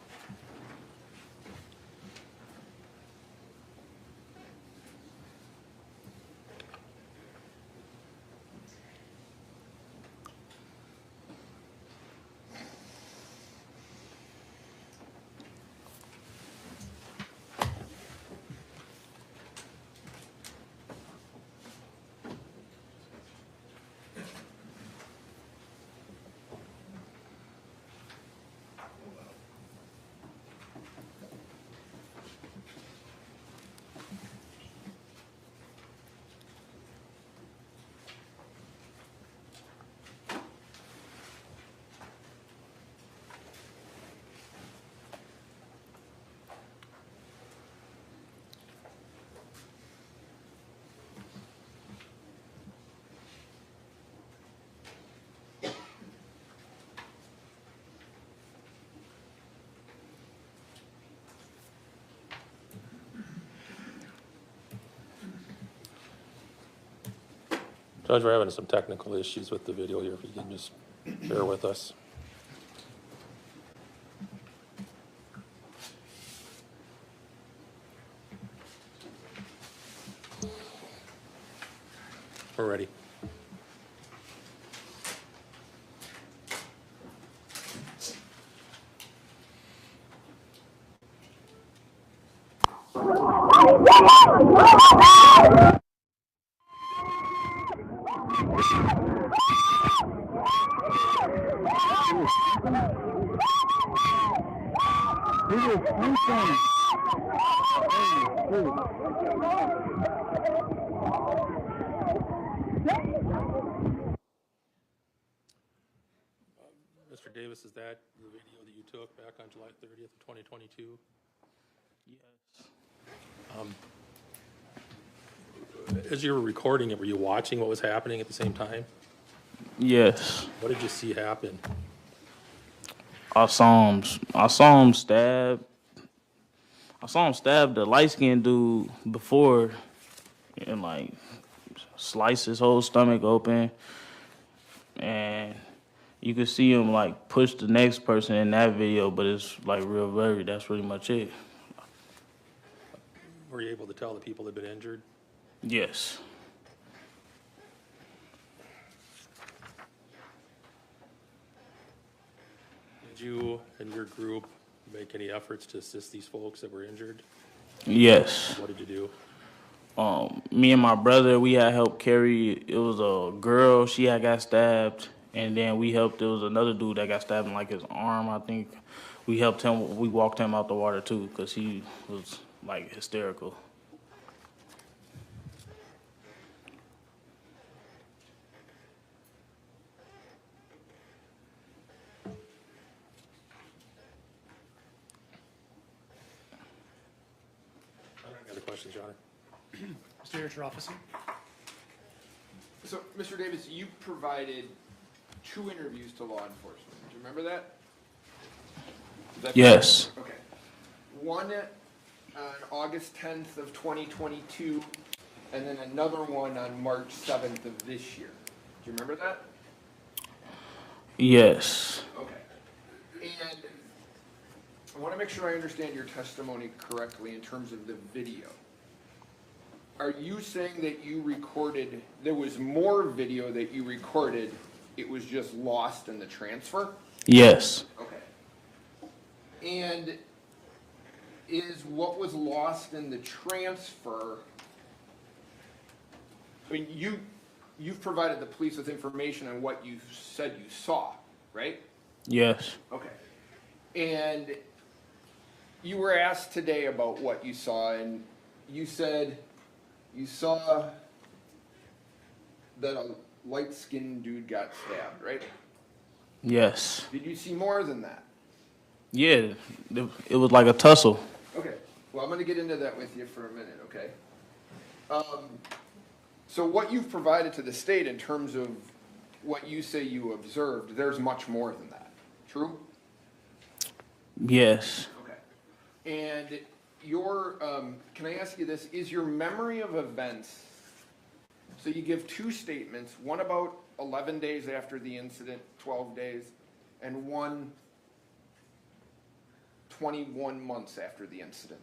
Judge, we're having some technical issues with the video here. If you can just bear with us. We're ready. Mr. Davis, is that the video that you took back on July 30th of 2022? Yes. As you were recording it, were you watching what was happening at the same time? Yes. What did you see happen? I saw him stab the light-skinned dude before and like slice his whole stomach open, and you could see him like push the next person in that video, but it's like real blurry. That's pretty much it. Were you able to tell the people that had been injured? Yes. Did you and your group make any efforts to assist these folks that were injured? Yes. What did you do? Me and my brother, we had helped carry. It was a girl. She had got stabbed, and then we helped. There was another dude that got stabbed in like his arm, I think. We helped him. We walked him out the water too, because he was like hysterical. I don't have any other questions, Your Honor. Mr. Harris, your officer. So, Mr. Davis, you provided 2 interviews to law enforcement. Do you remember that? Is that Yes. correct? Okay. One on August 10th of 2022, and then another one on March 7th of this year. Do you remember that? Yes. Okay. And I want to make sure I understand your testimony correctly in terms of the video. Are you saying that you recorded, there was more video that you recorded, it was just lost in the transfer? Yes. Okay. And is what was lost in the transfer, I mean, you've provided the police with information on what you said you saw, right? Yes. Okay. And you were asked today about what you saw, and you said you saw that a light-skinned dude got stabbed, right? Yes. Did you see more than that? Yeah. It was like a tussle. Okay. Well, I'm going to get into that with you for a minute, okay? So what you've provided to the state in terms of what you say you observed, there's much more than that. True? Yes. Okay. And your, can I ask you this? Is your memory of events, so you give 2 statements, one about 11 days after the incident, 12 days, and one 21 months after the incident.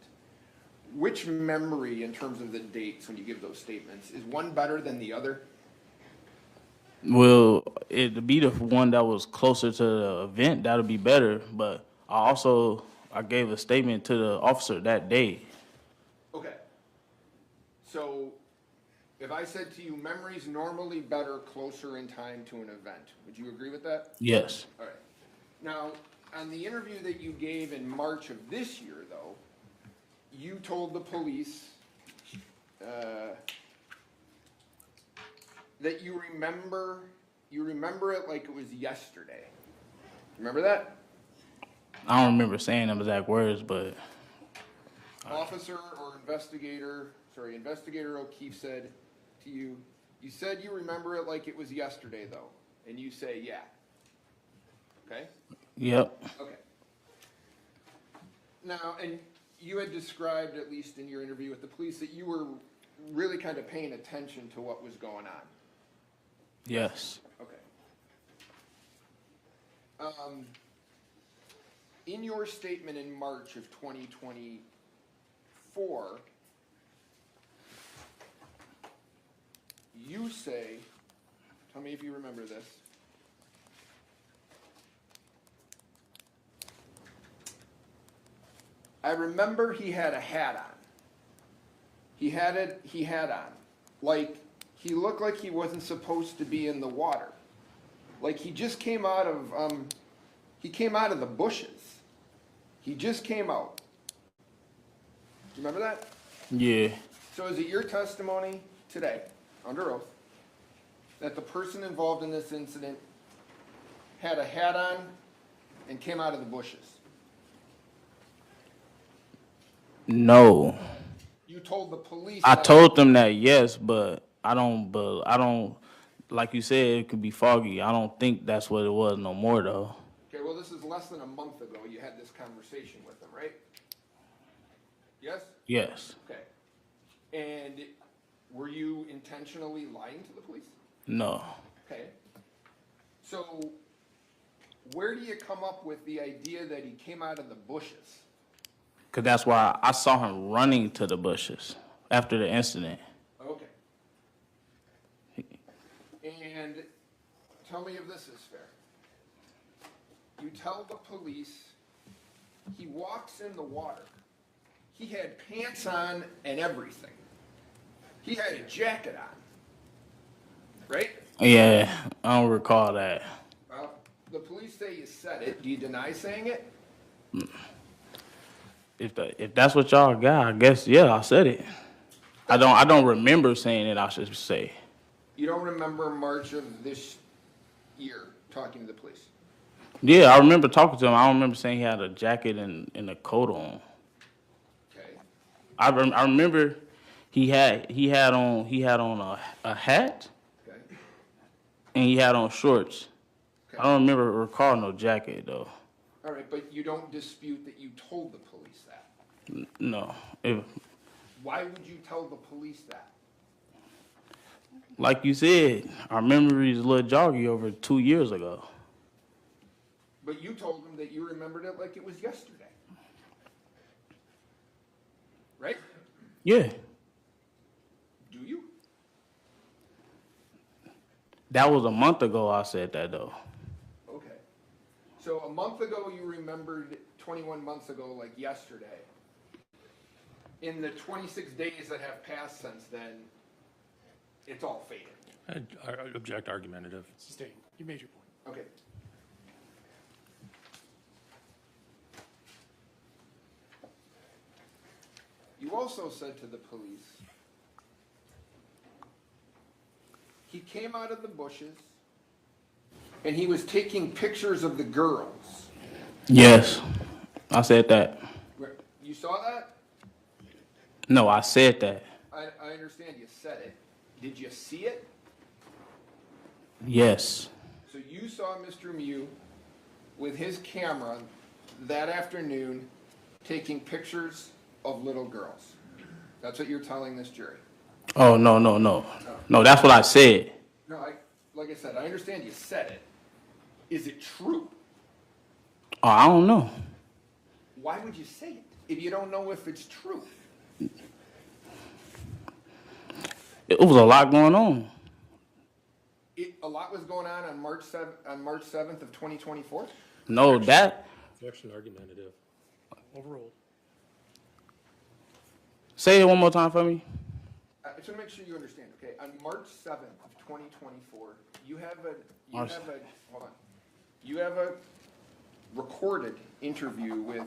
Which memory, in terms of the dates when you give those statements, is one better than the other? Well, it'd be the one that was closer to the event, that'd be better. But I gave a statement to the officer that day. Okay. So, if I said to you, memory's normally better closer in time to an event, would you agree with that? Yes. All right. Now, on the interview that you gave in March of this year, though, you told the police that you remember it like it was yesterday. Remember that? I don't remember saying them exact words, but Officer or Investigator O'Keefe said to you, you said you remember it like it was yesterday, though, and you say, yeah. Okay? Yep. Okay. Now, and you had described, at least in your interview with the police, that you were really kind of paying attention to what was going on. Yes. Okay. In your statement in March of 2024, you say, tell me if you remember this, I remember he had a hat on. He had on. Like, he looked like he wasn't supposed to be in the water. Like he just came out of the bushes. He just came out. Do you remember that? Yeah. So is it your testimony today, under oath, that the person involved in this incident had a hat on and came out of the bushes? No. You told the police. I told them that, yes, but I don't, like you said, it could be foggy. I don't think that's what it was no more, though. Okay, well, this is less than a month ago you had this conversation with them, right? Yes? Yes. Okay. And were you intentionally lying to the police? No. Okay. So where do you come up with the idea that he came out of the bushes? Because that's why I saw him running to the bushes after the incident. Okay. And tell me if this is fair. You tell the police he walks in the water. He had pants on and everything. He had a jacket on, right? Yeah, I don't recall that. Well, the police say you said it. Do you deny saying it? If that's what y'all got, I guess yeah, I said it. I don't remember saying it. I should say. You don't remember March of this year talking to the police? Yeah, I remember talking to him. I don't remember saying he had a jacket and a coat on. Okay. I remember he had on a hat. Okay. And he had on shorts. Okay. I don't recall no jacket though. All right, but you don't dispute that you told the police that? No. Why would you tell the police that? Like you said, our memory is a little joggy over 2 years ago. But you told them that you remembered it like it was yesterday. Right? Yeah. Do you? That was a month ago I said that though. Okay. So a month ago you remembered 21 months ago like yesterday. In the 26 days that have passed since then, it's all faded. I object argumentative. Sustained. You made your point. Okay. You also said to the police, he came out of the bushes and he was taking pictures of the girls. Yes, I said that. You saw that? No, I said that. I understand you said it. Did you see it? Yes. So you saw Mr. Mew with his camera that afternoon taking pictures of little girls. That's what you're telling this jury. Oh, no. No, that's what I said. No, like I said, I understand you said it. Is it true? Oh, I don't know. Why would you say it if you don't know if it's true? It was a lot going on. A lot was going on March 7th of 2024? No, that... Objection argumentative. Overruled. Say it one more time for me. I just want to make sure you understand, okay? On March 7th of 2024, you have a recorded interview with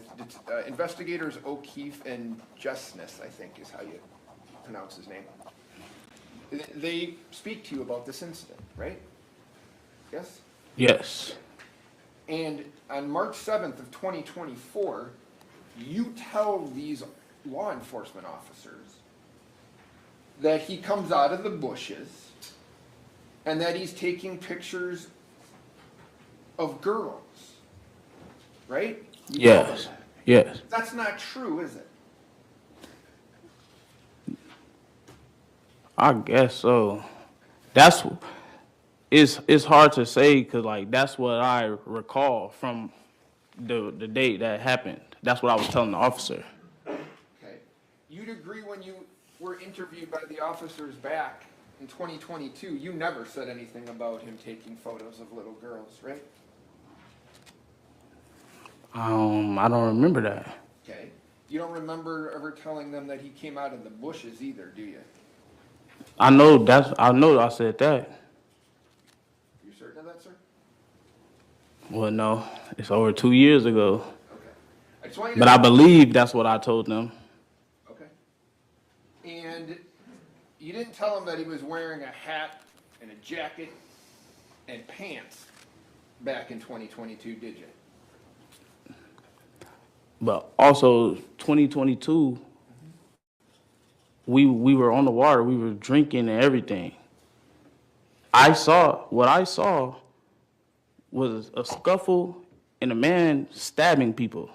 investigators O'Keefe and Justness, I think is how you pronounce his name. They speak to you about this incident, right? Yes? Yes. And on March 7th of 2024, you tell these law enforcement officers that he comes out of the bushes and that he's taking pictures of girls, right? Yes. Yes. That's not true, is it? I guess so. It's hard to say because like that's what I recall from the date that happened. That's what I was telling the officer. Okay. You'd agree when you were interviewed by the officers back in 2022, you never said anything about him taking photos of little girls, right? I don't remember that. Okay. You don't remember ever telling them that he came out of the bushes either, do you? I know I said that. You certain of that, sir? Well, no, it's over 2 years ago. Okay. I just want you to But I believe that's what I told them. Okay. And you didn't tell him that he was wearing a hat and a jacket and pants back in 2022, did you? But also 2022, we were on the water, we were drinking and everything. What I saw was a scuffle and a man stabbing people.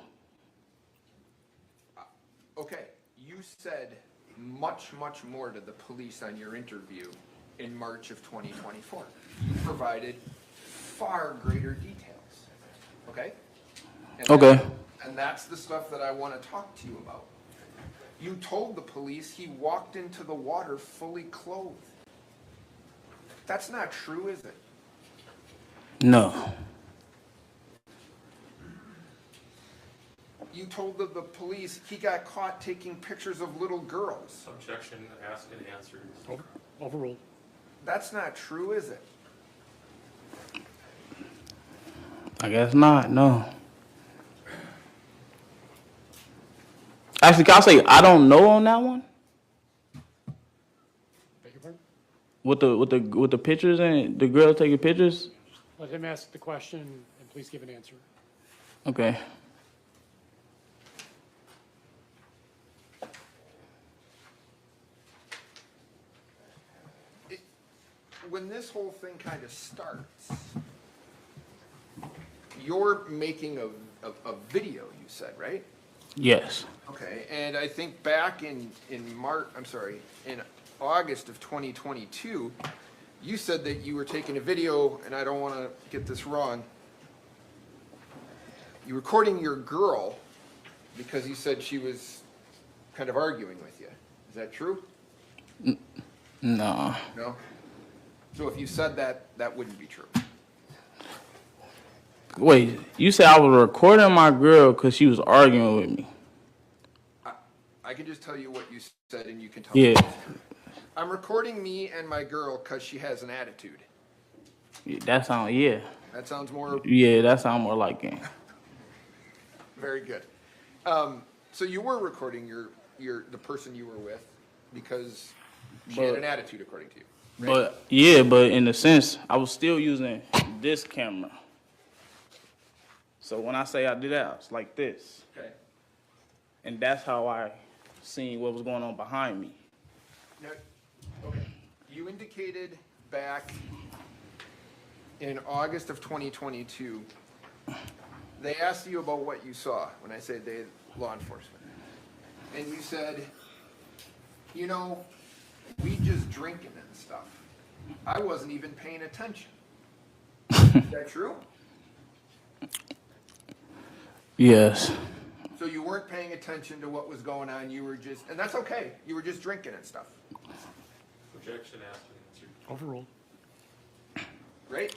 Okay, you said much, much more to the police on your interview in March of 2024. You provided far greater details, okay? Okay. And that's the stuff that I want to talk to you about. You told the police he walked into the water fully clothed. That's not true, is it? No. you told the police he got caught taking pictures of little girls. Objection, asked and answered. Overruled. That's not true, is it? I guess not, no. Actually, can I say I don't know on that one? Beg your pardon? With the pictures and the girl taking pictures? Let him ask the question and please give an answer. Okay. When this whole thing kind of starts, you're making a video, you said, right? Yes. Okay, and I think back in August of 2022, you said that you were taking a video, and I don't want to get this wrong. You were recording your girl because you said she was kind of arguing with you. Is that true? No. No? So if you said that, that wouldn't be true. Wait, you said I was recording my girl because she was arguing with me? I can just tell you what you said, and you can tell Yeah. me. I'm recording me and my girl because she has an attitude. That sounds, yeah. That sounds more... Yeah, that sounds more like it. Very good. So you were recording the person you were with because she had an attitude, according to you. Right? But yeah, but in a sense, I was still using this camera. So when I say I did that, it's like this. Okay. And that's how I seen what was going on behind me. Now, okay. You indicated back in August of 2022, they asked you about what you saw when I said they law enforcement. And you said, you know, we just drinking and stuff. I wasn't even paying attention. Is that true? Yes. So you weren't paying attention to what was going on. You were just, and that's okay. You were just drinking and stuff. Objection, asked and answered. Overruled. Right?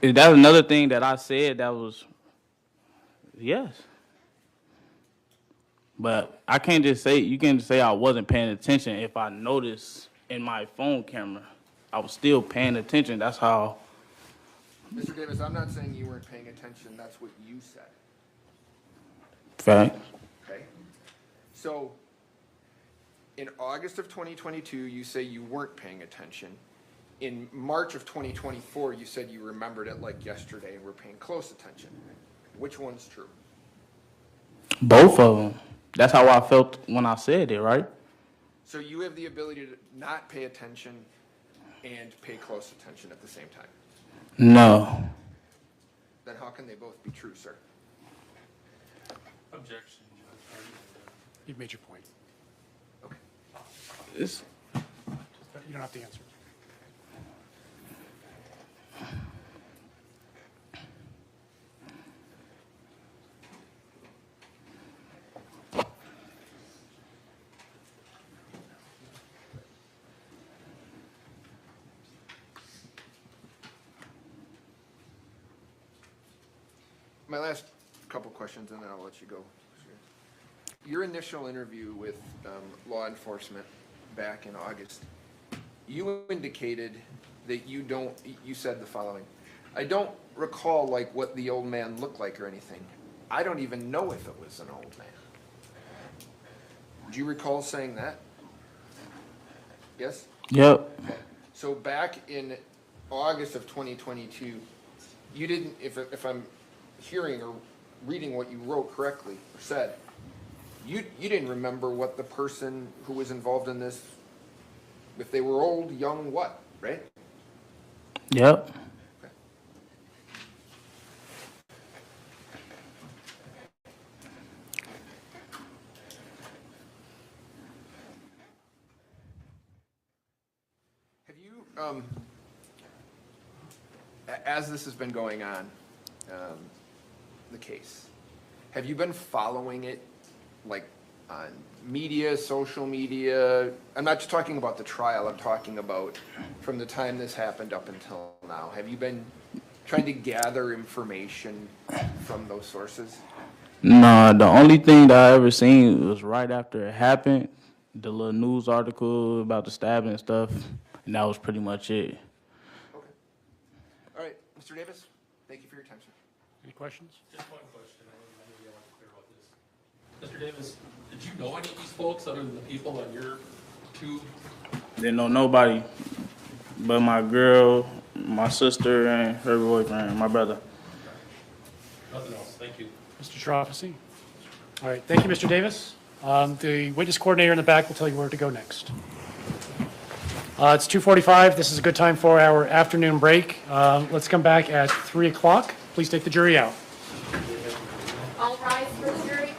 That's another thing that I said that was, yes. But I can't just say, you can't say I wasn't paying attention if I noticed in my phone camera, I was still paying attention. That's how. Mr. Davis, I'm not saying you weren't paying attention. That's what you said. Fact. Okay? So, in August of 2022, you say you weren't paying attention. In March of 2024, you said you remembered it like yesterday and were paying close attention. Which one's true? Both of them. That's how I felt when I said it, right? So you have the ability to not pay attention and pay close attention at the same time. No. Then how can they both be true, sir? Objection. You've made your point. Okay. It's, You don't have to answer. My last couple questions, and then I'll let you go. Your initial interview with law enforcement back in August, you indicated that you said the following: I don't recall like what the old man looked like or anything. I don't even know if it was an old man. Do you recall saying that? Yes? Yep. Okay. So back in August of 2022, you didn't, if I'm hearing or reading what you wrote correctly or said, you didn't remember what the person who was involved in this, if they were old, young, what, right? Yep. Okay. Have you, as this has been going on, the case, have you been following it, like, on media, social media? I'm not just talking about the trial, I'm talking about from the time this happened up until now. Have you been trying to gather information from those sources? No, the only thing that I ever seen was right after it happened, the little news article about the stabbing and stuff, and that was pretty much it. All right, Mr. Davis, thank you for your time, sir. Any questions? Just one question. I know you want to clear about this. Mr. Davis, did you know any of these folks other than the people on your tube? Didn't know nobody but my girl, my sister, and her boyfriend, my brother. Nothing else. Thank you. Mr. Trofficy? All right, thank you, Mr. Davis. The witness coordinator in the back will tell you where to go next. It's 2:45. This is a good time for our afternoon break. Let's come back at 3 o'clock. Please take the jury out. All rise for the jury.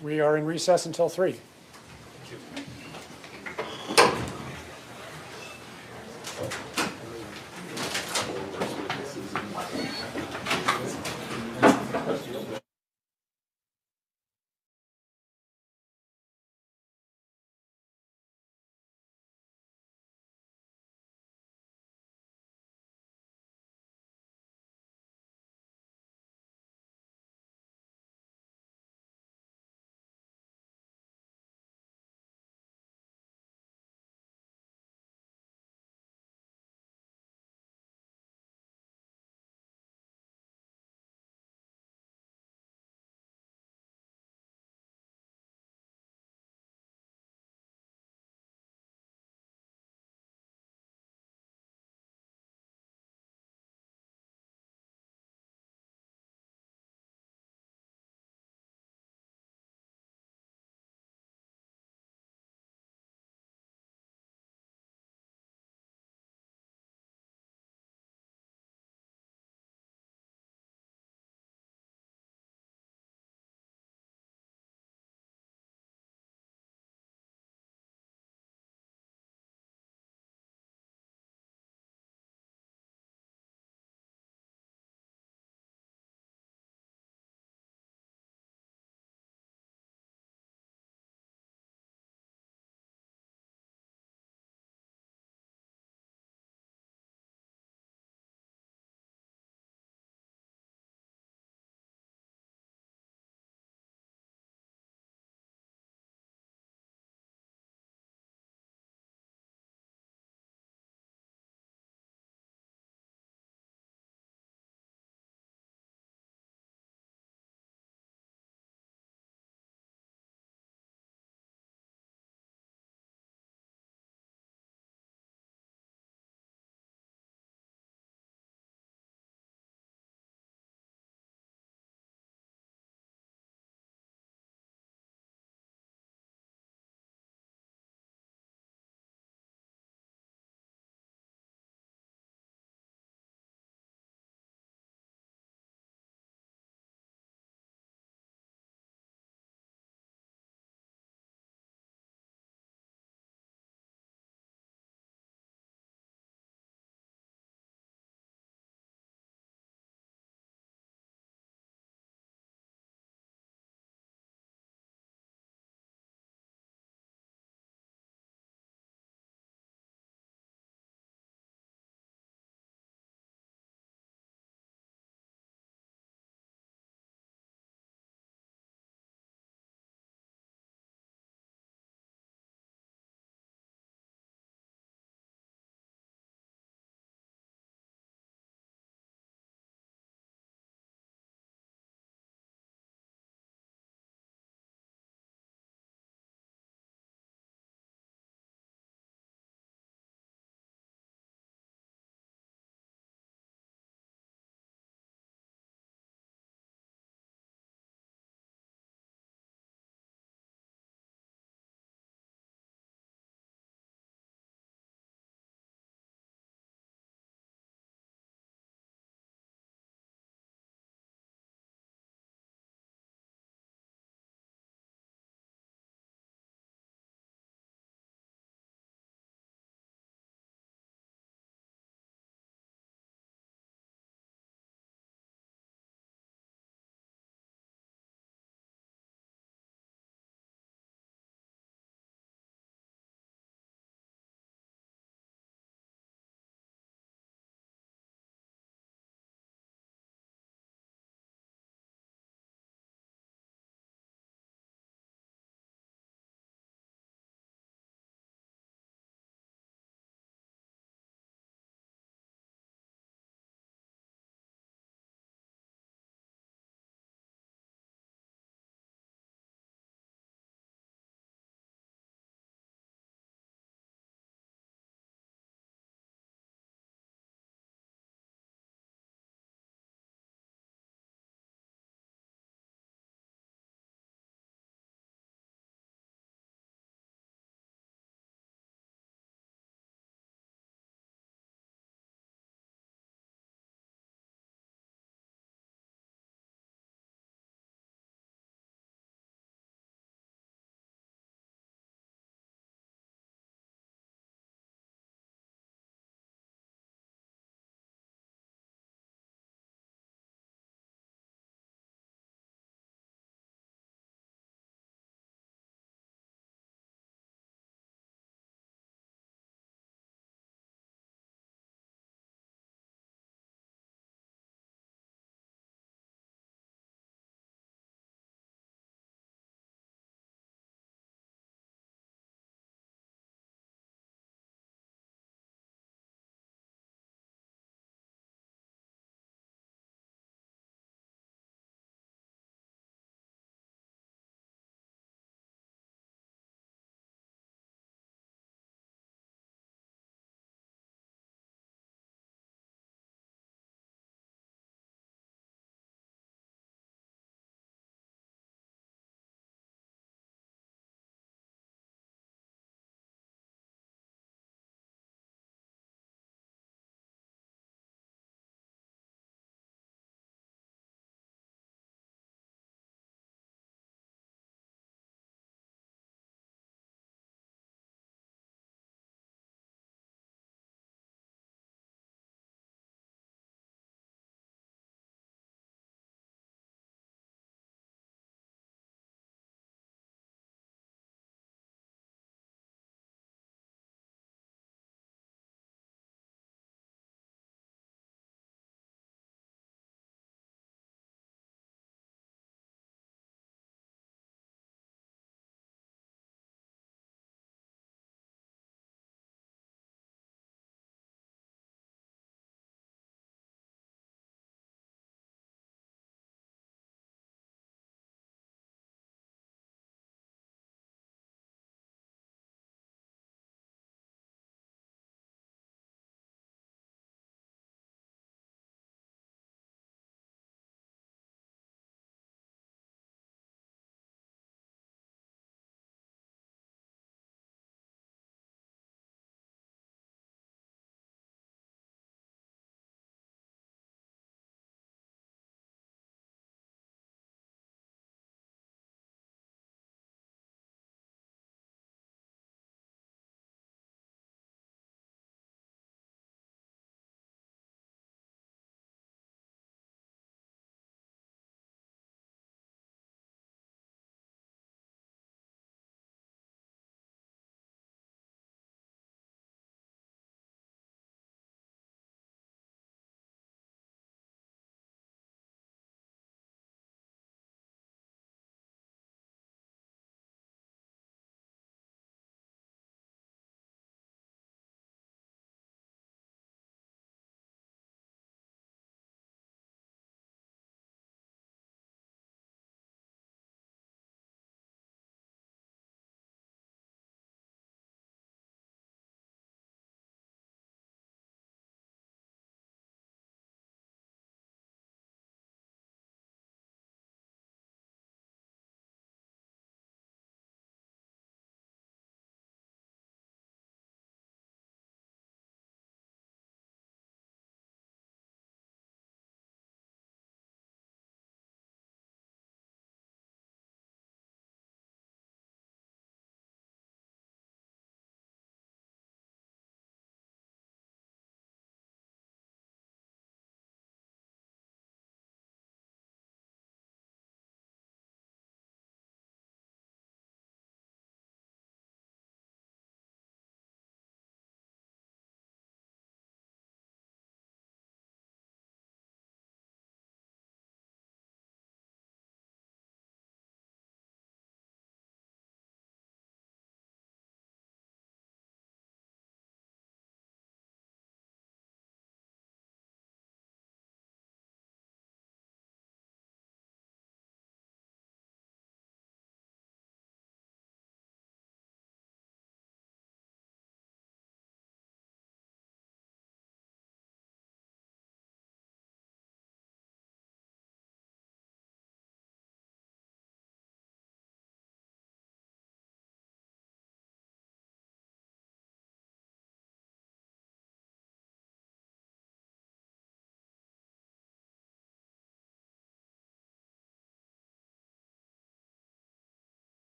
We are in recess until 3.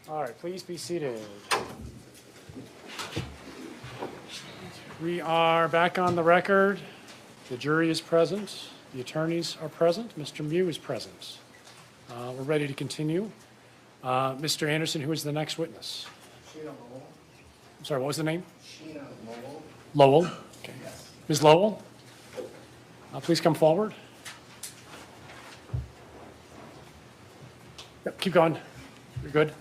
All right, please be seated. We are back on the record. The jury is present. The attorneys are present. Mr. Mew is present. We're ready to continue. Mr. Anderson, who is the next witness? Sheena Lowell. I'm sorry, what was the name? Sheena Lowell. Lowell? Okay. Yes. Ms. Lowell, please come forward. Yep, keep going. You're good.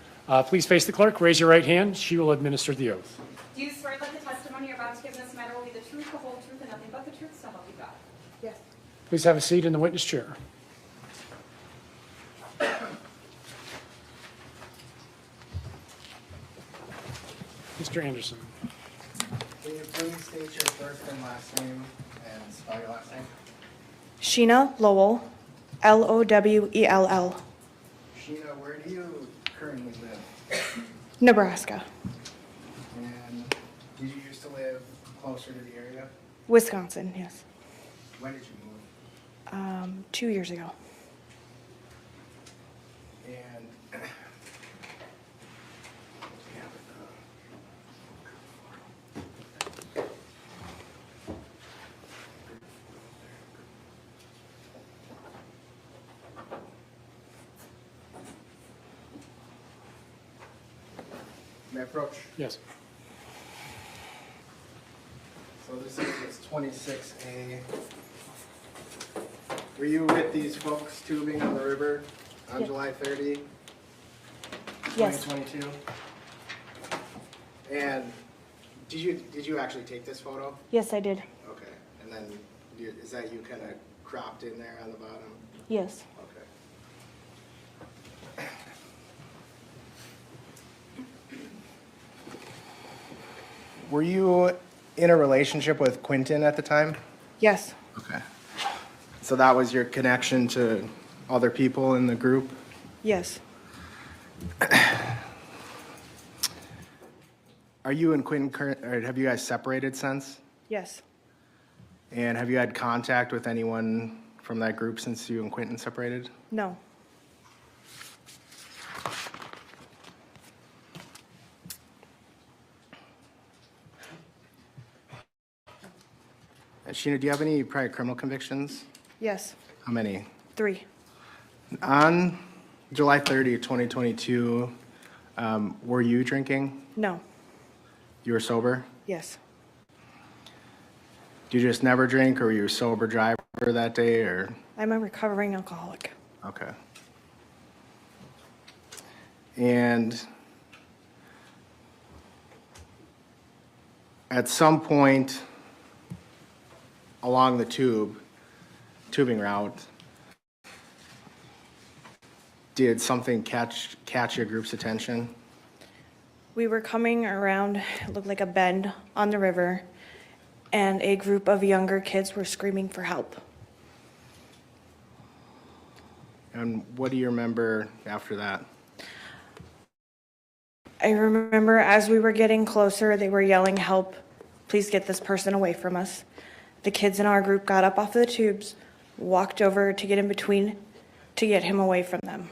Please face the clerk. Raise your right hand. She will administer the oath. Do you swear that the testimony you're about to give in this matter will be the truth, the whole truth, and nothing but the truth, so help you God? Yes. Please have a seat in the witness chair. Mr. Anderson. Can you please state your first and last name and spell your last name? Sheena Lowell, Lowell. Sheena, where do you currently live? Nebraska. And did you used to live closer to the area? Wisconsin, yes. When did you move? 2 years ago. And may I approach? Yes. So this is 26A. Were you with these folks tubing on the river on Yes. July 30, Yes. 2022? And did you actually take this photo? Yes, I did. Okay. And then is that you kind of cropped in there on the bottom? Yes. Okay. Were you in a relationship with Quentin at the time? Yes. Okay. So that was your connection to other people in the group? Yes. Are you and Quentin, or have you guys separated since? Yes. And have you had contact with anyone from that group since you and Quentin separated? No. Sheena, do you have any prior criminal convictions? Yes. How many? 3. On July 30, 2022, were you drinking? No. You were sober? Yes. Do you just never drink, or were you a sober driver that day, or? I'm a recovering alcoholic. Okay. And at some point along the tubing route, did something catch your group's attention? We were coming around, it looked like a bend on the river, and a group of younger kids were screaming for help. And what do you remember after that? I remember as we were getting closer, they were yelling, "Help, please get this person away from us." The kids in our group got up off of the tubes, walked over to get in between to get him away from them.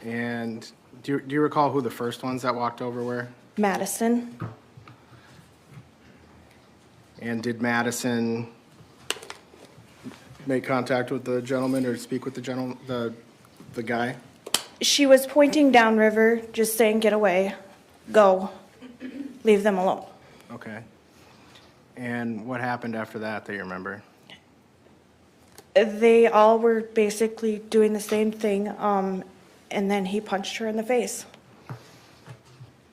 And do you recall who the first ones that walked over were? Madison. And did Madison make contact with the gentleman or speak with the guy? She was pointing downriver, just saying, "Get away, go, leave them alone." Okay. And what happened after that you remember? They all were basically doing the same thing, and then he punched her in the face.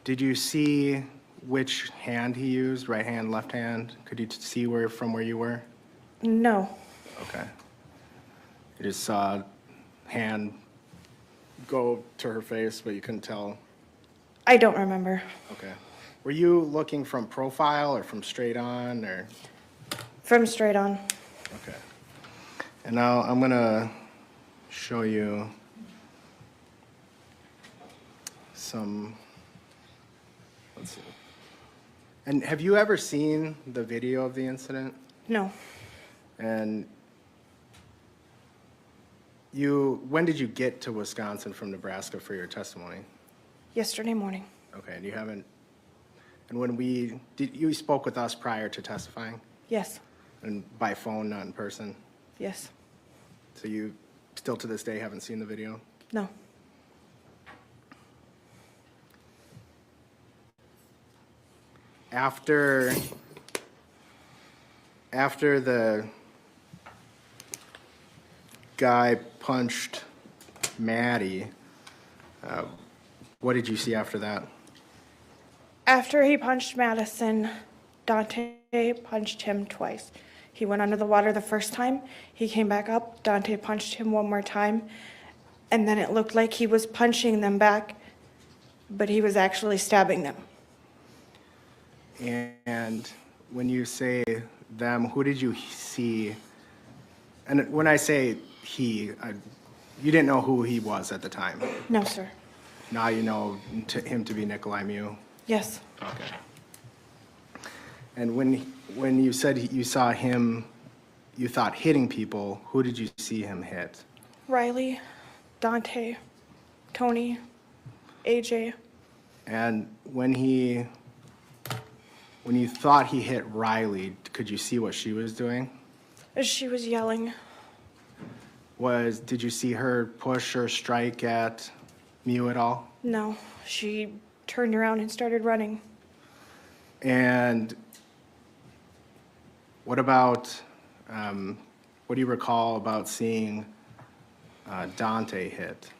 Did you see which hand he used, right hand, left hand? Could you see from where you were? No. Okay. You just saw hand go to her face, but you couldn't tell? I don't remember. Okay. Were you looking from profile or from straight on, or? From straight on. Okay. And now I'm gonna show you some, let's see. And have you ever seen the video of the incident? No. And When did you get to Wisconsin from Nebraska for your testimony? Yesterday morning. Okay, and you haven't, and when you spoke with us prior to testifying? Yes. And by phone, not in person? Yes. So you still to this day haven't seen the video? No. After the guy punched Maddie, what did you see after that? After he punched Madison, Dante punched him twice. He went under the water the first time. He came back up. Dante punched him one more time. And then it looked like he was punching them back, but he was actually stabbing them. And when you say them, who did you see? And when I say he, you didn't know who he was at the time? No, sir. Now you know him to be Nikolai Mew? Yes. Okay. And when you said you saw him, you thought hitting people, who did you see him hit? Riley, Dante, Tony, AJ. And when you thought he hit Riley, could you see what she was doing? She was yelling. Did you see her push or strike at Mew at all? No, she turned around and started running. And what about, what do you recall about seeing Dante hit?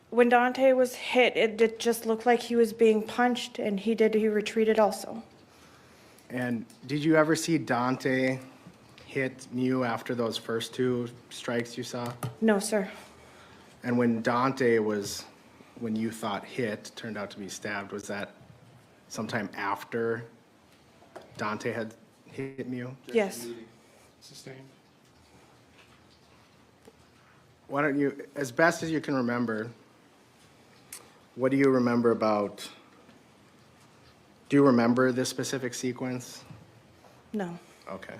When Dante was hit, it just looked like he was being punched, and he retreated also. And did you ever see Dante hit Mew after those first two strikes you saw? No, sir. And when you thought hit, turned out to be stabbed, was that sometime after Dante had hit Mew? Yes. Sustained. Why don't you, as best as you can remember, what do you remember do you remember this specific sequence? No. Okay.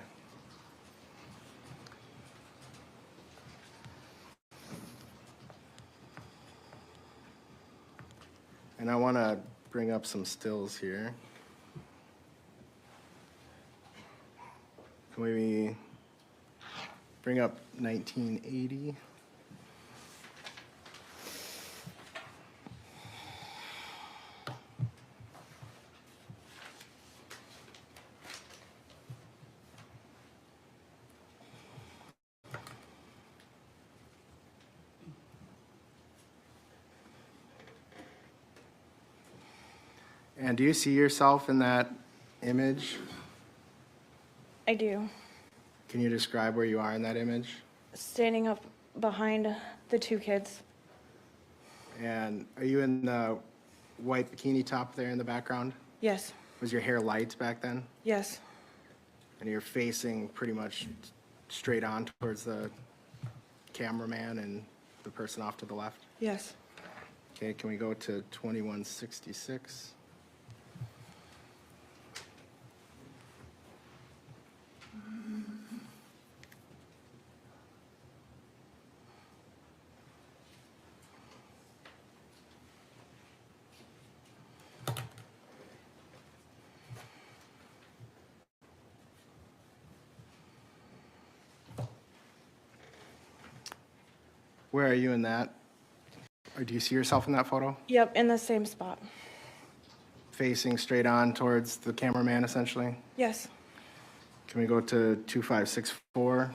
And I want to bring up some stills here. Can we bring up 1980? And do you see yourself in that image? I do. Can you describe where you are in that image? Standing up behind the two kids. And are you in the white bikini top there in the background? Yes. Was your hair light back then? Yes. And you're facing pretty much straight on towards the cameraman and the person off to the left? Yes. Okay, can we go to 2166? Where are you in that? Or do you see yourself in that photo? Yep, in the same spot. Facing straight on towards the cameraman, essentially? Yes. Can we go to 2564?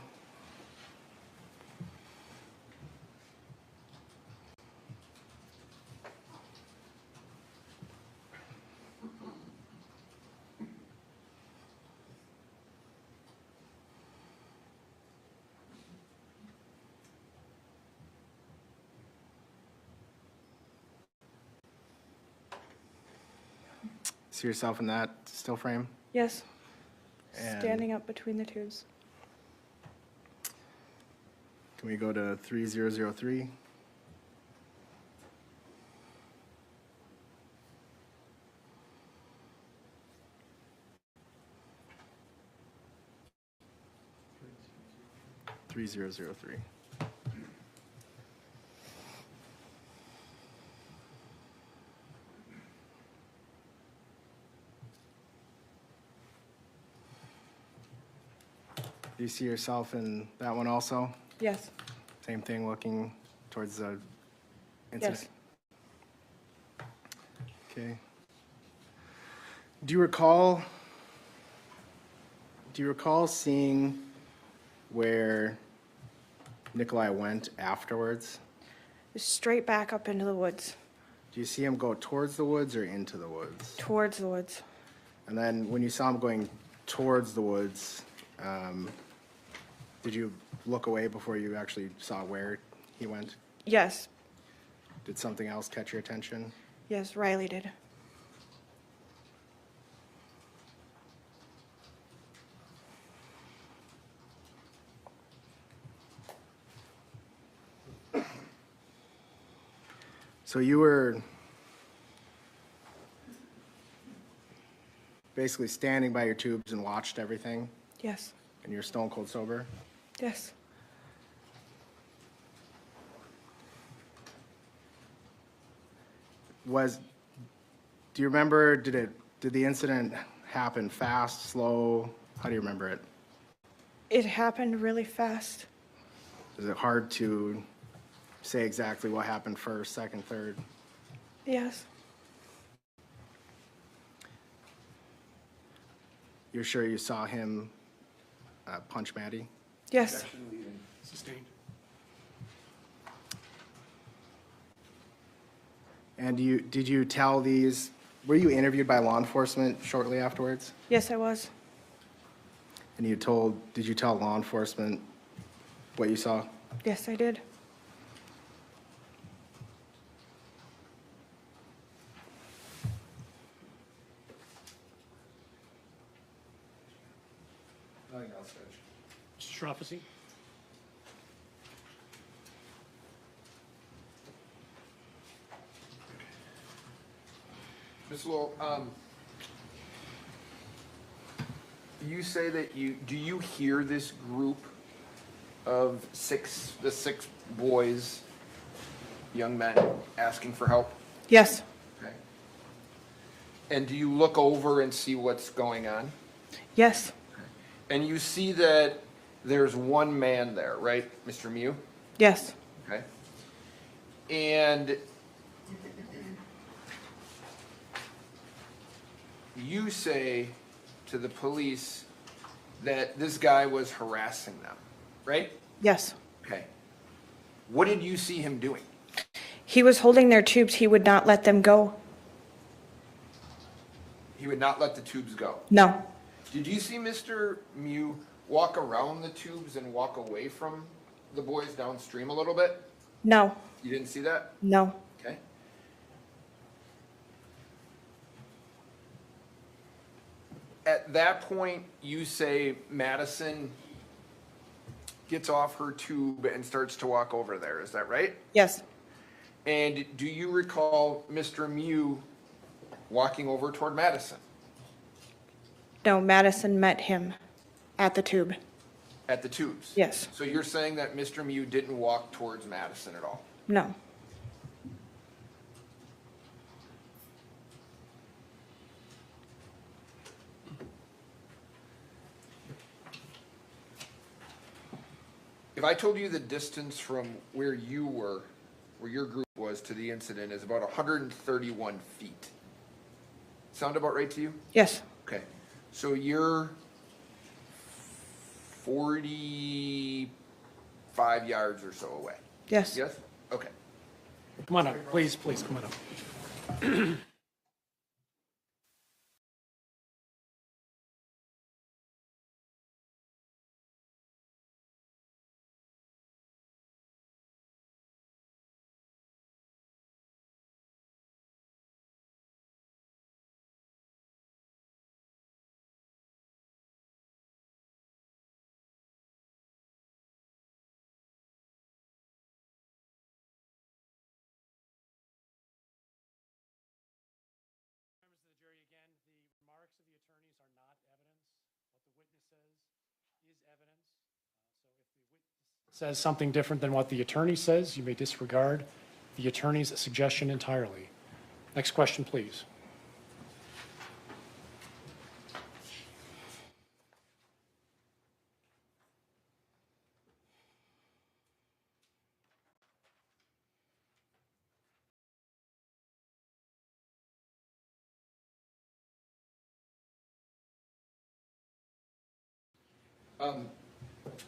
See yourself in that still frame? Yes. And Standing up between the tubes. can we go to 3003? 3003. Do you see yourself in that one also? Yes. Same thing, looking towards the incident? Yes. Okay. Do you recall seeing where Nikolai went afterwards? Straight back up into the woods. Do you see him go towards the woods or into the woods? Towards the woods. And then when you saw him going towards the woods, did you look away before you actually saw where he went? Yes. Did something else catch your attention? Yes, Riley did. So you were basically standing by your tubes and watched everything, Yes. and you're stone cold sober? Yes. Do you remember, did the incident happen fast, slow? How do you remember it? It happened really fast. Is it hard to say exactly what happened first, second, third? Yes. You're sure you saw him punch Maddie? Yes. Sustained. And did you tell these, were you interviewed by law enforcement shortly afterwards? Yes, I was. And did you tell law enforcement what you saw? Yes, I did. Nothing else, Judge. Mr. Shrophecy? Ms. Lowell, you say that do you hear this group of the six boys, young men, asking for help? Yes. Okay. And do you look over and see what's going on? Yes. And you see that there's one man there, right, Mr. Mew? Yes. Okay. And you say to the police that this guy was harassing them, right? Yes. Okay. What did you see him doing? He was holding their tubes. He would not let them go. He would not let the tubes go. No. Did you see Mr. Mew walk around the tubes and walk away from the boys downstream a little bit? No. You didn't see that? No. Okay. At that point, you say Madison gets off her tube and starts to walk over there. Is that right? Yes. And do you recall Mr. Mew walking over toward Madison No, Madison met him at the tube. at the tubes? Yes. So you're saying that Mr. Mew didn't walk towards Madison at all? No. If I told you the distance from where you were, where your group was to the incident is about 131 feet. Sound about right to you? Yes. Okay. So you're 45 yards or so away? Yes. Yes? Okay. Come on up, please, come on up. Remarks of the attorneys are not evidence. What the witness says is evidence. So if the says something different than what the attorney says, you may disregard the attorney's suggestion entirely. Next question, please.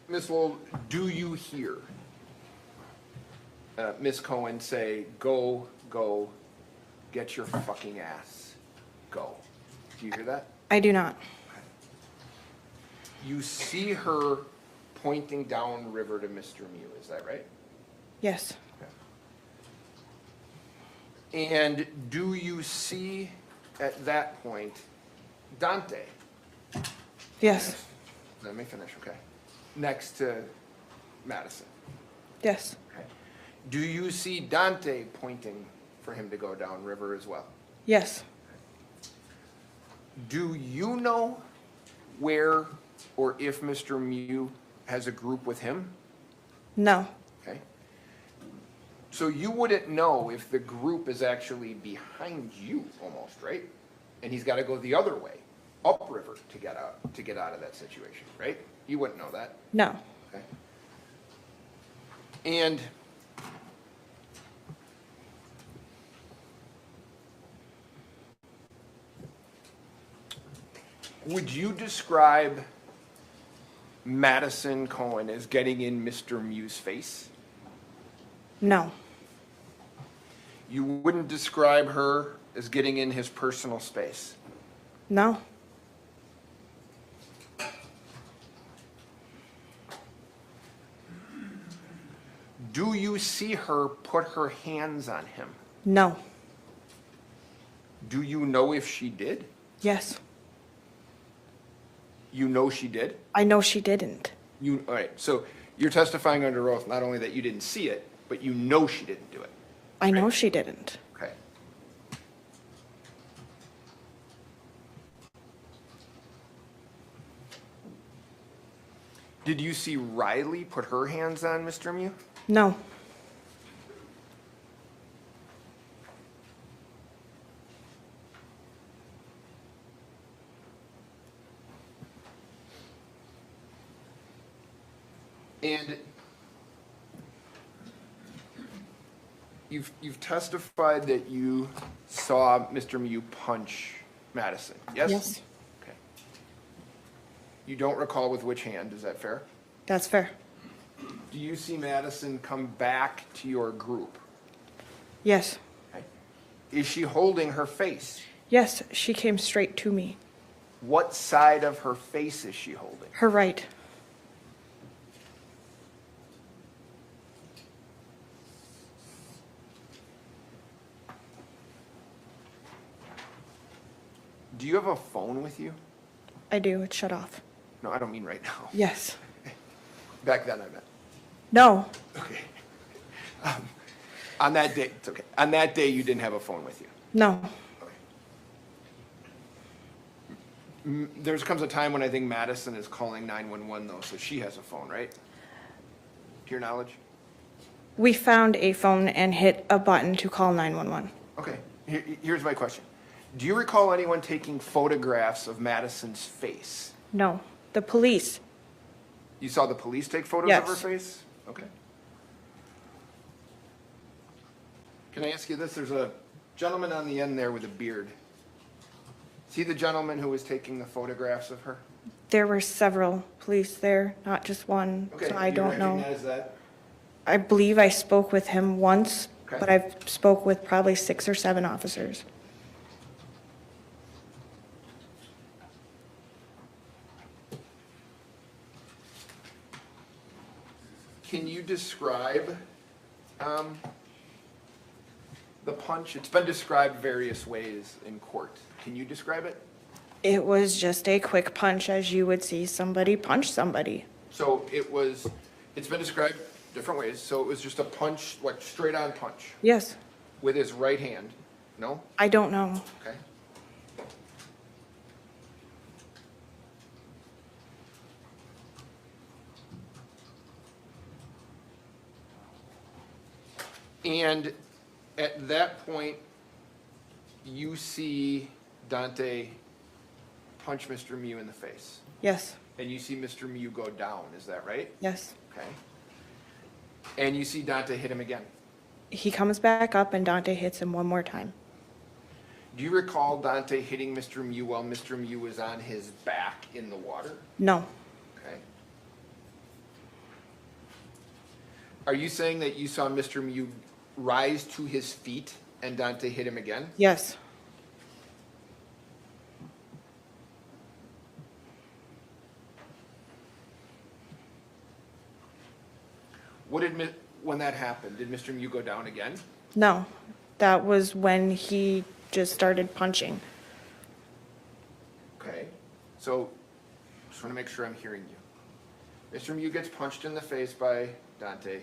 Ms. Lowell, do you hear Ms. Cohen say, go, get your fucking ass, go? Do you hear that? I do not. You see her pointing downriver to Mr. Mew, is that right? Yes. And do you see at that point Dante? Yes. Let me finish, okay. Next to Madison. Yes. Okay. Do you see Dante pointing for him to go downriver as well? Yes. Do you know where or if Mr. Mew has a group with him? No. Okay. So you wouldn't know if the group is actually behind you almost, right? And he's got to go the other way, upriver, to get out of that situation, right? You wouldn't know that. No. Okay. And would you describe Madison Cohen as getting in Mr. Mew's face? No. You wouldn't describe her as getting in his personal space? No. Do you see her put her hands on him? No. Do you know if she did? Yes. You know she did? I know she didn't. All right, so you're testifying under oath not only that you didn't see it, but you know she didn't do it. I know she didn't. Okay. Did you see Riley put her hands on Mr. Mew? No. And you've testified that you saw Mr. Mew punch Madison, yes? Yes. Okay. You don't recall with which hand, is that fair? That's fair. Do you see Madison come back to your group? Yes. Okay. Is she holding her face? Yes, she came straight to me. What side of her face is she holding? Her right. Do you have a phone with you? I do. It's shut off. No, I don't mean right now. Yes. Back then I meant. No. Okay. On that day, it's okay. On that day, you didn't have a phone with you. No. There comes a time when I think Madison is calling 911 though, so she has a phone, right? To your knowledge? We found a phone and hit a button to call 911. Okay. Here's my question. Do you recall anyone taking photographs of Madison's face? No. The police. You saw the police take photos Yes. of her face? Okay. Can I ask you this? There's a gentleman on the end there with a beard. Is he the gentleman who was taking the photographs of her? There were several police there, not just one, Okay. so I don't know. You recognize that? I believe I spoke with him once, Okay. but I've spoke with probably 6 or 7 officers. Can you describe the punch? It's been described various ways in court. Can you describe it? It was just a quick punch as you would see somebody punch somebody. So it's been described different ways. So it was just a punch, like straight on punch Yes. with his right hand. No? I don't know. Okay. And at that point, you see Dante punch Mr. Mew in the face. Yes. And you see Mr. Mew go down, is that right? Yes. Okay. And you see Dante hit him again. He comes back up and Dante hits him one more time. Do you recall Dante hitting Mr. Mew while Mr. Mew was on his back in the water? No. Okay. Are you saying that you saw Mr. Mew rise to his feet and Dante hit him again? Yes. What did, when that happened, did Mr. Mew go down again? No. That was when he just started punching. Okay. So, just want to make sure I'm hearing you. Mr. Mew gets punched in the face by Dante,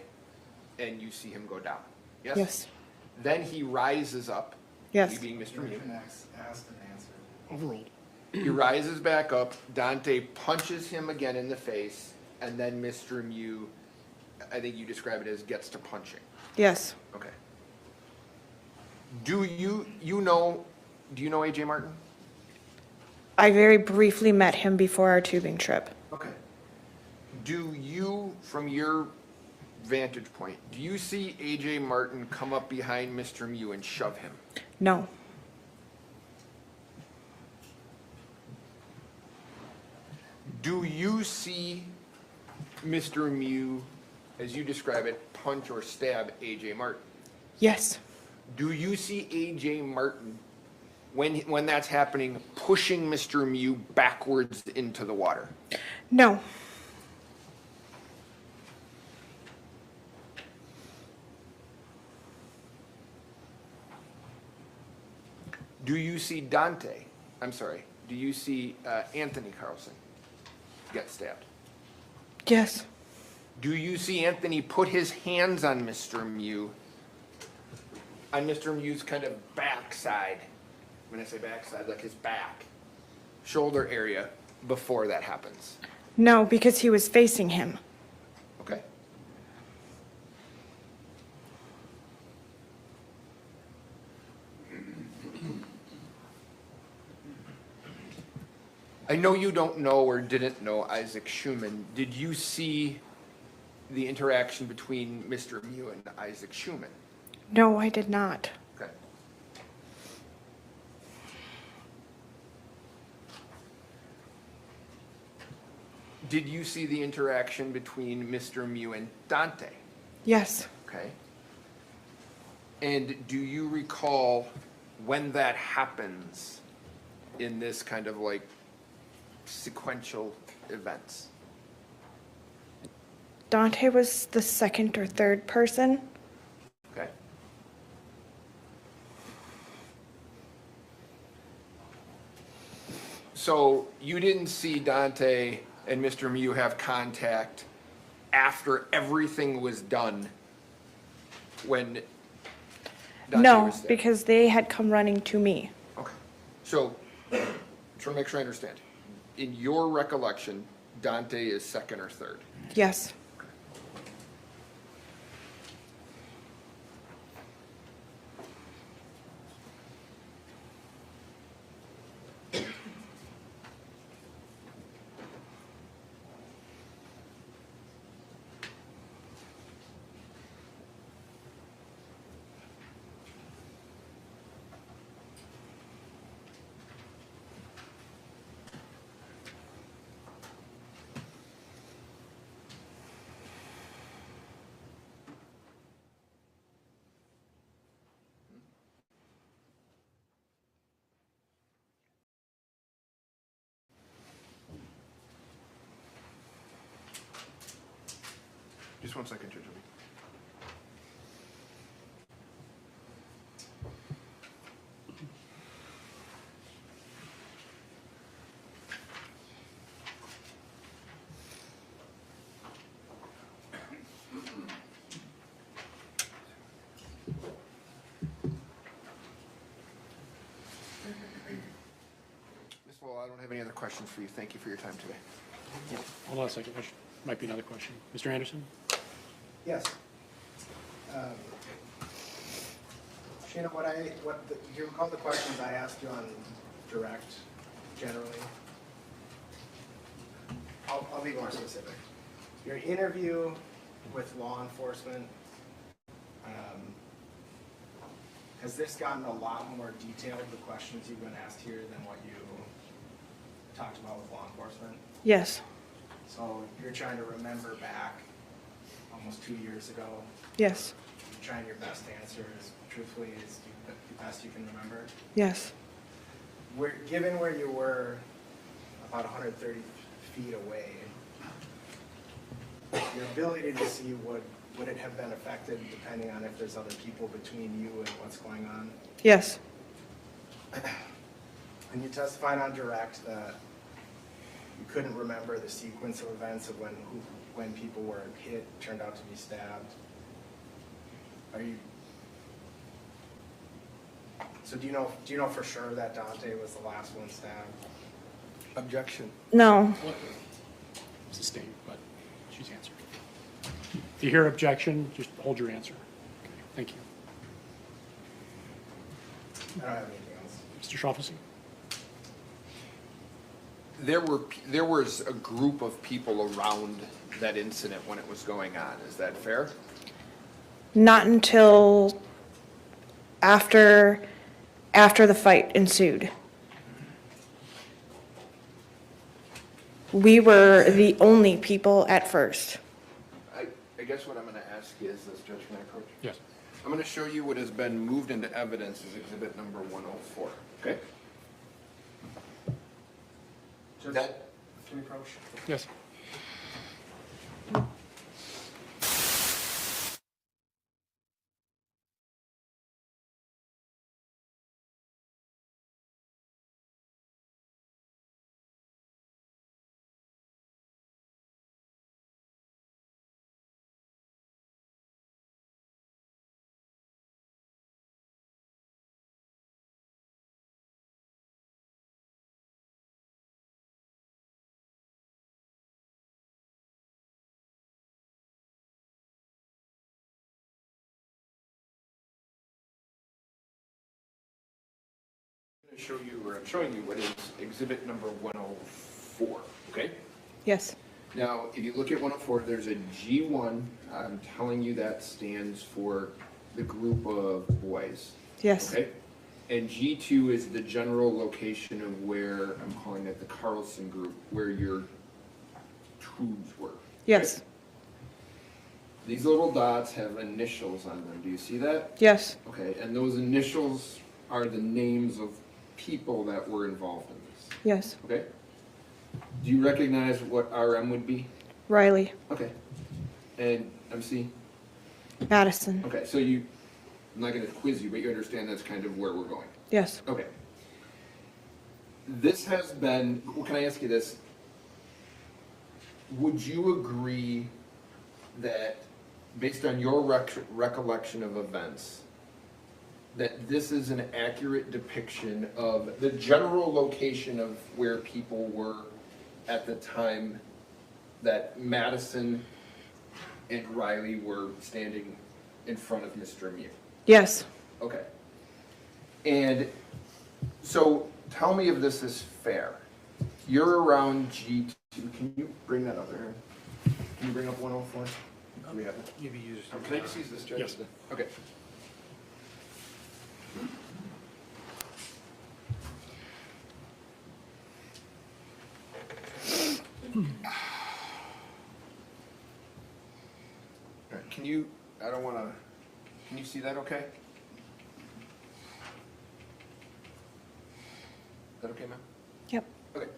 and you see him go down. Yes? Yes. Then he rises up. Yes. You being Mr. Mew. Asked and answered. Overruled. He rises back up. Dante punches him again in the face, and then Mr. Mew, I think you describe it as gets to punching. Yes. Okay. Do you know AJ Martin? I very briefly met him before our tubing trip. Okay. Do you, from your vantage point, do you see AJ Martin come up behind Mr. Mew and shove him? No. Do you see Mr. Mew, as you describe it, punch or stab AJ Martin? Yes. Do you see AJ Martin, when that's happening, pushing Mr. Mew backwards into the water? No. Do you see do you see Anthony Carlson get stabbed? Yes. Do you see Anthony put his hands on Mr. Mew, on Mr. Mew's kind of backside? When I say backside, like his back, shoulder area, before that happens? No, because he was facing him. Okay. I know you don't know or didn't know Isaac Schumann. Did you see the interaction between Mr. Mew and Isaac Schumann? No, I did not. Okay. Did you see the interaction between Mr. Mew and Dante? Yes. Okay. And do you recall when that happens in this kind of like sequential events? Dante was the second or third person. Okay. So you didn't see Dante and Mr. Mew have contact after everything was done when Dante No, was there? because they had come running to me. Okay. So, trying to make sure I understand. In your recollection, Dante is second or third? Yes. Just 1 second, Judge. Ms. Wall, I don't have any other questions for you. Thank you for your time today. Hold on a second. There might be another question. Mr. Anderson? Yes. You know, do you recall the questions I asked you on direct, generally? I'll be more specific. Your interview with law enforcement, has this gotten a lot more detailed, the questions you've been asked here, than what you talked about with law enforcement? Yes. So you're trying to remember back almost 2 years ago? Yes. You're trying your best to answer as truthfully as the best you can remember? Yes. Given where you were about 130 feet away, your ability to see would it have been affected depending on if there's other people between you and what's going on? Yes. And you testified on direct that you couldn't remember the sequence of events of when people were hit, turned out to be stabbed. So do you know for sure that Dante was the last one stabbed? Objection. No. Sustained, but she's answered. If you hear objection, just hold your answer. Okay, thank you. I don't have anything else. Mr. Shaughnessy? There was a group of people around that incident when it was going on. Is that fair? Not until after the fight ensued. We were the only people at first. I guess what I'm going to ask you is this, Judge, can I approach? Yes. I'm going to show you what has been moved into evidence as exhibit number 104. Okay? Can we approach? Yes. I'm showing you what is exhibit number 104, okay? Yes. Now, if you look at 104, there's a G1. I'm telling you that stands for the group of boys. Yes. Okay? And G2 is the general location of where, I'm calling it the Carlson group, where your tubes were. Yes. Okay? These little dots have initials on them. Do you see that? Yes. Okay, and those initials are the names of people that were involved in this. Yes. Okay? Do you recognize what RM would be? Riley. Okay. And MC? Madison. Okay, so I'm not going to quiz you, but you understand that's kind of where we're going. Yes. Okay. This has been, well, can I ask you this? Would you agree that, based on your recollection of events, that this is an accurate depiction of the general location of where people were at the time that Madison and Riley were standing in front of Mr. Mew? Yes. Okay. And so tell me if this is fair. You're around G2. Can you bring that up there? Can you bring up 104? Do we have it? Maybe use. Can I just use this, Judge? Yes. Okay. All right, can you see that okay? Is that okay, ma'am? Yep. Okay.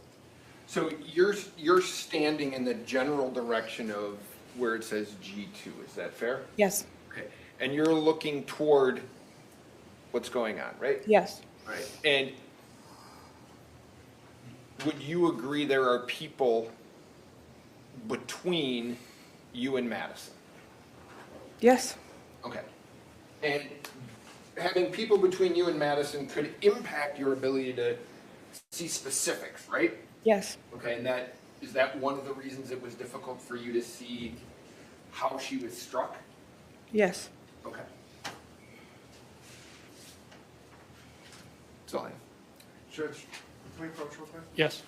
So you're standing in the general direction of where it says G2, is that fair? Yes. Okay. And you're looking toward what's going on, right? Yes. Right. And would you agree there are people between you and Madison? Yes. Okay. And having people between you and Madison could impact your ability to see specifics, right? Yes. Okay, and is that one of the reasons it was difficult for you to see how she was struck? Yes. Okay. That's all I have. Judge, can we approach real quick? Yes.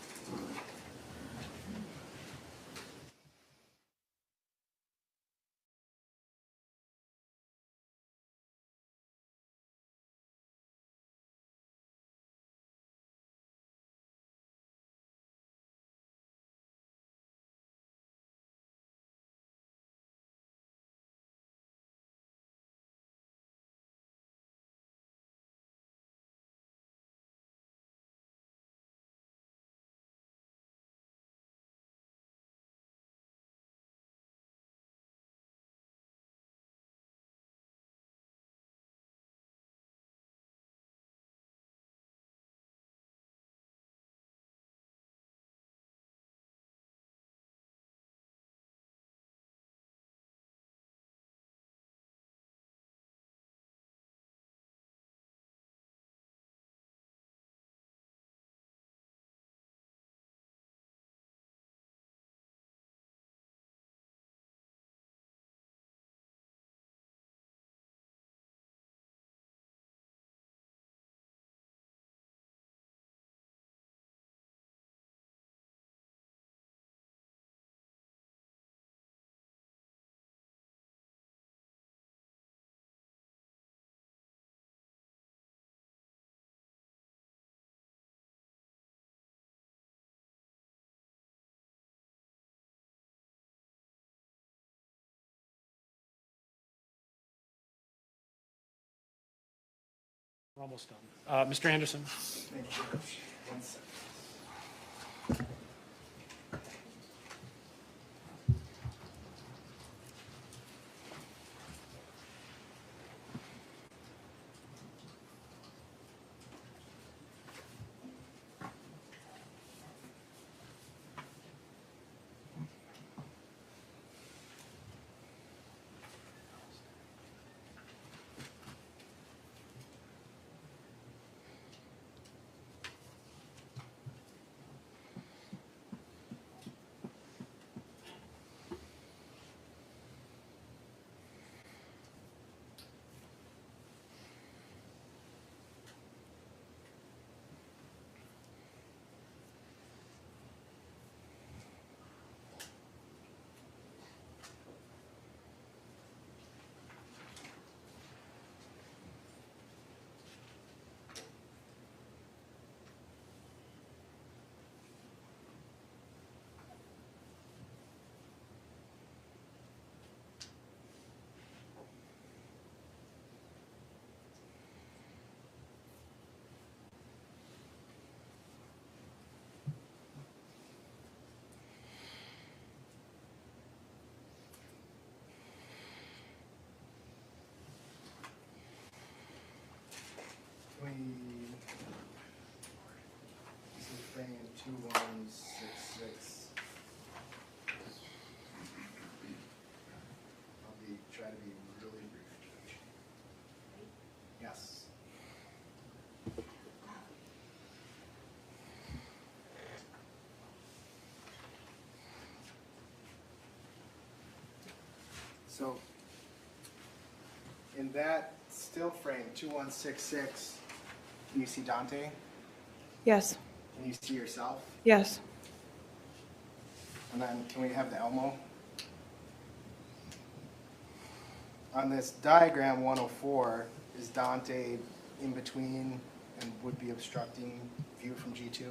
We're almost done. Mr. Anderson. Thank you, Judge. 1 second. This is frame 2166. Try to be really brief, Judge. Yes. So, in that still frame 2166, can you see Dante? Yes. Can you see yourself? Yes. And then can we have the Elmo? On this diagram 104, is Dante in between and would be obstructing view from G2?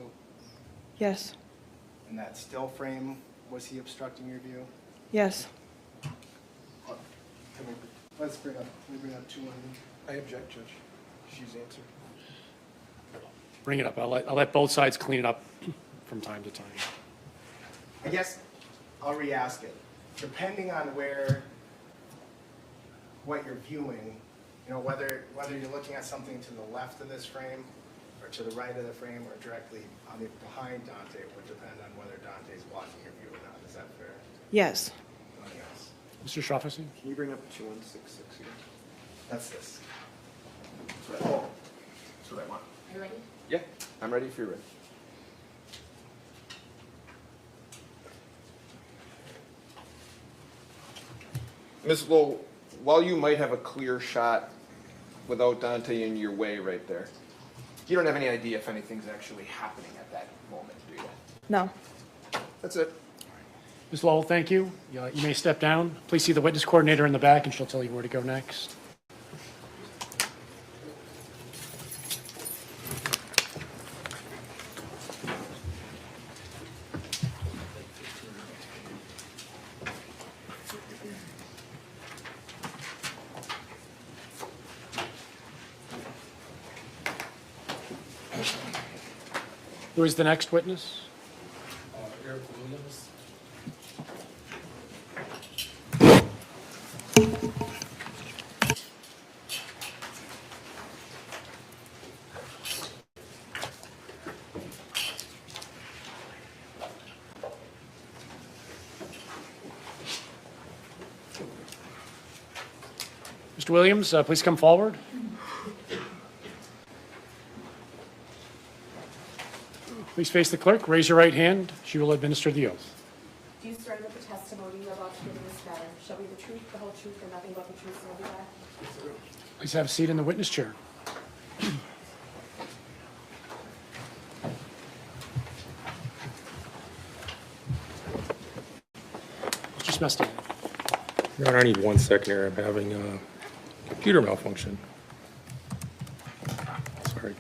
Yes. In that still frame, was he obstructing your view? Yes. Let's bring up 2-1. I object, Judge. She's answered. Bring it up. I'll let both sides clean it up from time to time. I guess I'll re-ask it. Depending on what you're viewing, whether you're looking at something to the left of this frame or to the right of the frame or directly behind Dante would depend on whether Dante's blocking your view or not. Is that fair? Yes. Anything else? Mr. Shafasi? Can you bring up 2166 again? That's this. That's what I want. Are you ready? Yeah, I'm ready if you're ready. Ms. Lowell, while you might have a clear shot without Dante in your way right there, You don't have any idea if anything's actually happening at that moment, do you? No. That's it. Ms. Lowell, thank you. You may step down. Please see the witness coordinator in the back, and she'll tell you where to go next. Who is the next witness? Eric Williams. Mr. Williams, please come forward. Please face the clerk, raise your right hand. She will administer the oath. Do you swear that the testimony you are about to give in this matter shall be the truth, the whole truth, and nothing but the truth, so help you God? Please have a seat in the witness chair. Mr. Smesty. Your Honor, I need 1 second here. I'm having a computer malfunction. Sorry.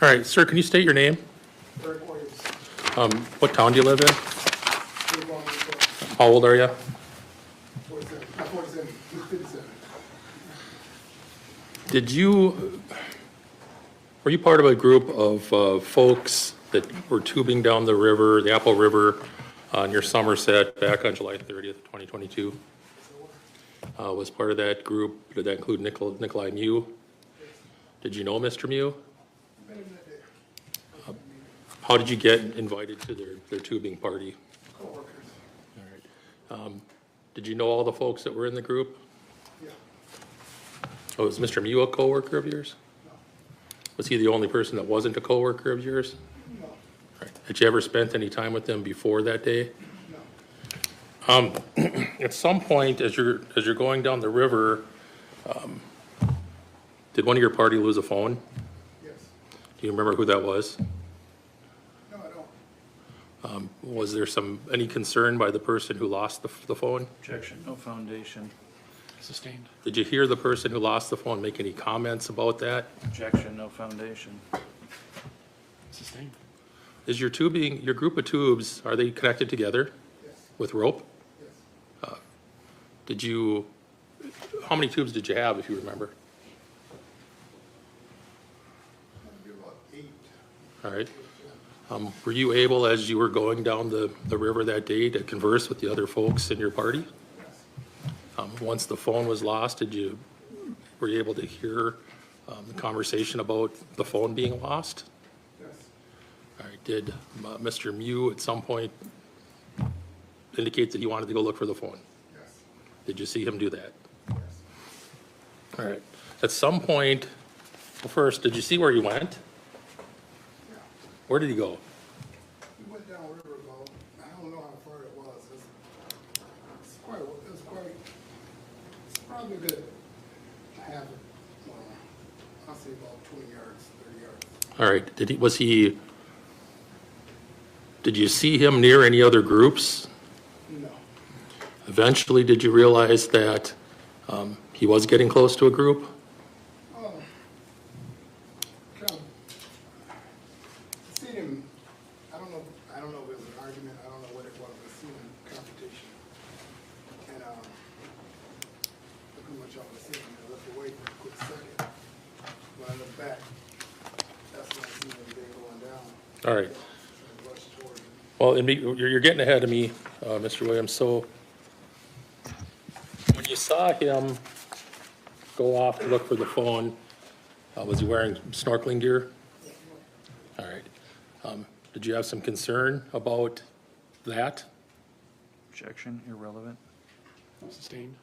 All right, sir, can you state your name? Eric Williams. What town do you live in? How old are you? 47, 57. Were you part of a group of folks that were tubing down the river, the Apple River, near Somerset back on July 30th, 2022? Was part of that group, did that include Nikolai Mew? Did you know Mr. Mew? How did you get invited to their tubing party? Co-workers. All right. Did you know all the folks that were in the group? Yeah. Oh, was Mr. Mew a coworker of yours? No. Was he the only person that wasn't a coworker of yours? No. All right. Had you ever spent any time with them before that day? No. At some point, as you're going down the river, did one of your party lose a phone? Yes. Do you remember who that was? No, I don't. Was there any concern by the person who lost the phone? Objection, no foundation. Sustained. Did you hear the person who lost the phone make any comments about that? Objection, no foundation. Sustained. Is your group of tubes, are they connected together? Yes. With rope? Yes. How many tubes did you have, if you remember? Maybe about 8. All right. Were you able, as you were going down the river that day, to converse with the other folks in your party? Yes. Once the phone was lost, were you able to hear the conversation about the phone being lost? Yes. All right. Did Mr. Mew at some point indicate that he wanted to go look for the phone? Yes. Did you see him do that? Yes. All right. At some point, well, first, did you see where he went? Yeah. Where did he go? We went down river about, I don't know how far it was. It's probably a good half, I'll say about 20 yards, 30 yards. All right. Did you see him near any other groups? No. Eventually, did you realize that he was getting close to a group? Oh, kind of. Seen him. I don't know if it was an argument. I don't know what it was. I seen him confrontation, and pretty much all I seen him. I looked away for a quick second. When I looked back, that's when I seen everything going down. All right. I rushed toward him. Well, you're getting ahead of me, Mr. Williams. So when you saw him go off to look for the phone, was he wearing snorkeling gear? All right. Did you have some concern about that? Objection, irrelevant. Sustained.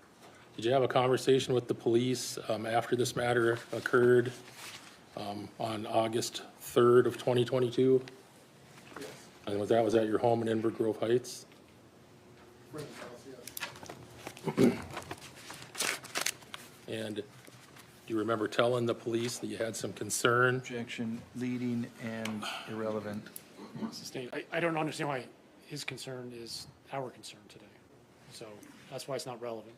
Did you have a conversation with the police after this matter occurred on August 3rd of 2022? Yes. And was that at your home in Inver Grove Heights? Friend's house, yes. And do you remember telling the police that you had some concern? Objection, leading and irrelevant. Sustained. I don't understand why his concern is our concern today. So that's why it's not relevant.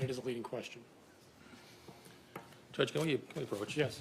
It is a leading question. Judge, can we approach? Yes.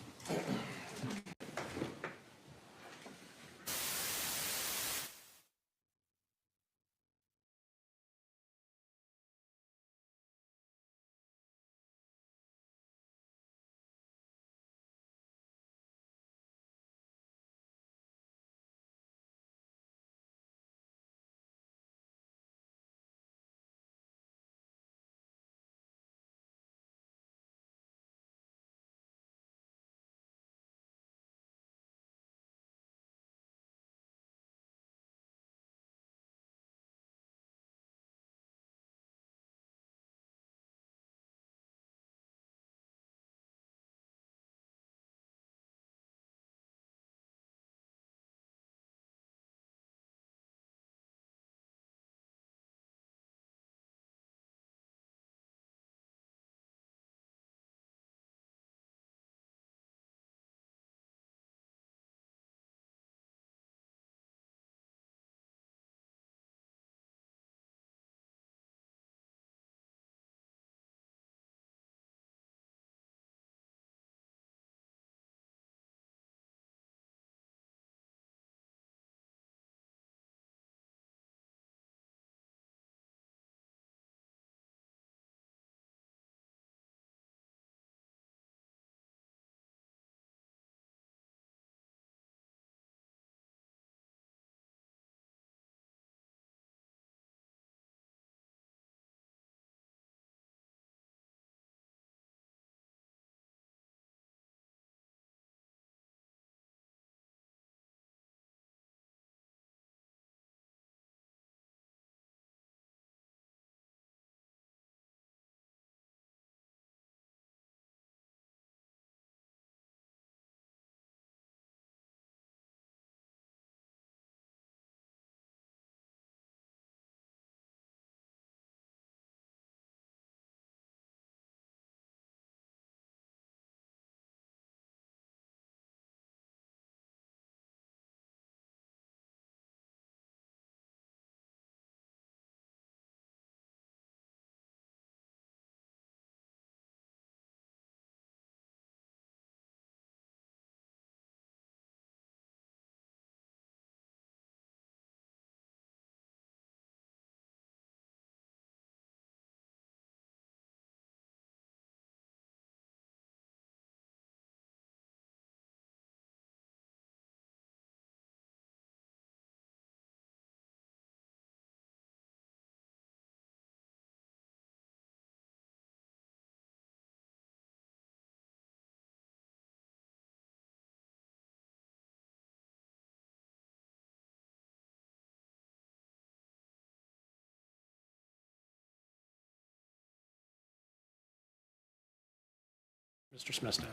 Mr. Smithstead.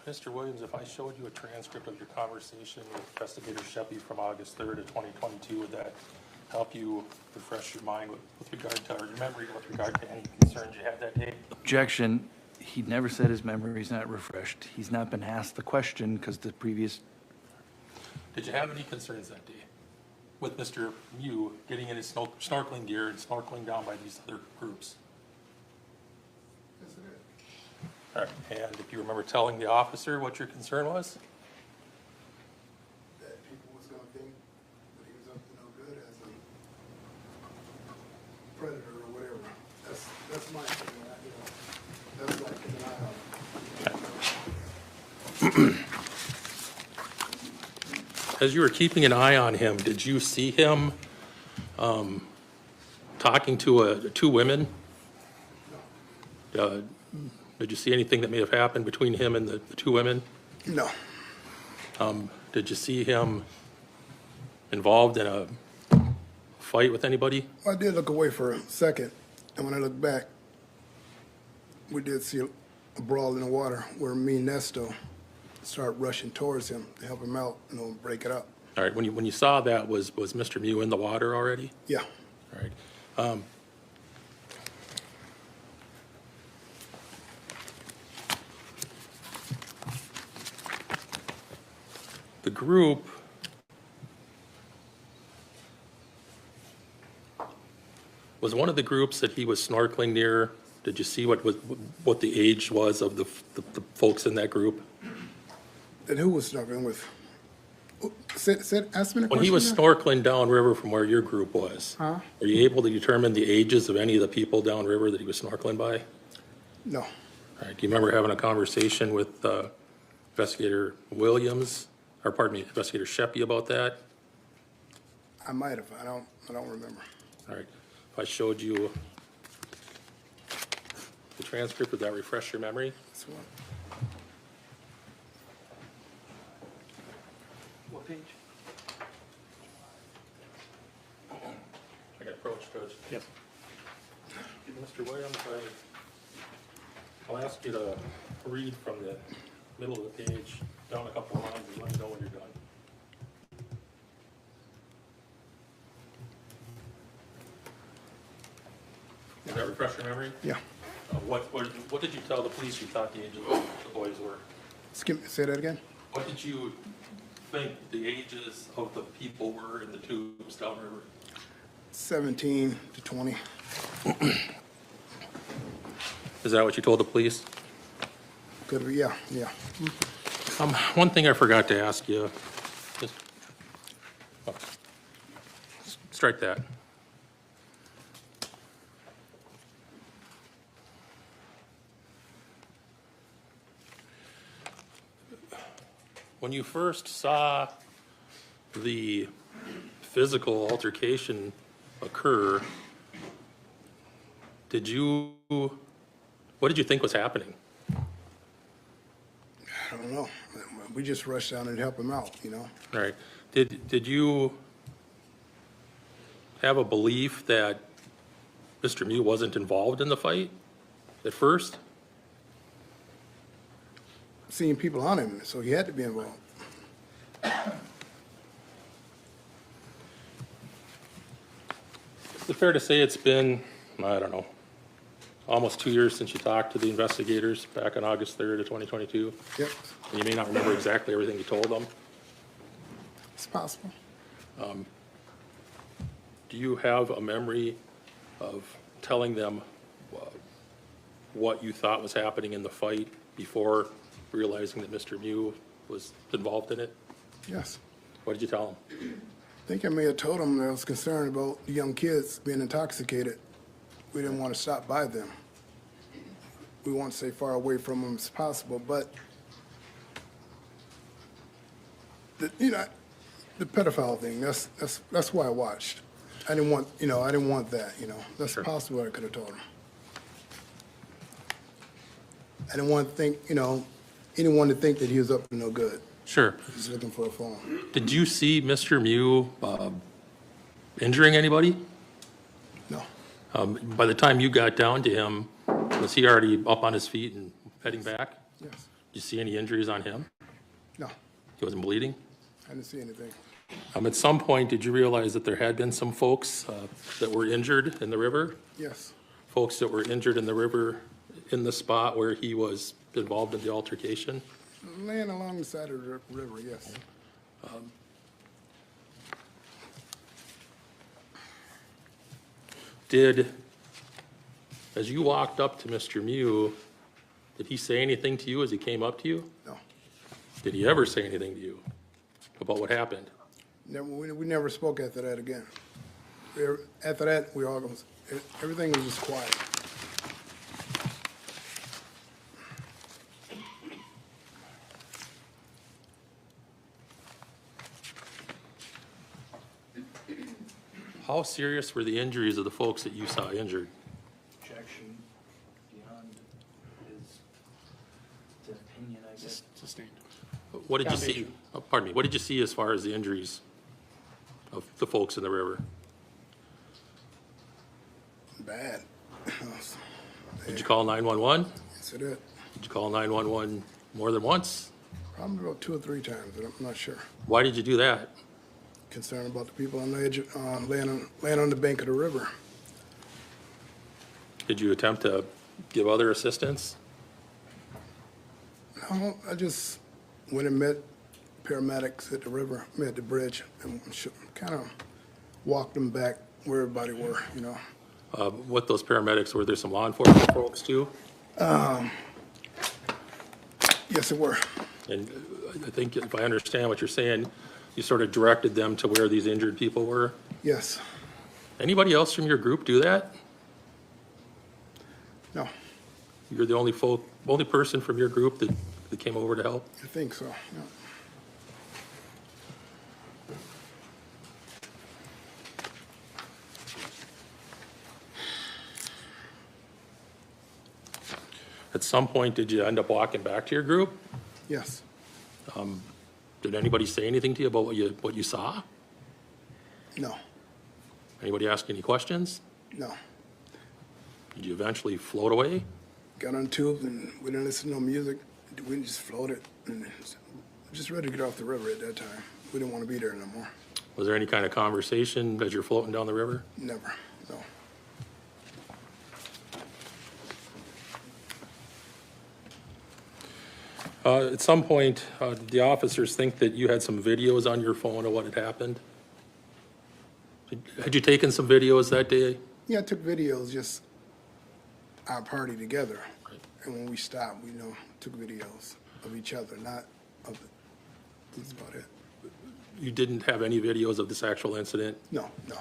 Mr. Williams, if I showed you a transcript of your conversation with Investigator Sheppy from August 3rd of 2022, would that help you refresh your mind with regard to, or your memory with regard to any concerns you had that day? Objection, he never said his memory's not refreshed. He's not been asked the question because the previous. Did you have any concerns that day with Mr. Mew getting in his snorkeling gear and snorkeling down by these other groups? Yes, it is. All right. And if you remember telling the officer what your concern was? That people was gonna think that he was up to no good as a predator or whatever. That's my opinion. That's like keeping an eye on him. As you were keeping an eye on him, did you see him talking to two women? Did you see anything that may have happened between him and the two women? No. Did you see him involved in a fight with anybody? I did look away for a second, and when I looked back, we did see a brawl in the water where me and Nesto started rushing towards him to help him out, break it up. All right, when you saw that, was Mr. Mew in the water already? Yeah. All All right. The group was one of the groups that he was snorkeling near. Did you see what the age was of the folks in that group? And who was snorkeling with? Ask me the When he question was again? snorkeling downriver from where your group was, Huh? were you able to determine the ages of any of the people downriver that he was snorkeling by? No. All right. Do you remember having a conversation with Investigator Williams, or pardon me, Investigator Sheppy about that? I might have. I don't remember. All right. If I showed you the transcript, would that refresh your memory? That's one. What page? I got approached, Coach. Yes. Mr. Williams, I'll ask you to read from the middle of the page down a couple of lines and let me know when you're done. Does that refresh your memory? Yeah. What did you tell the police you thought the ages of the boys were? Say that again? What did you think the ages of the people were in the tubes downriver? 17 to 20. Is that what you told the police? Could be, yeah. One thing I forgot to ask you, just, strike that. When you first saw the physical altercation occur, what did you think was happening? I don't know. We just rushed down and helped him out, you know? All right. Did you have a belief that Mr. Mew wasn't involved in the fight at first? Seeing people on him, so he had to be involved. Is it fair to say it's been, I don't know, almost 2 years since you talked to the investigators back on August 3rd of 2022? Yep. And you may not remember exactly everything you told them. It's possible. Do you have a memory of telling them what you thought was happening in the fight before realizing that Mr. Mew was involved in it? Yes. What did you tell him? I think I may have told him that I was concerned about the young kids being intoxicated. We didn't want to stop by them. We want to stay far away from them as possible, but the pedophile thing, that's why I watched. I didn't want that, That's possible what I could have told him. I didn't want to think, anyone to think that he was up to no good. Sure. He's looking for a phone. Did you see Mr. Mew injuring anybody? No. By the time you got down to him, was he already up on his feet and heading back? Yes. Did you see any injuries on him? No. He wasn't bleeding? I didn't see anything. At some point, did you realize that there had been some folks that were injured in the river? Yes. Folks that were injured in the river in the spot where he was involved in the altercation? Laying along the side of the river, yes. As you walked up to Mr. Mew, did he say anything to you as he came up to you? No. Did he ever say anything to you about what happened? We never spoke after that again. After that, everything was just quiet. How serious were the injuries of the folks that you saw injured? Objection beyond his opinion, I guess. Sustained. What did you see? Pardon me. What did you see as far as the injuries of the folks in the river? Bad. Did you call 911? Yes, I did. Did you call 911 more than once? Probably about 2 or 3 times, but I'm not sure. Why did you do that? concerned about the people on the edge, laying on the bank of the river. Did you attempt to give other assistance? No, I just went and met paramedics at the river, met the bridge, and kind of walked them back where everybody were, you know. What those paramedics, were there some law enforcement folks too? Yes, it were. And I think if I understand what you're saying, you sort of directed them to where these injured people were? Yes. Anybody else from your group do that? No. You're the only person from your group that came over to help? I think so, yeah. At some point, did you end up walking back to your group? Yes. Did anybody say anything to you about what you saw? No. Anybody ask any questions? No. Did you eventually float away? Got on tubes and we didn't listen to no music. We just floated and just ready to get off the river at that time. We didn't want to be there no more. Was there any kind of conversation as you're floating down the river? Never, no. At some point, did the officers think that you had some videos on your phone of what had happened? Had you taken some videos that day? Yeah, I took videos, just our party together. And when we stopped, we took videos of each other, not of the, that's about it. You didn't have any videos of this actual incident? No, no.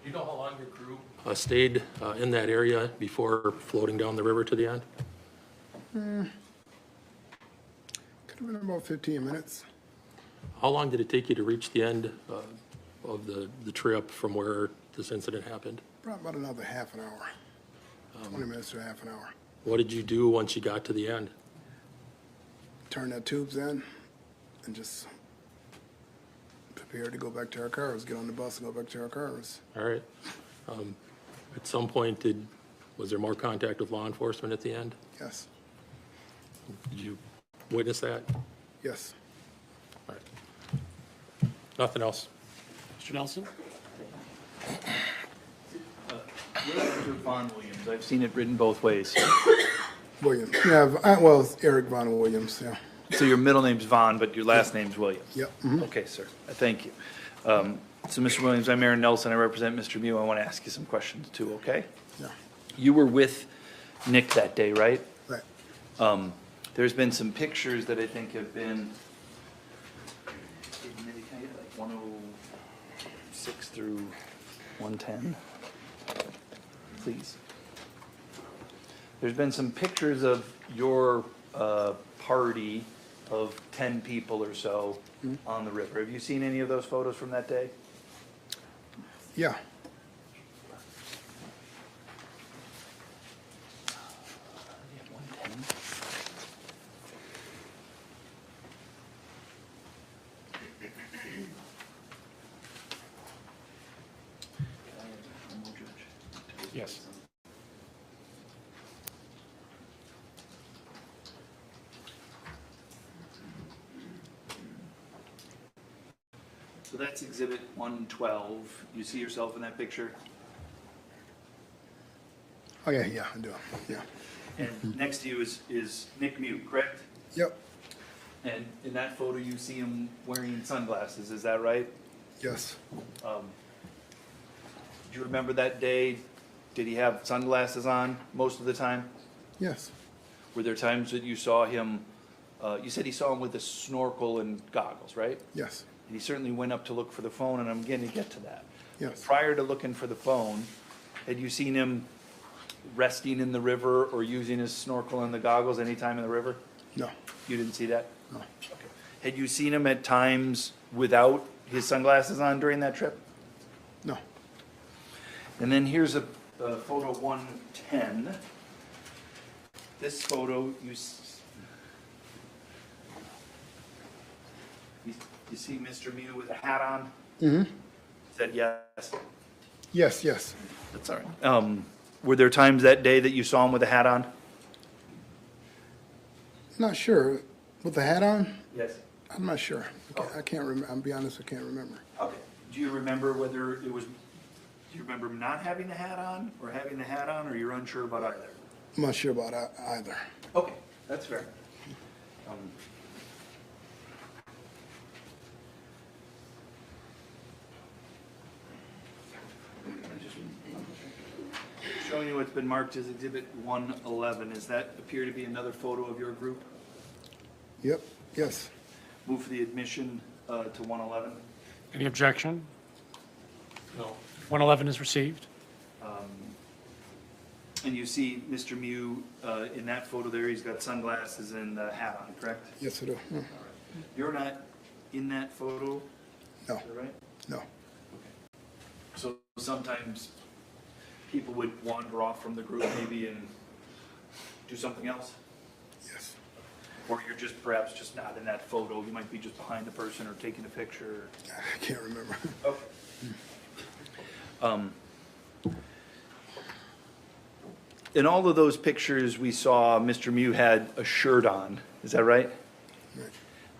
Do you know how long your group stayed in that area before floating down the river to the end? Could have been about 15 minutes. How long did it take you to reach the end of the trip from where this incident happened? Probably about another half an hour. 20 minutes to half an hour. What did you do once you got to the end? Turn the tubes in and just prepare to go back to our cars, get on the bus and go back to our cars. All right. At some point, was there more contact with law enforcement at the end? Yes. Did you witness that? Yes. All right. Nothing else. Mr. Nelson? Von Williams. I've seen it written both ways. Williams. Yeah, well, it's Eric Von Williams, yeah. So your middle name's Von, but your last name's Williams? Yep. Okay, sir. Thank you. So, Mr. Williams, I'm Aaron Nelson. I represent Mr. Mew. I want to ask you some questions too, okay? Yeah. You were with Nick that day, right? Right. There's been some pictures that I think have been, can I get like 106 through 110, please? There's been some pictures of your party of 10 people or so on the river. Have you seen any of those photos from that day? Yeah. Yes. So that's exhibit 112. You see yourself in that picture? Oh, yeah, I do, yeah. And next to you is Nick Mew, correct? Yep. And in that photo, you see him wearing sunglasses, is that right? Yes. Do you remember that day? Did he have sunglasses on most of the time? Yes. Were there times that you saw him, you said he saw him with a snorkel and goggles, right? Yes. And he certainly went up to look for the phone, and I'm going to get to that. Yes. Prior to looking for the phone, had you seen him resting in the river or using his snorkel and the goggles anytime in the river? No. You didn't see that? No. Okay. Had you seen him at times without his sunglasses on during that trip? No. And then here's a photo 110. This photo, You see Mr. Mew with a hat on? Mm-hmm. Said yes. Yes, yes. That's all right. Were there times that day that you saw him with a hat on? Not sure. With the hat on? Yes. I'm not sure. I can't remember. I'll be honest, I can't remember. Okay. Do you remember whether it was, do you remember him not having the hat on or having the hat on, or you're unsure about either? I'm not sure about either. Okay, that's fair. Showing you what's been marked as Exhibit 111. Does that appear to be another photo of your group? Yep, yes. Move for the admission to 111. Any objection? No. 111 is received. And you see Mr. Mew in that photo there, he's got sunglasses and a hat on, correct? Yes, I do. Yeah. You're not in that photo? No. Is that right? No. Okay. So sometimes people would wander off from the group maybe and do something else? Yes. Or you're just perhaps just not in that photo, you might be just behind the person or taking a picture? I can't remember. Okay. In all of those pictures we saw, Mr. Mew had a shirt on, is that right? Right.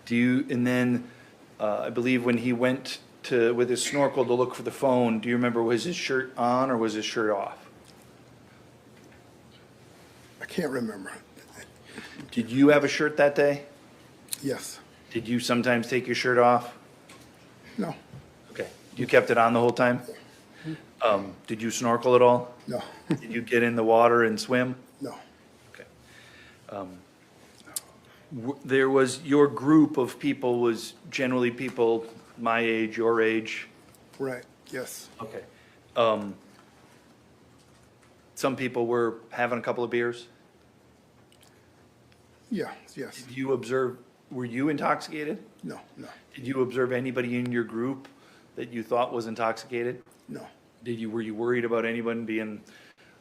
Do you, and then I believe when he went to, with his snorkel to look for the phone, do you remember, was his shirt on or was his shirt off? I can't remember. Did you have a shirt that day? Yes. Did you sometimes take your shirt off? No. Okay. You kept it on the whole time? Did you snorkel at all? No. Did you get in the water and swim? No. Okay. There was, your group of people was generally people my age, your age? Right, yes. Okay. Some people were having a couple of beers? Yeah, yes. Did you observe, were you intoxicated? No, no, Did you observe anybody in your group that you thought was intoxicated? no. Were you worried about anyone being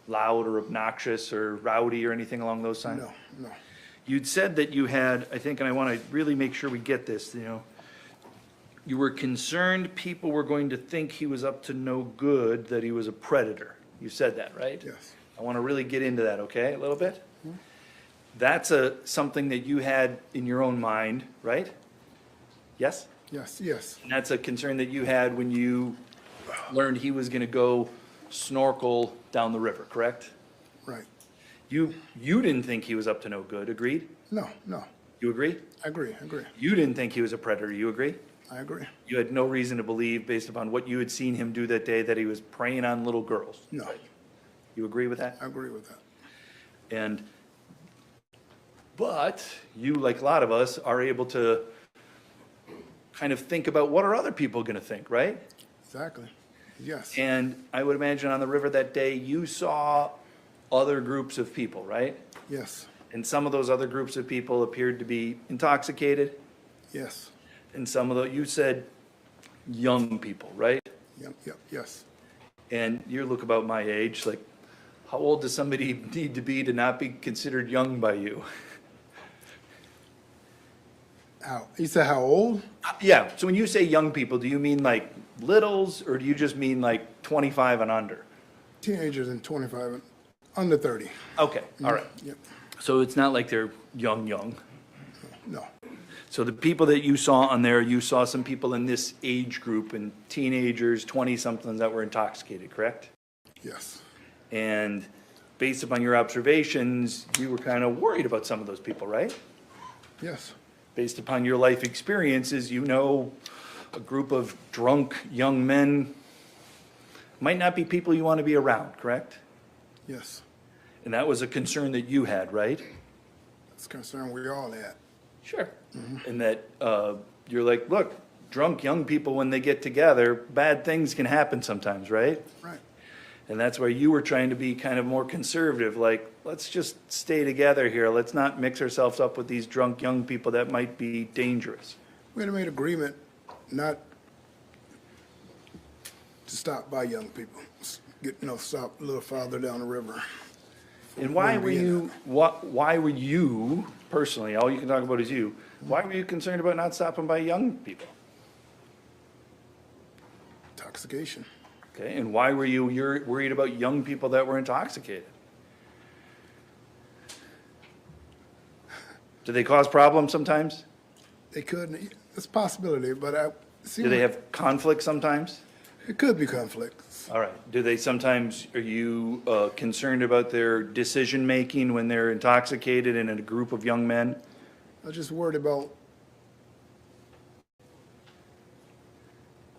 loud or obnoxious or rowdy or anything along those lines? No, no. You'd said that you had, I think, and I want to really make sure we get this, you know, you were concerned people were going to think he was up to no good, that he was a predator. You said that, right? Yes. I want to really get into that, okay, a little bit? Mhm. That's something that you had in your own mind, right? Yes? Yes, yes. And that's a concern that you had when you learned he was going to go snorkel down the river, correct? Right. You didn't think he was up to no good, agreed? No, no. You agree? I agree, I agree. You didn't think he was a predator, you agree? I agree. You had no reason to believe, based upon what you had seen him do that day, that he was preying on little girls? No. You agree with that? I agree with that. But you, like a lot of us, are able to kind of think about what are other people going to think, right? Exactly. Yes. And I would imagine on the river that day, you saw other groups of people, right? Yes. And some of those other groups of people appeared to be intoxicated. Yes. And some of the, you said young people, right? Yep, yep, yes. And you look about my age, like, how old does somebody need to be not be considered young by you? How? You said how old? Yeah, so when you say young people, do you mean like littles, or do you just mean like 25 and under? Teenagers and 25 and under 30. Okay, all right. Yep. So it's not like they're young. No. So the people that you saw on there, you saw some people in this age group, and teenagers, 20-somethings that were intoxicated, correct? Yes. And based upon your observations, you were kind of worried about some of those people, right? Yes. Based upon your life experiences, you know a group of drunk young men might not be people you want to be around, correct? Yes. And that was a concern that you had, right? That's a concern we all had. Sure. And that you're like, look, drunk young people, when they get together, bad things can happen sometimes, right? Right. And that's why you were trying to be kind of more conservative, like, let's just stay together here. Let's not mix ourselves up with these drunk young people that might be dangerous. We had made agreement not to stop by young people. Stop a little farther down the river. And why were you personally, all you can talk about is you, why were you concerned about not stopping by young people? Intoxication. Okay, and why were you're worried about young people that were intoxicated? Do they cause problems sometimes? They could. It's a possibility, but I see. Do they have conflict sometimes? It could be conflicts. All right. Do they sometimes, are you concerned about their decision-making when they're intoxicated and in a group of young men? I was just worried about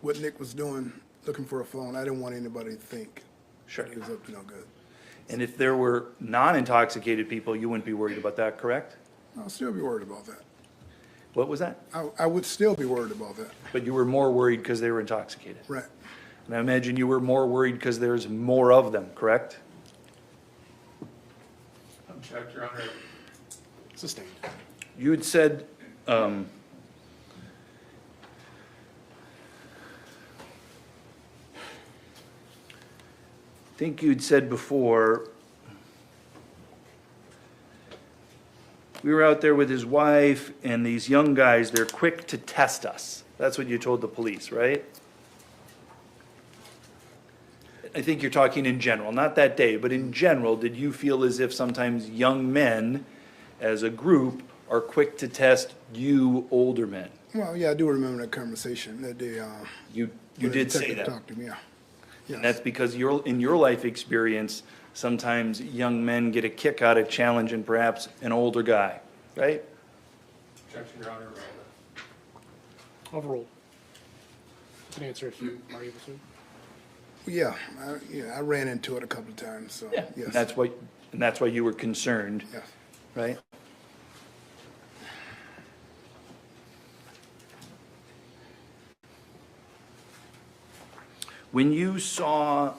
what Nick was doing, looking for a phone. I didn't want anybody to think Sure. he was up to no good. And if there were non-intoxicated people, you wouldn't be worried about that, correct? I'll still be worried about that. What was that? I would still be worried about that. But you were more worried because they were intoxicated. Right. And I imagine you were more worried because there's more of them, correct? Object, Your Honor. Sustained. You had said, I think you'd said before, we were out there with his wife and these young guys, they're quick to test us. That's what you told the police, right? I think you're talking in general, not that day, but in general, did you feel as if sometimes young men as a group are quick to test you older men? Well, yeah, I do remember that conversation that day. You did say that. Talked to me, yeah. And that's because in your life experience, sometimes young men get a kick out of challenging perhaps an older guy, right? Objection, Your Honor. Overruled. You can answer if you are able to. Yeah, I ran into it a couple of times, so, yes. And that's why you were concerned, Yes. right? When you saw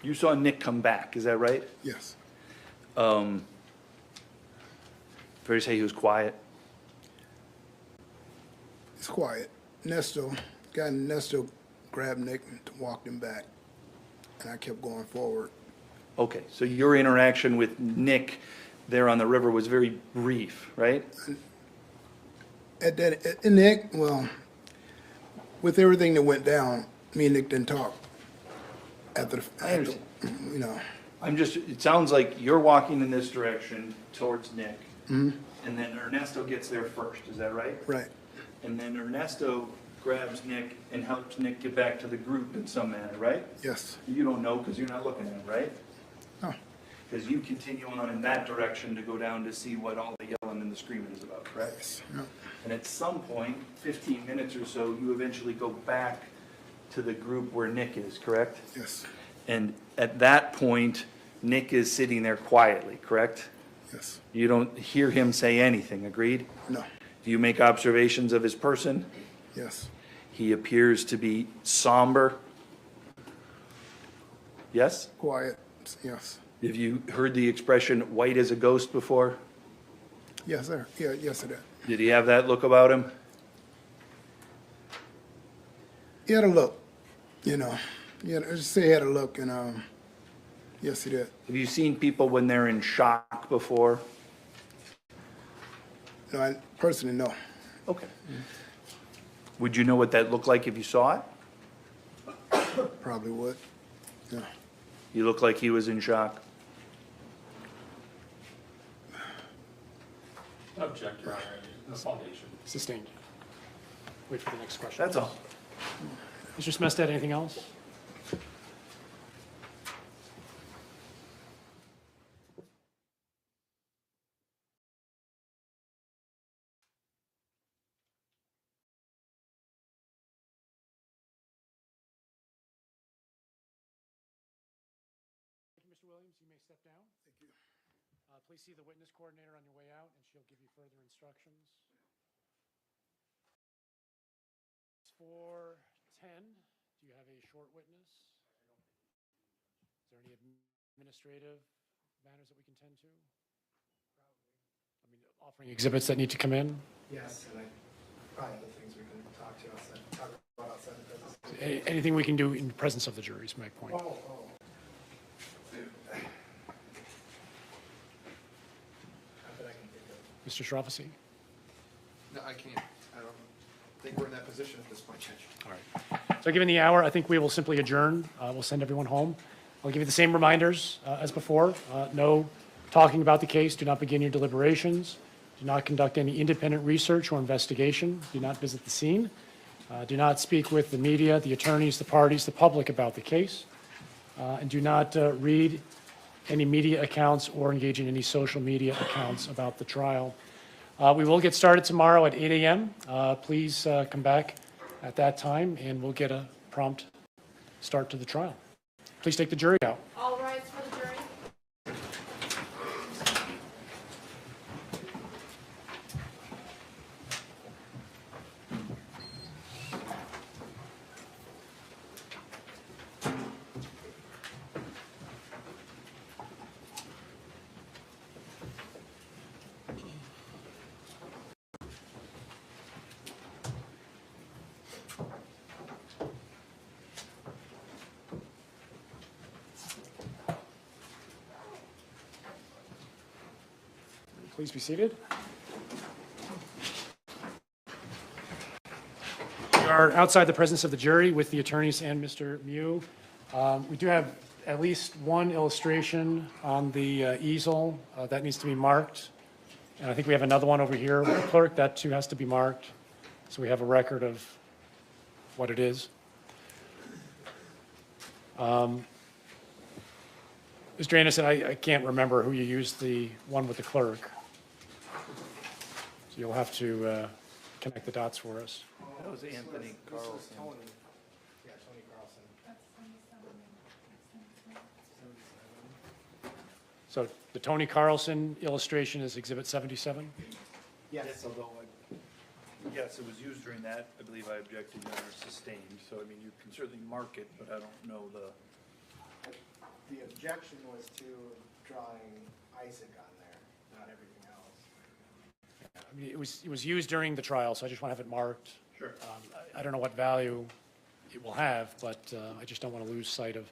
Nick come back, is that right? Yes. Fair to say he was quiet? It's quiet. Nesto grabbed Nick and walked him back, and I kept going forward. Okay, so your interaction with Nick there on the river was very brief, right? Nick, well, with everything that went down, me and Nick didn't talk. You know. It sounds like you're walking in this direction towards Nick, Mhm. and then Ernesto gets there first, is that right? Right. And then Ernesto grabs Nick and helps Nick get back to the group in some manner, right? Yes. You don't know because you're not looking at him, right? No. Because you continue on in that direction to go down to see what all the yelling and the screaming is about, correct? Yes. Yeah. And at some point, 15 minutes or so, you eventually go back to the group where Nick is, correct? Yes. And at that point, Nick is sitting there quietly, correct? Yes. You don't hear him say anything, agreed? No. Do you make observations of his person? Yes. He appears to be somber. Yes? Quiet. Yes. Have you heard the expression white as a ghost before? Yes, sir. Yeah, yes, it did. Did he have that look about him? He had a look, you know. Yeah, just say he had a look, and yes, he did. Have you seen people when they're in shock before? No, I personally, no. Okay. Would you know what that looked like if you saw it? Probably would. Yeah. You look like he was in shock. Object, Your Honor. The foundation. Sustained. Wait for the next question. That's all. Mr. Smestad, anything else? Mr. Williams, you may step down. Thank you. Please see the witness coordinator on your way out, and she'll give you further instructions. 4:10, do you have a short witness? Is there any administrative matters that we can tend to? I mean, offering exhibits that need to come in? Yes, and probably other things we can talk about outside the business. Anything we can do in the presence of the jury is my point. Mr. Shravasi? No, I can't. I don't think we're in that position at this point, Judge. All right. So given the hour, I think we will simply adjourn. We'll send everyone home. I'll give you the same reminders as before. No talking about the case. Do not begin your deliberations. Do not conduct any independent research or investigation. Do not visit the scene. Do not speak with the media, the attorneys, the parties, the public about the case. And do not read any media accounts or engage in any social media accounts about the trial. We will get started tomorrow at 8 a.m. Please come back at that time, and we'll get a prompt start to the trial. Please take the jury out. All rise for the jury. Please be seated. We are outside the presence of the jury with the attorneys and Mr. Mew. We do have at least one illustration on the easel that needs to be marked. And I think we have another one over here with the clerk. That too has to be marked. So we have a record of what it is. Mr. Anderson, I can't remember who you used the one with the clerk. So you'll have to connect the dots for us. That was Anthony Carlson. Yeah, Tony Carlson. So the Tony Carlson illustration is Exhibit 77? Yes, although, yes, it was used during that. I believe I objected, Your Honor, sustained. So, I mean, you can certainly mark it, but I don't know The objection was to drawing Isaac on there, not everything else. I mean, it was used during the trial, so I just want to have it marked. Sure. I don't know what value it will have, but I just don't want to lose sight of